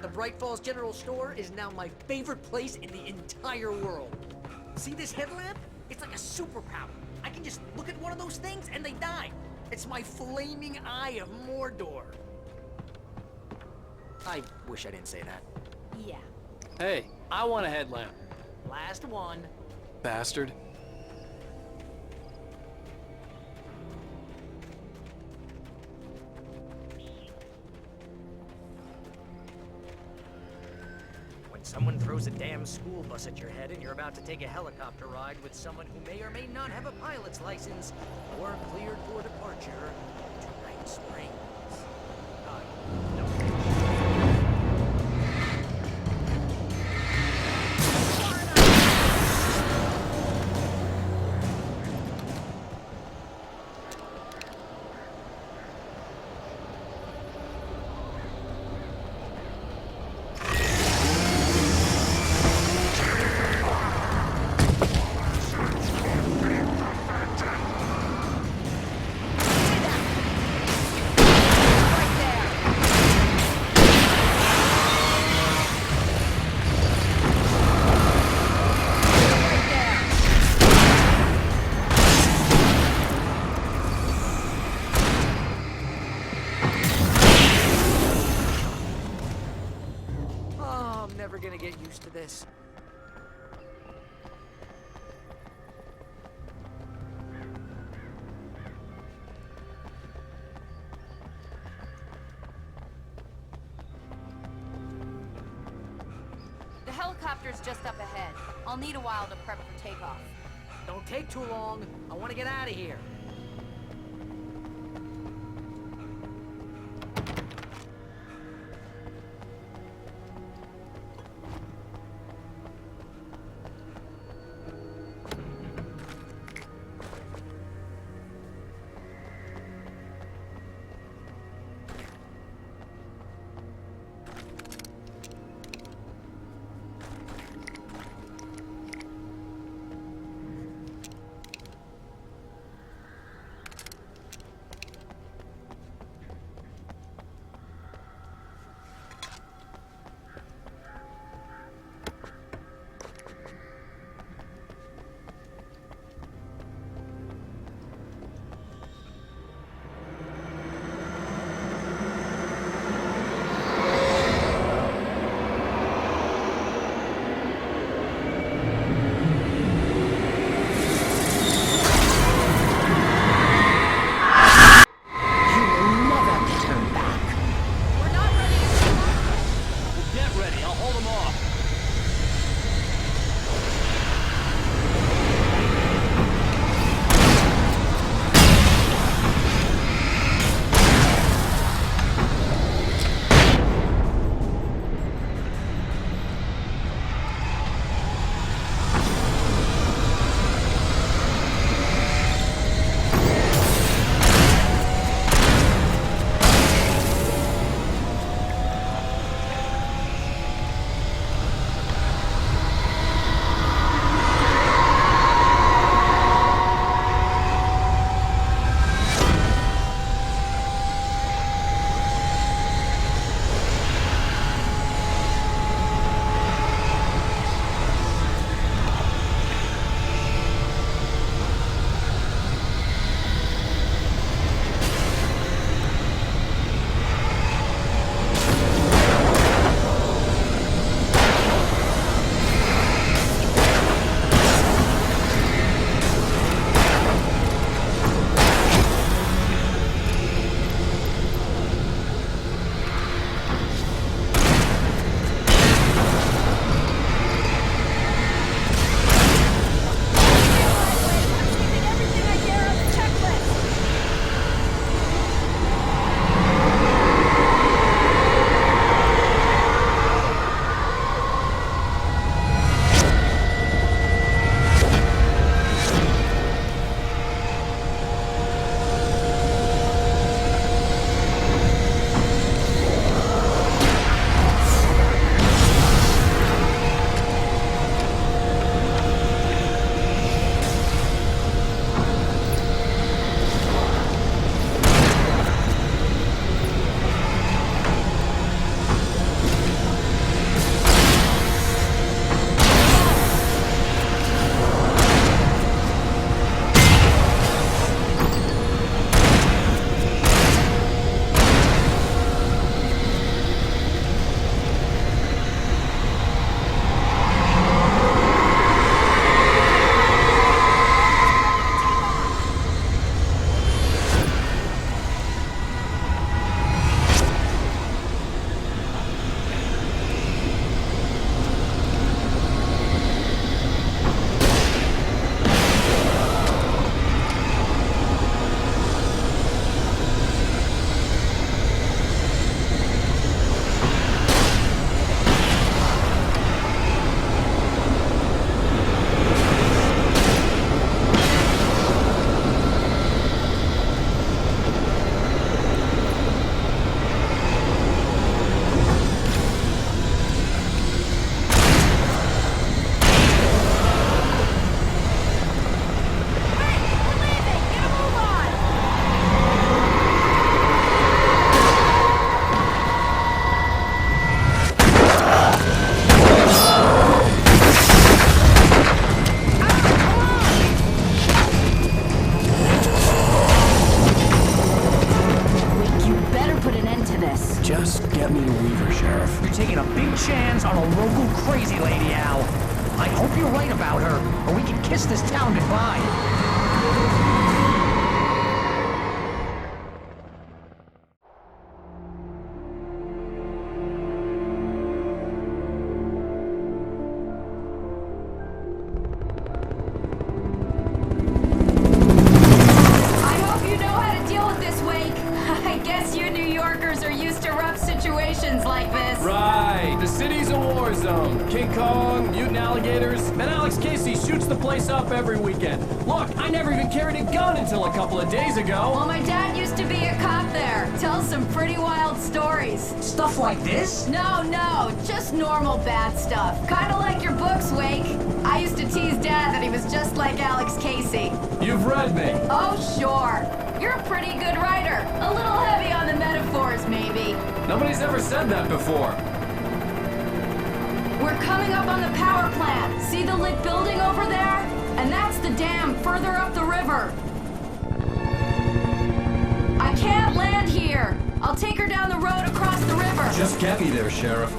The Bright Falls General Store is now my favorite place in the entire world. See this headlamp? It's like a superpower. I can just look at one of those things and they die. It's my flaming eye of Mordor. I wish I didn't say that. Yeah. Hey, I want a headlamp. Last one. Bastard. Someone throws a damn school bus at your head and you're about to take a helicopter ride with someone who may or may not have a pilot's license or cleared for departure to Night Springs. No. Gonna get used to this. The helicopter's just up ahead. I'll need a while to prep for takeoff. Don't take too long. I want to get out of here. kiss this town goodbye. Right, the city's a war zone. King Kong, mutant alligators, and Alex Casey shoots the place up every weekend. Look, I never even carried a gun until a couple of days ago. Well, my dad used to be a cop there. Tells some pretty wild stories. Stuff like this? No, just normal bad stuff. Kinda like your books, Wake. I used to tease Dad that he was just like Alex Casey. You've read me. Oh, sure. You're a pretty good writer. A little heavy on the metaphors, maybe. Nobody's ever said that before. We're coming up on the power plant. See the lit building over there? And that's the dam further up the river. I can't land here. I'll take her down the road across the river. Just get me there, Sheriff.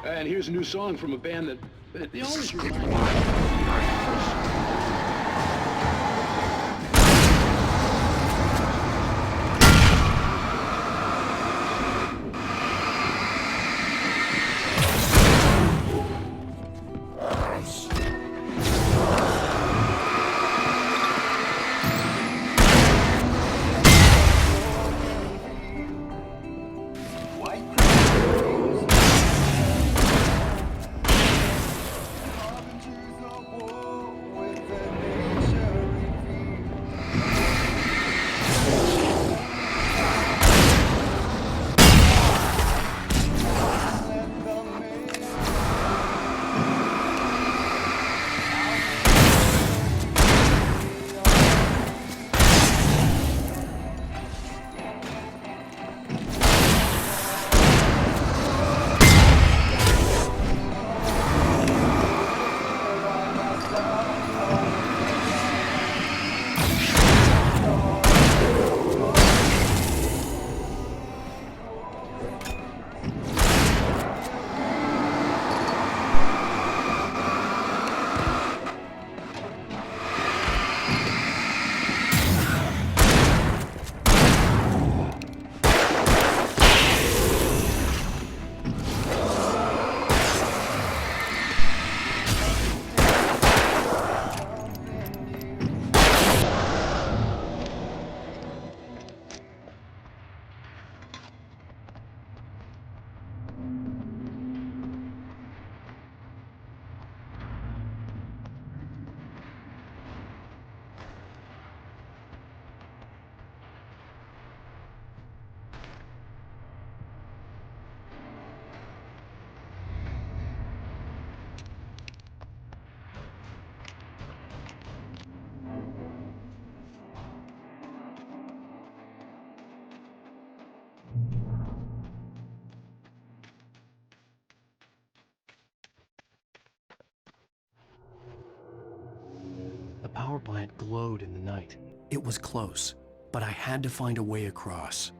And here's a new song from a band that they always remind me. glowed in the night. It was close, but I had to find a way across.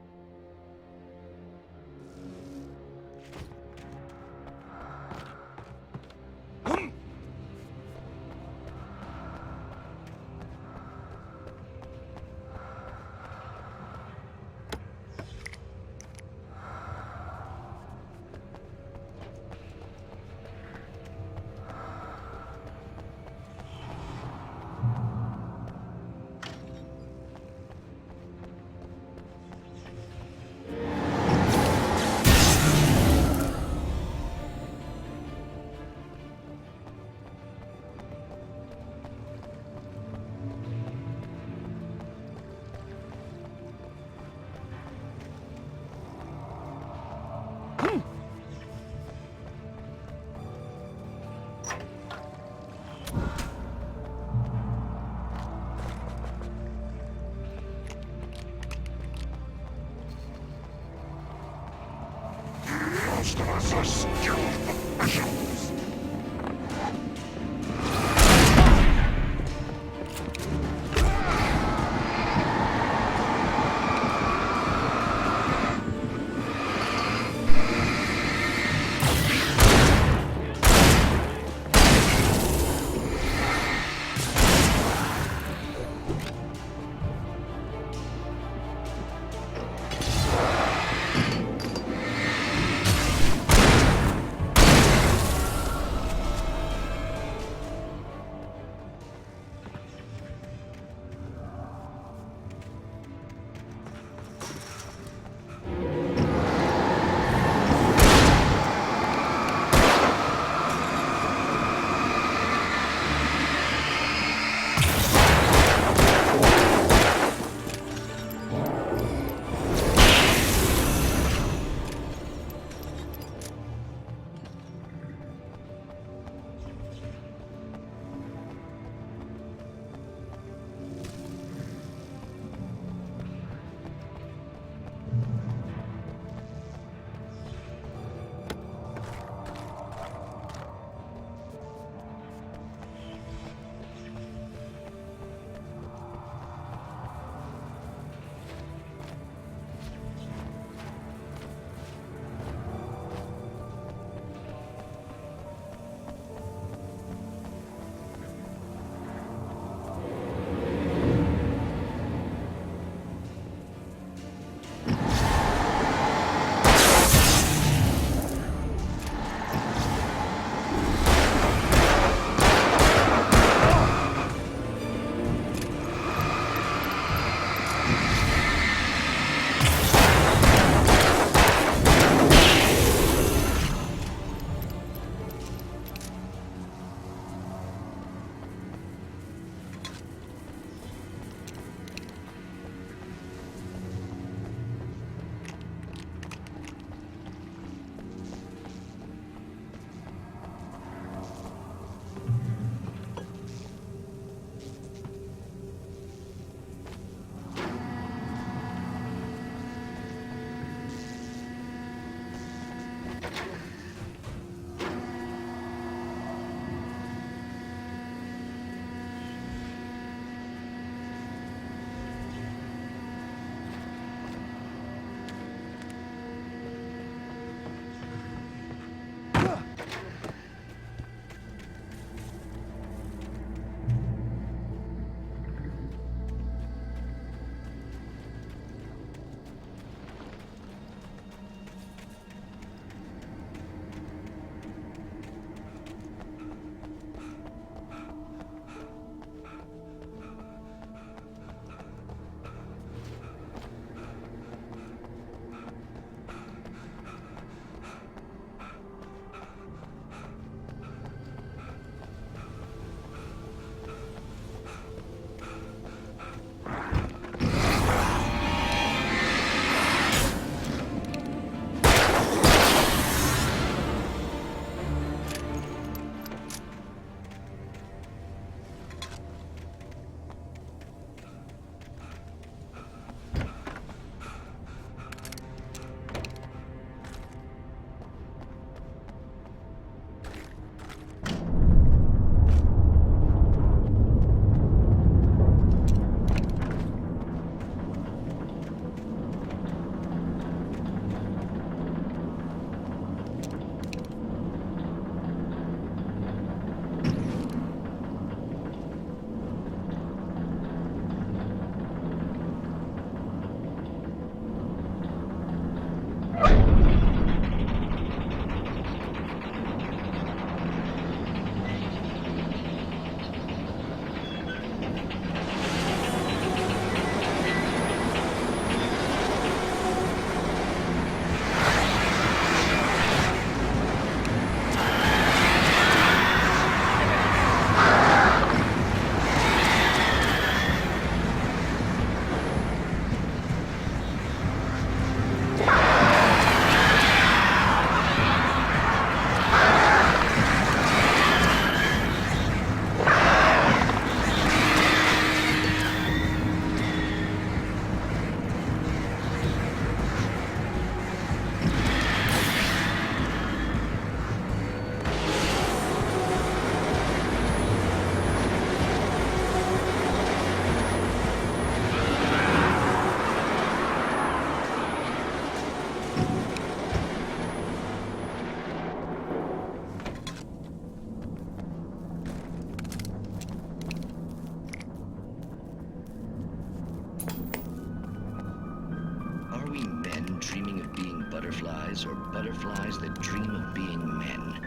dreaming of being butterflies or butterflies that dream of being men.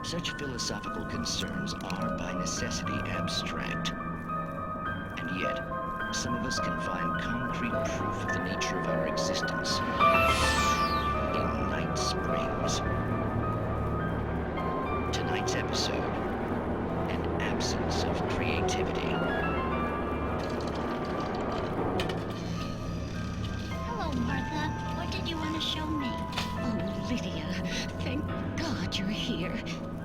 Such philosophical concerns are by necessity abstract. And yet, some of us can find concrete proof of the nature of our existence in Night Springs. Tonight's episode, an absence of creativity. Hello, Martha. What did you want to show me? Oh, Lydia, thank God you're here.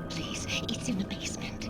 Please, it's in the basement.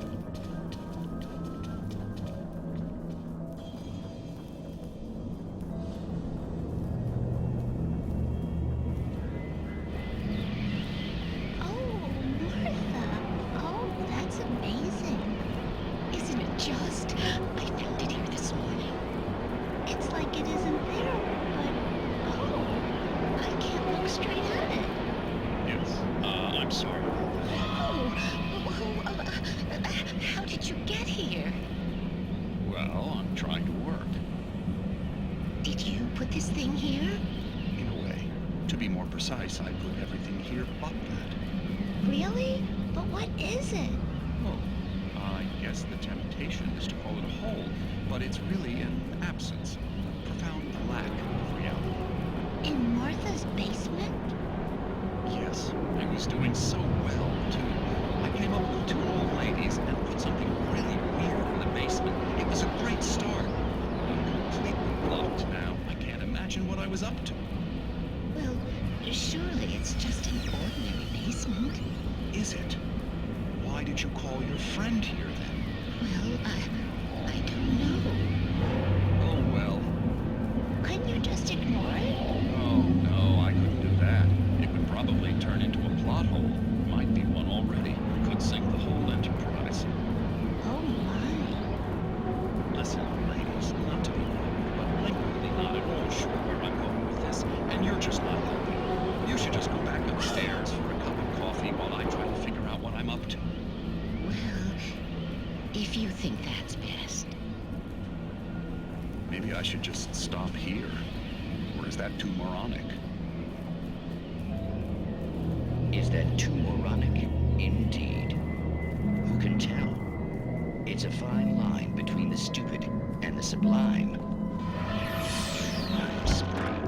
I put everything here but that. Really? But what is it? Oh, I guess the temptation is to call it a hole, but it's really an absence, a profound lack of reality. In Martha's basement? Yes, I was doing so well, too. I came up with 2 old ladies and put something really weird in the basement. It was a great start. I'm completely blocked now. I can't imagine what I was up to. Well, surely it's just an ordinary basement. Is it? Why did you call your friend here, then? Well, I don't know. Oh, well. Couldn't you just ignore it? Oh, no, I couldn't do that. It would probably turn into a plot hole. Might be one already. Could sink the whole enterprise. Oh, my. Listen, ladies, not to be rude, but I'm really not at all sure where I'm going with this, and you're just not helping. You should just go back upstairs for a cup of coffee while I try to figure out what I'm up to. Well, if you think that's best. Maybe I should just stop here. Or is that too moronic? Is that too moronic? Indeed. Who can tell? It's a fine line between the stupid and the sublime. Night Springs.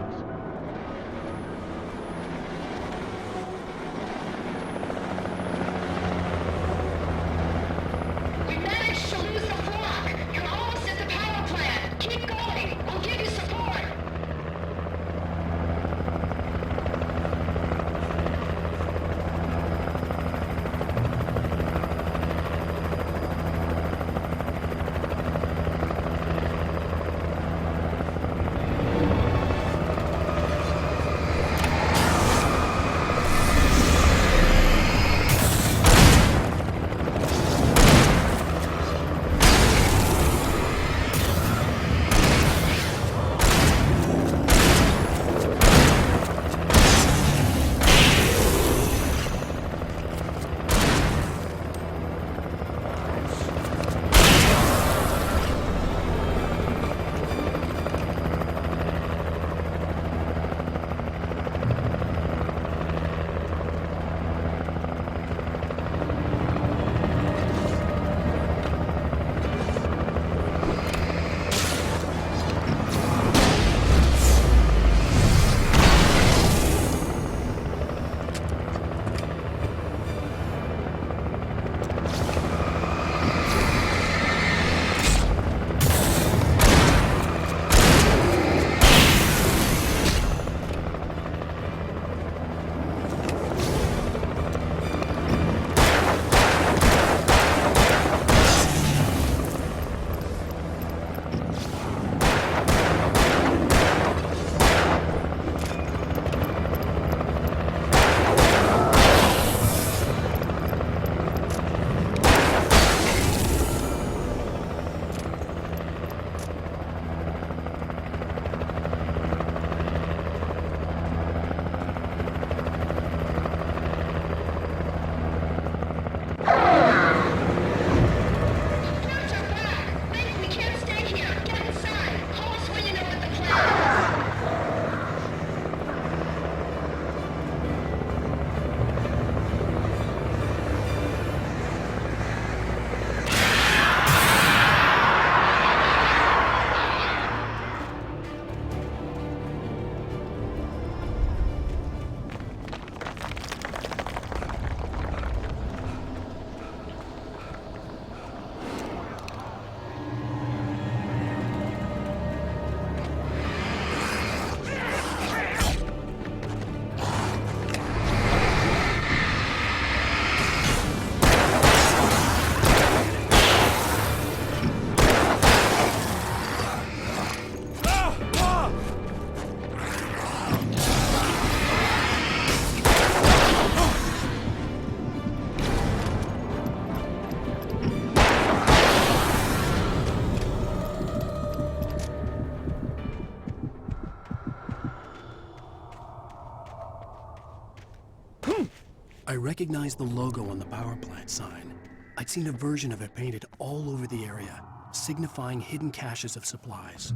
I recognized the logo on the power plant sign. I'd seen a version of it painted all over the area, signifying hidden caches of supplies.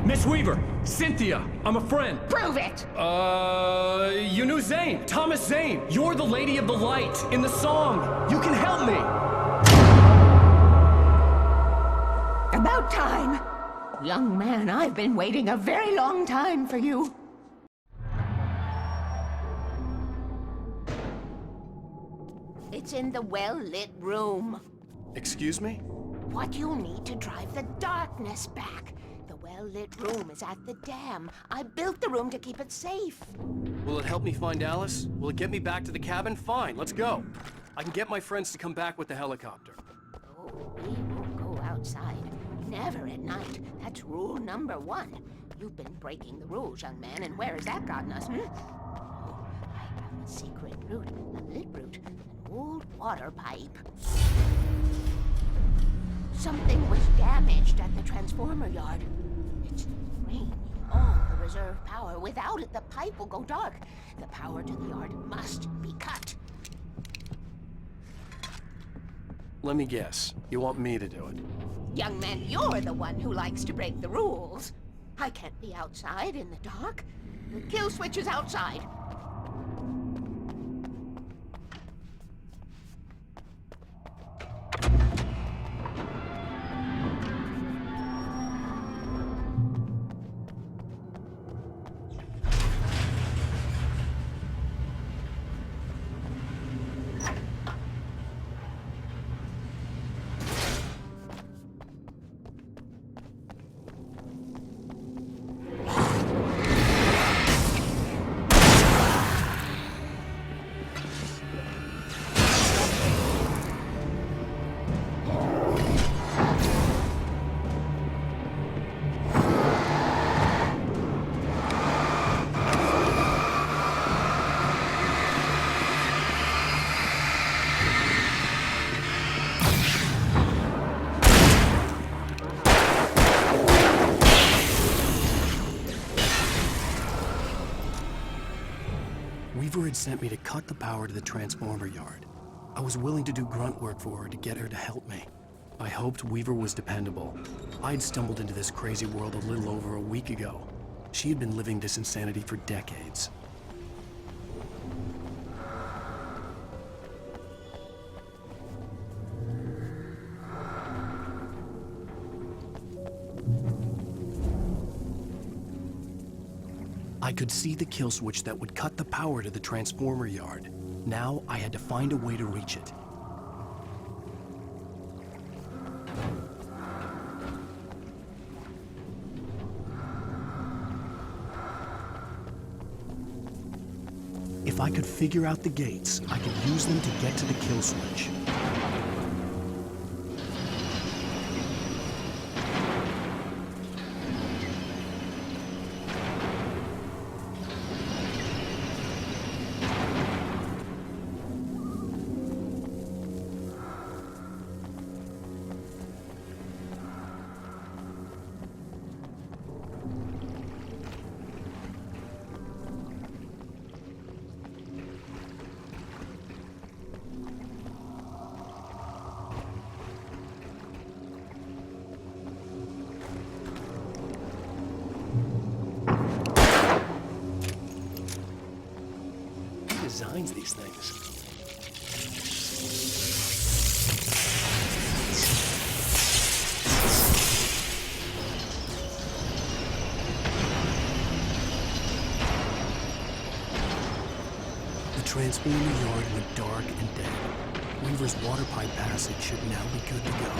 Miss Weaver! Cynthia! I'm a friend! Prove it! You knew Zane! Thomas Zane! You're the Lady of the Light in the song! You can help me! About time! Young man, I've been waiting a very long time for you. It's in the well-lit room. Excuse me? What you'll need to drive the darkness back. The well-lit room is at the dam. I built the room to keep it safe. Will it help me find Alice? Will it get me back to the cabin? Fine, let's go. I can get my friends to come back with the helicopter. Oh, we won't go outside. Never at night. That's rule number 1. You've been breaking the rules, young man, and where has that gotten us, Oh, I have a secret route, a lit route, an old water pipe. Something was damaged at the transformer yard. It's draining all the reserve power. Without it, the pipe will go dark. The power to the yard must be cut. Let me guess. You want me to do it? Young man, you're the one who likes to break the rules. I can't be outside in the dark. The kill switch is outside. Weaver had sent me to cut the power to the transformer yard. I was willing to do grunt work for her to get her to help me. I hoped Weaver was dependable. I'd stumbled into this crazy world a little over a week ago. She had been living this insanity for decades. I could see the kill switch that would cut the power to the transformer yard. Now I had to find a way to reach it. If I could figure out the gates, I could use them to get to the kill switch. Designs these things. The transformer yard went dark and dead. Weaver's water pipe passage should now be good to go.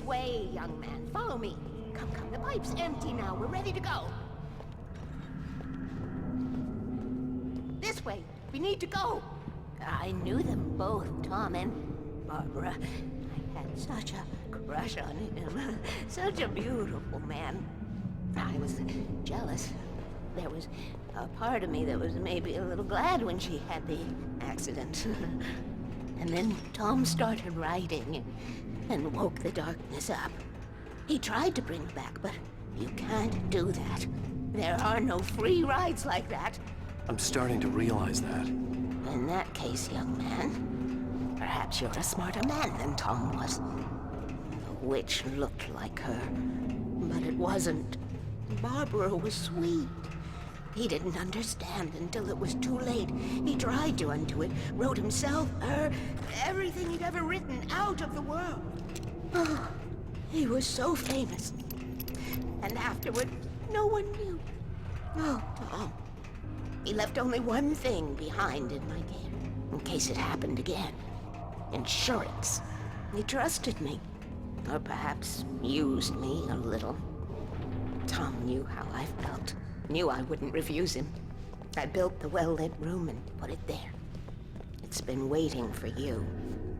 way, young man. Follow me. Come, come. The pipe's empty now. We're ready to go. This way. We need to go. I knew them both, Tom and Barbara. I had such a crush on him. Such a beautiful man. I was jealous. There was a part of me that was maybe a little glad when she had the accident. And then Tom started writing and woke the darkness up. He tried to bring it back, but you can't do that. There are no free rides like that. I'm starting to realize that. In that case, young man, perhaps you're a smarter man than Tom was. The witch looked like her, but it wasn't. Barbara was sweet. He didn't understand until it was too late. He tried to undo it, wrote himself, her, everything he'd ever written out of the world. Oh, he was so famous. And afterward, no one knew. Oh, Tom. He left only one thing behind in my care, in case it happened again. Insurance. He trusted me. Or perhaps used me a little. Tom knew how I felt. Knew I wouldn't refuse him. I built the well-lit room and put it there. It's been waiting for you.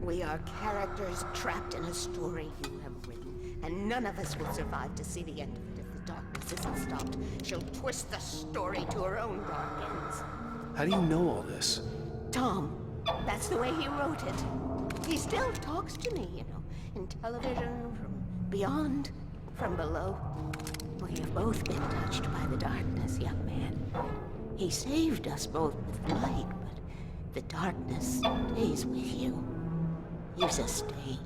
We are characters trapped in a story you have written, and none of us will survive to see the end of it if the darkness isn't stopped. She'll twist the story to her own dark ends. How do you know all this? Tom, that's the way he wrote it. He still talks to me, you know, in television, from beyond, from below. We have both been touched by the darkness, young man. He saved us both with light, but the darkness stays with you. You sustain.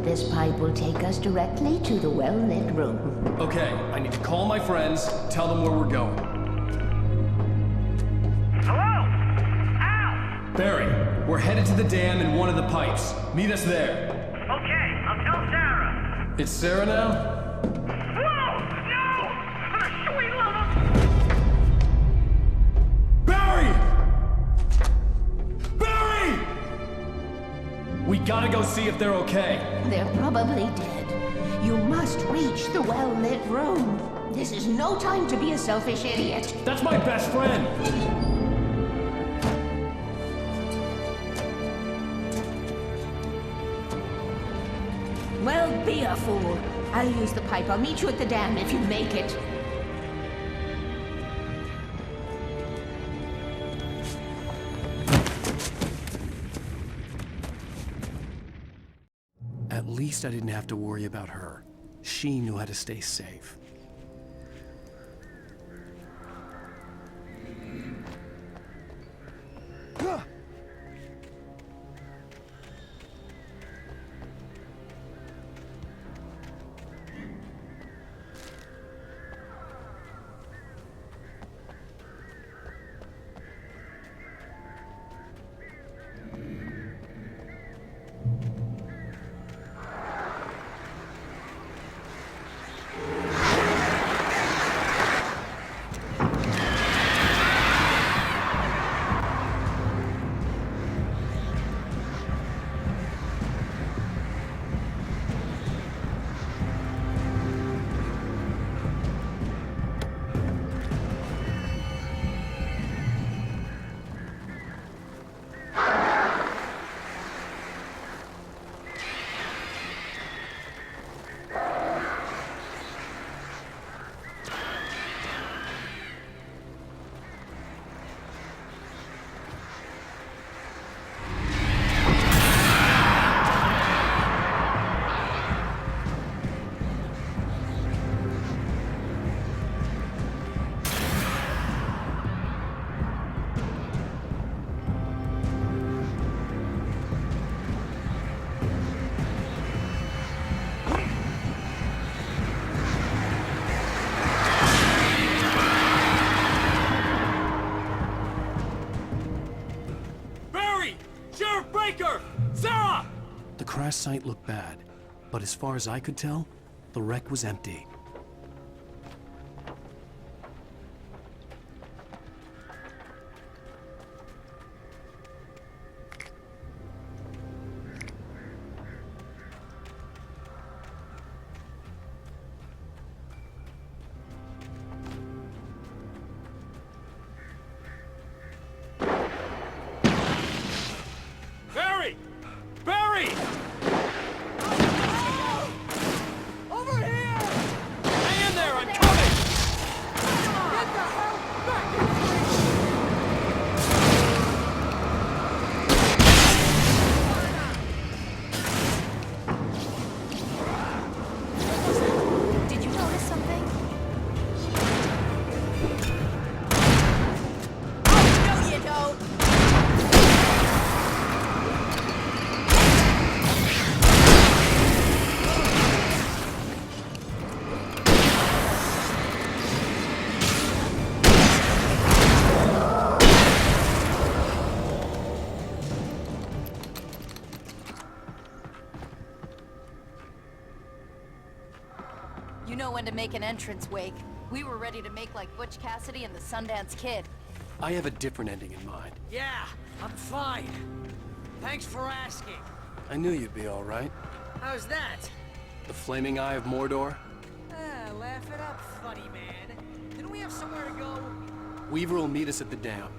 This pipe will take us directly to the well-lit room. Okay, I need to call my friends, tell them where we're going. Hello? Al! Barry, we're headed to the dam in one of the pipes. Meet us there. Okay, I'll tell Sarah. It's Sarah now? Whoa! No! For the sweet love of... Barry! Barry! We gotta go see if they're okay. They're probably dead. You must reach the well-lit room. This is no time to be a selfish idiot. That's my best friend! Well, be a fool. I'll use the pipe. I'll meet you at the dam if you make it. At least I didn't have to worry about her. She knew how to stay safe. The crash site looked bad, but as far as I could tell, the wreck was empty. You know when to make an entrance, Wake. We were ready to make like Butch Cassidy and the Sundance Kid. I have a different ending in mind. Yeah, I'm fine. Thanks for asking. I knew you'd be all right. How's that? The flaming eye of Mordor? Ah, laugh it up, funny man. Didn't we have somewhere to go? Weaver will meet us at the dam.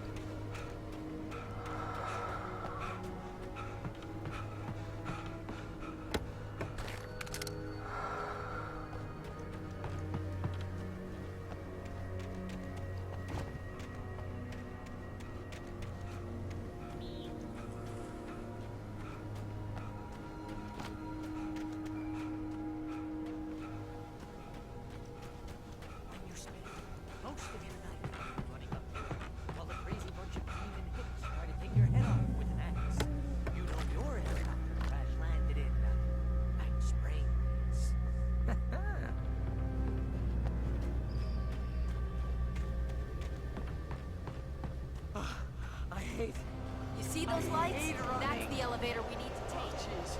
You see those lights? That's the elevator we need to take. Jeez,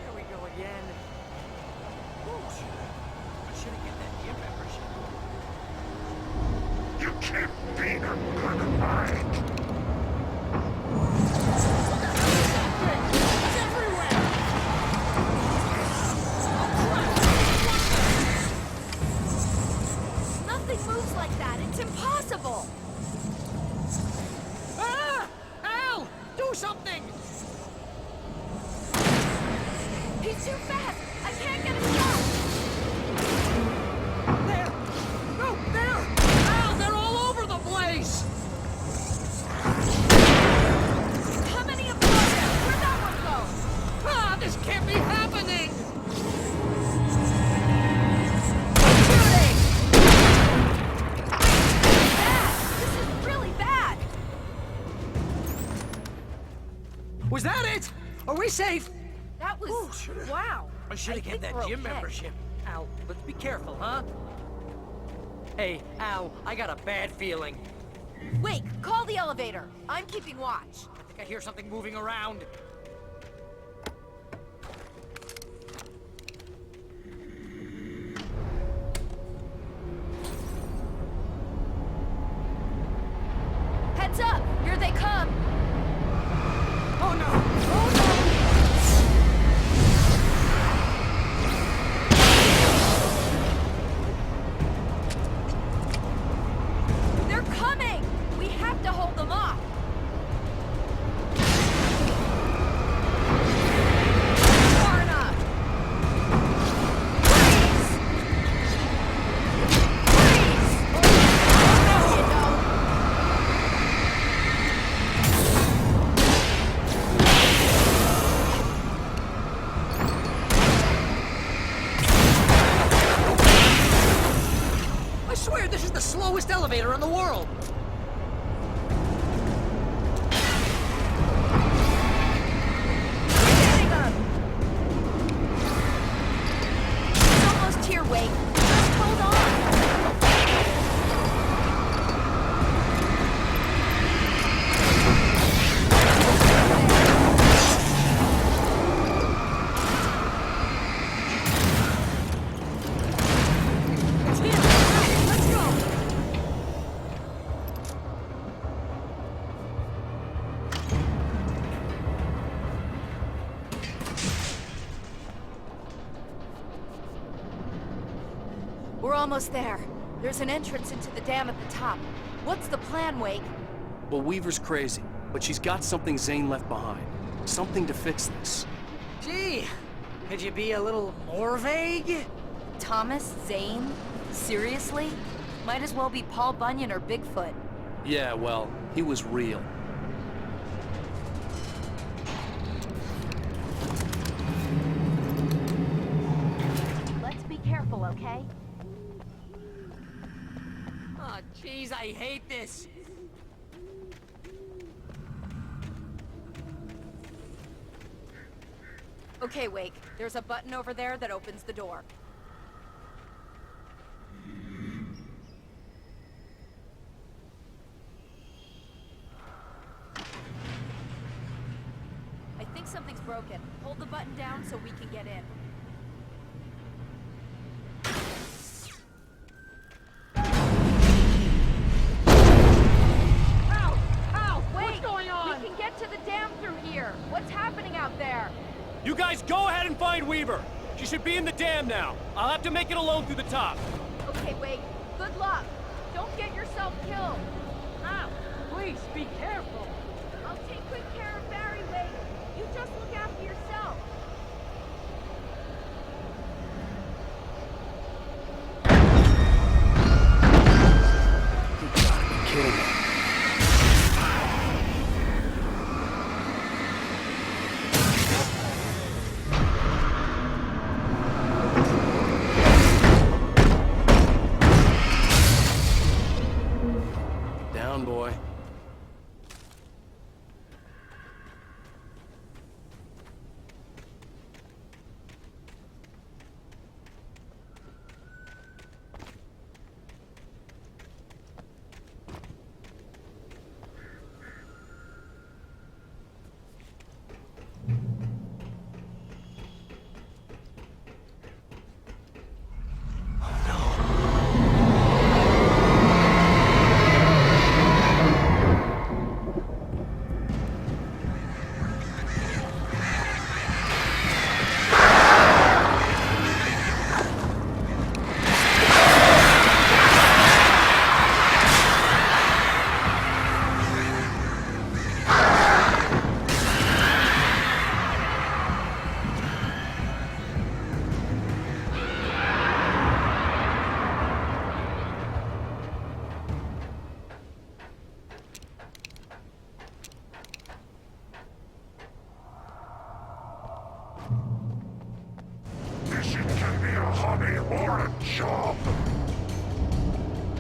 here we go again. Ooh, I should have get that gym membership. You can't beat her kind of mind. It's everywhere! Nothing moves like that. It's impossible. Do something! He's too fast! I can't get him down! There! No, there! Ow, they're all over the place! How many of them are there? Where'd that one go? Ah, this can't be happening! This is really bad! Was that it? Are we safe? That was... wow. I should have get that gym membership. Al, let's be careful, huh? Hey, Al, I got a bad feeling. Wait, call the elevator. I'm keeping watch. I think I hear something moving around. Heads up! Here they come! Oh no! Oh no! They're coming! We have to hold them off! Far enough! Freeze! Freeze! Oh no, you don't! I swear this is the slowest elevator in the world! Getting them! It's almost here, Wake. Just hold on! It's here! Let's go! We're almost there. There's an entrance into the dam at the top. What's the plan, Wake? Well, Weaver's crazy, but she's got something Zane left behind. Something to fix this. Gee, could you be a little more vague? Thomas Zane? Seriously? Might as well be Paul Bunyan or Bigfoot. Yeah, well, he was real. Let's be careful, okay? Oh, jeez, I hate this. Okay, Wake. There's a button over there that opens the door. I think something's broken. Hold the button down so we can get in. She should be in the dam now. I'll have to make it alone through the top. Okay, wait. Good luck. Don't get yourself killed. Ow! Please, be careful. I'll take good care of Barry, Wade. You just look after yourself. You gotta be kidding me. Down, boy.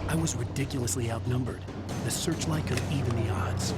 I was ridiculously outnumbered. The searchlight could even the odds.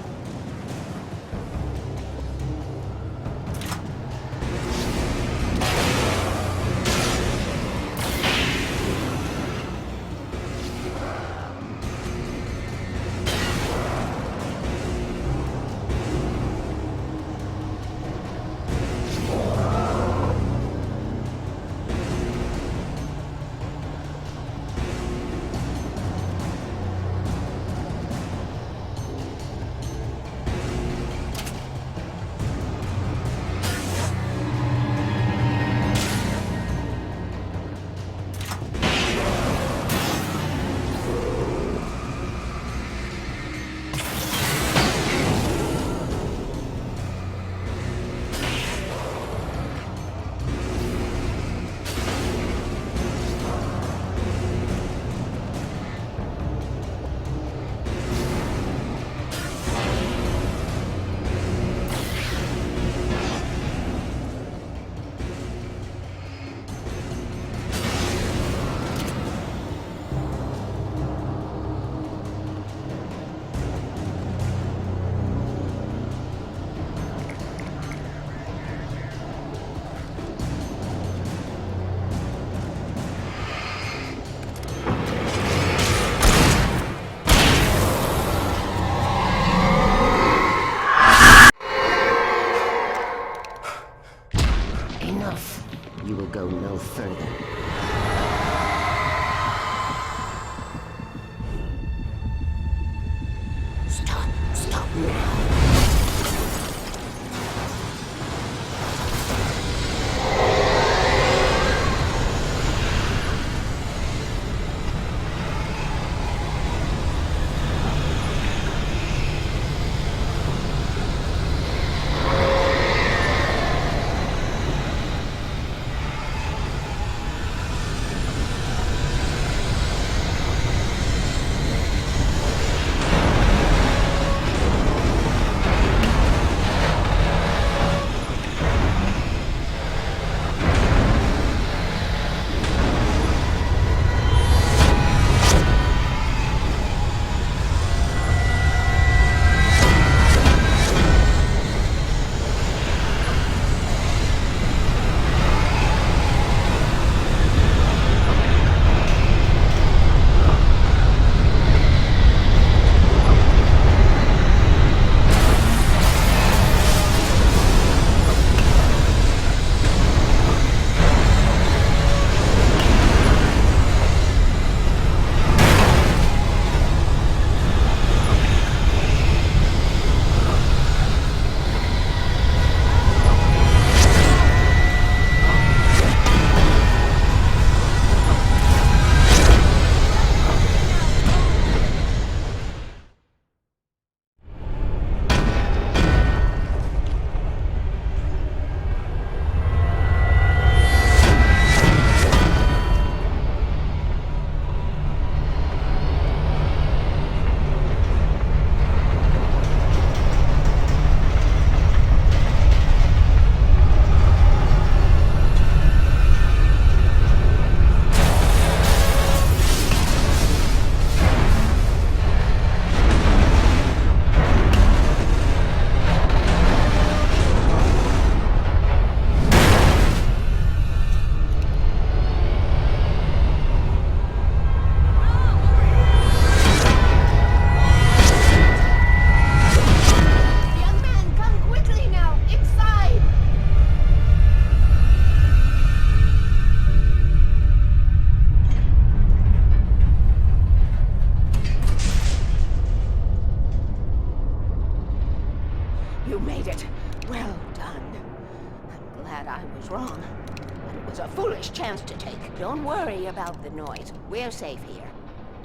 Don't worry about the noise. We're safe here.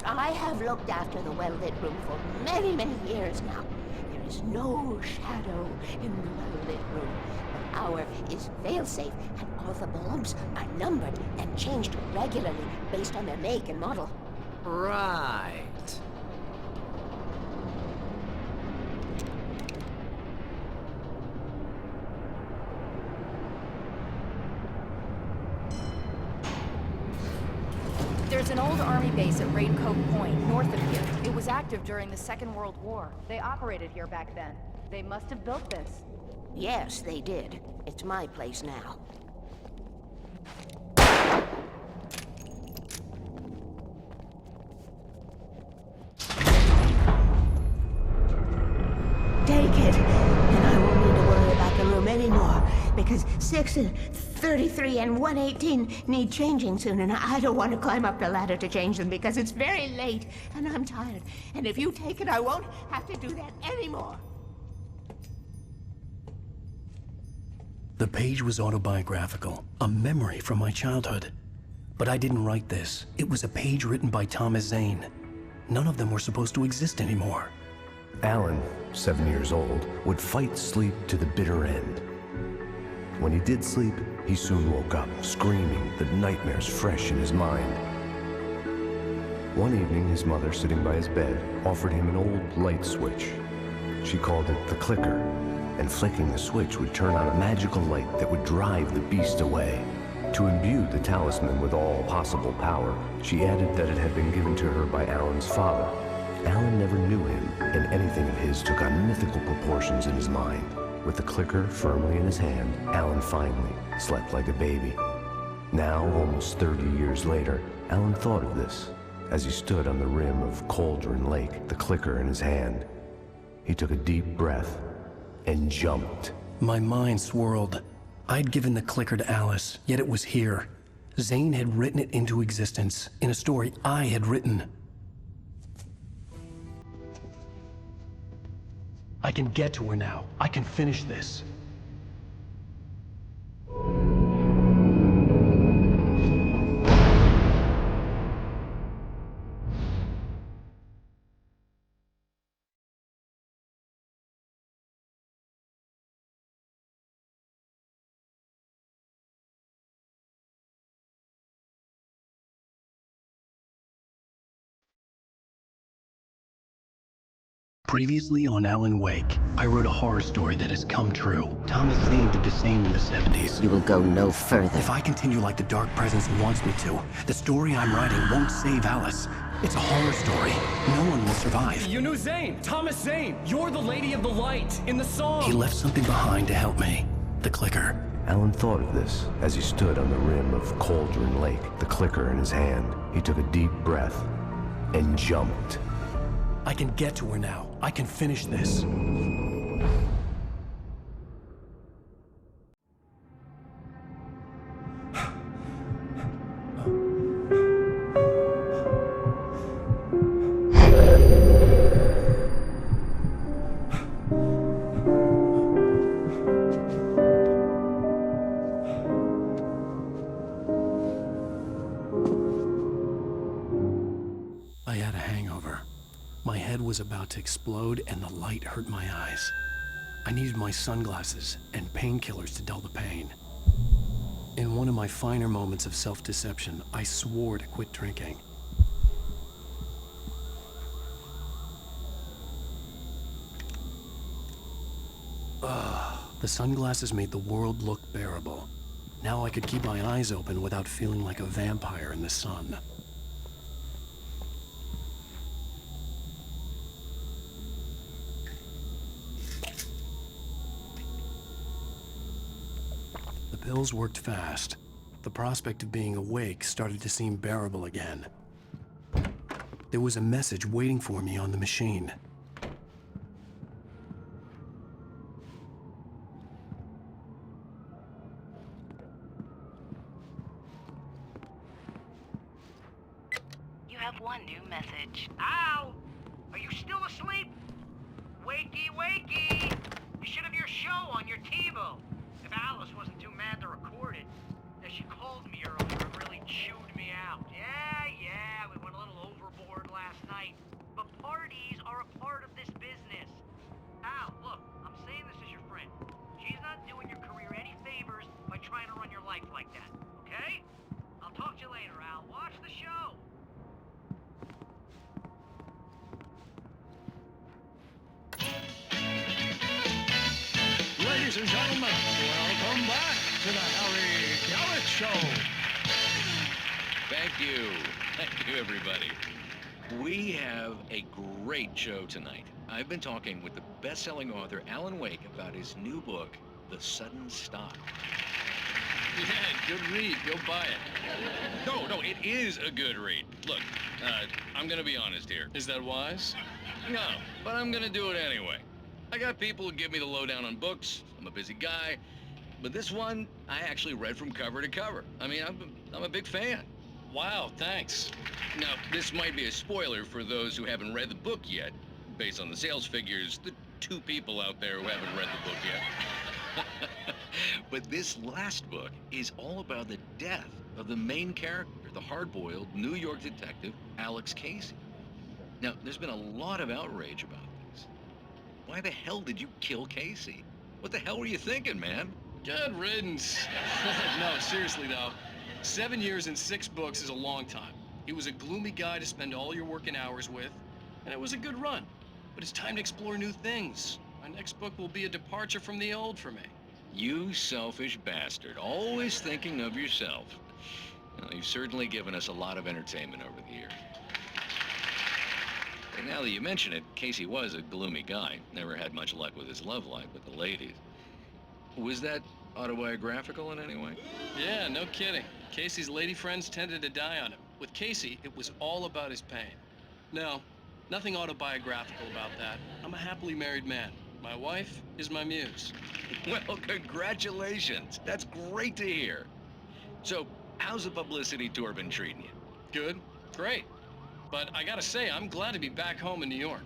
I have looked after the well-lit room for many, many years now. There is no shadow in the well-lit room. The power is fail-safe, and all the bulbs are numbered and changed regularly based on their make and model. Right. There's an old army base at Raincoat Point, north of here. It was active during the Second World War. They operated here back then. They must have built this. Yes, they did. It's my place now. Take it, and I won't need to worry about the room anymore, because 6 and 33 and 118 need changing soon, and I don't want to climb up the ladder to change them because it's very late, and I'm tired. And if you take it, I won't have to do that anymore. The page was autobiographical, a memory from my childhood. But I didn't write this. It was a page written by Thomas Zane. None of them were supposed to exist anymore. Alan, 7 years old, would fight sleep to the bitter end. When he did sleep, he soon woke up, screaming, the nightmares fresh in his mind. One evening, his mother, sitting by his bed, offered him an old light switch. She called it the clicker, and flicking the switch would turn on a magical light that would drive the beast away. To imbue the talisman with all possible power, she added that it had been given to her by Alan's father. Alan never knew him, and anything of his took on mythical proportions in his mind. With the clicker firmly in his hand, Alan finally slept like a baby. Now, almost 30 years later, Alan thought of this as he stood on the rim of Cauldron Lake, the clicker in his hand. He took a deep breath and jumped. My mind swirled. I'd given the clicker to Alice, yet it was here. Zane had written it into existence, in a story I had written. I can get to her now. I can finish this. Previously on Alan Wake, I wrote a horror story that has come true. Thomas Zane did the same in the 70s. You will go no further. If I continue like the Dark Presence wants me to, the story I'm writing won't save Alice. It's a horror story. No one will survive. You knew Zane! Thomas Zane! You're the Lady of the Light in the song! He left something behind to help me. The clicker. Alan thought of this as he stood on the rim of Cauldron Lake, the clicker in his hand. He took a deep breath and jumped. I can get to her now. I can finish this. I had a hangover. My head was about to explode and the light hurt my eyes. I needed my sunglasses and painkillers to dull the pain. In one of my finer moments of self-deception, I swore to quit drinking. The sunglasses made the world look bearable. Now I could keep my eyes open without feeling like a vampire in the sun. The pills worked fast. The prospect of being awake started to seem bearable again. There was a message waiting for me on the machine. You have one new message. Ow! Are you still asleep? Wakey, wakey! You should have your show on your TiVo. If Alice wasn't too mad to record it, as she called me earlier and really chewed Ladies and gentlemen, welcome back to the Harry Garrett Show. Thank you. Thank you, everybody. We have a great show tonight. I've been talking with the best-selling author Alan Uwaick about his new book, The Sudden Stop. Yeah, good read. Go buy it. No, it is a good read. Look, I'm gonna be honest here. Is that wise? No, but I'm gonna do it anyway. I got people who give me the lowdown on books. I'm a busy guy. But this one, I actually read from cover to cover. I mean, I'm a big fan. Wow, thanks. Now, this might be a spoiler for those who haven't read the book yet. Based on the sales figures, the 2 people out there who haven't read the book yet. But this last book is all about the death of the main character, the hard-boiled New York detective, Alex Casey. Now, there's been a lot of outrage about this. Why the hell did you kill Casey? What the hell were you thinking, man? Good riddance. No, seriously though, 7 years and 6 books is a long time. He was a gloomy guy to spend all your working hours with, and it was a good run. But it's time to explore new things. My next book will be a departure from the old for me. You selfish bastard, always thinking of yourself. Well, you've certainly given us a lot of entertainment over the years. And now that you mention it, Casey was a gloomy guy. Never had much luck with his love life with the ladies. Was that autobiographical in any way? Yeah, no kidding. Casey's lady friends tended to die on him. With Casey, it was all about his pain. No, nothing autobiographical about that. I'm a happily married man. My wife is my muse. Well, congratulations. That's great to hear. So, how's the publicity tour been treating you? Good, great. But I gotta say, I'm glad to be back home in New York.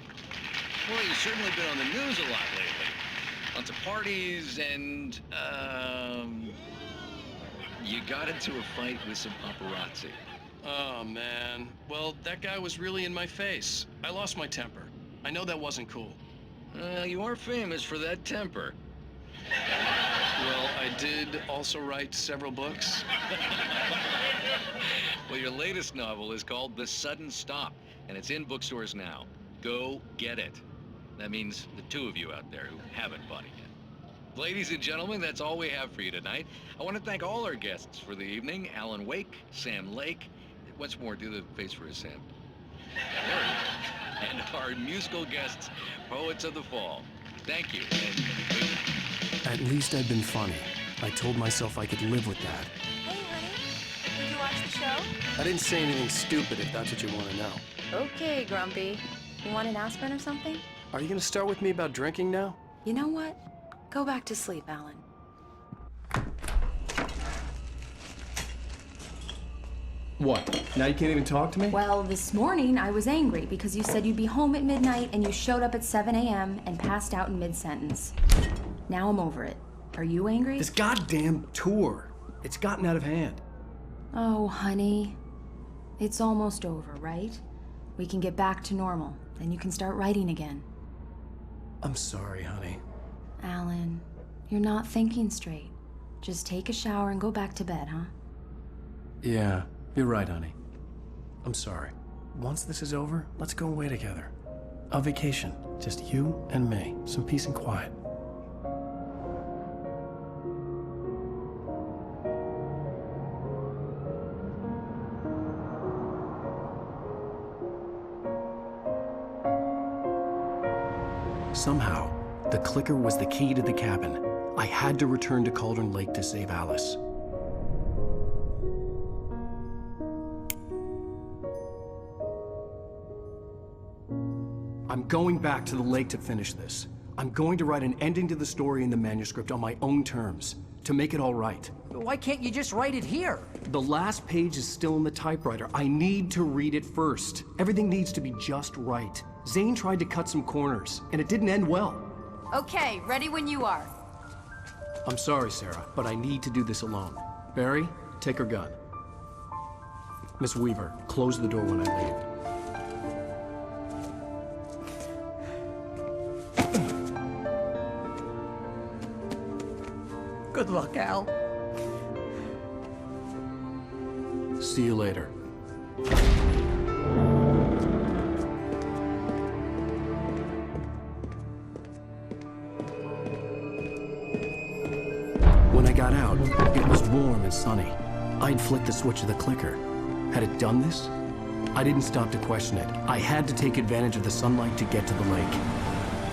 Well, you've certainly been on the news a lot lately. Lots of parties and, you got into a fight with some paparazzi. Oh, man. Well, that guy was really in my face. I lost my temper. I know that wasn't cool. You are famous for that temper. Well, I did also write several books. Well, your latest novel is called The Sudden Stop, and it's in bookstores now. Go get it. That means the 2 of you out there who haven't bought it yet. Ladies and gentlemen, that's all we have for you tonight. I want to thank all our guests for the evening. Alan Uwaick, Sam Lake. Once more, do the face for us, Sam. There it is. And our musical guests, Poets of the Fall. Thank you. And At least I'd been funny. I told myself I could live with that. Hey, honey. Did you watch the show? I didn't say anything stupid if that's what you want to know. Okay, Grumpy. You want an aspirin or something? Are you gonna start with me about drinking now? You know what? Go back to sleep, Alan. What? Now you can't even talk to me? Well, this morning I was angry because you said you'd be home at midnight and you showed up at 7 a.m. and passed out in mid-sentence. Now I'm over it. Are you angry? This goddamn tour. It's gotten out of hand. Oh, honey. It's almost over, right? We can get back to normal. Then you can start writing again. I'm sorry, honey. Alan, you're not thinking straight. Just take a shower and go back to bed, huh? Yeah, you're right, honey. I'm sorry. Once this is over, let's go away together. A vacation. Just you and me. Some peace and quiet. Somehow, the clicker was the key to the cabin. I had to return to Cauldron Lake to save Alice. I'm going back to the lake to finish this. I'm going to write an ending to the story in the manuscript on my own terms, to make it all right. Why can't you just write it here? The last page is still in the typewriter. I need to read it first. Everything needs to be just right. Zane tried to cut some corners, and it didn't end well. Okay, ready when you are. I'm sorry, Sarah, but I need to do this alone. Barry, take her gun. Miss Weaver, close the door when I leave. Good luck, Al. See you later. sunny. I'd flicked the switch of the clicker. Had it done this? I didn't stop to question it. I had to take advantage of the sunlight to get to the lake.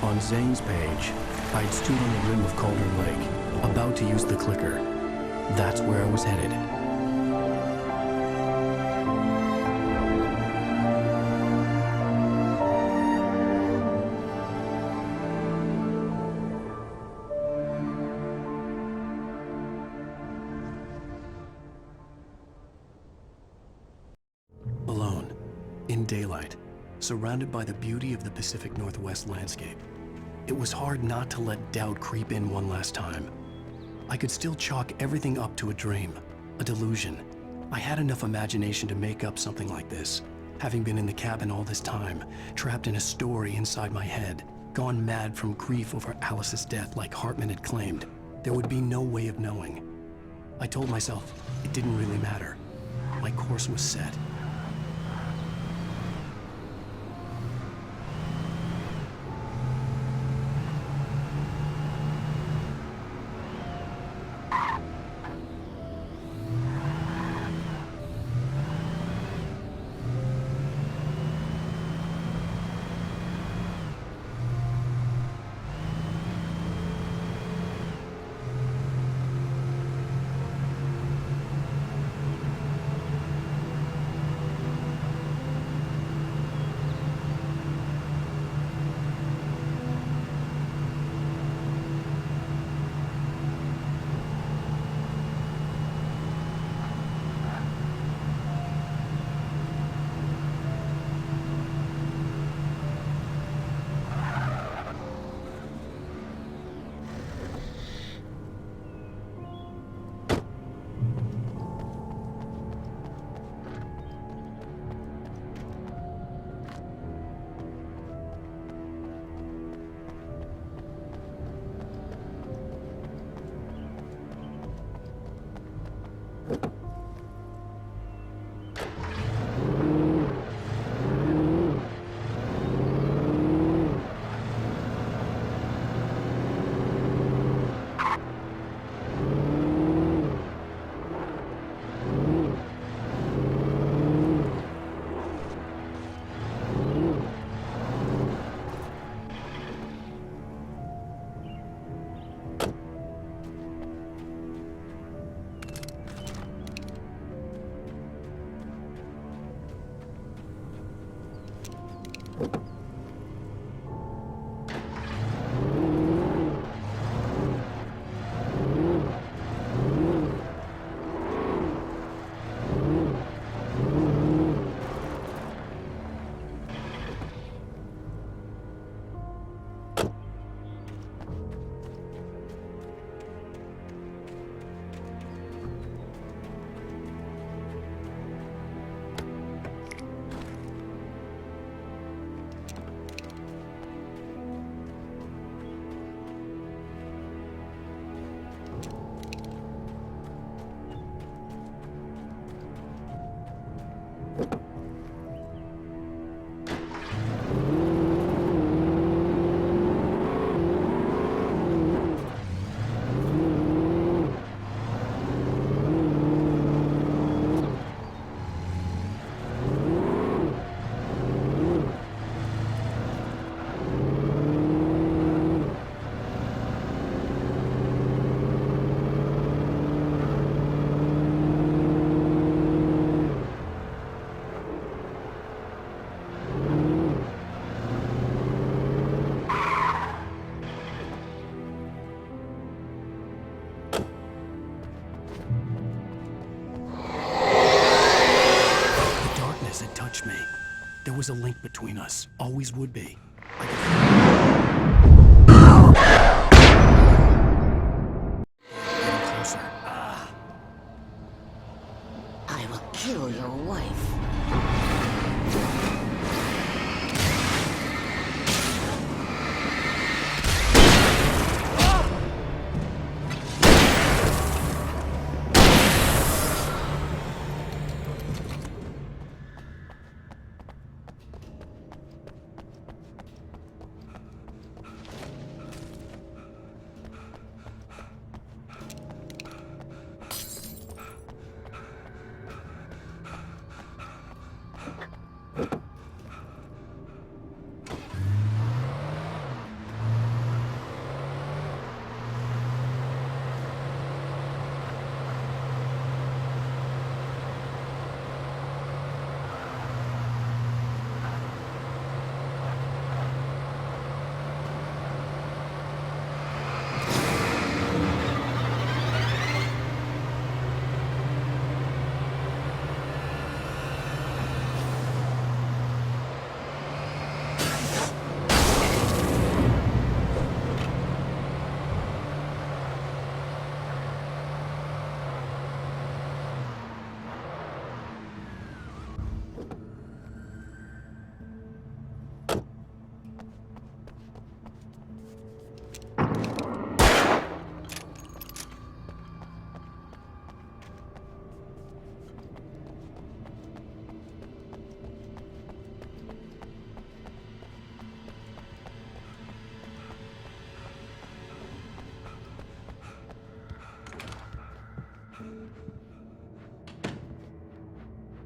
On Zane's page, I'd stood on the rim of Cauldron Lake, about to use the clicker. That's where I was headed. Alone, in daylight, surrounded by the beauty of the Pacific Northwest landscape. It was hard not to let doubt creep in one last time. I could still chalk everything up to a dream, a delusion. I had enough imagination to make up something like this, having been in the cabin all this time, trapped in a story inside my head, gone mad from grief over Alice's death like Hartman had claimed. There would be no way of knowing. I told myself it didn't really matter. My course was set. There was a link between us. Always would be. Getting closer. I will kill your wife.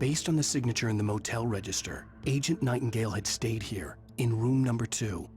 Based on the signature in the motel register, Agent Nightingale had stayed here, in room number 2.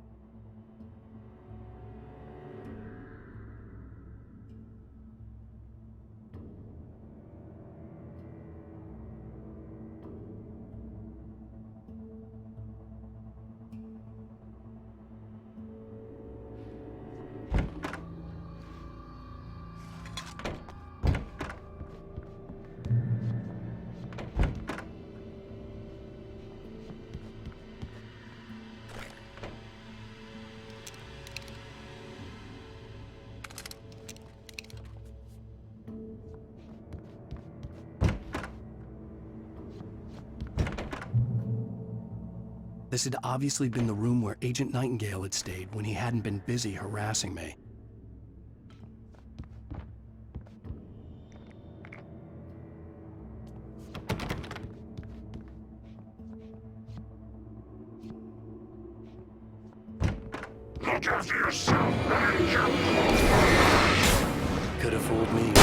This had obviously been the room where Agent Nightingale had stayed when he hadn't been busy harassing me. Look after yourself, man! Could have fooled me.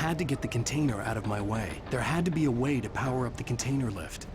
had to get the container out of my way. There had to be a way to power up the container lift.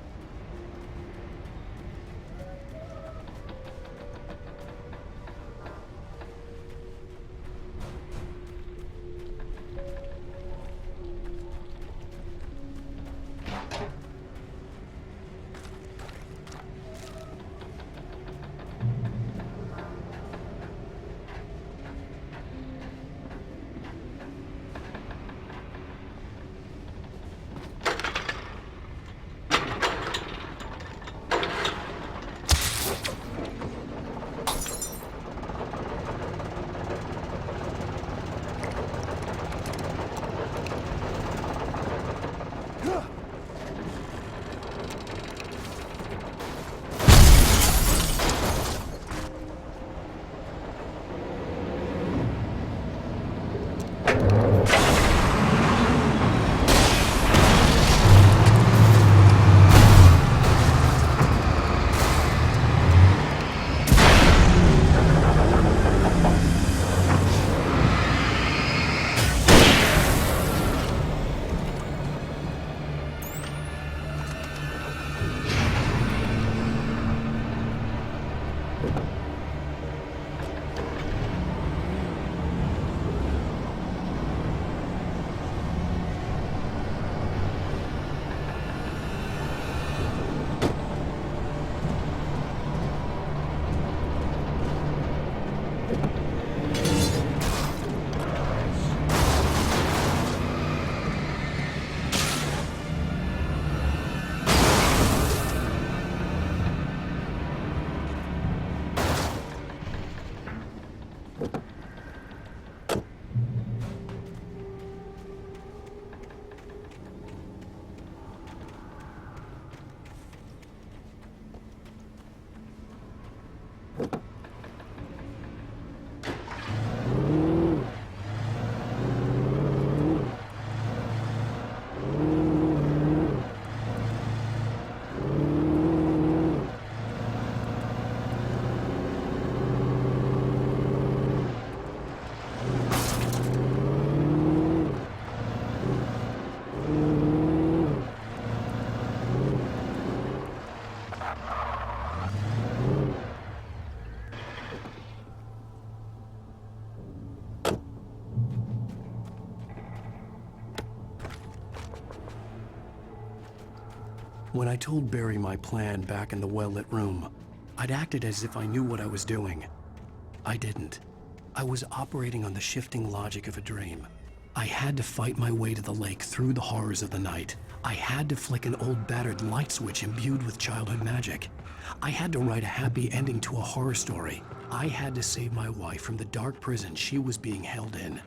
When I told Barry my plan back in the well-lit room, I'd acted as if I knew what I was doing. I didn't. I was operating on the shifting logic of a dream. I had to fight my way to the lake through the horrors of the night. I had to flick an old battered light switch imbued with childhood magic. I had to write a happy ending to a horror story. I had to save my wife from the dark prison she was being held in.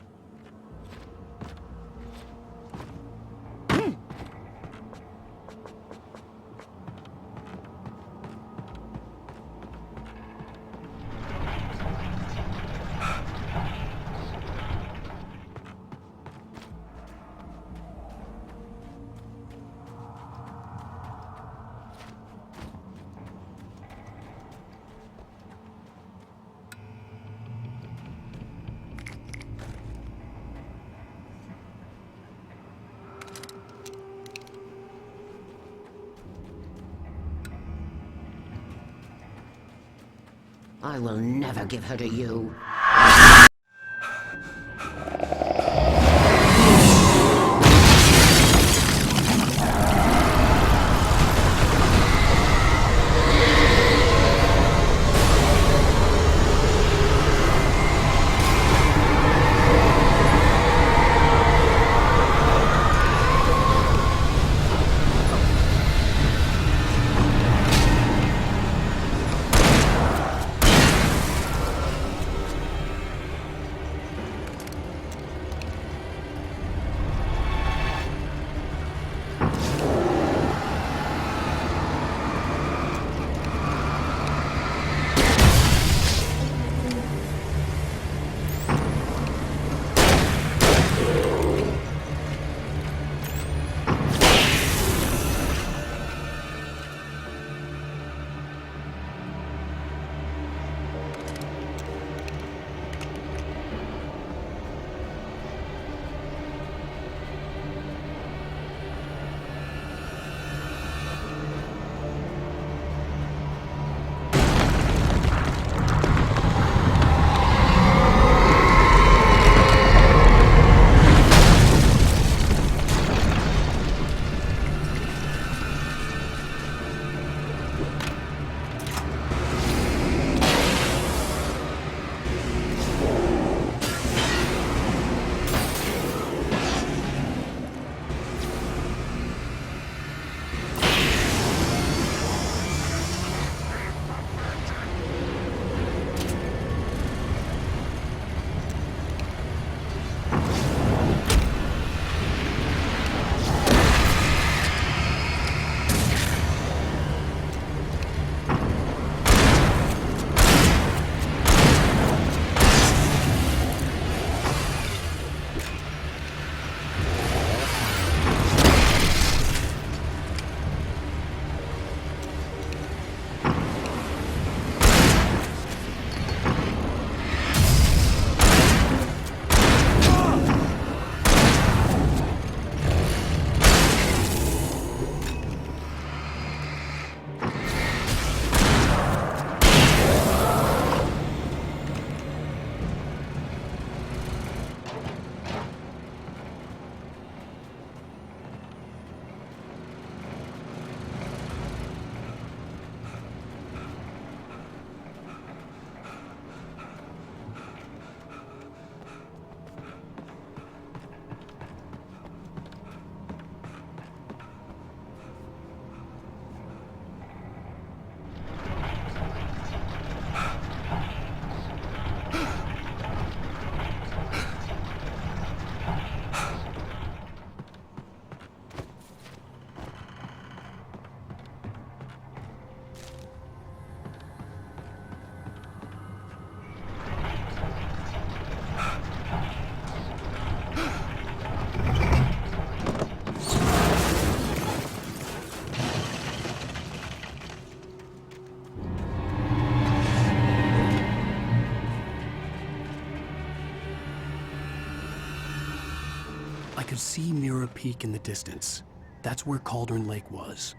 I will never give her to you. could see Mirror Peak in the distance. That's where Cauldron Lake was.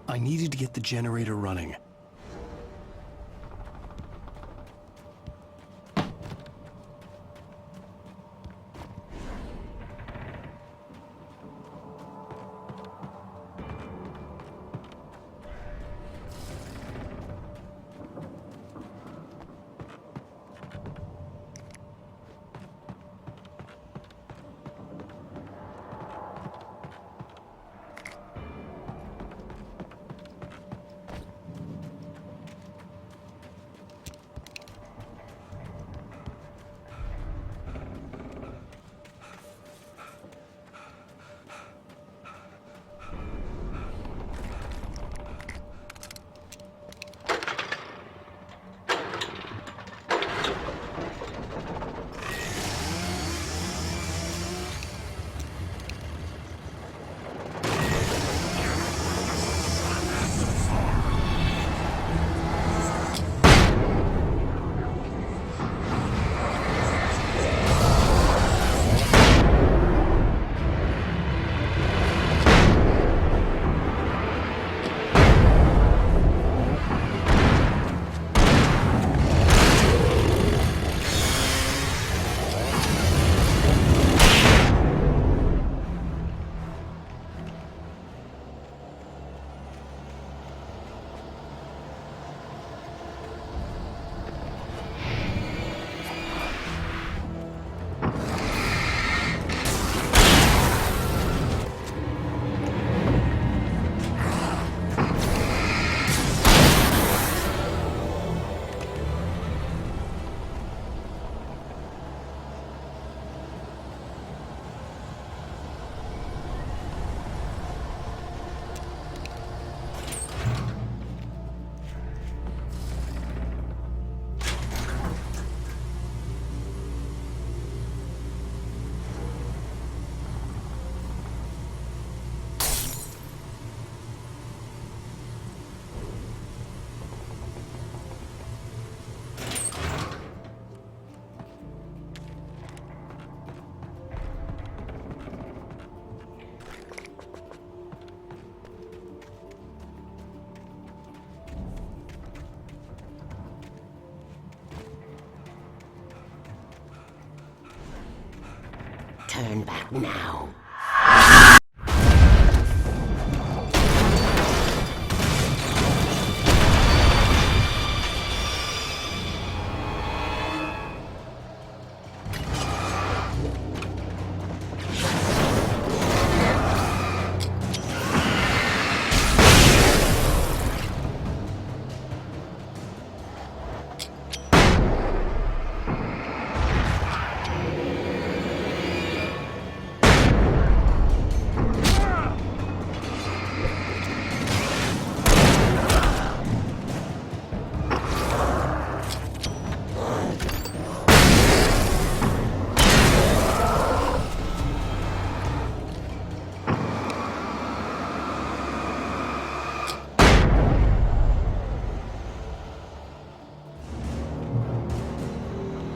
I needed to get the generator running. Turn back now.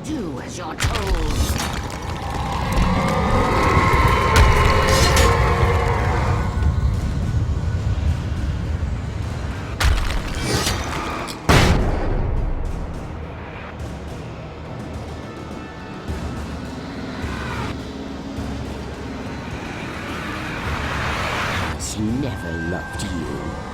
Do as you're told. It's never loved you.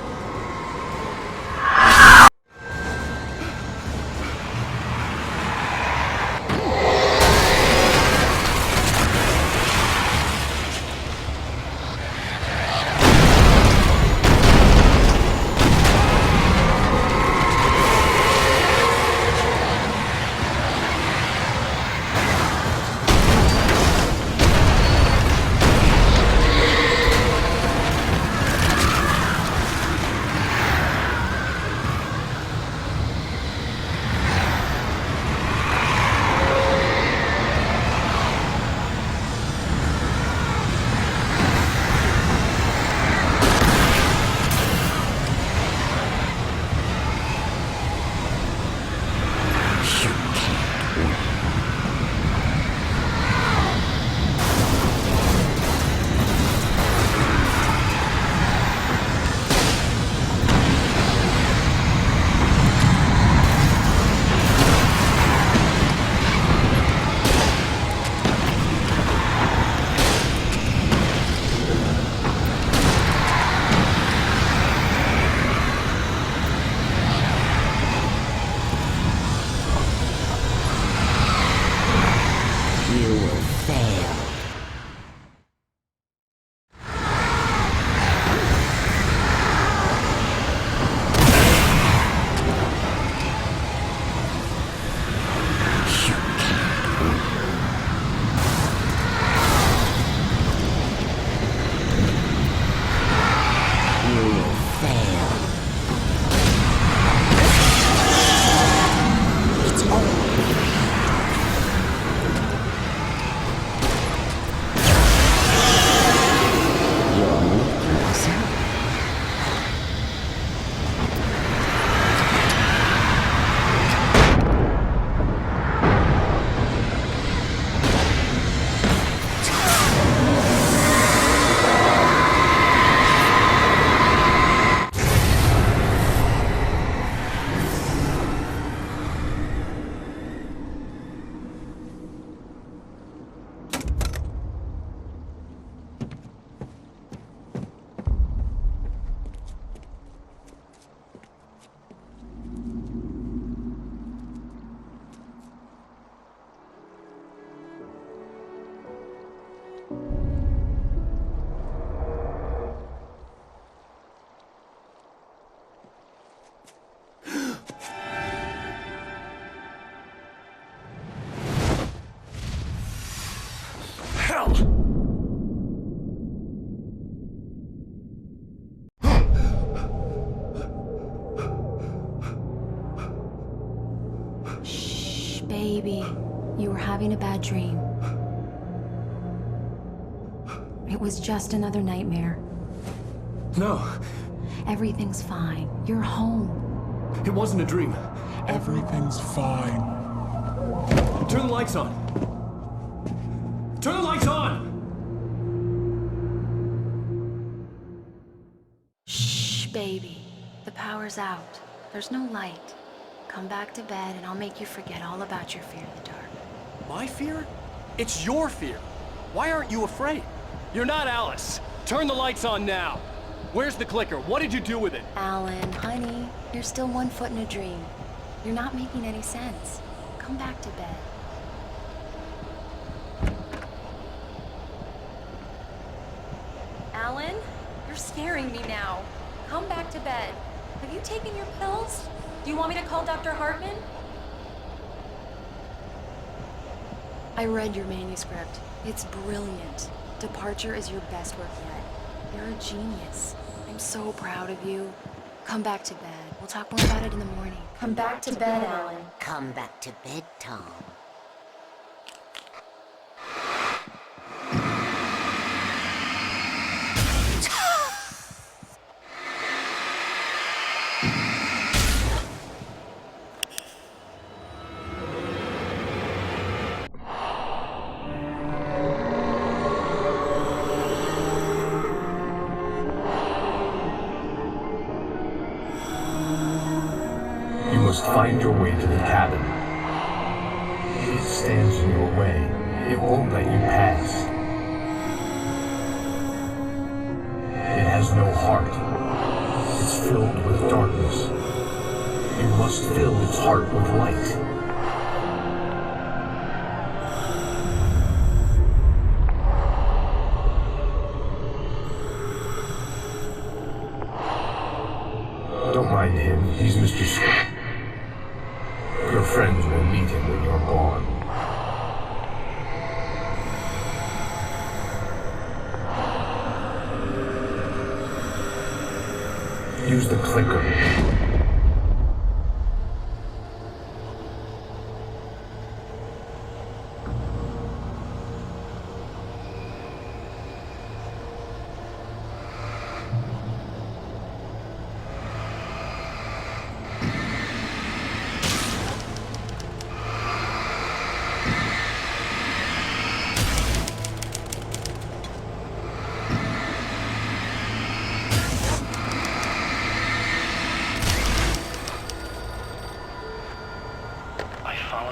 Baby, you were having a bad dream. It was just another nightmare. No. Everything's fine. You're home. It wasn't a dream. Everything's fine. Turn the lights on. Turn the lights on! Shh, baby. The power's out. There's no light. Come back to bed and I'll make you forget all about your fear of the dark. My fear? It's your fear. Why aren't you afraid? You're not Alice. Turn the lights on now. Where's the clicker? What did you do with it? Alan, honey, you're still 1 foot in a dream. You're not making any sense. Come back to bed. Alan, you're scaring me now. Come back to bed. Have you taken your pills? Do you want me to call Dr. Hartman? I read your manuscript. It's brilliant. Departure is your best work yet. You're a genius. I'm so proud of you. Come back to bed. We'll talk more about it in the morning. Come back to bed, Alan. Come back to bed, Tom. Find your way to the cabin. It stands in your way. It won't let you pass. It has no heart. It's filled with darkness. You must fill its heart with light. Don't mind him. He's Mr. Scott. Your friends will meet him when you're gone. Use the clicker.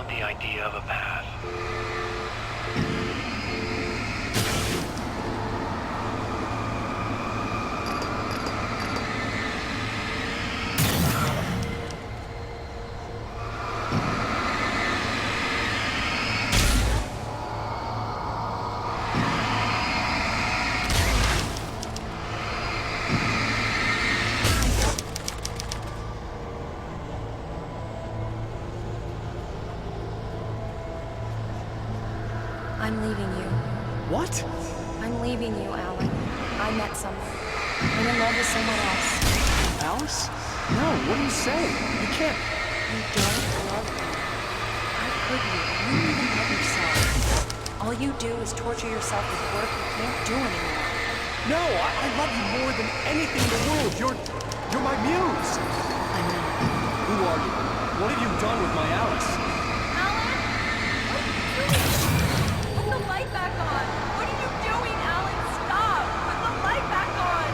The idea of a path. I'm leaving you. What? I'm leaving you, Alan. I met someone. I'm in love with someone else. Alice? No, what are you saying? You can't. You don't love me. How could you? You don't even love yourself. All you do is torture yourself with work you can't do anymore. No, I love you more than anything in the world. You're my muse. I'm not. Who are you? What have you done with my Alice? Put the light back on! What are you doing, Alan? Stop! Put the light back on!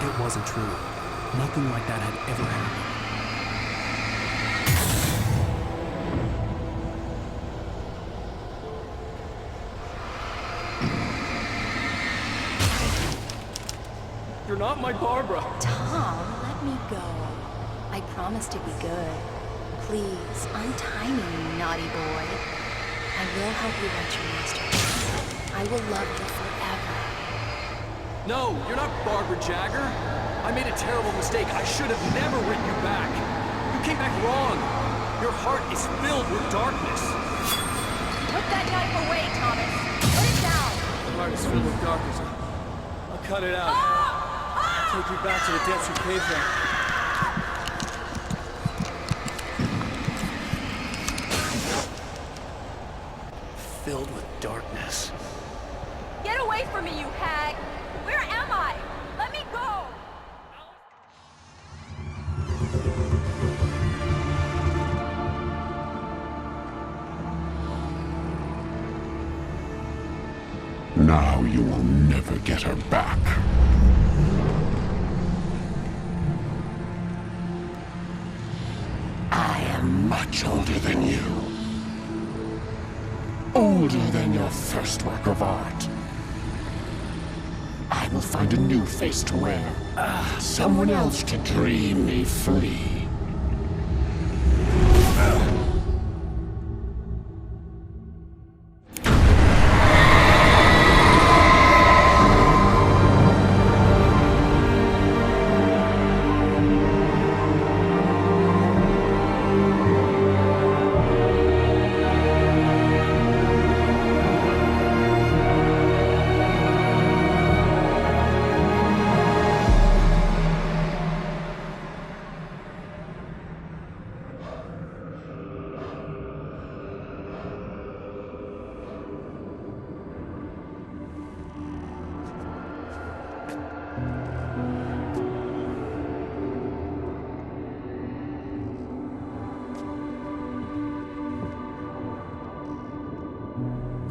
It wasn't true. Nothing like that had ever happened. You're not my Barbara. Tom, let me go. I promise to be good. Please, untie me, you naughty boy. I will help you reach your masterpiece. I will love you forever. No, you're not Barbara Jagger. I made a terrible mistake. I should have never written you back. You came back wrong. Your heart is filled with darkness. Put that knife away, Thomas. Put it down. Your heart is filled with darkness. I'll cut it out. I'll take you back to the depths you came from. filled with darkness. Get away from me, you hag! Where am I? Let me go! Now you will never get her back. I am much older than you. Older than your first work of art. I will find a new face to wear. Someone else to dream me free.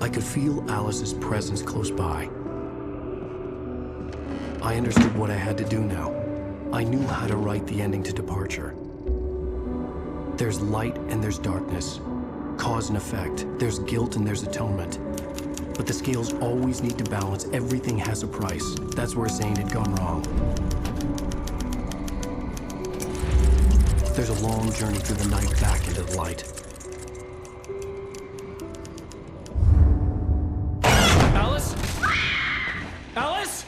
I could feel Alice's presence close by. I understood what I had to do now. I knew how to write the ending to Departure. There's light and there's darkness. Cause and effect. There's guilt and there's atonement. But the scales always need to balance. Everything has a price. That's where Zane had gone wrong. There's a long journey through the night back into the light. Alice? Alice?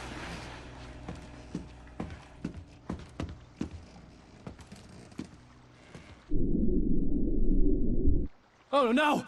Oh no!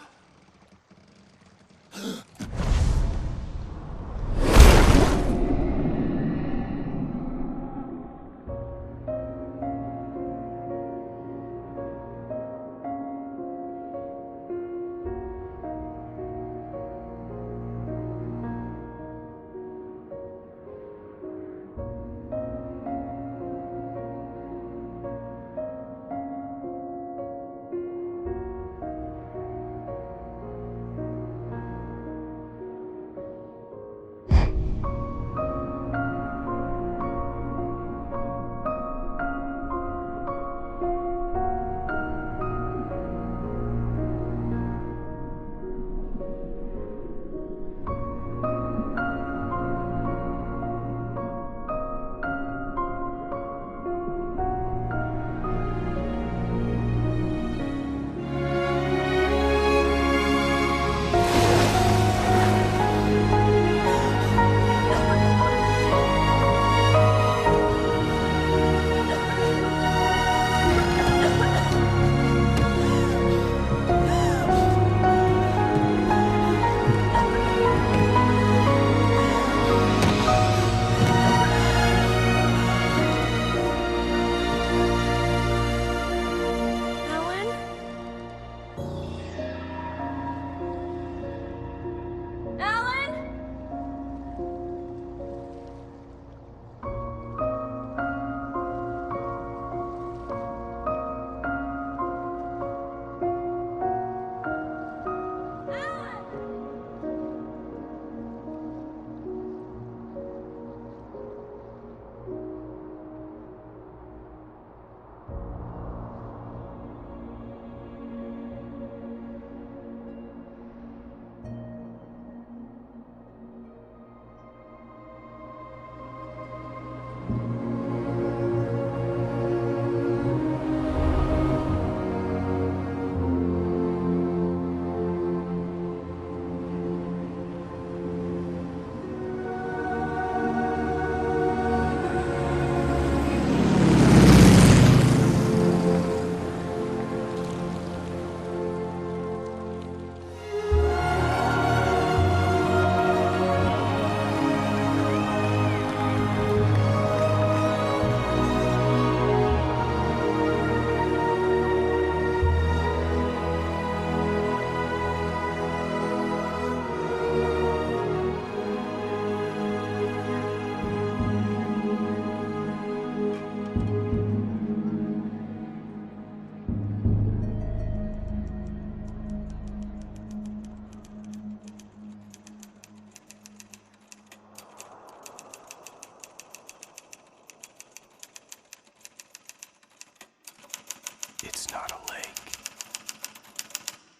It's not a lake.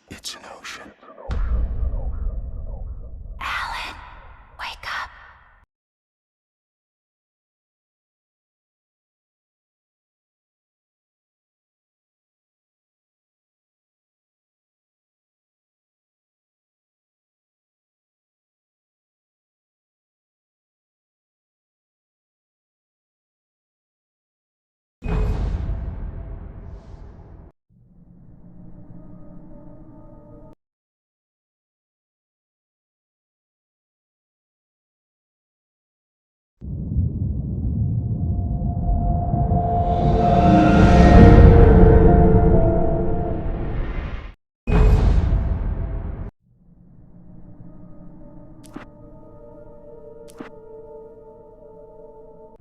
It's an ocean. Alan, wake up.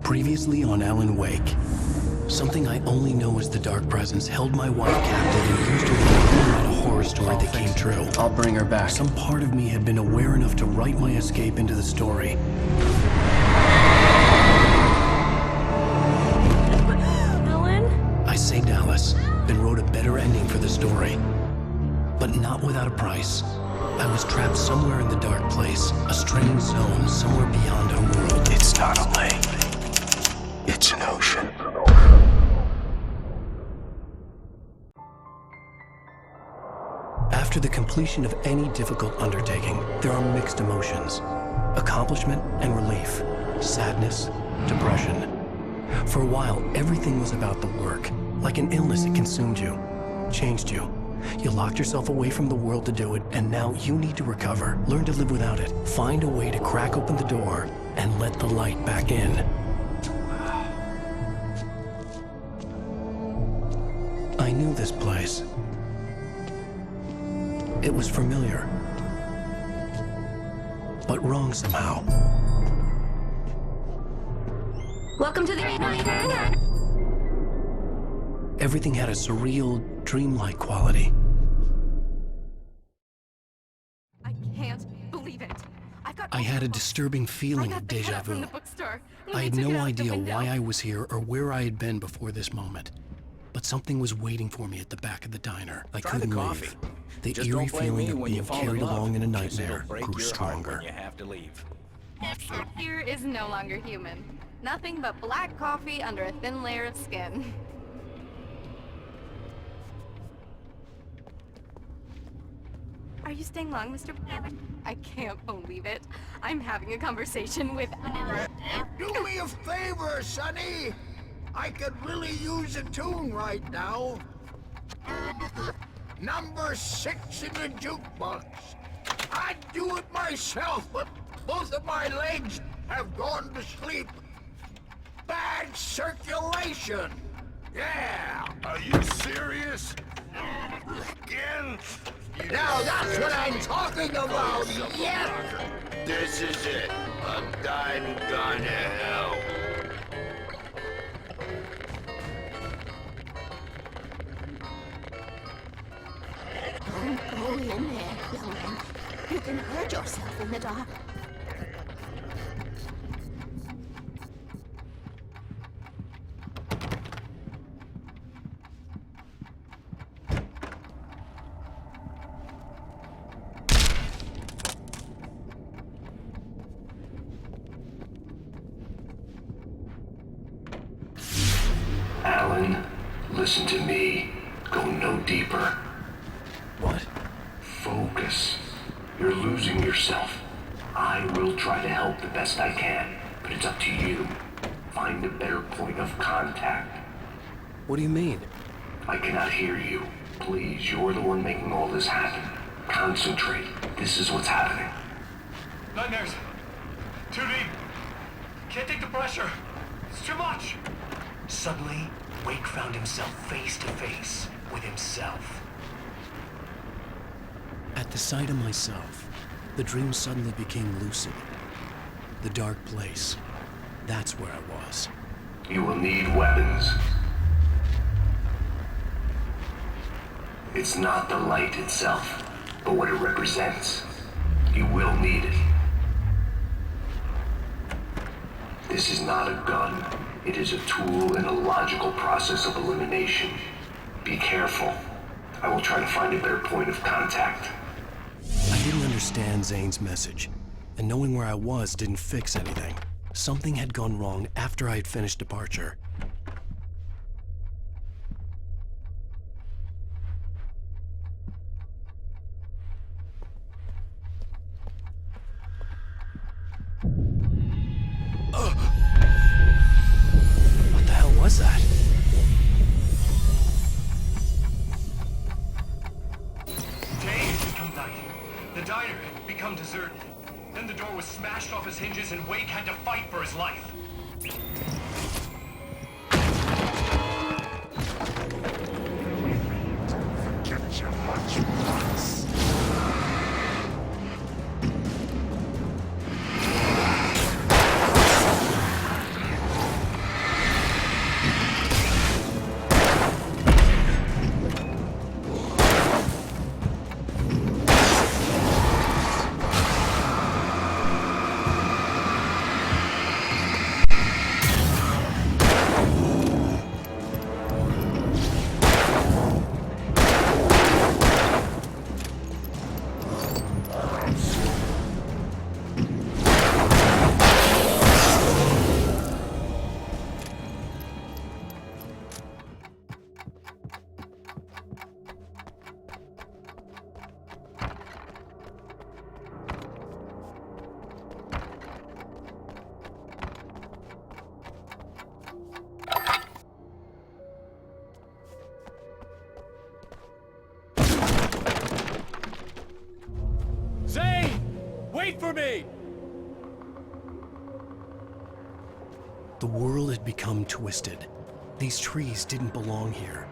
Previously on Alan Wake, something I only know as the Dark Presence held my wife captive and used her to write a horror story that came true. I'll bring her back. Some part of me had been aware enough to write my escape into the story. Alan? I saved Alice, then wrote a better ending for the story. But not without a price. I was trapped somewhere in the dark place, a strange zone somewhere beyond our world. It's not a lake. It's an ocean. After the completion of any difficult undertaking, there are mixed emotions. Accomplishment and relief. Sadness, depression. For a while, everything was about the work. Like an illness, it consumed you, changed you. You locked yourself away from the world to do it, and now you need to recover. Learn to live without it. Find a way to crack open the door and let the light back in. I knew this place. It was familiar, but wrong somehow. Welcome to the... Everything had a surreal, dreamlike quality. I can't believe it. I had a disturbing feeling of déjà vu. I had no idea why I was here or where I had been before this moment. But something was waiting for me at the back of the diner. I couldn't leave. The eerie feeling of being carried along in a nightmare grew stronger. You have to leave. Here is no longer human. Nothing but black coffee under a thin layer of skin. Are you staying long, Mr. I can't believe it. I'm having a conversation with... Do me a favor, Sonny! I could really use a tune right now. Number 6 in the jukebox. I'd do it myself, but both of my legs have gone to sleep. Bad circulation. Yeah. Are you serious? Again? Now that's what I'm talking about. Yeah. This is it. I'm dying and gone to hell. Don't go in there, young man. You can hurt yourself in the dark. Alan, listen to me. Go no deeper. What? Focus. You're losing yourself. I will try to help the best I can, but it's up to you. Find a better point of contact. What do you mean? I cannot hear you. Please, you're the one making all this happen. Concentrate. This is what's happening. Nightmares. Too deep. Can't take the pressure. It's too much. Suddenly, Wake found himself face to face with himself. At the sight of myself, the dream suddenly became lucid. The dark place. That's where I was. You will need weapons. It's not the light itself, but what it represents. You will need it. This is not a gun. It is a tool in a logical process of elimination. Be careful. I will try to find a better point of contact. I didn't understand Zane's message, and knowing where I was didn't fix anything. Something had gone wrong after I had finished Departure. What the hell was that? Day had become night. The diner had become deserted. Then the door was smashed off his hinges and Wake had to fight for his life. Get you what you want. Zane! Wait for me! The world had become twisted. These trees didn't belong here.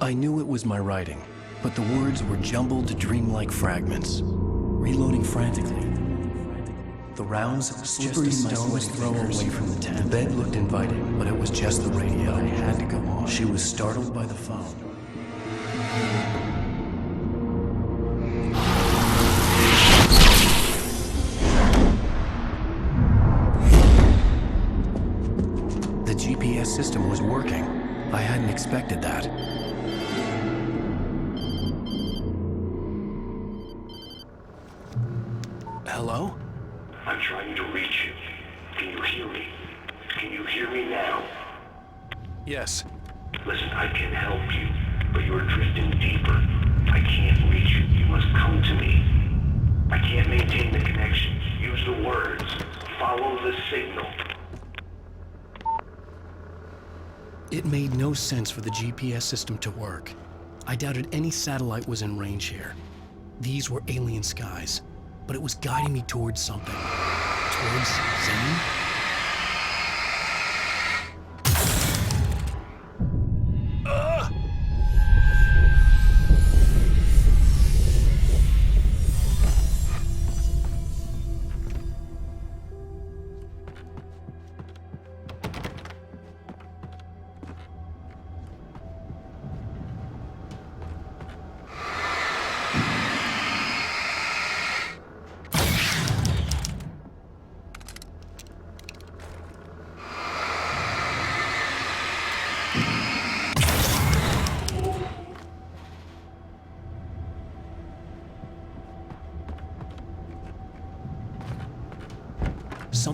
I knew it was my writing, but the words were jumbled, dreamlike fragments. Reloading frantically. The rounds slippery as my stone's throw away from the tent. The bed looked inviting, but it was just the radio. I had to go on. She was startled by the phone. The GPS system was working. I hadn't expected that. Hello? I'm trying to reach you. Can you hear me? Can you hear me now? Yes. Listen, I can help you, but you're drifting deeper. I can't reach you. You must come to me. I can't maintain the connection. Use the words. Follow the signal. It made no sense for the GPS system to work. I doubted any satellite was in range here. These were alien skies, but it was guiding me towards something. Towards Zane?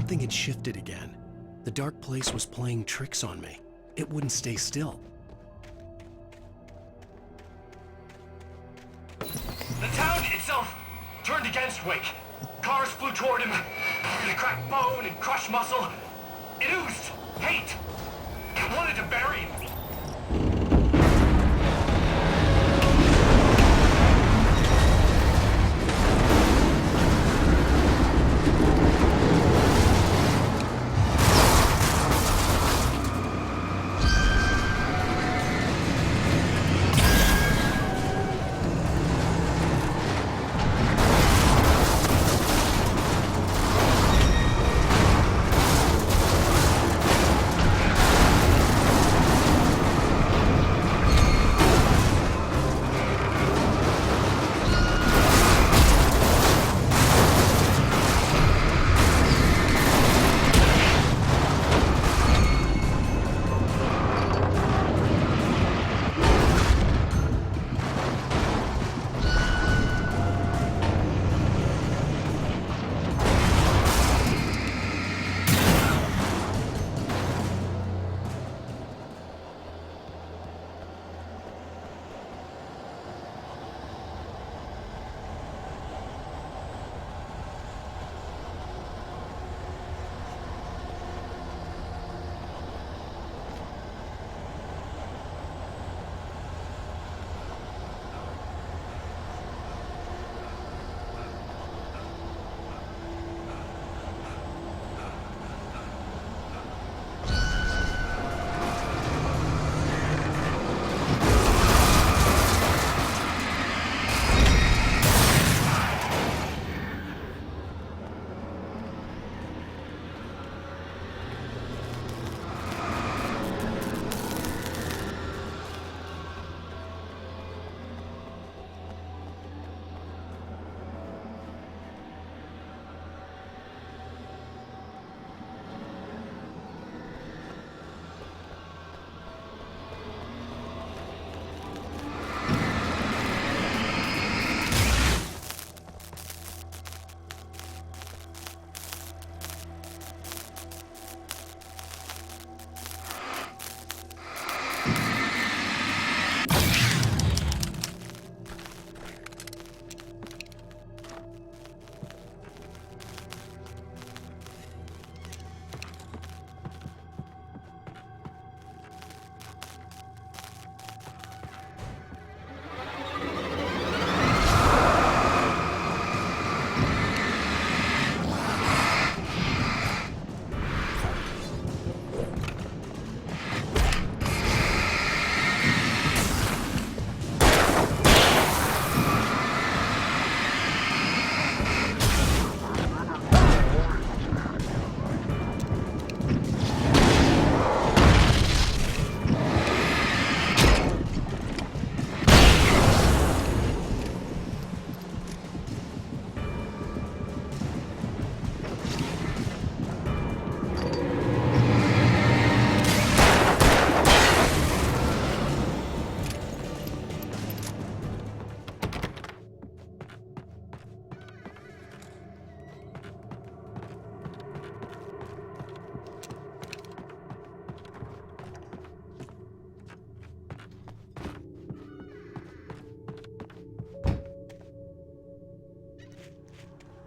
something had shifted again. The dark place was playing tricks on me. It wouldn't stay still. The town itself turned against Wake. Cars flew toward him. It cracked bone and crushed muscle. It oozed hate. It wanted to bury him.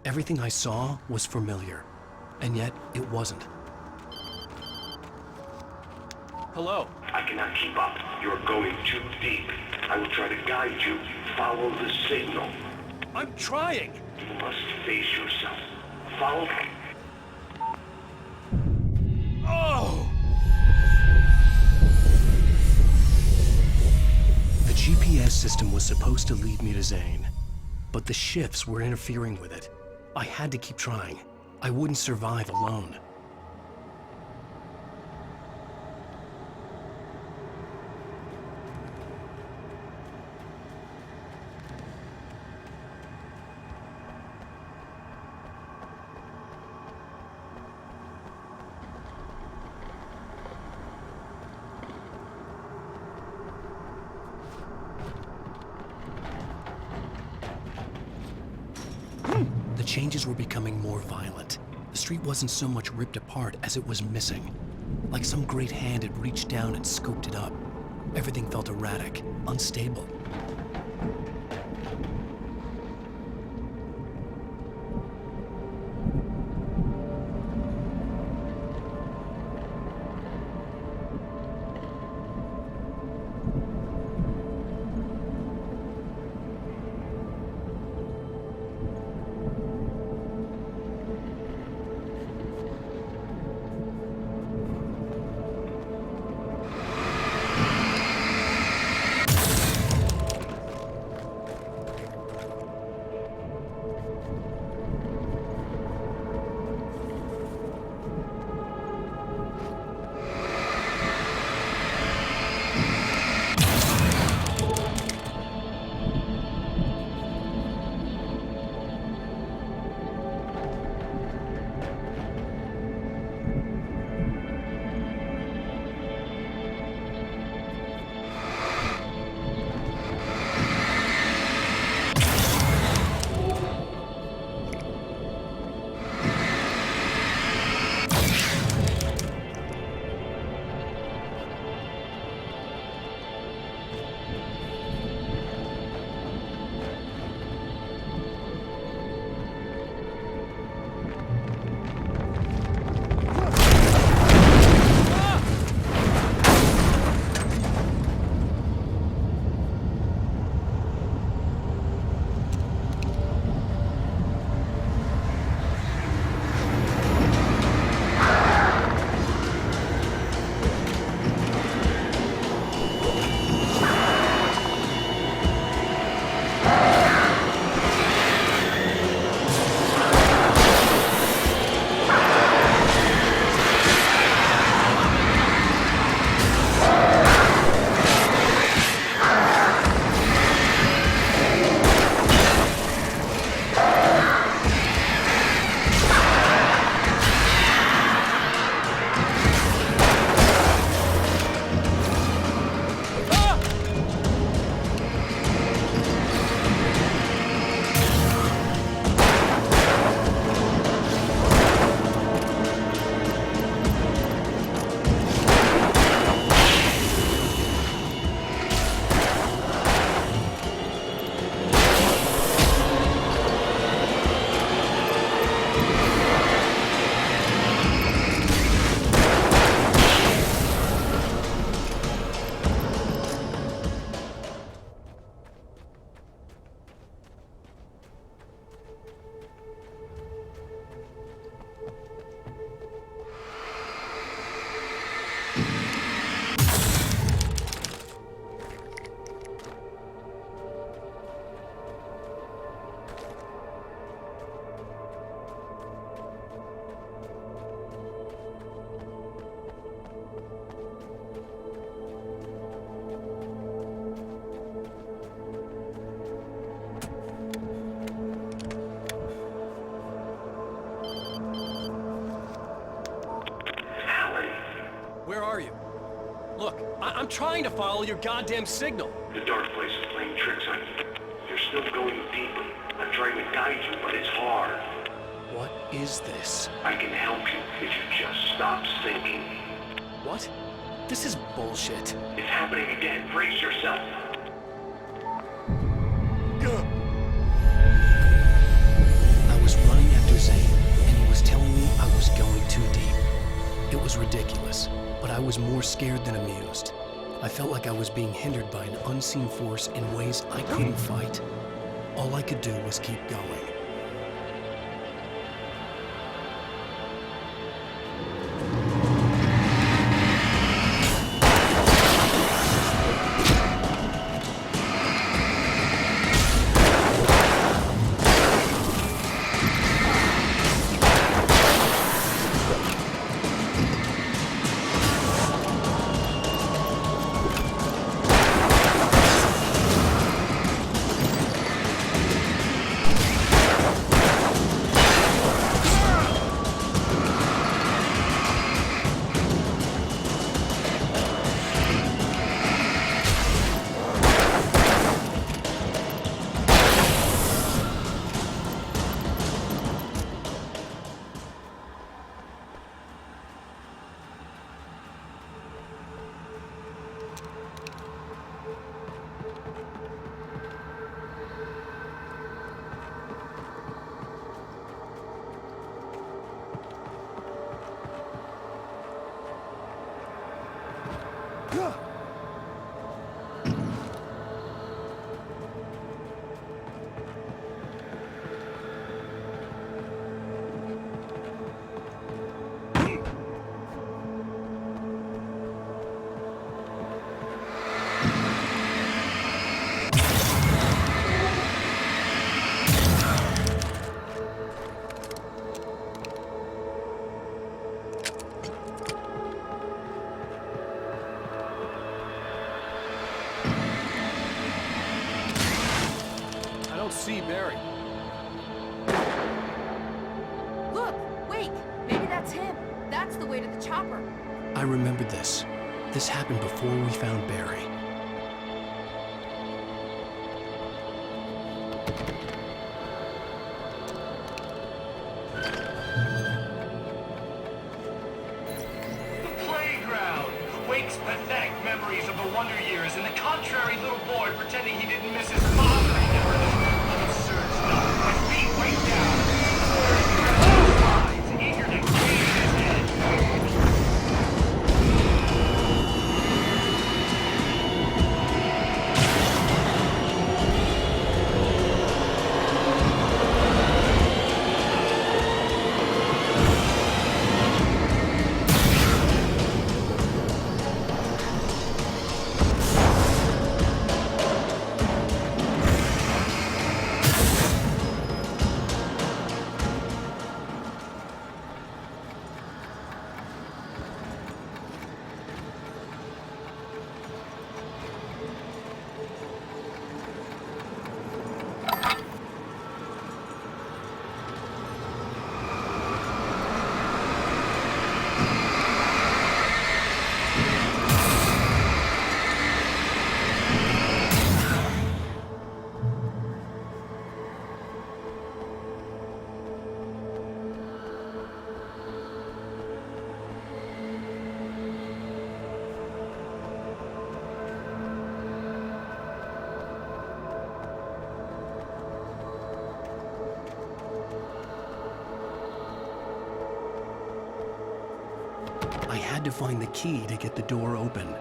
Everything I saw was familiar, and yet it wasn't. Hello. I cannot keep up. You're going too deep. I will try to guide you. Follow the signal. I'm trying. You must face yourself. Follow. Oh! The GPS system was supposed to lead me to Zane, but the shifts were interfering with it. I had to keep trying. I wouldn't survive alone. The changes were becoming more violent. The street wasn't so much ripped apart as it was missing. Like some great hand had reached down and scooped it up. Everything felt erratic, unstable. Where are you? Look, I'm trying to follow your goddamn signal. The dark place is playing tricks on you. You're still going deeply. I'm trying to guide you, but it's hard. What is this? I can help you if you just stop thinking. What? This is bullshit. It's happening again. Brace yourself. I was running after Zane, and he was telling me I was going too deep. It was ridiculous, but I was more scared than amused. I felt like I was being hindered by an unseen force in ways I couldn't fight. All I could do was keep going. see Barry. Look, Wake, maybe that's him. That's the way to the chopper. I remembered this. This happened before we found Barry. The playground! Wake's pathetic memories of the Wonder Years and the contrary little boy pretending he didn't miss his father. He never did. Absurd stuff. My feet way down. Eyes eager to cave his head. I had to find the key to get the door open.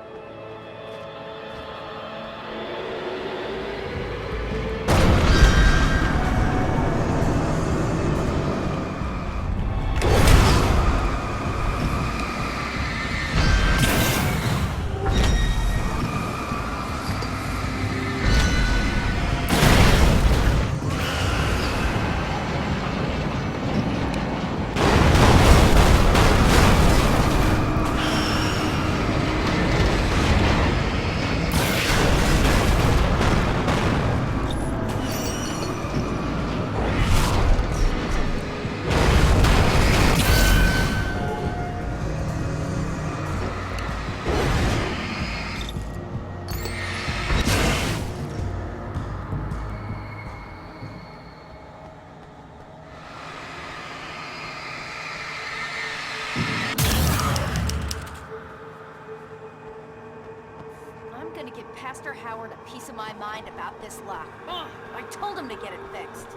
I'm gonna give Pastor Howard a piece of my mind about this lock. Ugh, I told him to get it fixed.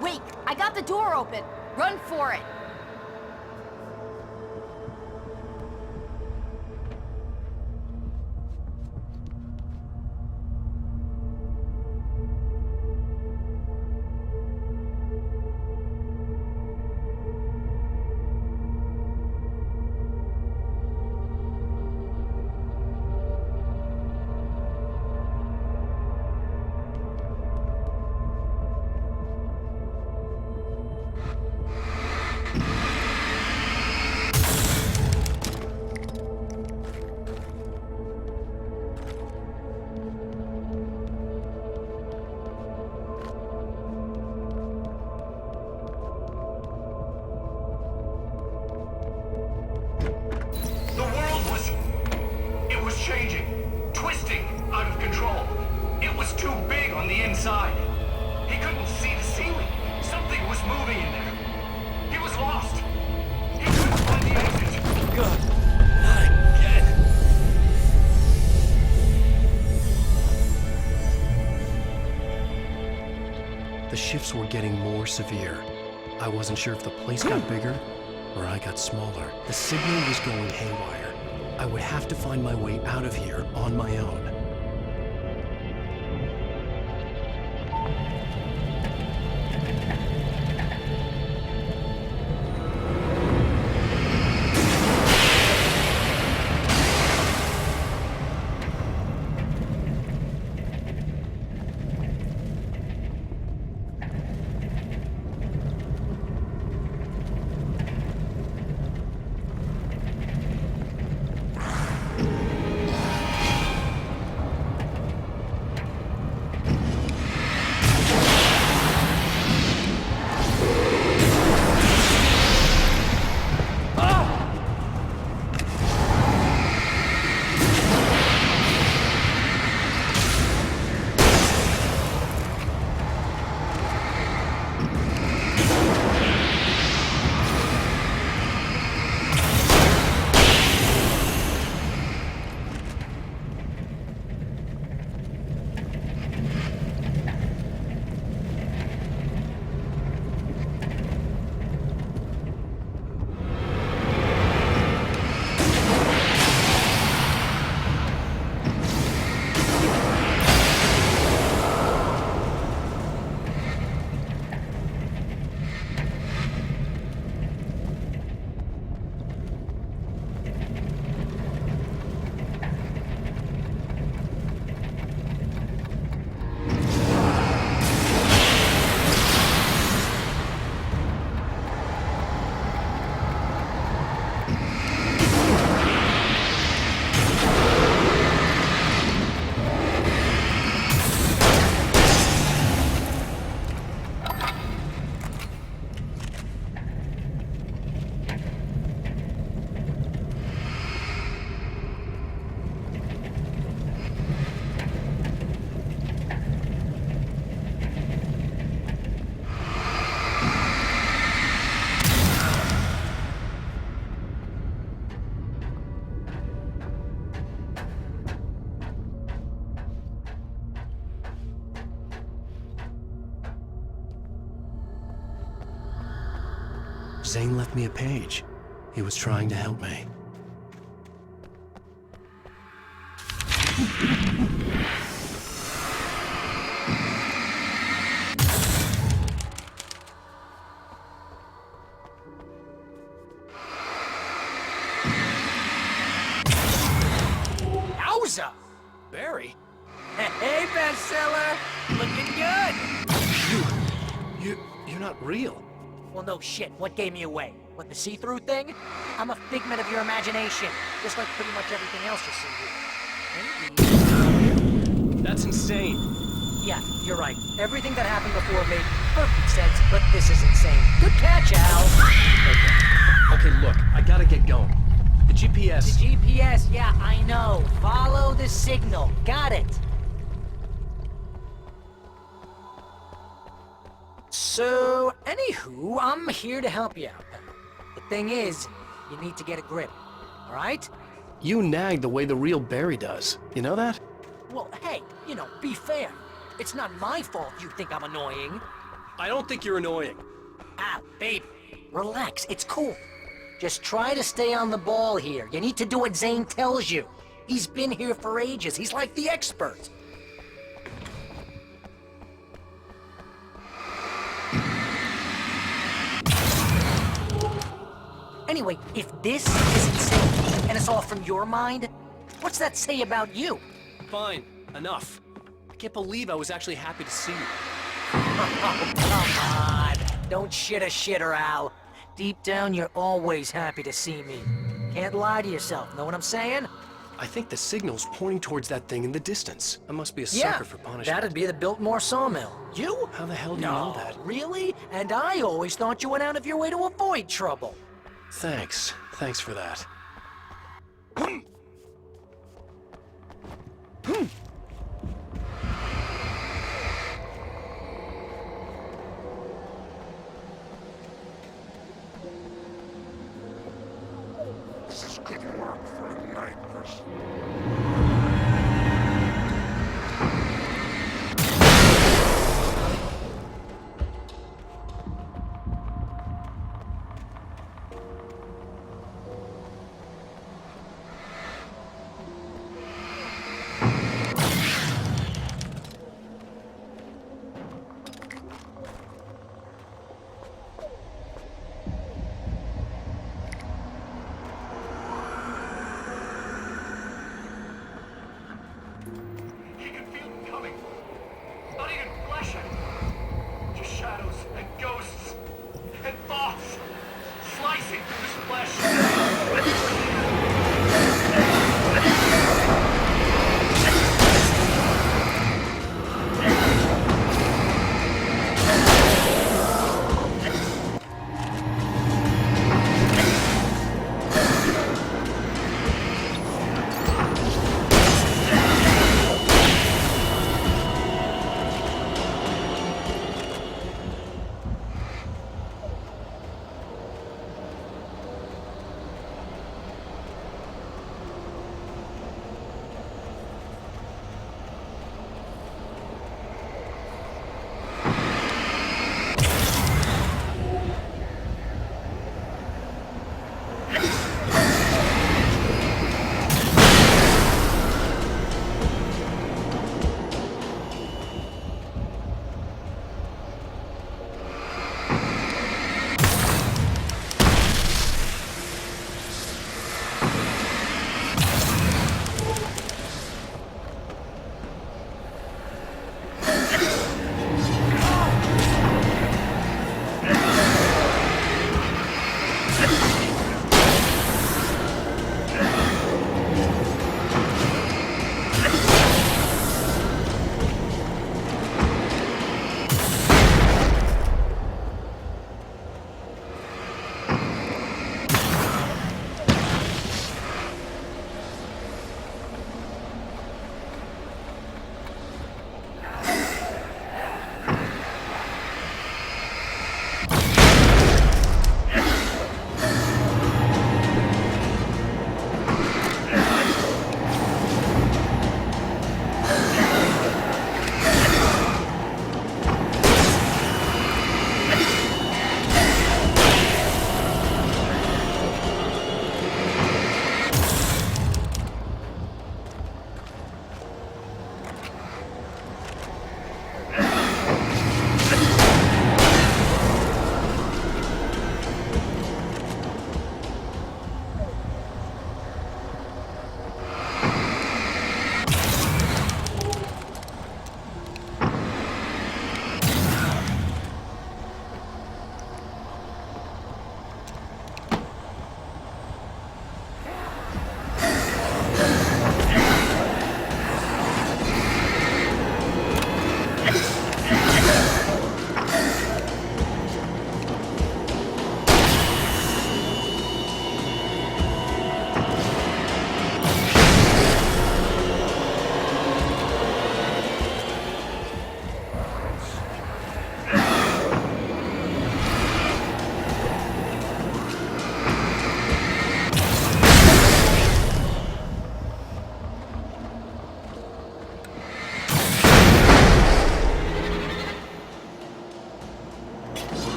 Wait, I got the door open. Run for it. The shifts were getting more severe. I wasn't sure if the place got bigger or I got smaller. The signal was going haywire. I would have to find my way out of here on my own. Zane left me a page. He was trying to help me. Yowza! Barry? Hey, bestseller! Looking good! You're not real. Well, no shit. What gave me away? What, the see-through thing? I'm a figment of your imagination, just like pretty much everything else you see here. That's insane. Yeah, you're right. Everything that happened before made perfect sense, but this is insane. Good catch, Al! Okay, look, I gotta get going. The GPS... The GPS, yeah, I know. Follow the signal. Got it. So, anywho, I'm here to help you out, pal. The thing is, you need to get a grip, alright? You nag the way the real Barry does. You know that? Well, hey, be fair. It's not my fault you think I'm annoying. I don't think you're annoying. Ah, babe, relax, it's cool. Just try to stay on the ball here. You need to do what Zane tells you. He's been here for ages. He's like the expert. Anyway, if this is insane, and it's all from your mind, what's that say about you? Fine, enough. I can't believe I was actually happy to see you. Oh, come on. Don't shit a shitter, Al. Deep down, you're always happy to see me. Can't lie to yourself, know what I'm saying? I think the signal's pointing towards that thing in the distance. I must be a sucker for punishment. That'd be the Biltmore sawmill. You? How the hell do you know that? Really? And I always thought you went out of your way to avoid trouble. Thanks. Thanks for that. This is good work for a night person.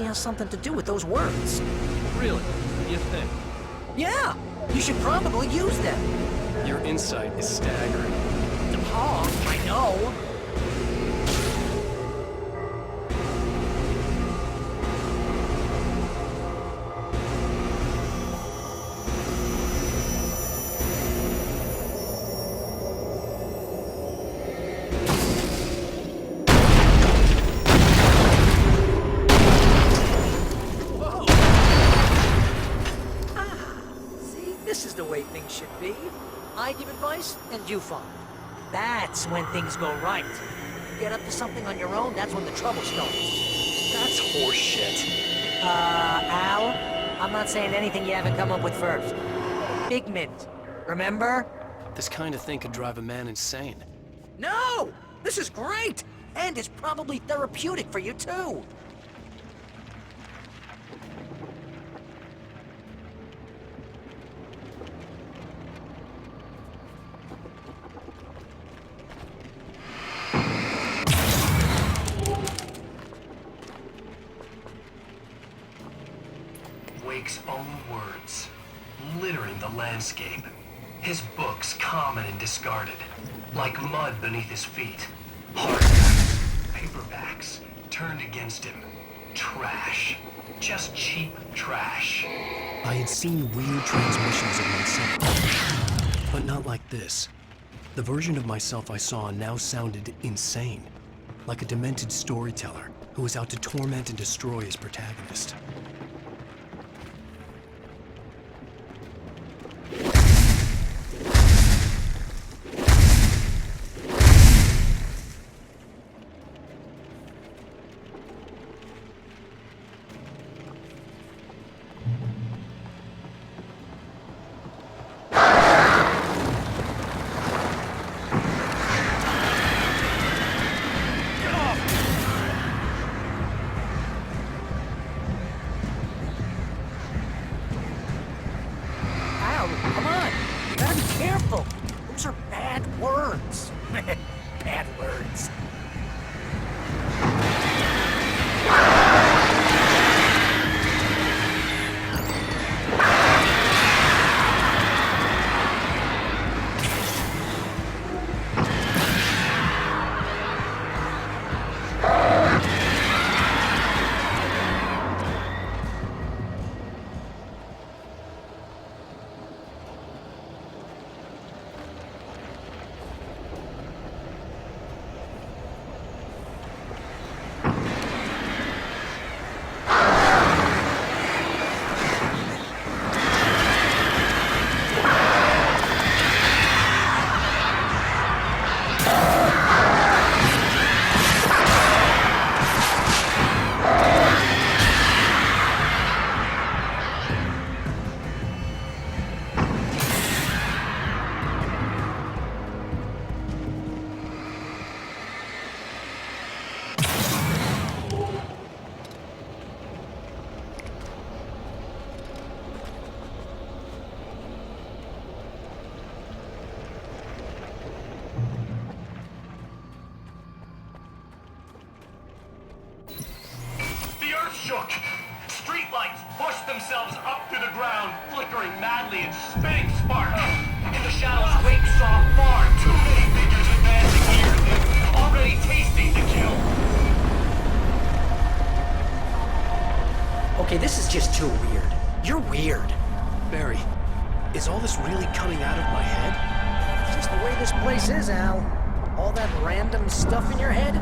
has something to do with those words. Really? You think? Yeah! You should probably use them. Your insight is staggering. Oh, I know. Should be. I give advice, and you follow. That's when things go right. You get up to something on your own, that's when the trouble starts. That's horseshit. Al, I'm not saying anything you haven't come up with first. Figment, remember? This kind of thing could drive a man insane. No! This is great! And it's probably therapeutic for you, too. Wake's own words, littering the landscape. His books common and discarded, like mud beneath his feet. Hardbacks, paperbacks, turned against him. Trash. Just cheap trash. I had seen weird transmissions of myself, but not like this. The version of myself I saw now sounded insane, like a demented storyteller who was out to torment and destroy his protagonist. shook. Streetlights pushed themselves up to the ground, flickering madly and spitting sparks. In the shadows, Wake saw far too many figures advancing here, already tasting the kill. Okay, this is just too weird. You're weird. Barry, is all this really coming out of my head? It's just the way this place is, Al. All that random stuff in your head?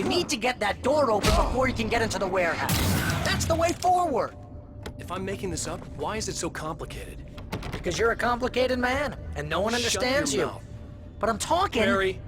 need to get that door open before you can get into the warehouse. That's the way forward. If I'm making this up, why is it so complicated? Because you're a complicated man, and no one understands Shut your you. mouth. But I'm talking... Barry.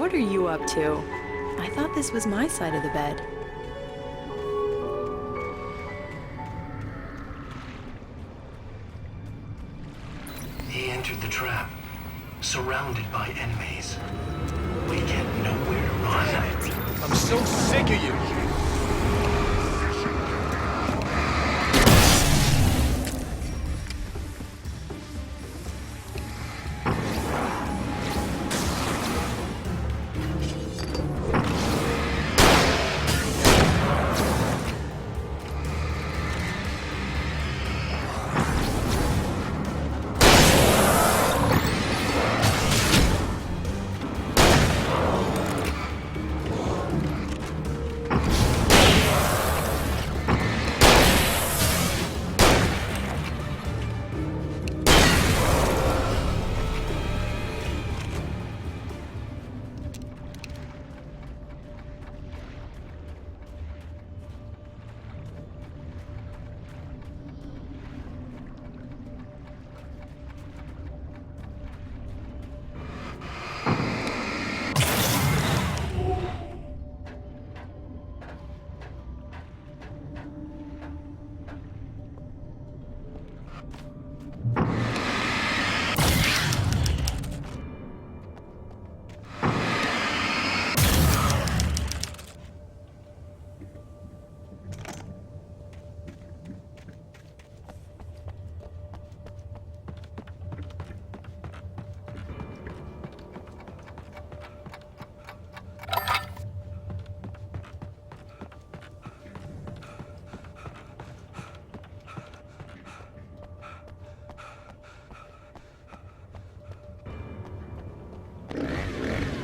What are you up to? I thought this was my side of the bed. He entered the trap, surrounded by enemies. We get nowhere to run. I'm so sick of you!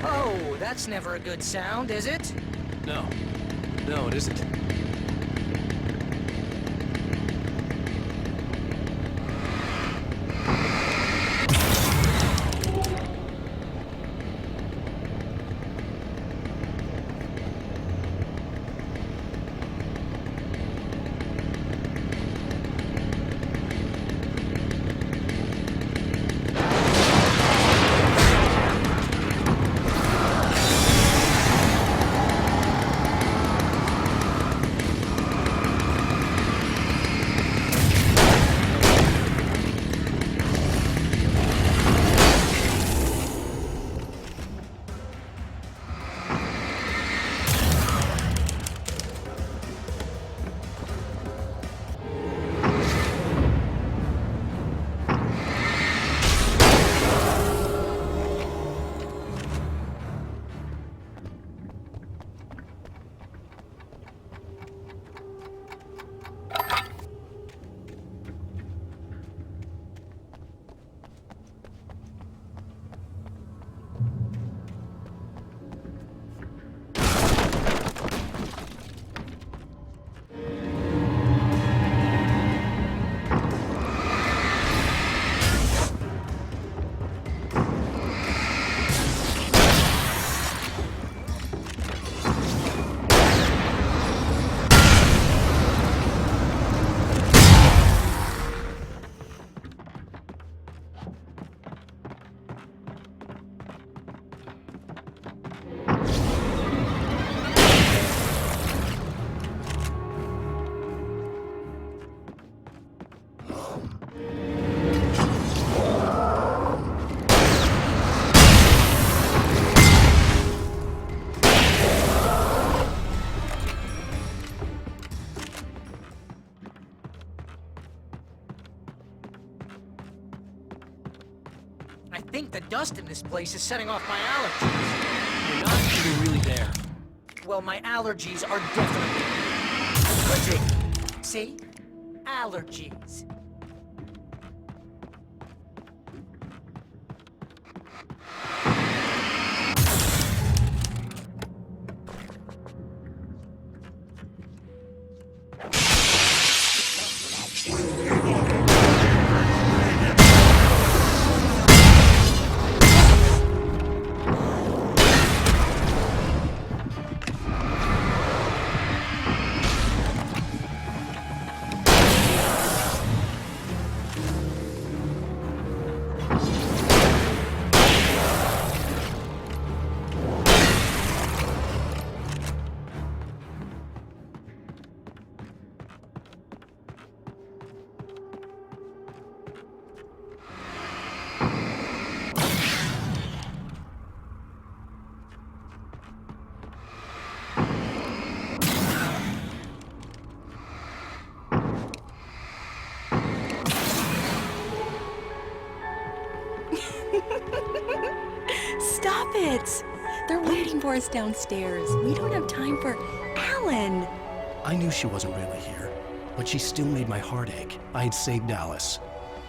Oh, that's never a good sound, is it? No. No, it isn't. I think the dust in this place is setting off my allergies. You're not even really there. Well, my allergies are definitely... See? Allergies. Stop it! They're waiting for us downstairs. We don't have time for Alan. I knew she wasn't really here, but she still made my heart ache. I had saved Alice,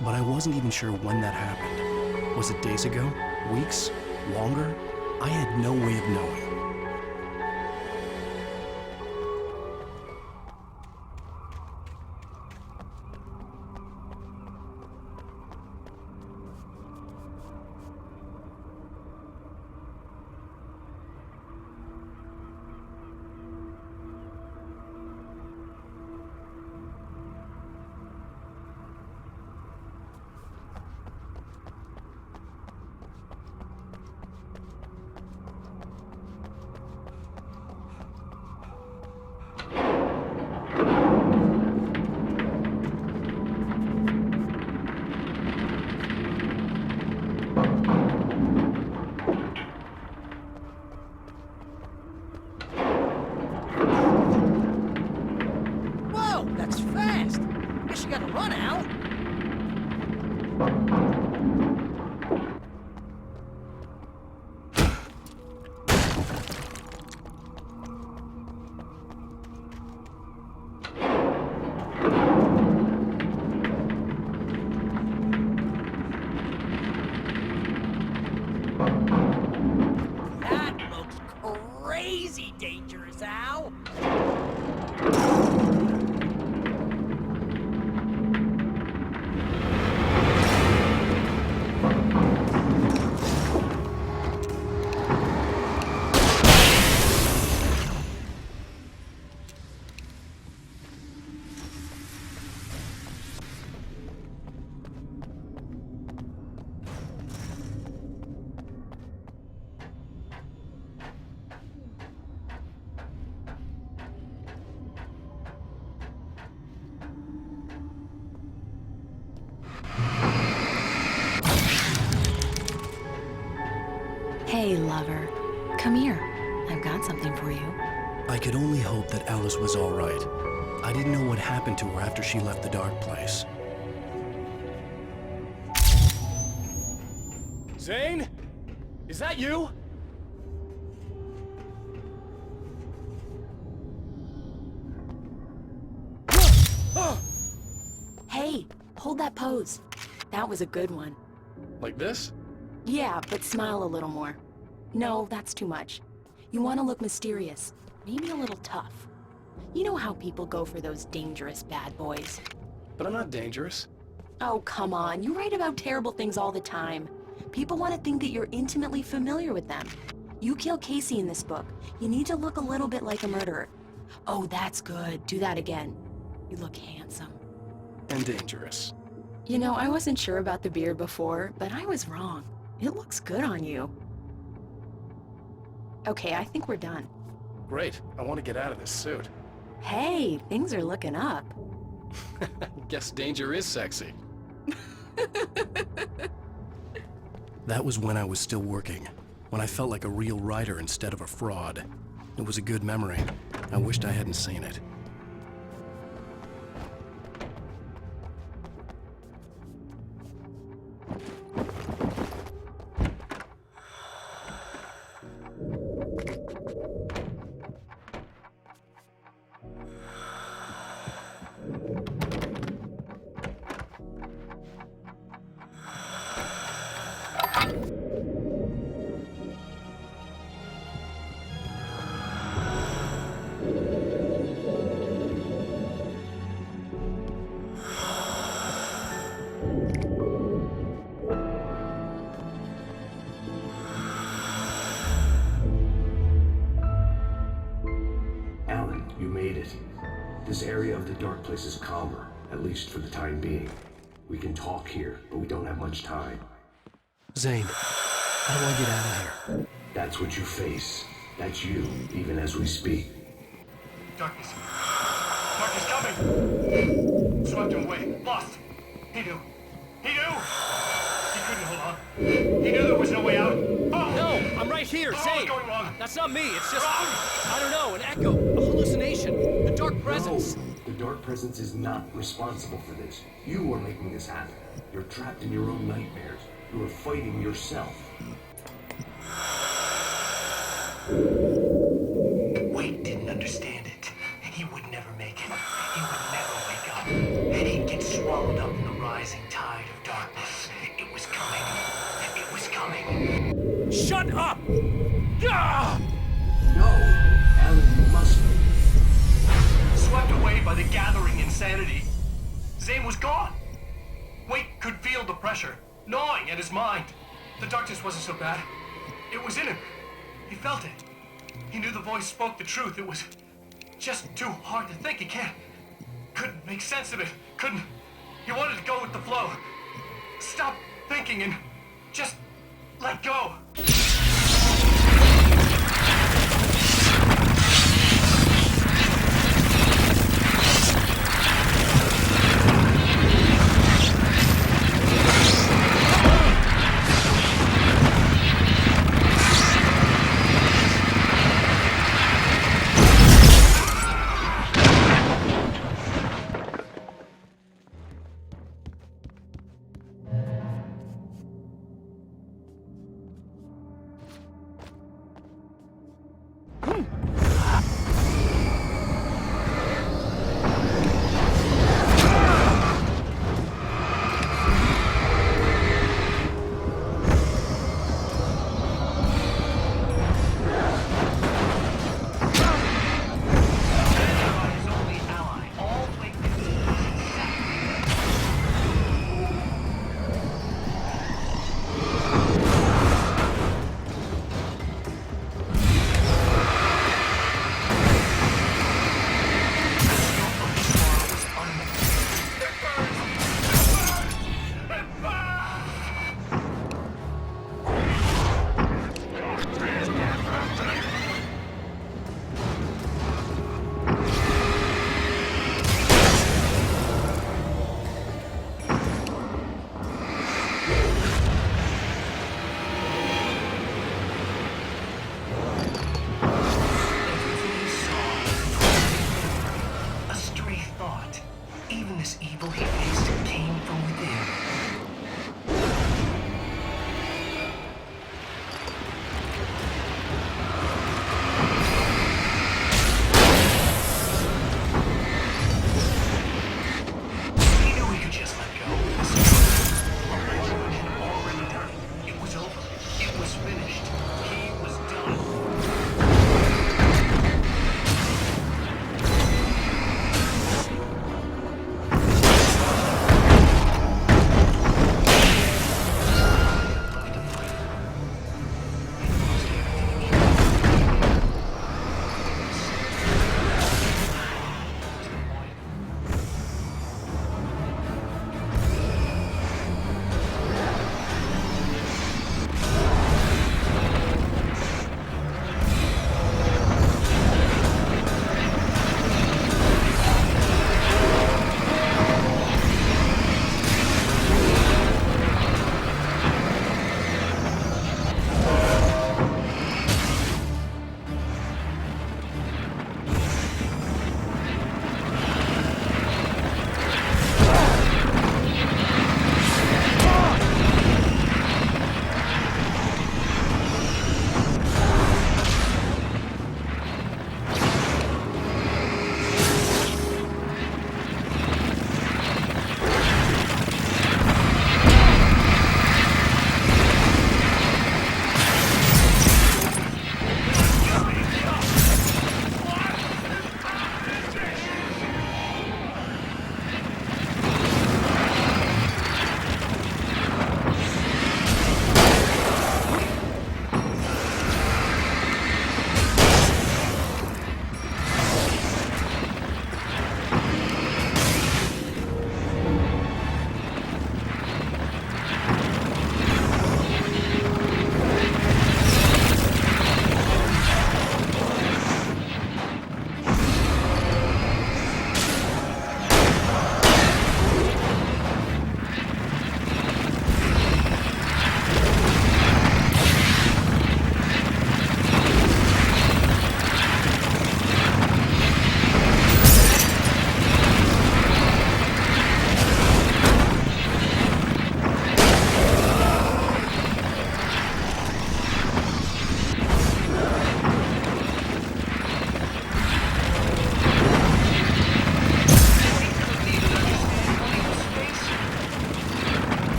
but I wasn't even sure when that happened. Was it days ago? Weeks? Longer? I had no way of knowing. Whoa, that's fast. Guess you gotta run out. That looks crazy dangerous, Al. Hey, lover. Come here. I've got something for you. I could only hope that Alice was all right. I didn't know what happened to her after she left the dark place. Zane? Is that you? Hey, hold that pose. That was a good one. Like this? Yeah, but smile a little more. No, that's too much. You want to look mysterious, maybe a little tough. You know how people go for those dangerous bad boys. But I'm not dangerous. Oh, come on. You write about terrible things all the time. People want to think that you're intimately familiar with them. You kill Casey in this book. You need to look a little bit like a murderer. Oh, that's good. Do that again. You look handsome. And dangerous. You know, I wasn't sure about the beard before, but I was wrong. It looks good on you. Okay, I think we're done. Great. I want to get out of this suit. Hey, things are looking up. Guess danger is sexy. That was when I was still working, when I felt like a real writer instead of a fraud. It was a good memory. I wished I hadn't seen it. This area of the dark place is calmer, at least for the time being. We can talk here, but we don't have much time. Zane, how do I get out of here? That's what you face. That's you, even as we speak. Darkness. Darkness coming! Swept him away. Lost. He knew. He knew! He couldn't hold on. He knew there was no way out. Oh! No! I'm right here, Zane! What's going wrong? That's not me, it's just... Wrong. I don't know, an echo, a hallucination, the dark presence. No, the dark presence is not responsible for this. You are making this happen. You're trapped in your own nightmares. You are fighting yourself. Wade didn't understand it. He would never make it. He would never wake up. And he'd get swallowed up in the rising tide of darkness. It was coming. It was coming. Shut up! Ah! No, Alan, you must. Swept away by the gathering insanity, Zane was gone. Wade could feel the pressure, gnawing at his mind. The darkness wasn't so bad. It was in him. He felt it. He knew the voice spoke the truth. It was just too hard to think. He couldn't make sense of it. He wanted to go with the flow. Stop thinking and just let go.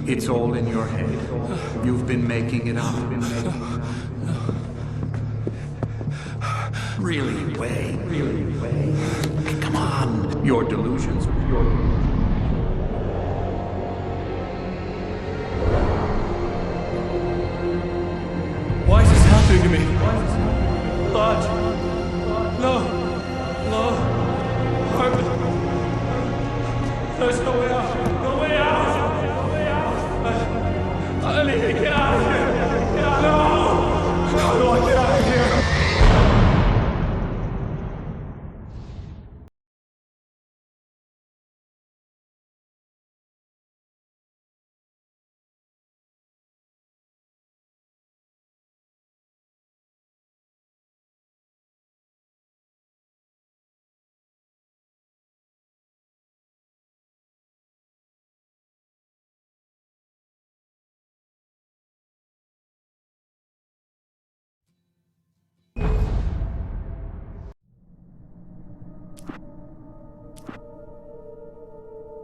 It's all in your head. You've been making it up. Really, Wayne. Hey, come on. Your delusions. Why is this happening to me? Lodge. No. There's no way out. No way out. I need to get out of here. No. How do I get out of here?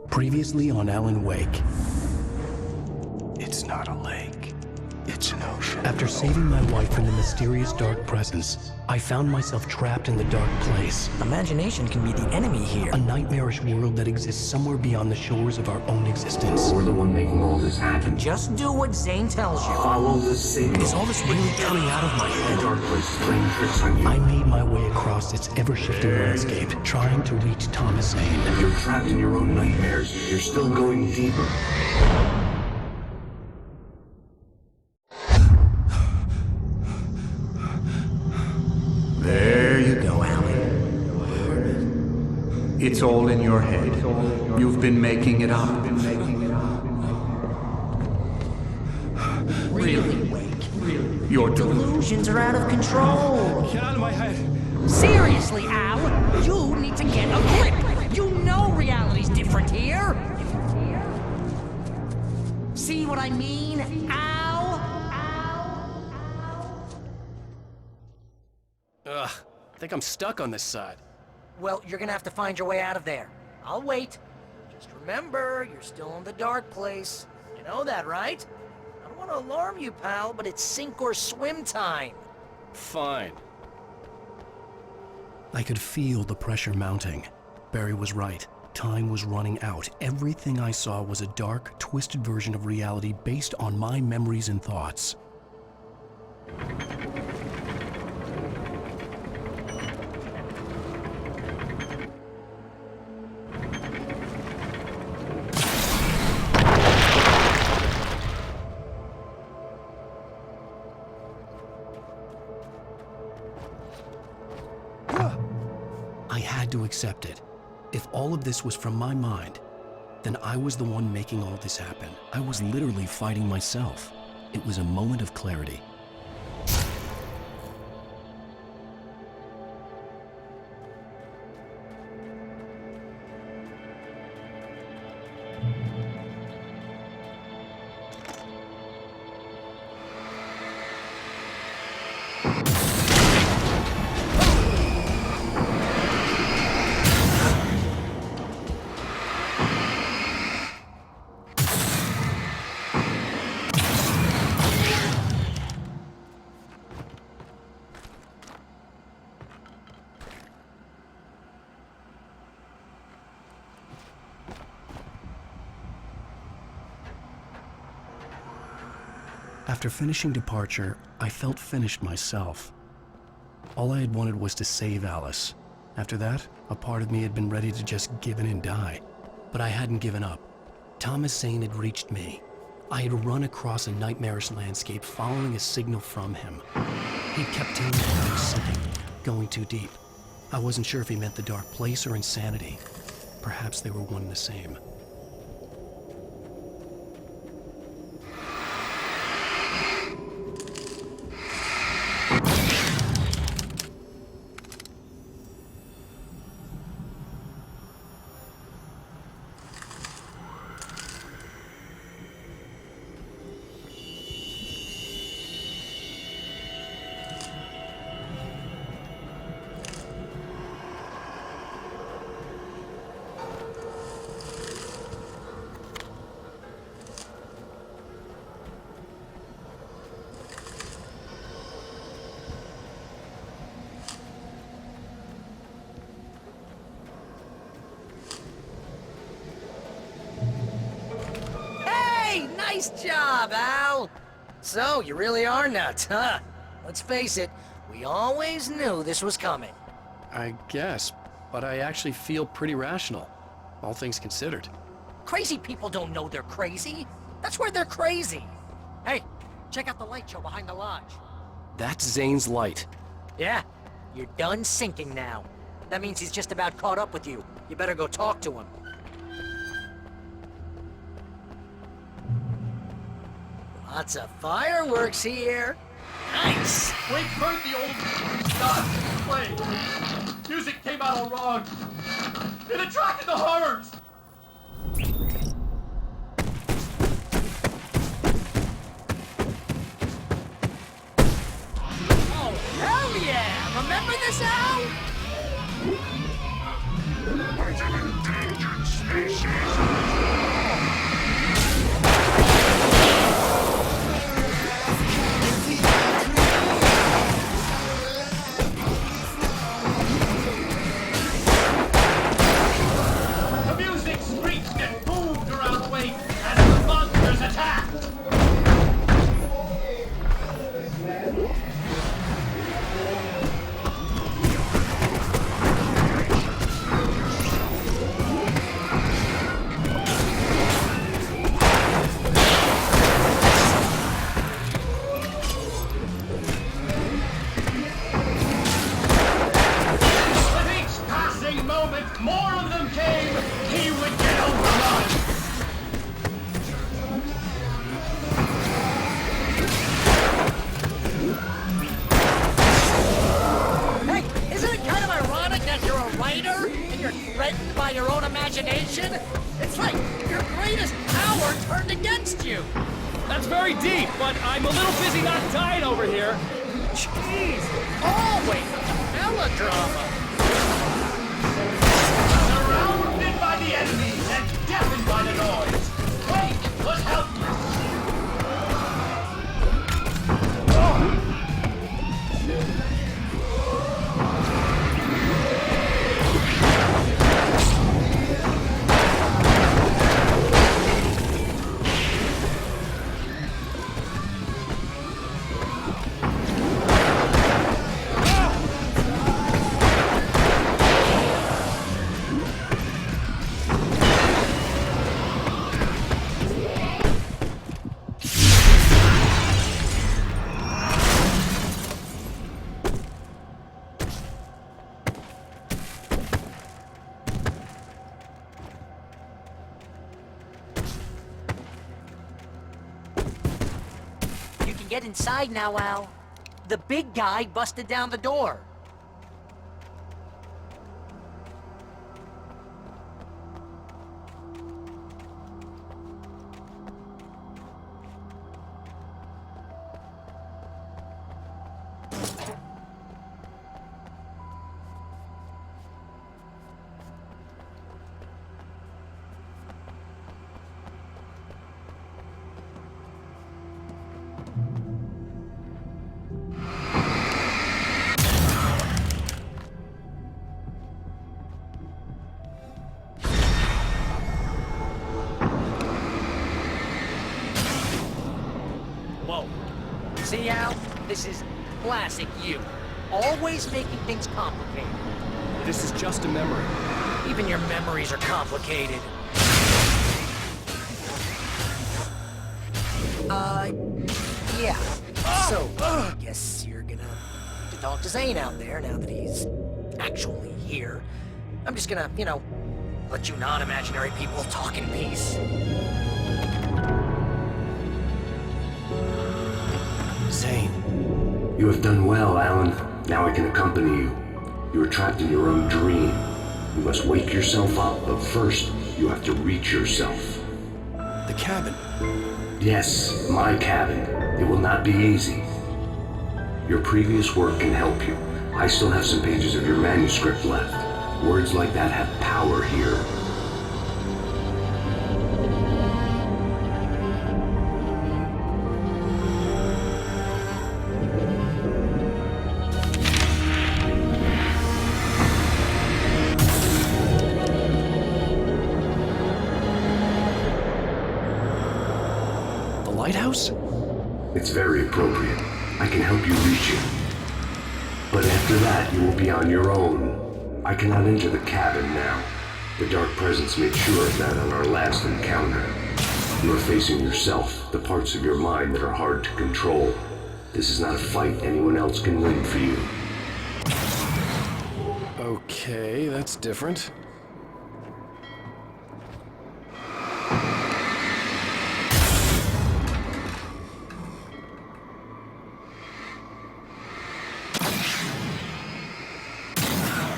Previously on Alan Wake. It's not a lake. It's an ocean. After saving my wife from the mysterious dark presence, I found myself trapped in the dark place. Imagination can be the enemy here. A nightmarish world that exists somewhere beyond the shores of our own existence. We're the one making all this happen. Just do what Zane tells you. Follow the signal. Is all this really coming out of my head? The dark place is playing tricks on you. I made my way across its ever-shifting landscape, trying to reach Thomas Zane. You're trapped in your own nightmares. You're still going deeper. There you go, Alan. It's all in your head. You've been making it up. Really, Wake? Your Delusions are out of control. Get out of my head. Seriously, Al, you need to get a grip. You know reality's different here. See what I mean, Al? Ugh, I think I'm stuck on this side. Well, you're gonna have to find your way out of there. I'll wait. Just remember, you're still in the dark place. You know that, right? I don't want to alarm you, pal, but it's sink or swim time. Fine. I could feel the pressure mounting. Barry was right. Time was running out. Everything I saw was a dark, twisted version of reality based on my memories and thoughts. I had to accept it. If all of this was from my mind, then I was the one making all this happen. I was literally fighting myself. It was a moment of clarity. After finishing Departure, I felt finished myself. All I had wanted was to save Alice. After that, a part of me had been ready to just give in and die. But I hadn't given up. Thomas Zane had reached me. I had run across a nightmarish landscape following a signal from him. He kept telling me I was sinking, going too deep. I wasn't sure if he meant the dark place or insanity. Perhaps they were one and the same. Nice job, Al! So, you really are nuts, huh? Let's face it, we always knew this was coming. I guess, but I actually feel pretty rational, all things considered. Crazy people don't know they're crazy. That's where they're crazy. Hey, check out the light show behind the lodge. That's Zane's light. Yeah, you're done sinking now. That means he's just about caught up with you. You better go talk to him. Lots of fireworks here. Nice! Wake heard the old God play. Music came out all wrong. It attracted the horrors. Oh, hell yeah! Remember this, Al? Endangered species. It's like your greatest power turned against you. That's very deep, but I'm a little busy not dying over here. Jeez, always melodrama. Surrounded by the enemy and deafened by the noise. Wait, was helpless. Get inside now, Al. The big guy busted down the door. Whoa. See, Al? This is classic you. Always making things complicated. This is just a memory. Even your memories are complicated. Yeah. So, I guess you're gonna have to talk to Zane out there now that he's actually here. I'm just gonna, let you non-imaginary people talk in peace. Zane. You have done well, Alan. Now I can accompany you. You are trapped in your own dream. You must wake yourself up, but first, you have to reach yourself. The cabin. Yes, my cabin. It will not be easy. Your previous work can help you. I still have some pages of your manuscript left. Words like that have power here. lighthouse? It's very appropriate. I can help you reach it. But after that, you will be on your own. I cannot enter the cabin now. The Dark Presence made sure of that on our last encounter. You are facing yourself, the parts of your mind that are hard to control. This is not a fight anyone else can win for you. Okay, that's different.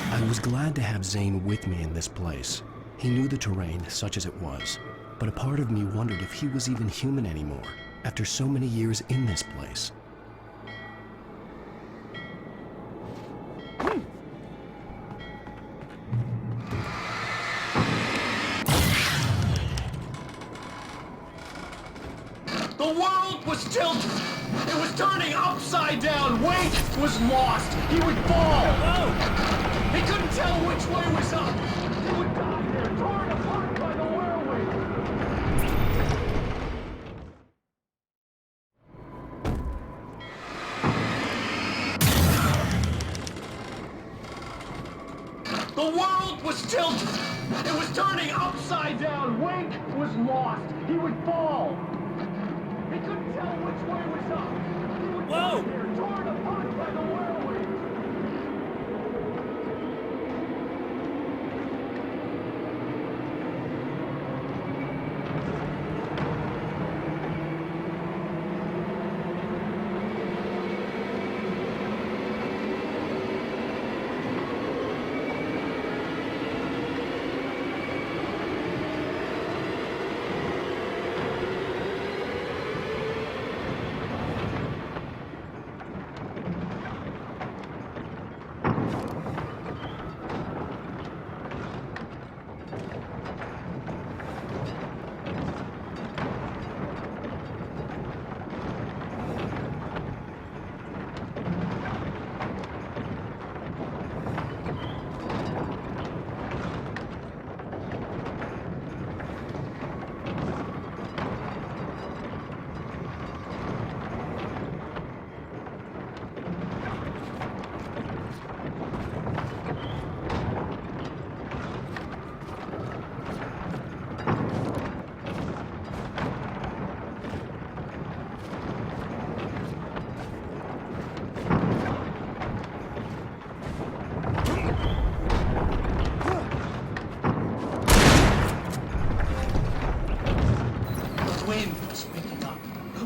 I was glad to have Zane with me in this place. He knew the terrain, such as it was, but a part of me wondered if he was even human anymore, after so many years in this place. The world was tilted. It was turning upside down. Wake was lost. He would fall. He couldn't tell which way was up. He would die there, torn apart by the whirlwind. The world was tilted. It was turning upside down. Wake was lost. He would fall. He couldn't tell which way was up. He would die there, torn apart by the whirlwind.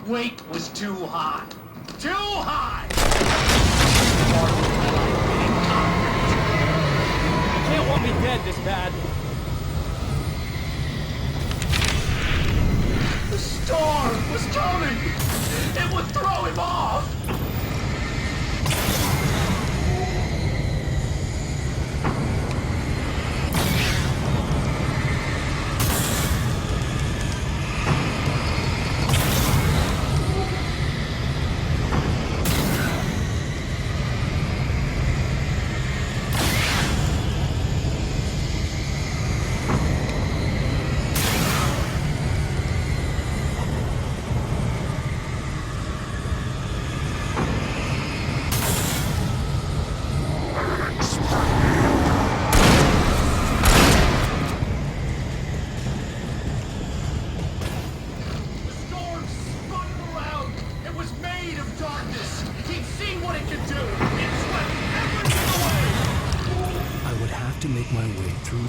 Wake was too high. Too high! You can't want me dead this bad. The storm was coming! It would throw him off!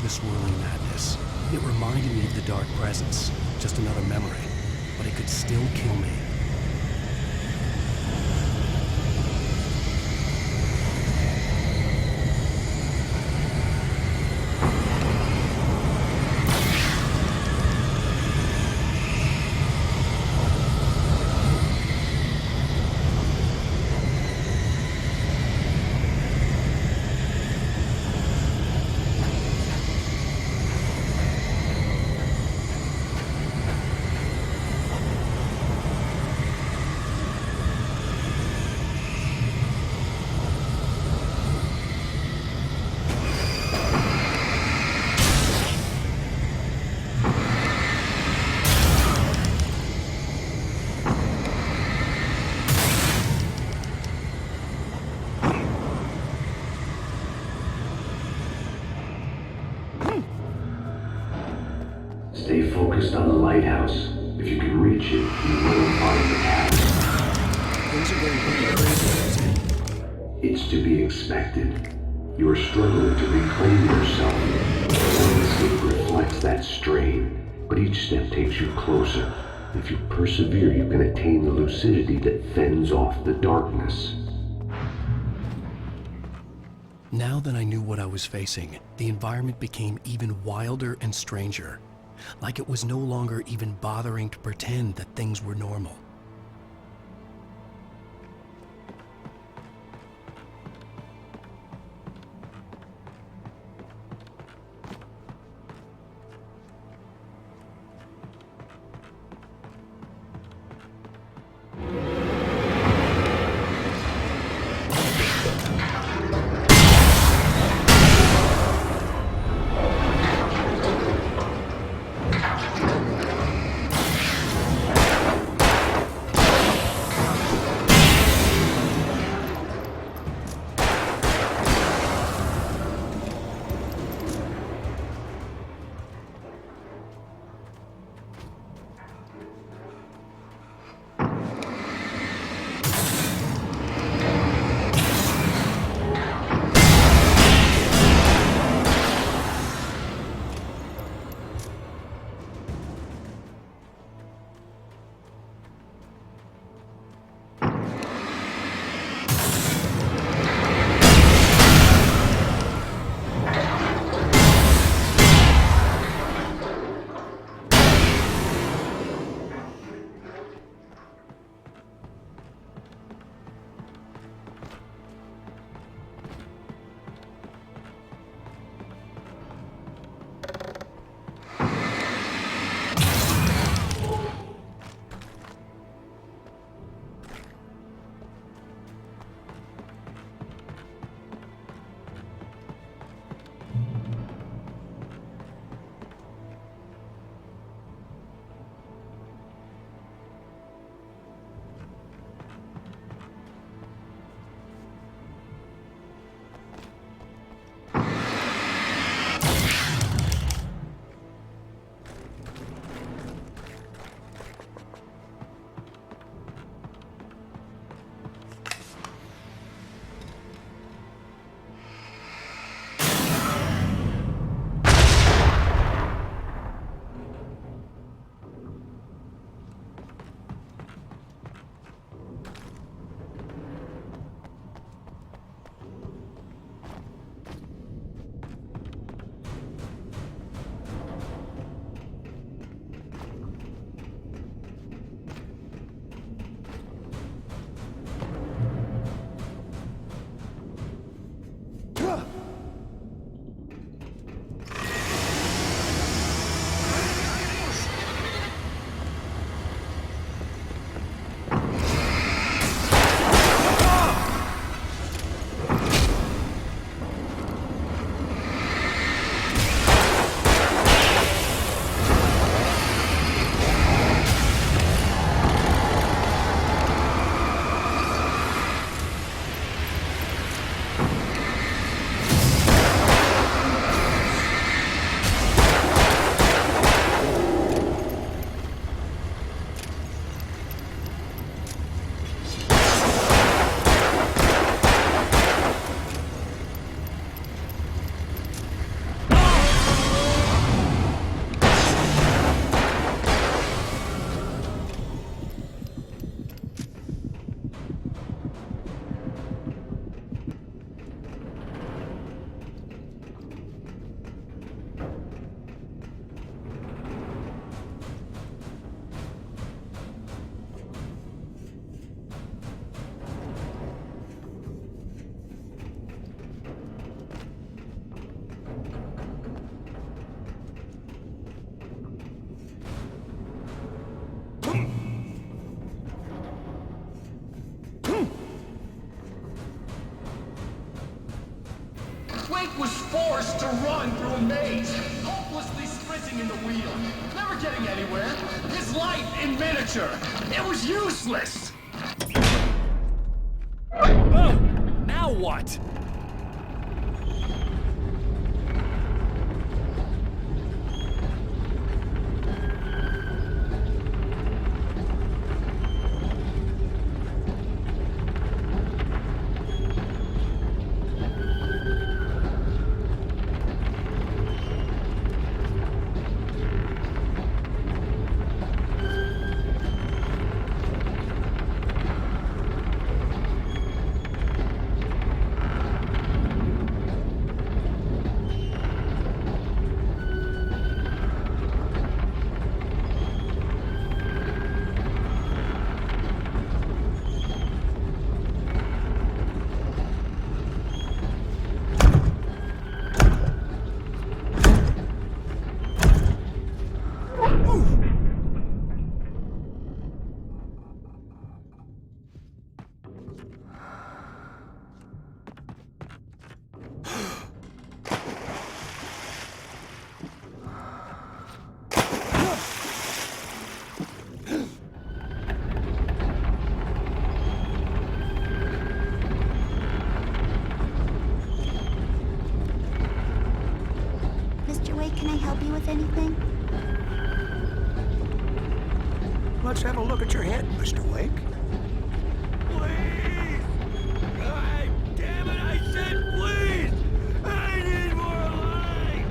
Swirling madness. It reminded me of the Dark Presence, just another memory, but it could still kill me. focused on the lighthouse. If you can reach it, you will find the cabin. Things are getting pretty crazy. It's to be expected. You are struggling to reclaim yourself. The landscape reflects that strain, but each step takes you closer. If you persevere, you can attain the lucidity that fends off the darkness. Now that I knew what I was facing, the environment became even wilder and stranger. Like it was no longer even bothering to pretend that things were normal. Wake was forced to run through a maze, hopelessly sprinting in the wheel, never getting anywhere. His life in miniature. It was useless. Oh, now what? Let's have a look at your head, Mr. Wake. Please! God damn it, I said please! I need more light!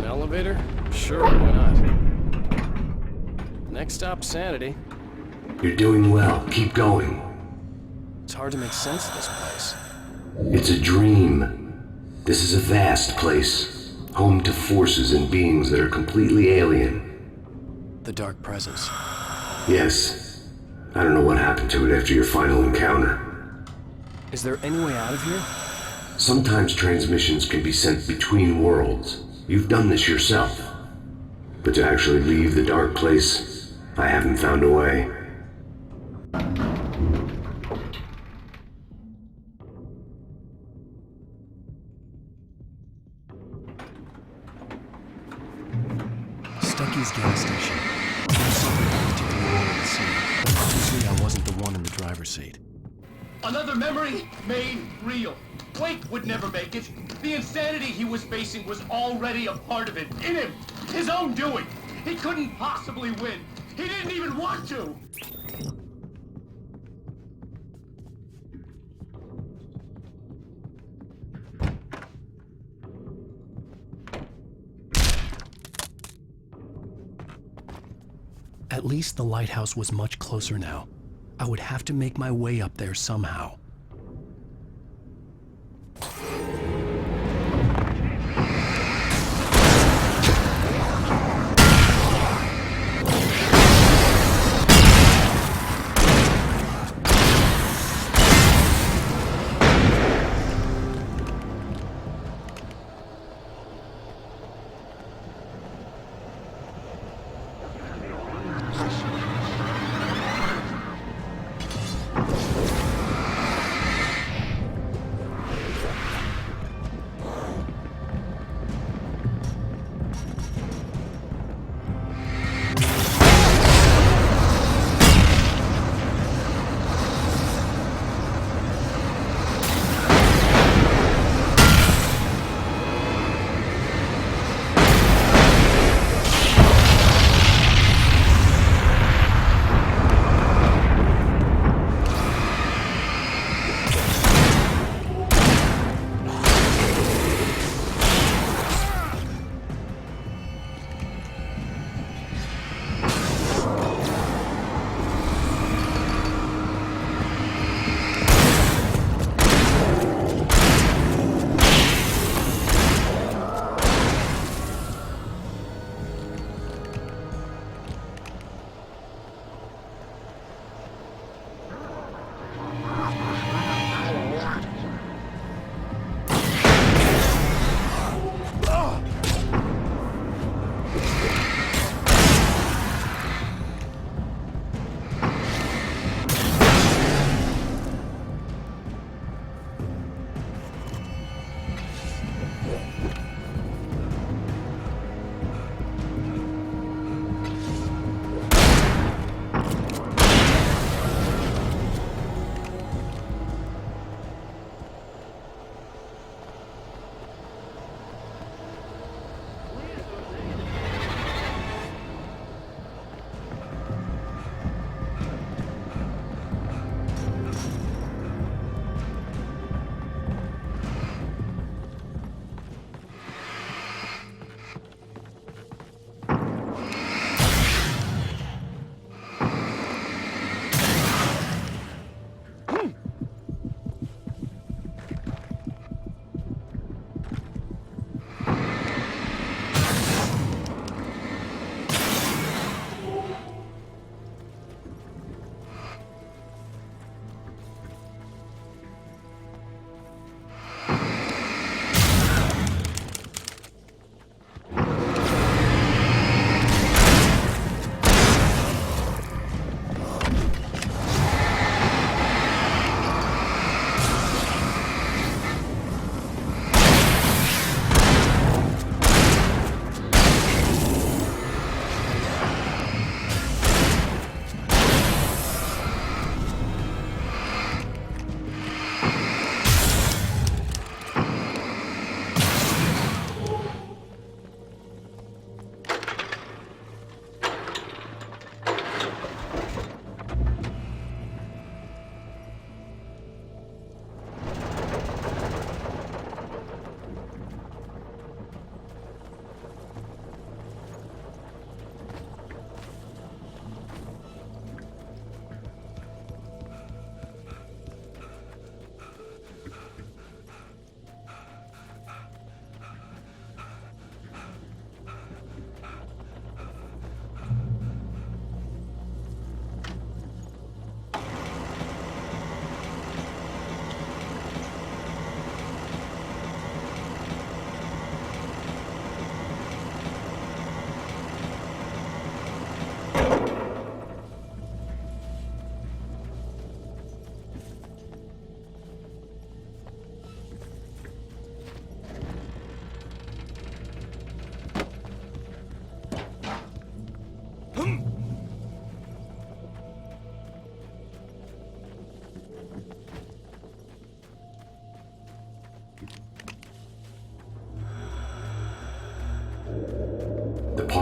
Elevator? Sure, why not? Next stop, Sanity. You're doing well. Keep going. It's hard to make sense of this place. It's a dream. This is a vast place, home to forces and beings that are completely alien. The Dark Presence. Yes. I don't know what happened to it after your final encounter. Is there any way out of here? Sometimes transmissions can be sent between worlds. You've done this yourself. But to actually leave the dark place, I haven't found a way. Stucky's gas station. I'm sorry I took the role of the scene, but obviously I wasn't the one in the driver's seat. Another memory made real. Wake would never make it. The insanity he was facing was already a part of it. In him. His own doing. He couldn't possibly win. He didn't even want to. At least the lighthouse was much closer now. I would have to make my way up there somehow.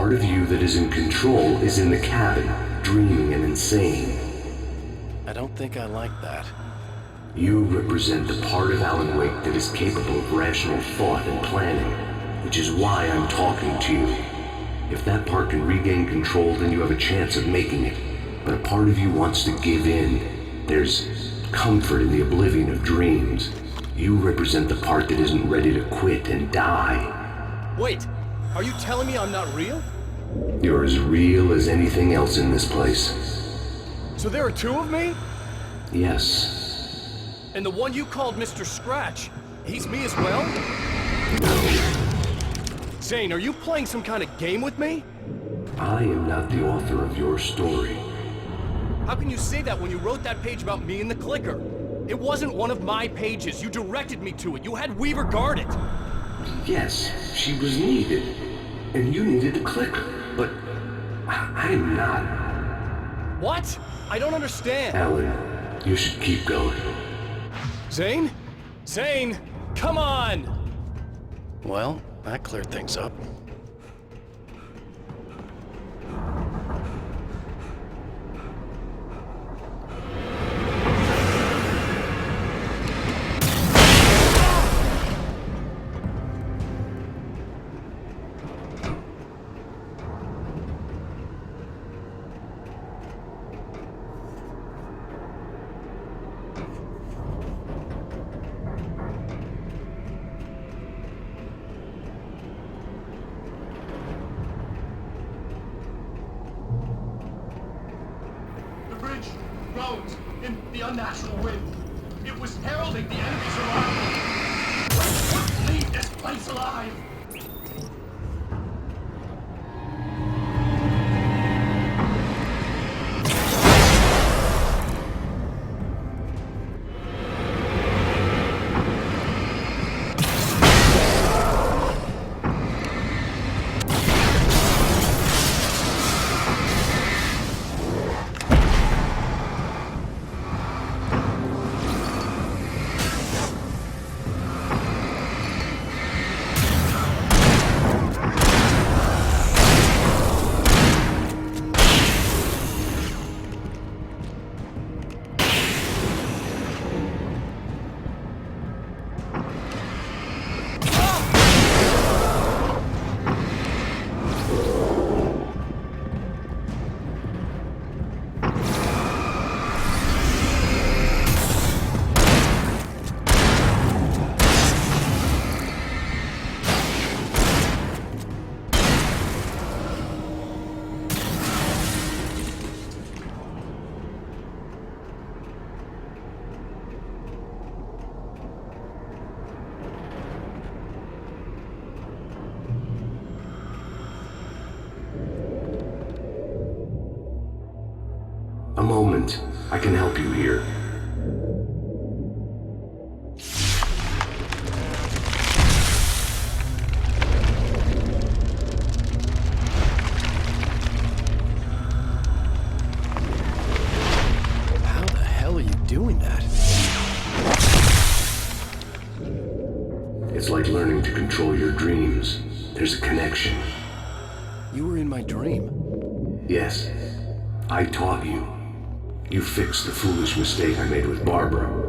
part of you that is in control is in the cabin, dreaming and insane. I don't think I like that. You represent the part of Alan Wake that is capable of rational thought and planning, which is why I'm talking to you. If that part can regain control, then you have a chance of making it. But a part of you wants to give in. There's comfort in the oblivion of dreams. You represent the part that isn't ready to quit and die. Wait, are you telling me I'm not real? You're as real as anything else in this place. So there are two of me? Yes. And the one you called Mr. Scratch, he's me as well? Zane, are you playing some kind of game with me? I am not the author of your story. How can you say that when you wrote that page about me and the clicker? It wasn't one of my pages. You directed me to it. You had Weaver guard it. Yes, she was needed. And you needed the clicker. But I'm not. What? I don't understand. Alan, you should keep going. Zane? Zane, come on! Well, that cleared things up. Rose in the unnatural wind. It was heralding the enemy's arrival. We couldn't leave this place alive. A moment. I can help you here. How the hell are you doing that? It's like learning to control your dreams. There's a connection. You were in my dream. Yes. I taught you. You fixed the foolish mistake I made with Barbara.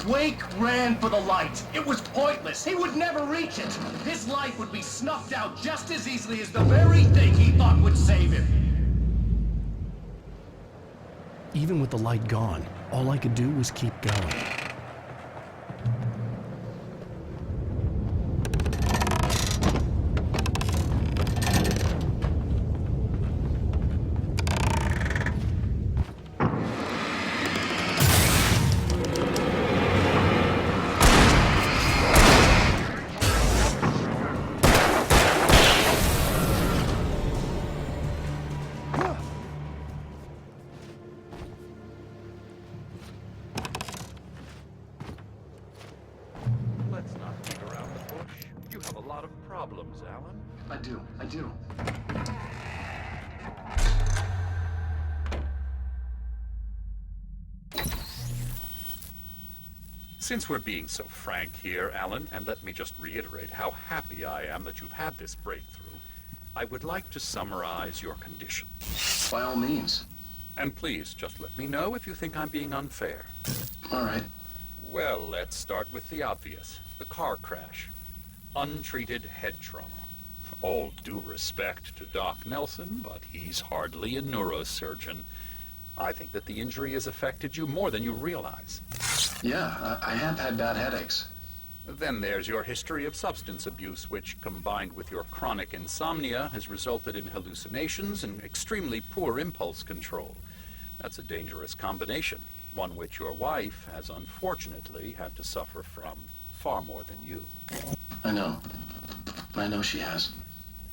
Wake ran for the light. It was pointless. He would never reach it. His life would be snuffed out just as easily as the very thing he thought would save him. Even with the light gone, all I could do was keep going. Alan. I do. Since we're being so frank here, Alan, and let me just reiterate how happy I am that you've had this breakthrough, I would like to summarize your condition. By all means. And please, just let me know if you think I'm being unfair. All right. Well, let's start with the obvious. The car crash. Untreated head trauma. All due respect to Doc Nelson, but he's hardly a neurosurgeon. I think that the injury has affected you more than you realize. Yeah, I have had bad headaches. Then there's your history of substance abuse, which, combined with your chronic insomnia, has resulted in hallucinations and extremely poor impulse control. That's a dangerous combination, one which your wife has unfortunately had to suffer from far more than you. I know she has.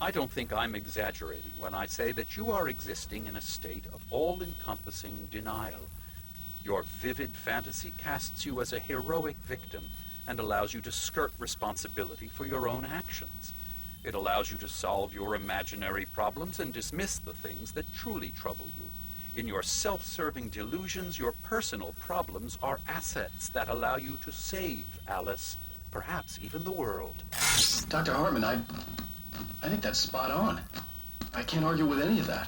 I don't think I'm exaggerating when I say that you are existing in a state of all-encompassing denial. Your vivid fantasy casts you as a heroic victim and allows you to skirt responsibility for your own actions. It allows you to solve your imaginary problems and dismiss the things that truly trouble you. In your self-serving delusions, your personal problems are assets that allow you to save Alice, perhaps even the world. Dr. Hartman, I think that's spot on. I can't argue with any of that.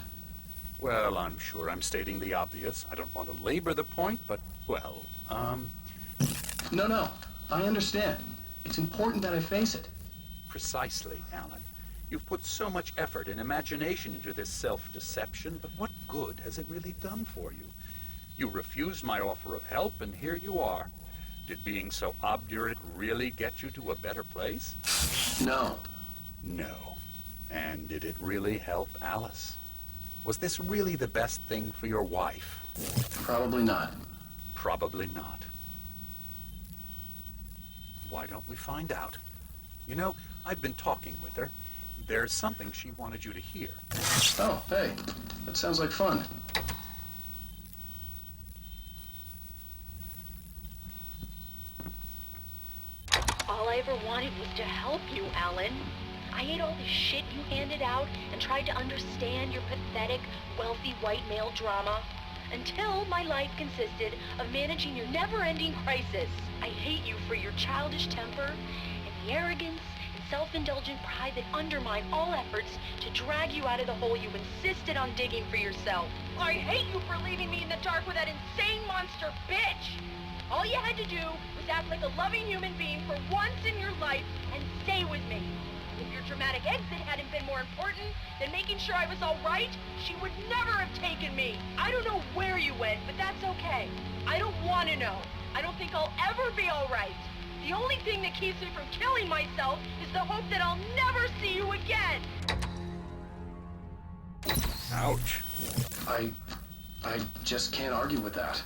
Well, I'm sure I'm stating the obvious. I don't want to labor the point, but, well, No, I understand. It's important that I face it. Precisely, Alan. You've put so much effort and imagination into this self-deception, but what good has it really done for you? You refused my offer of help, and here you are. Did being so obdurate really get you to a better place? No. No. And did it really help Alice? Was this really the best thing for your wife? Probably not. Probably not. Why don't we find out? You know, I've been talking with her. There's something she wanted you to hear. Oh, hey. That sounds like fun. All I ever wanted was to help you, Alan. I ate all the shit you handed out and tried to understand your pathetic, wealthy white male drama until my life consisted of managing your never-ending crisis. I hate you for your childish temper and the arrogance and self-indulgent pride that undermine all efforts to drag you out of the hole you insisted on digging for yourself. I hate you for leaving me in the dark with that insane monster bitch! All you had to do was act like a loving human being for once in your life and stay with me. If your dramatic exit hadn't been more important than making sure I was all right, she would never have taken me. I don't know where you went, but that's okay. I don't want to know. I don't think I'll ever be all right. The only thing that keeps me from killing myself is the hope that I'll never see you again. Ouch. I just can't argue with that.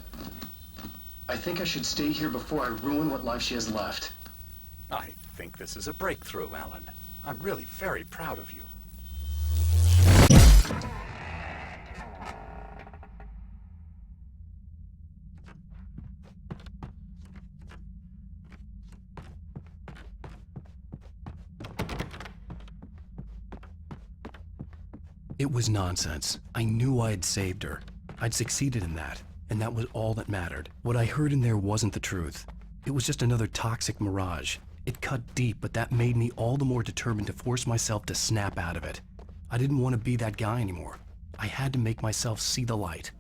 I think I should stay here before I ruin what life she has left. I think this is a breakthrough, Alan. I'm really very proud of you. It was nonsense. I knew I had saved her. I'd succeeded in that, and that was all that mattered. What I heard in there wasn't the truth. It was just another toxic mirage. It cut deep, but that made me all the more determined to force myself to snap out of it. I didn't want to be that guy anymore. I had to make myself see the light.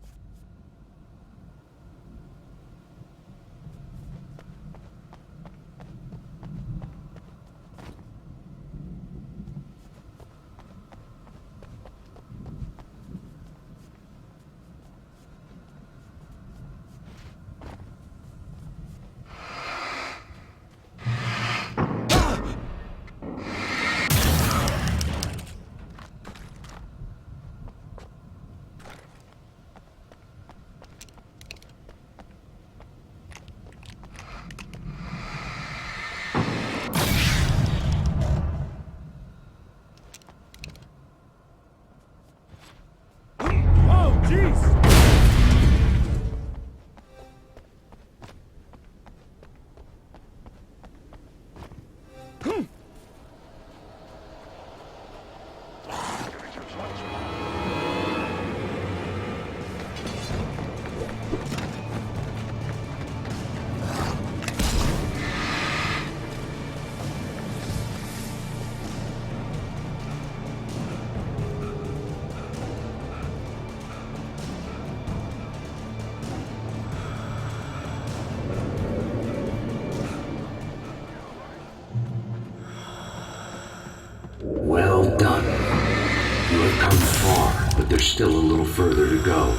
but there's still a little further to go.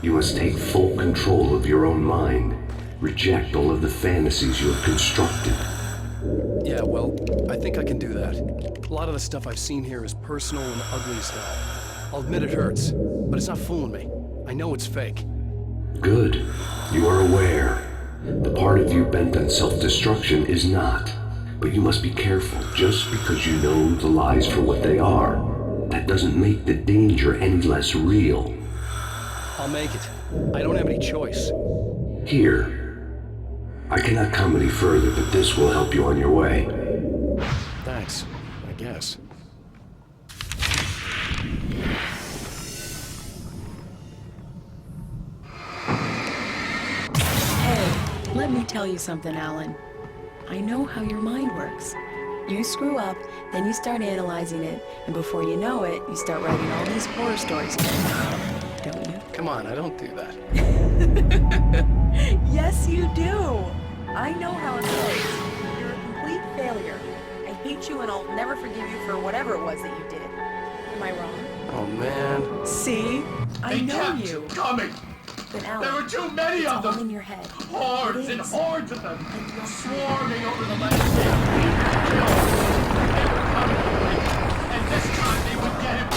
You must take full control of your own mind. Reject all of the fantasies you have constructed. Yeah, well, I think I can do that. A lot of the stuff I've seen here is personal and ugly as hell. I'll admit it hurts, but it's not fooling me. I know it's fake. Good. You are aware. The part of you bent on self-destruction is not. But you must be careful. Just because you know the lies for what they are, that doesn't make the danger any less real. I'll make it. I don't have any choice. Here. I cannot come any further, but this will help you on your way. Thanks, I guess. Hey, let me tell you something, Alan. I know how your mind works. You screw up, then you start analyzing it, and before you know it, you start writing all these horror stories. Don't you? Come on, I don't do that. Yes, you do. I know how it goes. You're a complete failure. I hate you and I'll never forgive you for whatever it was that you did. Am I wrong? Oh, man. See? I know you. Coming! But Alan, There were too many it's of them! all in your head. Hordes It and is. hordes of them! Swarming over the landscape! They were coming! And this time they would get him!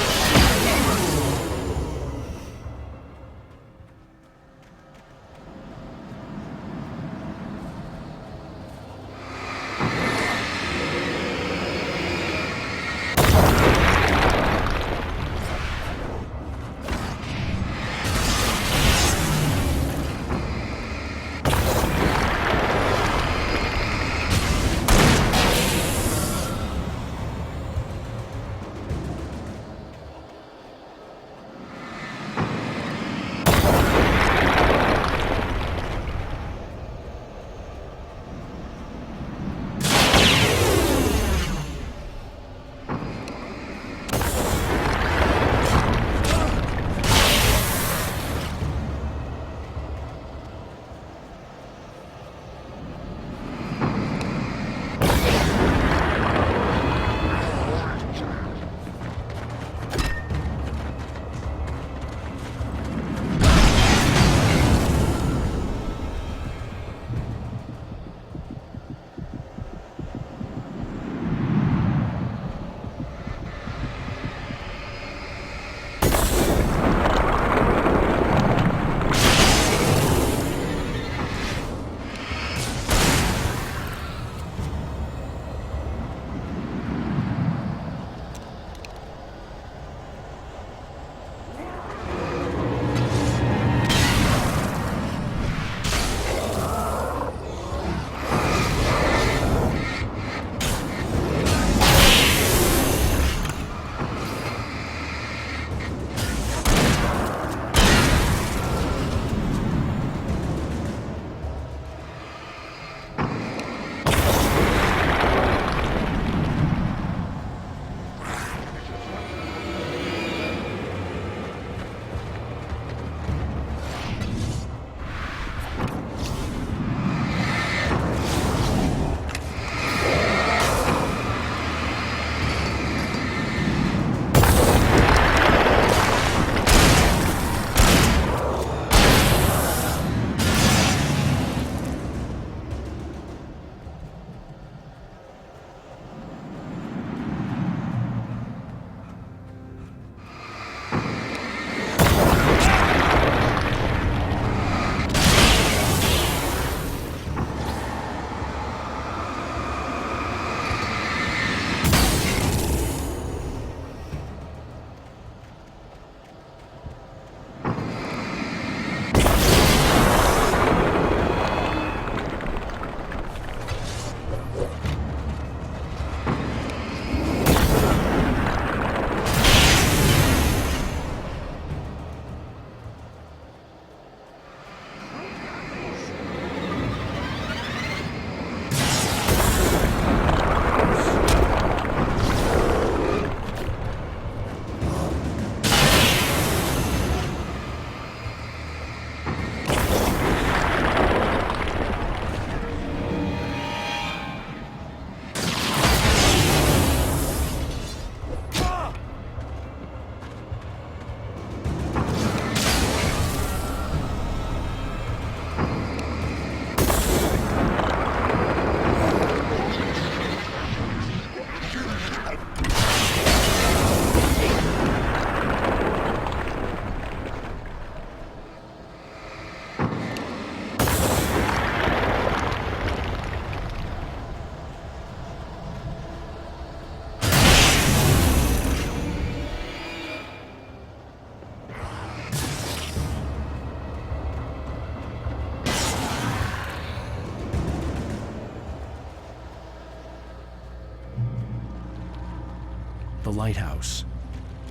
the lighthouse.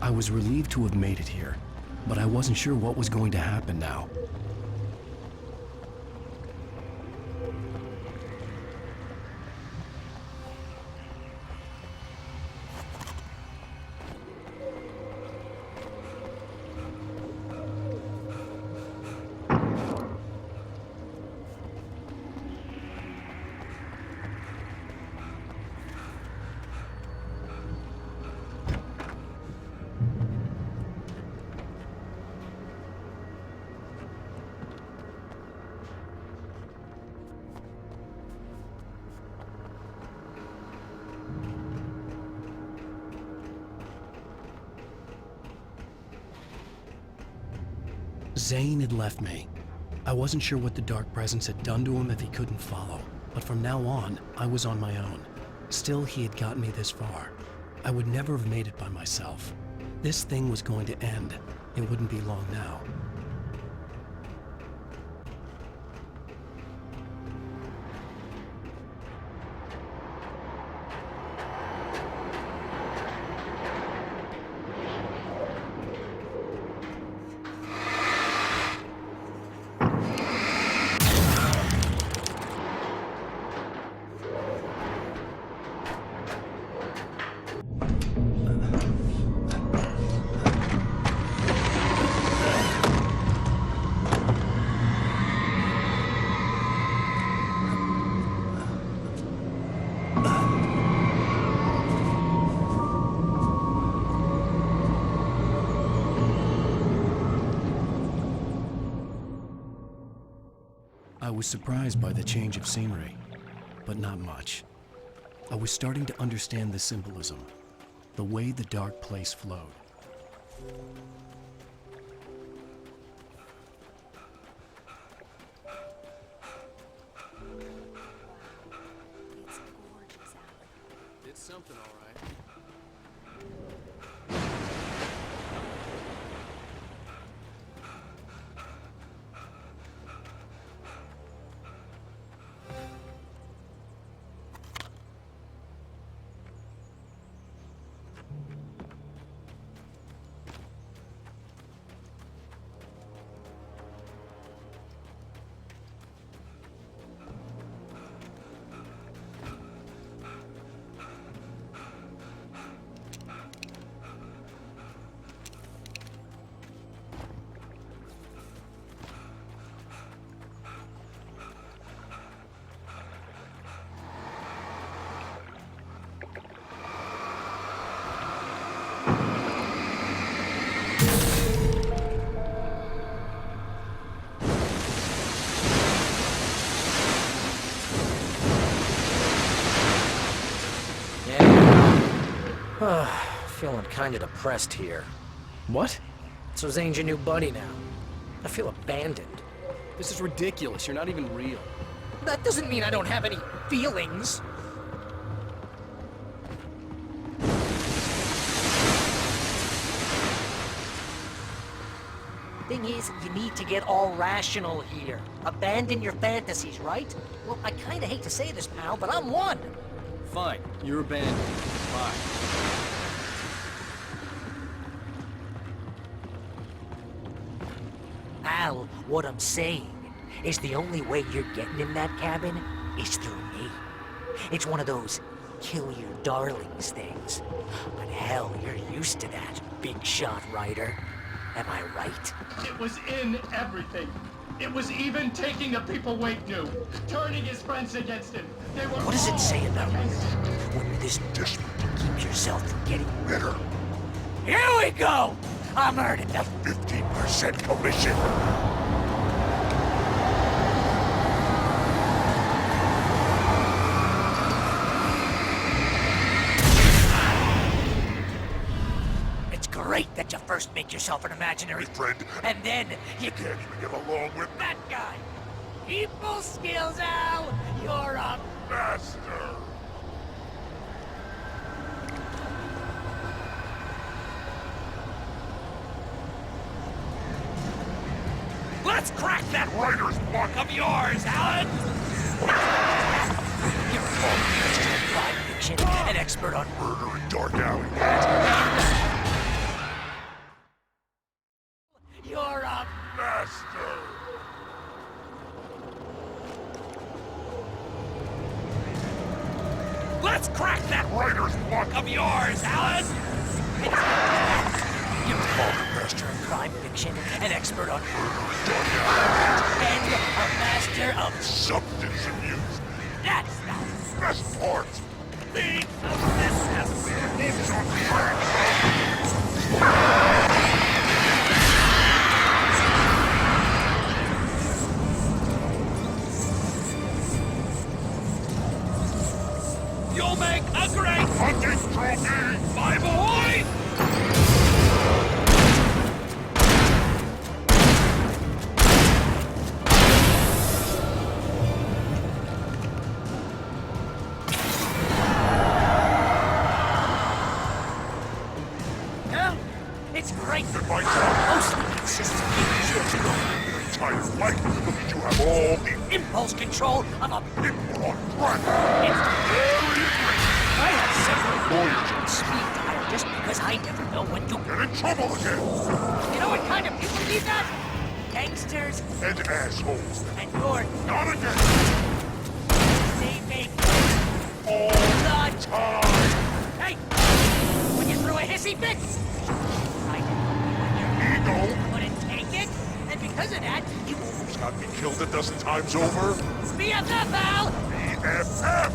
I was relieved to have made it here, but I wasn't sure what was going to happen now. Zane had left me. I wasn't sure what the dark presence had done to him if he couldn't follow, but from now on, I was on my own. Still, he had gotten me this far. I would never have made it by myself. This thing was going to end. It wouldn't be long now. I was surprised by the change of scenery, but not much. I was starting to understand the symbolism, the way the dark place flowed. It's something, all right. Feeling kind of depressed here. What? So Zane's your new buddy now. I feel abandoned. This is ridiculous. You're not even real. That doesn't mean I don't have any feelings. Thing is, you need to get all rational here. Abandon your fantasies, right? Well, I kinda hate to say this, pal, but I'm one. Fine, you're abandoned. Bye. Al, what I'm saying is the only way you're getting in that cabin is through me. It's one of those kill your darlings things. But hell, you're used to that, big shot writer. Am I right? It was in everything. It was even taking the people Wake knew, turning his friends against him. They were What does it say about you when you're this desperate to keep yourself from getting bitter? Here we go! I'm earning the 15% commission. It's great that you first make yourself an imaginary friend, and then you can't even get along with that guy. People skills, Al! You're a master! Let's crack that writer's block of yours, Alan! You're a just a crime fiction and a expert on murder in dark alleyways. You're a master. Let's crack that writer's block of yours, Alan! You're a master in crime fiction, an expert on murder in dark and a master of substance abuse. That's the best part. The obsessive. You'll make a great hunting trophy, my boy! It's great. It might sound mostly consistent with your entire life, but you have all the impulse control of a people on track. It's very great. I have several lawyers on speed dial just because I never know when to get in trouble again. You know what kind of people need that? Gangsters and assholes. And you're not again. They make all the time. Hey, when you throw a hissy fit. Ego. Couldn't take it, and because of that, you almost got me killed a dozen times over. BFF, Al! BFF!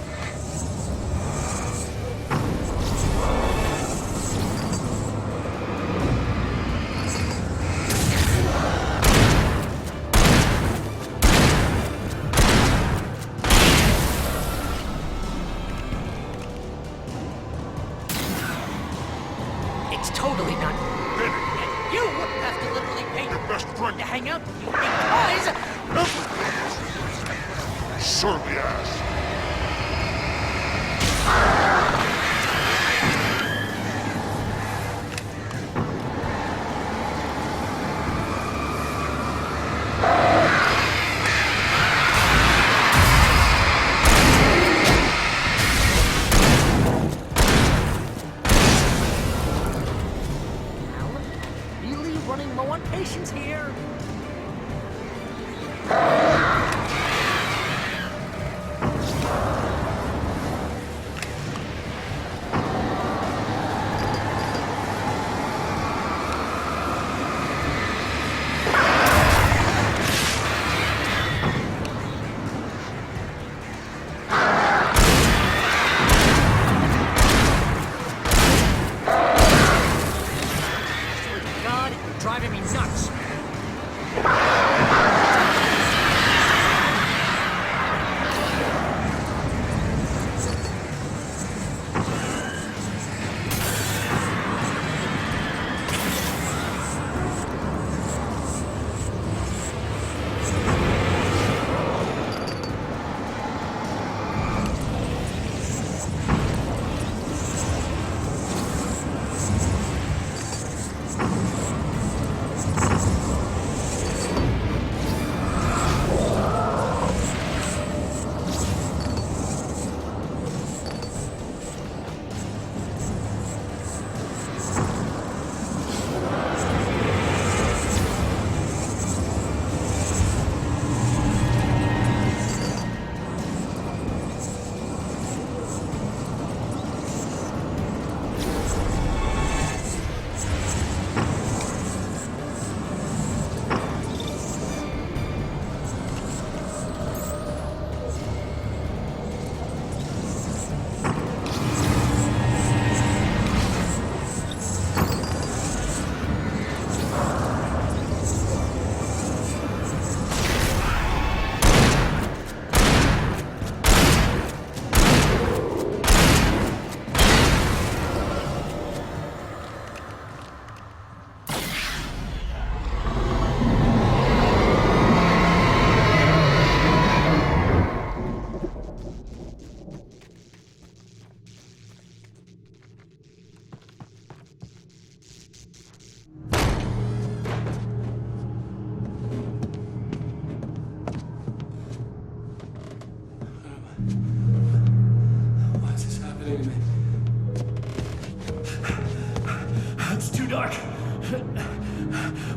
It's totally not. You have to literally pay your best friend to hang out with you because surely ass. running low on patience here.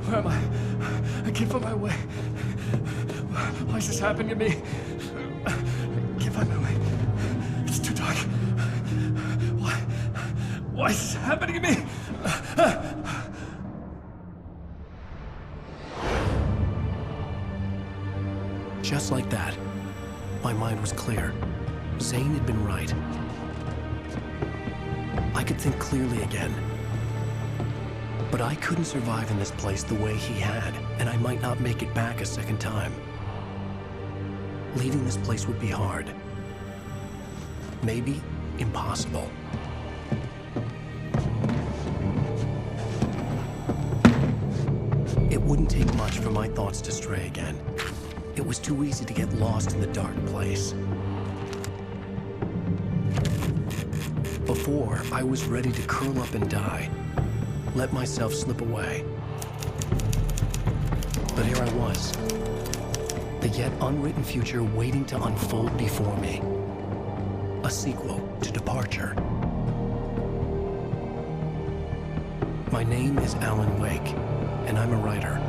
Where am I? I can't find my way. Why is this happening to me? I can't find my way. It's too dark. Why is this happening to me? Just like that, my mind was clear. Zane had been right. I could think clearly again. But I couldn't survive in this place the way he had, and I might not make it back a second time. Leaving this place would be hard. Maybe impossible. It wouldn't take much for my thoughts to stray again. It was too easy to get lost in the dark place. Before, I was ready to curl up and die. Let myself slip away. But here I was. The yet unwritten future waiting to unfold before me. A sequel to Departure. My name is Alan Wake, and I'm a writer.